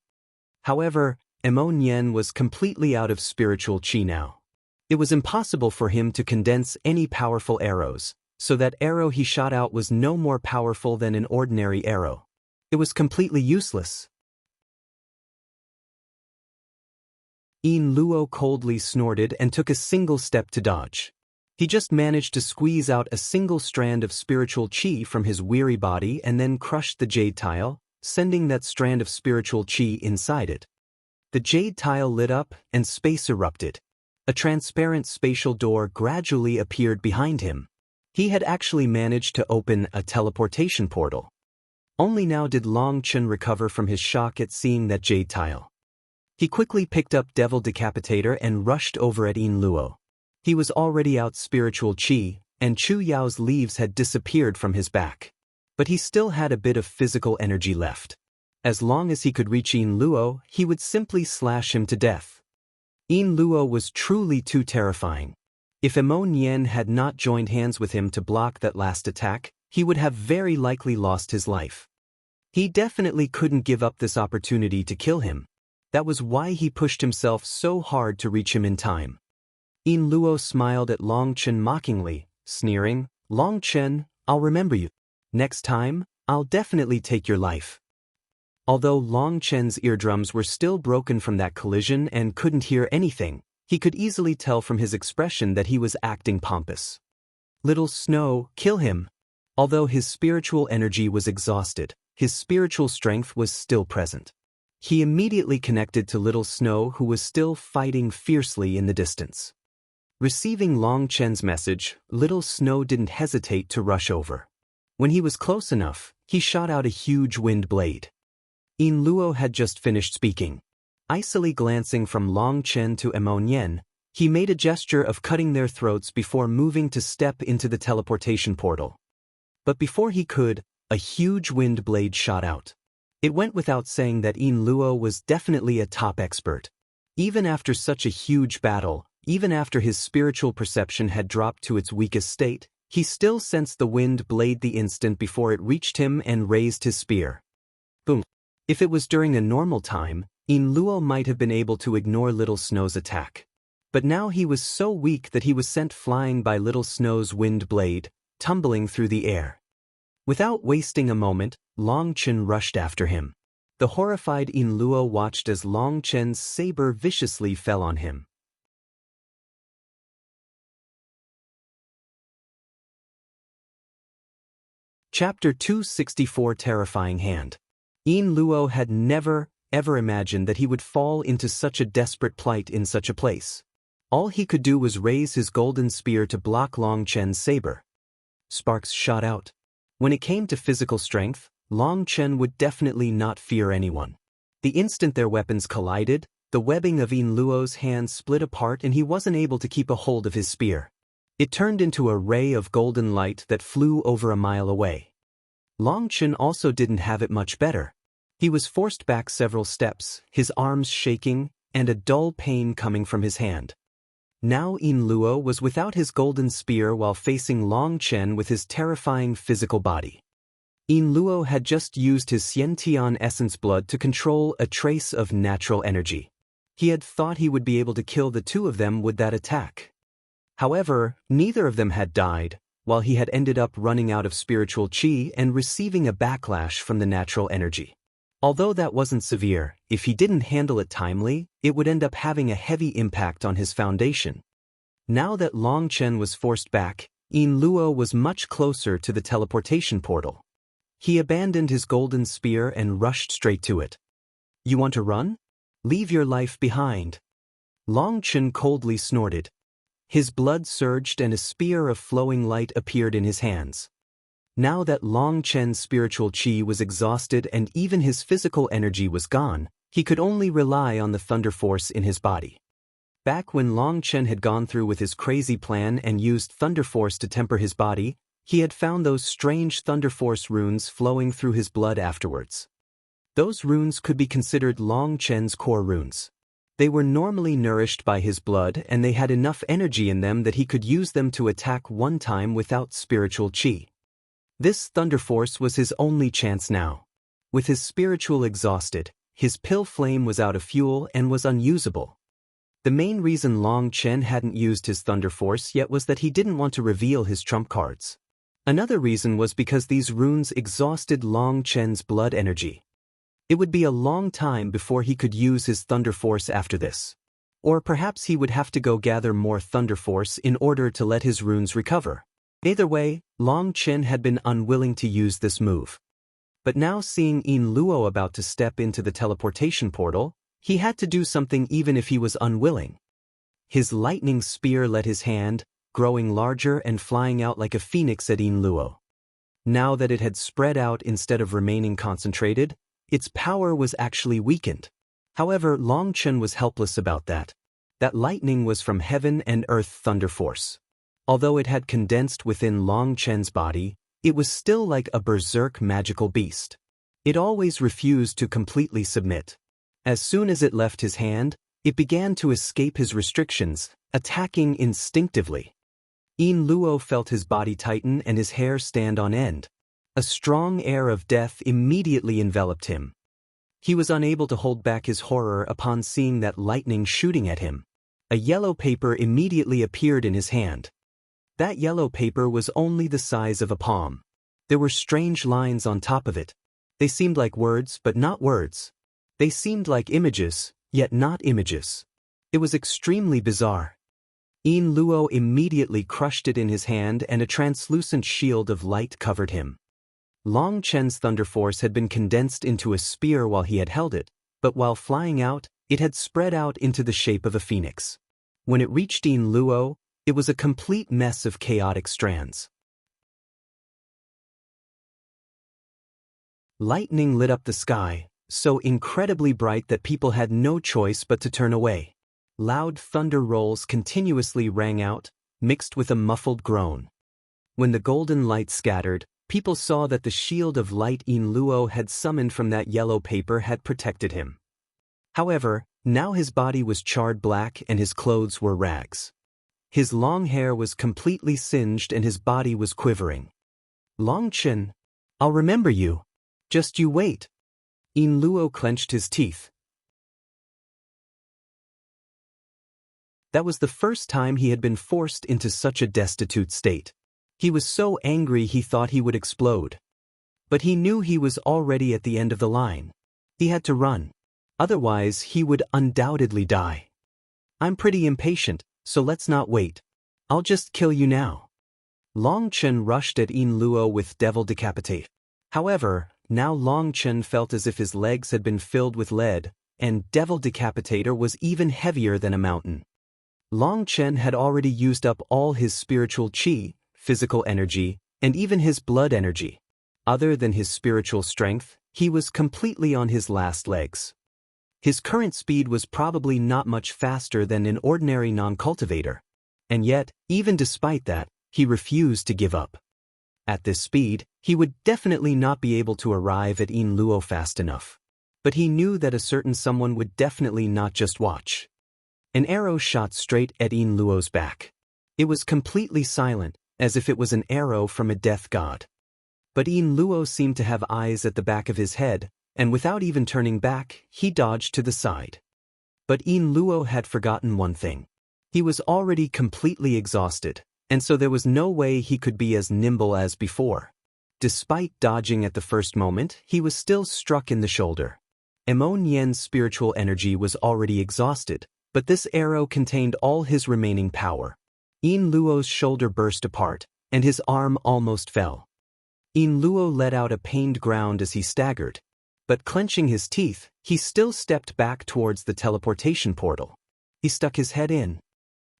However, Mo Nian was completely out of spiritual qi now. It was impossible for him to condense any powerful arrows, so that arrow he shot out was no more powerful than an ordinary arrow. It was completely useless. Yin Luo coldly snorted and took a single step to dodge. He just managed to squeeze out a single strand of spiritual qi from his weary body and then crushed the jade tile, sending that strand of spiritual qi inside it. The jade tile lit up and space erupted. A transparent spatial door gradually appeared behind him. He had actually managed to open a teleportation portal. Only now did Long Chen recover from his shock at seeing that jade tile. He quickly picked up Devil Decapitator and rushed over at Yin Luo. He was already out spiritual qi, and Chu Yao's leaves had disappeared from his back. But he still had a bit of physical energy left. As long as he could reach Yin Luo, he would simply slash him to death. Yin Luo was truly too terrifying. If Mo Nian had not joined hands with him to block that last attack, he would have very likely lost his life. He definitely couldn't give up this opportunity to kill him. That was why he pushed himself so hard to reach him in time. Yin Luo smiled at Long Chen mockingly, sneering, "Long Chen, I'll remember you." Next time, I'll definitely take your life. Although Long Chen's eardrums were still broken from that collision and couldn't hear anything, he could easily tell from his expression that he was acting pompous. Little Snow, kill him. Although his spiritual energy was exhausted, his spiritual strength was still present. He immediately connected to Little Snow, who was still fighting fiercely in the distance. Receiving Long Chen's message, Little Snow didn't hesitate to rush over. When he was close enough, he shot out a huge wind blade. Yin Luo had just finished speaking. Icily glancing from Long Chen to Emonian, he made a gesture of cutting their throats before moving to step into the teleportation portal. But before he could, a huge wind blade shot out. It went without saying that Yin Luo was definitely a top expert. Even after such a huge battle, even after his spiritual perception had dropped to its weakest state, he still sensed the wind blade the instant before it reached him and raised his spear. Boom. If it was during a normal time, Yin Luo might have been able to ignore Little Snow's attack. But now he was so weak that he was sent flying by Little Snow's wind blade, tumbling through the air. Without wasting a moment, Long Chen rushed after him. The horrified Yin Luo watched as Long Chen's saber viciously fell on him. Chapter 264 Terrifying Hand. Yin Luo had never, ever imagined that he would fall into such a desperate plight in such a place. All he could do was raise his golden spear to block Long Chen's saber. Sparks shot out. When it came to physical strength, Long Chen would definitely not fear anyone. The instant their weapons collided, the webbing of Yin Luo's hands split apart and he wasn't able to keep a hold of his spear. It turned into a ray of golden light that flew over a mile away. Long Chen also didn't have it much better. He was forced back several steps, his arms shaking, and a dull pain coming from his hand. Now Yin Luo was without his golden spear while facing Long Chen with his terrifying physical body. Yin Luo had just used his Xiantian essence blood to control a trace of natural energy. He had thought he would be able to kill the two of them with that attack. However, neither of them had died, while he had ended up running out of spiritual qi and receiving a backlash from the natural energy. Although that wasn't severe, if he didn't handle it timely, it would end up having a heavy impact on his foundation. Now that Long Chen was forced back, Yin Luo was much closer to the teleportation portal. He abandoned his golden spear and rushed straight to it. You want to run? Leave your life behind. Long Chen coldly snorted. His blood surged and a spear of flowing light appeared in his hands. Now that Long Chen's spiritual qi was exhausted and even his physical energy was gone, he could only rely on the thunder force in his body. Back when Long Chen had gone through with his crazy plan and used thunder force to temper his body, he had found those strange thunder force runes flowing through his blood afterwards. Those runes could be considered Long Chen's core runes. They were normally nourished by his blood and they had enough energy in them that he could use them to attack one time without spiritual qi. This thunder force was his only chance now. With his spiritual exhausted, his pill flame was out of fuel and was unusable. The main reason Long Chen hadn't used his thunder force yet was that he didn't want to reveal his trump cards. Another reason was because these runes exhausted Long Chen's blood energy. It would be a long time before he could use his thunder force after this. Or perhaps he would have to go gather more thunder force in order to let his runes recover. Either way, Long Chen had been unwilling to use this move. But now seeing Yin Luo about to step into the teleportation portal, he had to do something even if he was unwilling. His lightning spear let his hand, growing larger and flying out like a phoenix at Yin Luo. Now that it had spread out instead of remaining concentrated, its power was actually weakened. However, Long Chen was helpless about that. That lightning was from heaven and earth thunder force. Although it had condensed within Long Chen's body, it was still like a berserk magical beast. It always refused to completely submit. As soon as it left his hand, it began to escape his restrictions, attacking instinctively. Yin Luo felt his body tighten and his hair stand on end. A strong air of death immediately enveloped him. He was unable to hold back his horror upon seeing that lightning shooting at him. A yellow paper immediately appeared in his hand. That yellow paper was only the size of a palm. There were strange lines on top of it. They seemed like words, but not words. They seemed like images, yet not images. It was extremely bizarre. Yin Luo immediately crushed it in his hand and a translucent shield of light covered him. Long Chen's thunder force had been condensed into a spear while he had held it, but while flying out, it had spread out into the shape of a phoenix. When it reached Yin Luo, it was a complete mess of chaotic strands. Lightning lit up the sky, so incredibly bright that people had no choice but to turn away. Loud thunder rolls continuously rang out, mixed with a muffled groan. When the golden light scattered, people saw that the shield of light Yin Luo had summoned from that yellow paper had protected him. However, now his body was charred black and his clothes were rags. His long hair was completely singed and his body was quivering. Long Chen, I'll remember you. Just you wait. Yin Luo clenched his teeth. That was the first time he had been forced into such a destitute state. He was so angry he thought he would explode. But he knew he was already at the end of the line. He had to run. Otherwise, he would undoubtedly die. I'm pretty impatient, so let's not wait. I'll just kill you now. Long Chen rushed at Yin Luo with Devil Decapitate. However, now Long Chen felt as if his legs had been filled with lead, and Devil Decapitator was even heavier than a mountain. Long Chen had already used up all his spiritual qi, physical energy, and even his blood energy. Other than his spiritual strength, he was completely on his last legs. His current speed was probably not much faster than an ordinary non-cultivator. And yet, even despite that, he refused to give up. At this speed, he would definitely not be able to arrive at Yin Luo fast enough. But he knew that a certain someone would definitely not just watch. An arrow shot straight at Yin Luo's back. It was completely silent, as if it was an arrow from a death god. But Yin Luo seemed to have eyes at the back of his head, and without even turning back, he dodged to the side. But Yin Luo had forgotten one thing. He was already completely exhausted, and so there was no way he could be as nimble as before. Despite dodging at the first moment, he was still struck in the shoulder. Emon Yen's spiritual energy was already exhausted, but this arrow contained all his remaining power. Yin Luo's shoulder burst apart, and his arm almost fell. Yin Luo let out a pained ground as he staggered, but clenching his teeth, he still stepped back towards the teleportation portal. He stuck his head in.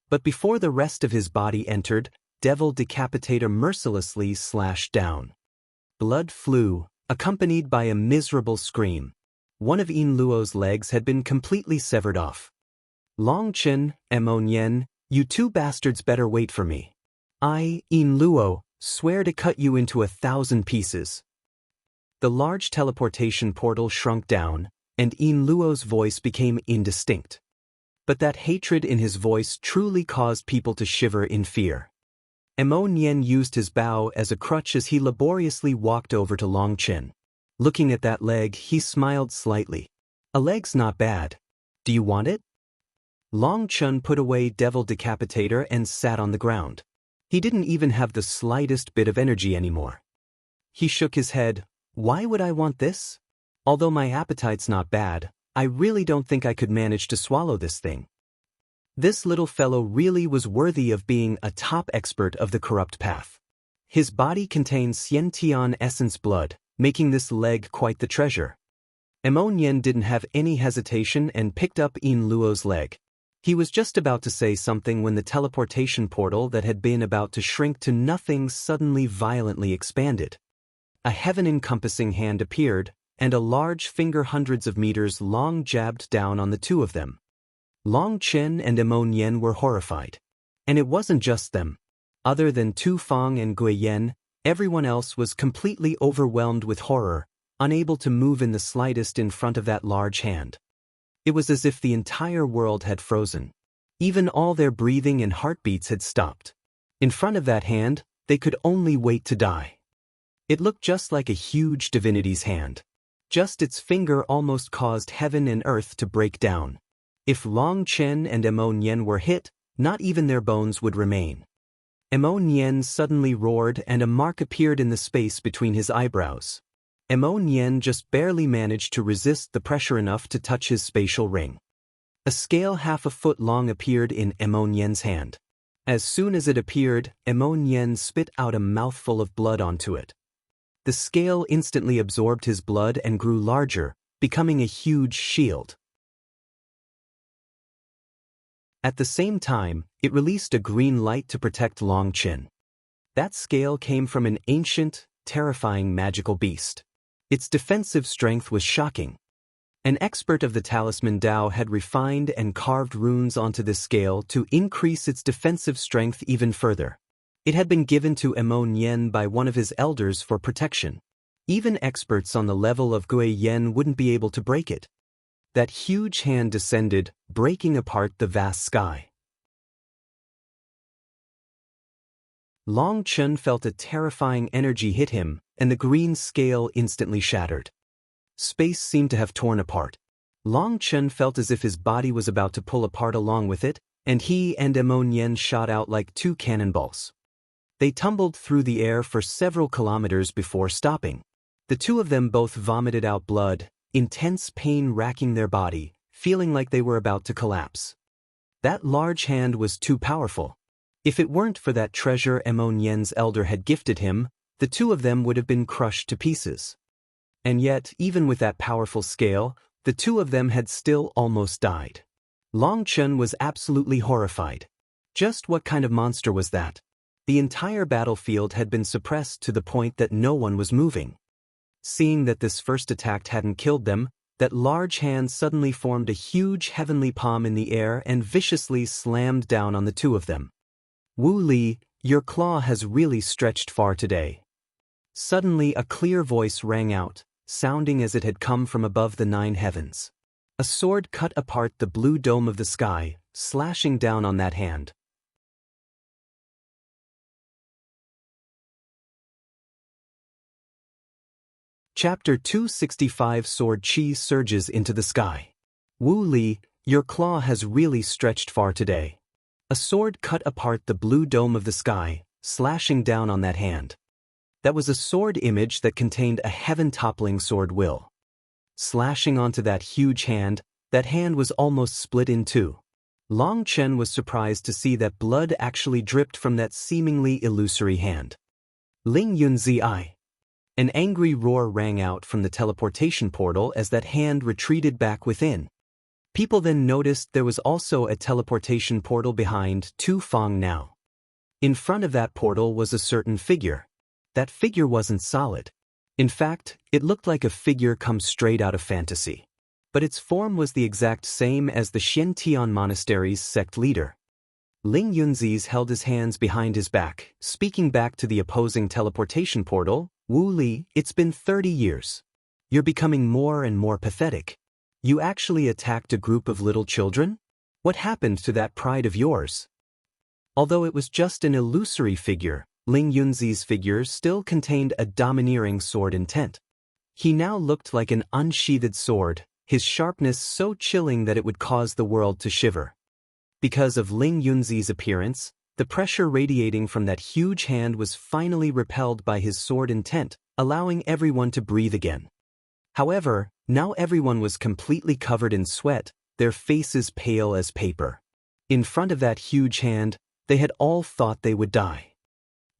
But before the rest of his body entered, Devil Decapitator mercilessly slashed down. Blood flew, accompanied by a miserable scream. One of Yin Luo's legs had been completely severed off. Long Chen, Emon Yen, you two bastards better wait for me. I, Yin Luo, swear to cut you into 1,000 pieces. The large teleportation portal shrunk down, and Yin Luo's voice became indistinct. But that hatred in his voice truly caused people to shiver in fear. Emon Yen used his bow as a crutch as he laboriously walked over to Long Chen. Looking at that leg, he smiled slightly. A leg's not bad. Do you want it? Long Chen put away Devil Decapitator and sat on the ground. He didn't even have the slightest bit of energy anymore. He shook his head. Why would I want this? Although my appetite's not bad, I really don't think I could manage to swallow this thing. This little fellow really was worthy of being a top expert of the corrupt path. His body contains Xiantian essence blood, making this leg quite the treasure. Emon Yen didn't have any hesitation and picked up Yin Luo's leg. He was just about to say something when the teleportation portal that had been about to shrink to nothing suddenly violently expanded. A heaven-encompassing hand appeared, and a large finger hundreds of meters long jabbed down on the two of them. Long Chen and Emon Yen were horrified. And it wasn't just them. Other than Tu Feng and Gui Yen, everyone else was completely overwhelmed with horror, unable to move in the slightest in front of that large hand. It was as if the entire world had frozen. Even all their breathing and heartbeats had stopped. In front of that hand, they could only wait to die. It looked just like a huge divinity's hand. Just its finger almost caused heaven and earth to break down. If Long Chen and Emon Yen were hit, not even their bones would remain. Mo Nian suddenly roared and a mark appeared in the space between his eyebrows. Mo Nian just barely managed to resist the pressure enough to touch his spatial ring. A scale half a foot long appeared in Mo Nian's hand. As soon as it appeared, Mo Nian spit out a mouthful of blood onto it. The scale instantly absorbed his blood and grew larger, becoming a huge shield. At the same time, it released a green light to protect Long Qin. That scale came from an ancient, terrifying magical beast. Its defensive strength was shocking. An expert of the Talisman Dao had refined and carved runes onto this scale to increase its defensive strength even further. It had been given to Mo Nian by one of his elders for protection. Even experts on the level of Gui Yen wouldn't be able to break it. That huge hand descended, breaking apart the vast sky. Long Qin felt a terrifying energy hit him, and the green scale instantly shattered. Space seemed to have torn apart. Long Qin felt as if his body was about to pull apart along with it, and he and Mo Nian shot out like two cannonballs. They tumbled through the air for several kilometers before stopping. The two of them both vomited out blood, intense pain racking their body, feeling like they were about to collapse. That large hand was too powerful. If it weren't for that treasure Mo Nian's elder had gifted him, the two of them would have been crushed to pieces. And yet, even with that powerful scale, the two of them had still almost died. Long Qin was absolutely horrified. Just what kind of monster was that? The entire battlefield had been suppressed to the point that no one was moving. Seeing that this first attack hadn't killed them, that large hand suddenly formed a huge heavenly palm in the air and viciously slammed down on the two of them. Wu Li, your claw has really stretched far today. Suddenly a clear voice rang out, sounding as it had come from above the 9 heavens. A sword cut apart the blue dome of the sky, slashing down on that hand. Chapter 265 Sword Qi surges into the sky. Wu Li, your claw has really stretched far today. A sword cut apart the blue dome of the sky, slashing down on that hand. That was a sword image that contained a heaven-toppling sword will. Slashing onto that huge hand, that hand was almost split in two. Long Qin was surprised to see that blood actually dripped from that seemingly illusory hand. Ling Yunzi I. An angry roar rang out from the teleportation portal as that hand retreated back within. People then noticed there was also a teleportation portal behind Tu Feng now. In front of that portal was a certain figure. That figure wasn't solid. In fact, it looked like a figure come straight out of fantasy. But its form was the exact same as the Xiantian Monastery's sect leader. Ling Yunzi's held his hands behind his back, speaking back to the opposing teleportation portal. Wu Li, it's been 30 years. You're becoming more and more pathetic. You actually attacked a group of little children? What happened to that pride of yours? Although it was just an illusory figure, Ling Yunzi's figure still contained a domineering sword intent. He now looked like an unsheathed sword, his sharpness so chilling that it would cause the world to shiver. Because of Ling Yunzi's appearance, the pressure radiating from that huge hand was finally repelled by his sword intent, allowing everyone to breathe again. However, now everyone was completely covered in sweat, their faces pale as paper. In front of that huge hand, they had all thought they would die.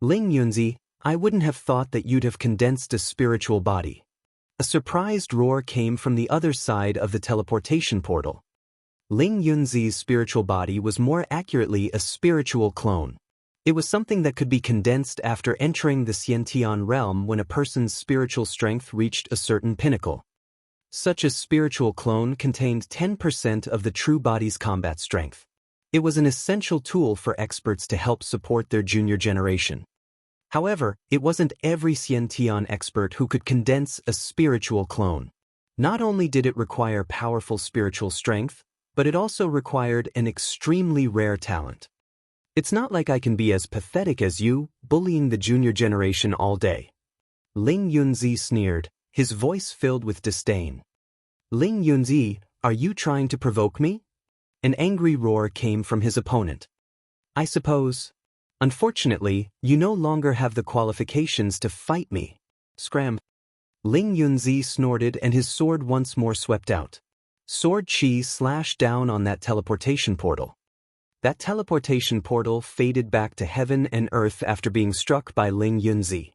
Ling Yunzi, I wouldn't have thought that you'd have condensed a spiritual body. A surprised roar came from the other side of the teleportation portal. Ling Yunzi's spiritual body was more accurately a spiritual clone. It was something that could be condensed after entering the Xiantian realm when a person's spiritual strength reached a certain pinnacle. Such a spiritual clone contained 10% of the true body's combat strength. It was an essential tool for experts to help support their junior generation. However, it wasn't every Xiantian expert who could condense a spiritual clone. Not only did it require powerful spiritual strength, but it also required an extremely rare talent. It's not like I can be as pathetic as you, bullying the junior generation all day. Ling Yunzi sneered, his voice filled with disdain. Ling Yunzi, are you trying to provoke me? An angry roar came from his opponent. I suppose. Unfortunately, you no longer have the qualifications to fight me. Scram. Ling Yunzi snorted and his sword once more swept out. Sword chi slashed down on that teleportation portal. That teleportation portal faded back to heaven and earth after being struck by Ling Yunzi.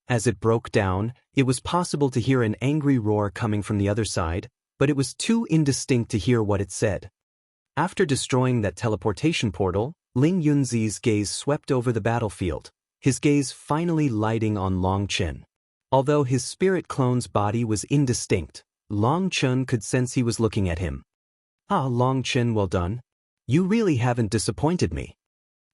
As it broke down, it was possible to hear an angry roar coming from the other side, but it was too indistinct to hear what it said. After destroying that teleportation portal, Ling Yunzi's gaze swept over the battlefield, his gaze finally lighting on Long Chen. Although his spirit clone's body was indistinct, Long Chen could sense he was looking at him. Ah, Long Chen, well done. You really haven't disappointed me.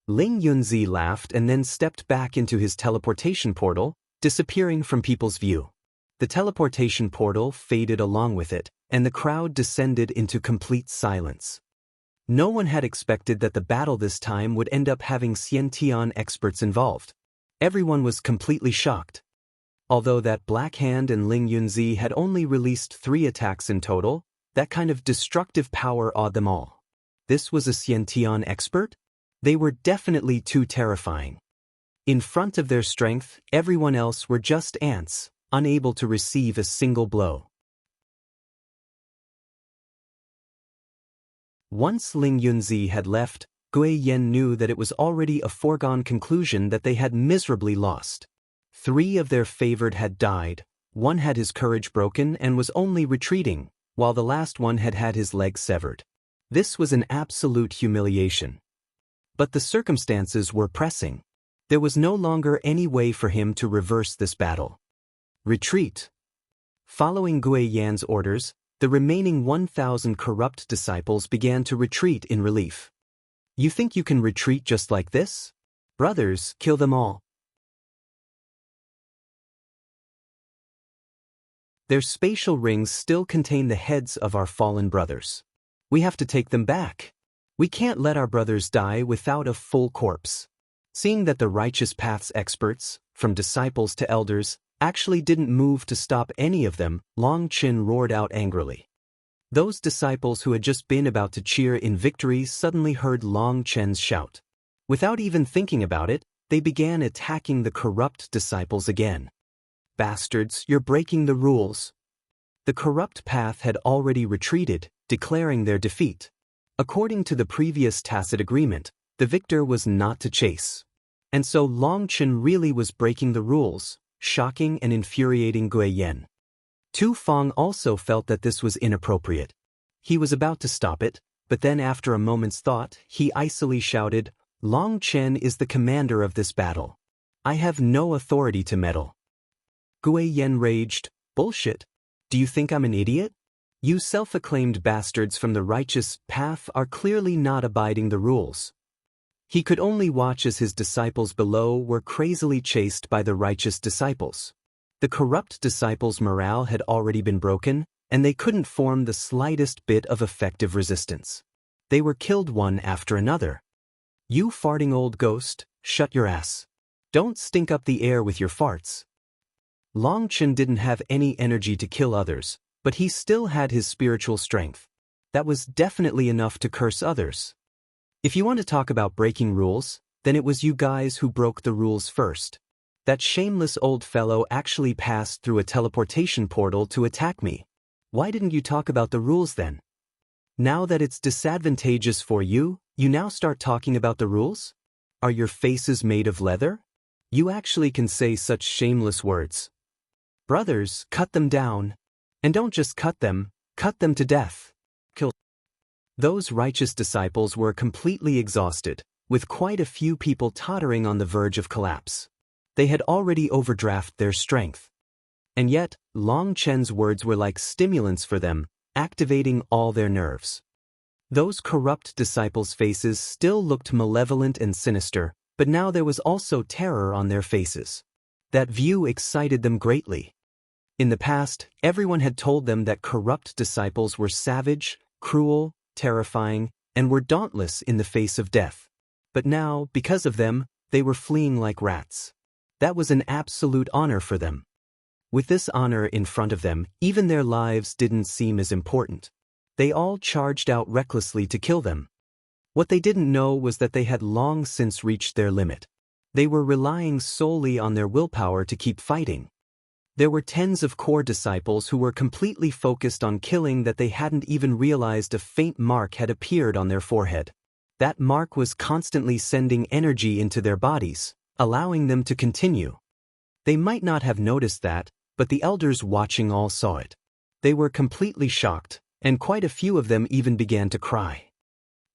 Ling Yunzi laughed and then stepped back into his teleportation portal, disappearing from people's view. The teleportation portal faded along with it, and the crowd descended into complete silence. No one had expected that the battle this time would end up having Xiantian experts involved. Everyone was completely shocked. Although that Black Hand and Ling Yunzi had only released 3 attacks in total, that kind of destructive power awed them all. This was a Xiantian expert? They were definitely too terrifying. In front of their strength, everyone else were just ants, unable to receive a single blow. Once Ling Yunzi had left, Gui Yan knew that it was already a foregone conclusion that they had miserably lost. 3 of their favored had died, 1 had his courage broken and was only retreating, while the last one had had his leg severed. This was an absolute humiliation. But the circumstances were pressing. There was no longer any way for him to reverse this battle. Retreat. Following Gui Yan's orders, the remaining 1,000 corrupt disciples began to retreat in relief. You think you can retreat just like this? Brothers, kill them all. Their spatial rings still contain the heads of our fallen brothers. We have to take them back. We can't let our brothers die without a full corpse. Seeing that the righteous path's experts, from disciples to elders, actually didn't move to stop any of them, Long Chen roared out angrily. Those disciples who had just been about to cheer in victory suddenly heard Long Chen's shout. Without even thinking about it, they began attacking the corrupt disciples again. Bastards, you're breaking the rules. The corrupt path had already retreated, declaring their defeat. According to the previous tacit agreement, the victor was not to chase. And so Long Chen really was breaking the rules, shocking and infuriating Gui Yan. Tu Feng also felt that this was inappropriate. He was about to stop it, but then after a moment's thought, he icily shouted, Long Chen is the commander of this battle. I have no authority to meddle. Gui Yan raged, bullshit. Do you think I'm an idiot? You self-acclaimed bastards from the righteous path are clearly not abiding the rules. He could only watch as his disciples below were crazily chased by the righteous disciples. The corrupt disciples' morale had already been broken, and they couldn't form the slightest bit of effective resistance. They were killed one after another. You farting old ghost, shut your ass. Don't stink up the air with your farts. Long Chen didn't have any energy to kill others, but he still had his spiritual strength. That was definitely enough to curse others. If you want to talk about breaking rules, then it was you guys who broke the rules first. That shameless old fellow actually passed through a teleportation portal to attack me. Why didn't you talk about the rules then? Now that it's disadvantageous for you, you now start talking about the rules? Are your faces made of leather? You actually can say such shameless words. Brothers, cut them down. And don't just cut them to death. Kill. Those righteous disciples were completely exhausted, with quite a few people tottering on the verge of collapse. They had already overdrafted their strength. And yet, Long Chen's words were like stimulants for them, activating all their nerves. Those corrupt disciples' faces still looked malevolent and sinister, but now there was also terror on their faces. That view excited them greatly. In the past, everyone had told them that corrupt disciples were savage, cruel, terrifying, and were dauntless in the face of death. But now, because of them, they were fleeing like rats. That was an absolute honor for them. With this honor in front of them, even their lives didn't seem as important. They all charged out recklessly to kill them. What they didn't know was that they had long since reached their limit. They were relying solely on their willpower to keep fighting. There were tens of core disciples who were completely focused on killing that they hadn't even realized a faint mark had appeared on their forehead. That mark was constantly sending energy into their bodies, allowing them to continue. They might not have noticed that, but the elders watching all saw it. They were completely shocked, and quite a few of them even began to cry.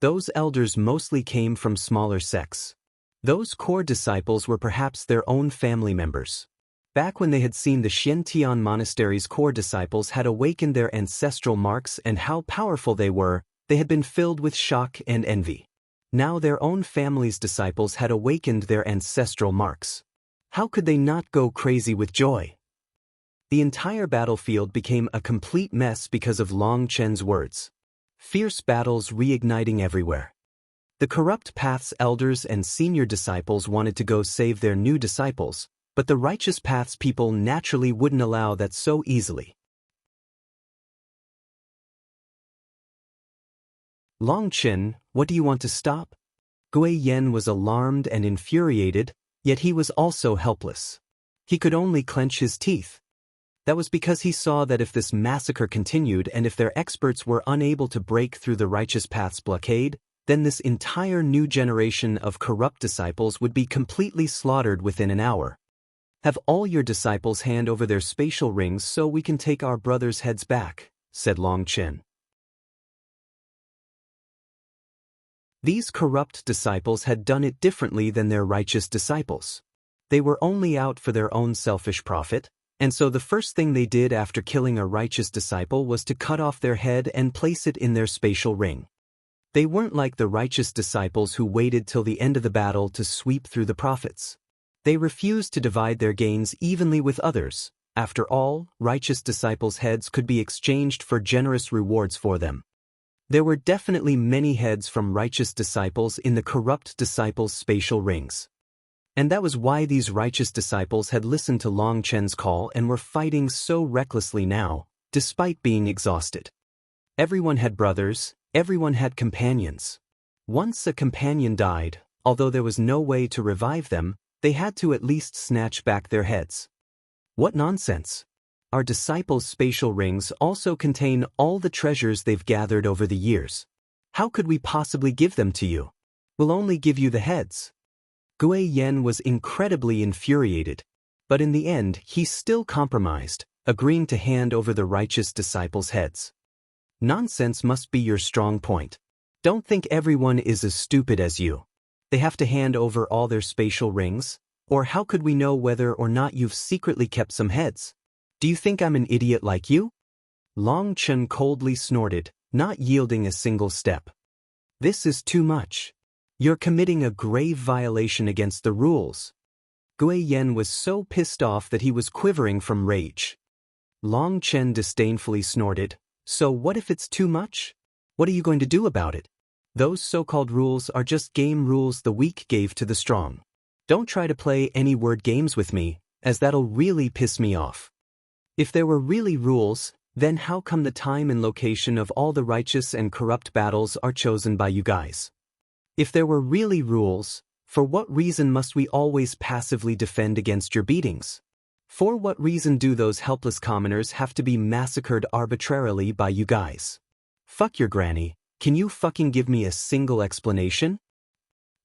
Those elders mostly came from smaller sects. Those core disciples were perhaps their own family members. Back when they had seen the Xiantian monastery's core disciples had awakened their ancestral marks and how powerful they were, they had been filled with shock and envy. Now their own family's disciples had awakened their ancestral marks. How could they not go crazy with joy? The entire battlefield became a complete mess because of Long Chen's words. Fierce battles reigniting everywhere. The Corrupt Path's elders and senior disciples wanted to go save their new disciples, but the Righteous Path's people naturally wouldn't allow that so easily. Long Chen, what do you want to stop? Gui Yen was alarmed and infuriated, yet he was also helpless. He could only clench his teeth. That was because he saw that if this massacre continued and if their experts were unable to break through the Righteous Path's blockade, then this entire new generation of corrupt disciples would be completely slaughtered within an hour. Have all your disciples hand over their spatial rings so we can take our brothers' heads back, said Long Chen. These corrupt disciples had done it differently than their righteous disciples. They were only out for their own selfish profit, and so the first thing they did after killing a righteous disciple was to cut off their head and place it in their spatial ring. They weren't like the righteous disciples who waited till the end of the battle to sweep through the profits. They refused to divide their gains evenly with others. After all, righteous disciples' heads could be exchanged for generous rewards for them. There were definitely many heads from righteous disciples in the corrupt disciples' spatial rings. And that was why these righteous disciples had listened to Long Chen's call and were fighting so recklessly now, despite being exhausted. Everyone had brothers, everyone had companions. Once a companion died, although there was no way to revive them, they had to at least snatch back their heads. What nonsense! Our disciples' spatial rings also contain all the treasures they've gathered over the years. How could we possibly give them to you? We'll only give you the heads. Gui Yen was incredibly infuriated, but in the end he still compromised, agreeing to hand over the righteous disciples' heads. Nonsense must be your strong point. Don't think everyone is as stupid as you. They have to hand over all their spatial rings, or how could we know whether or not you've secretly kept some heads? Do you think I'm an idiot like you? Long Chen coldly snorted, not yielding a single step. This is too much. You're committing a grave violation against the rules. Gui Yen was so pissed off that he was quivering from rage. Long Chen disdainfully snorted, so what if it's too much? What are you going to do about it? Those so-called rules are just game rules the weak gave to the strong. Don't try to play any word games with me, as that'll really piss me off. If there were really rules, then how come the time and location of all the righteous and corrupt battles are chosen by you guys? If there were really rules, for what reason must we always passively defend against your beatings? For what reason do those helpless commoners have to be massacred arbitrarily by you guys? Fuck your granny, can you fucking give me a single explanation?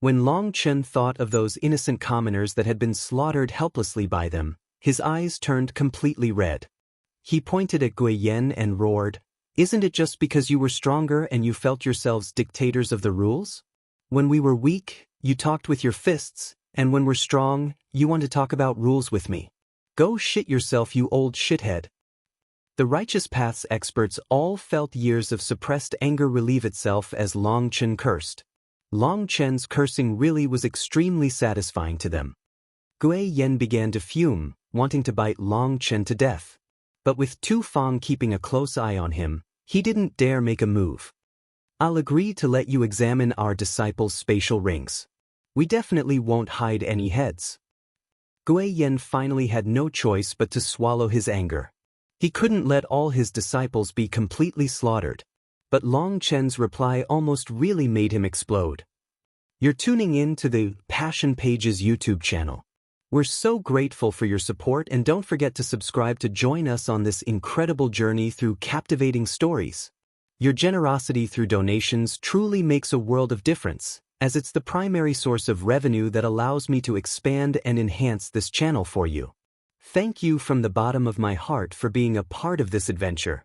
When Long Chen thought of those innocent commoners that had been slaughtered helplessly by them, his eyes turned completely red. He pointed at Gui Yen and roared, "Isn't it just because you were stronger and you felt yourselves dictators of the rules? When we were weak, you talked with your fists, and when we're strong, you want to talk about rules with me. Go shit yourself, you old shithead." The Righteous Path's experts all felt years of suppressed anger relieve itself as Long Chen cursed. Long Chen's cursing really was extremely satisfying to them. Gui Yen began to fume, wanting to bite Long Chen to death. But with Tu Fang keeping a close eye on him, he didn't dare make a move. "I'll agree to let you examine our disciples' spatial rings. We definitely won't hide any heads." Gui Yen finally had no choice but to swallow his anger. He couldn't let all his disciples be completely slaughtered. But Long Chen's reply almost really made him explode. You're tuning in to the Passion Pages YouTube channel. We're so grateful for your support, and don't forget to subscribe to join us on this incredible journey through captivating stories. Your generosity through donations truly makes a world of difference, as it's the primary source of revenue that allows me to expand and enhance this channel for you. Thank you from the bottom of my heart for being a part of this adventure.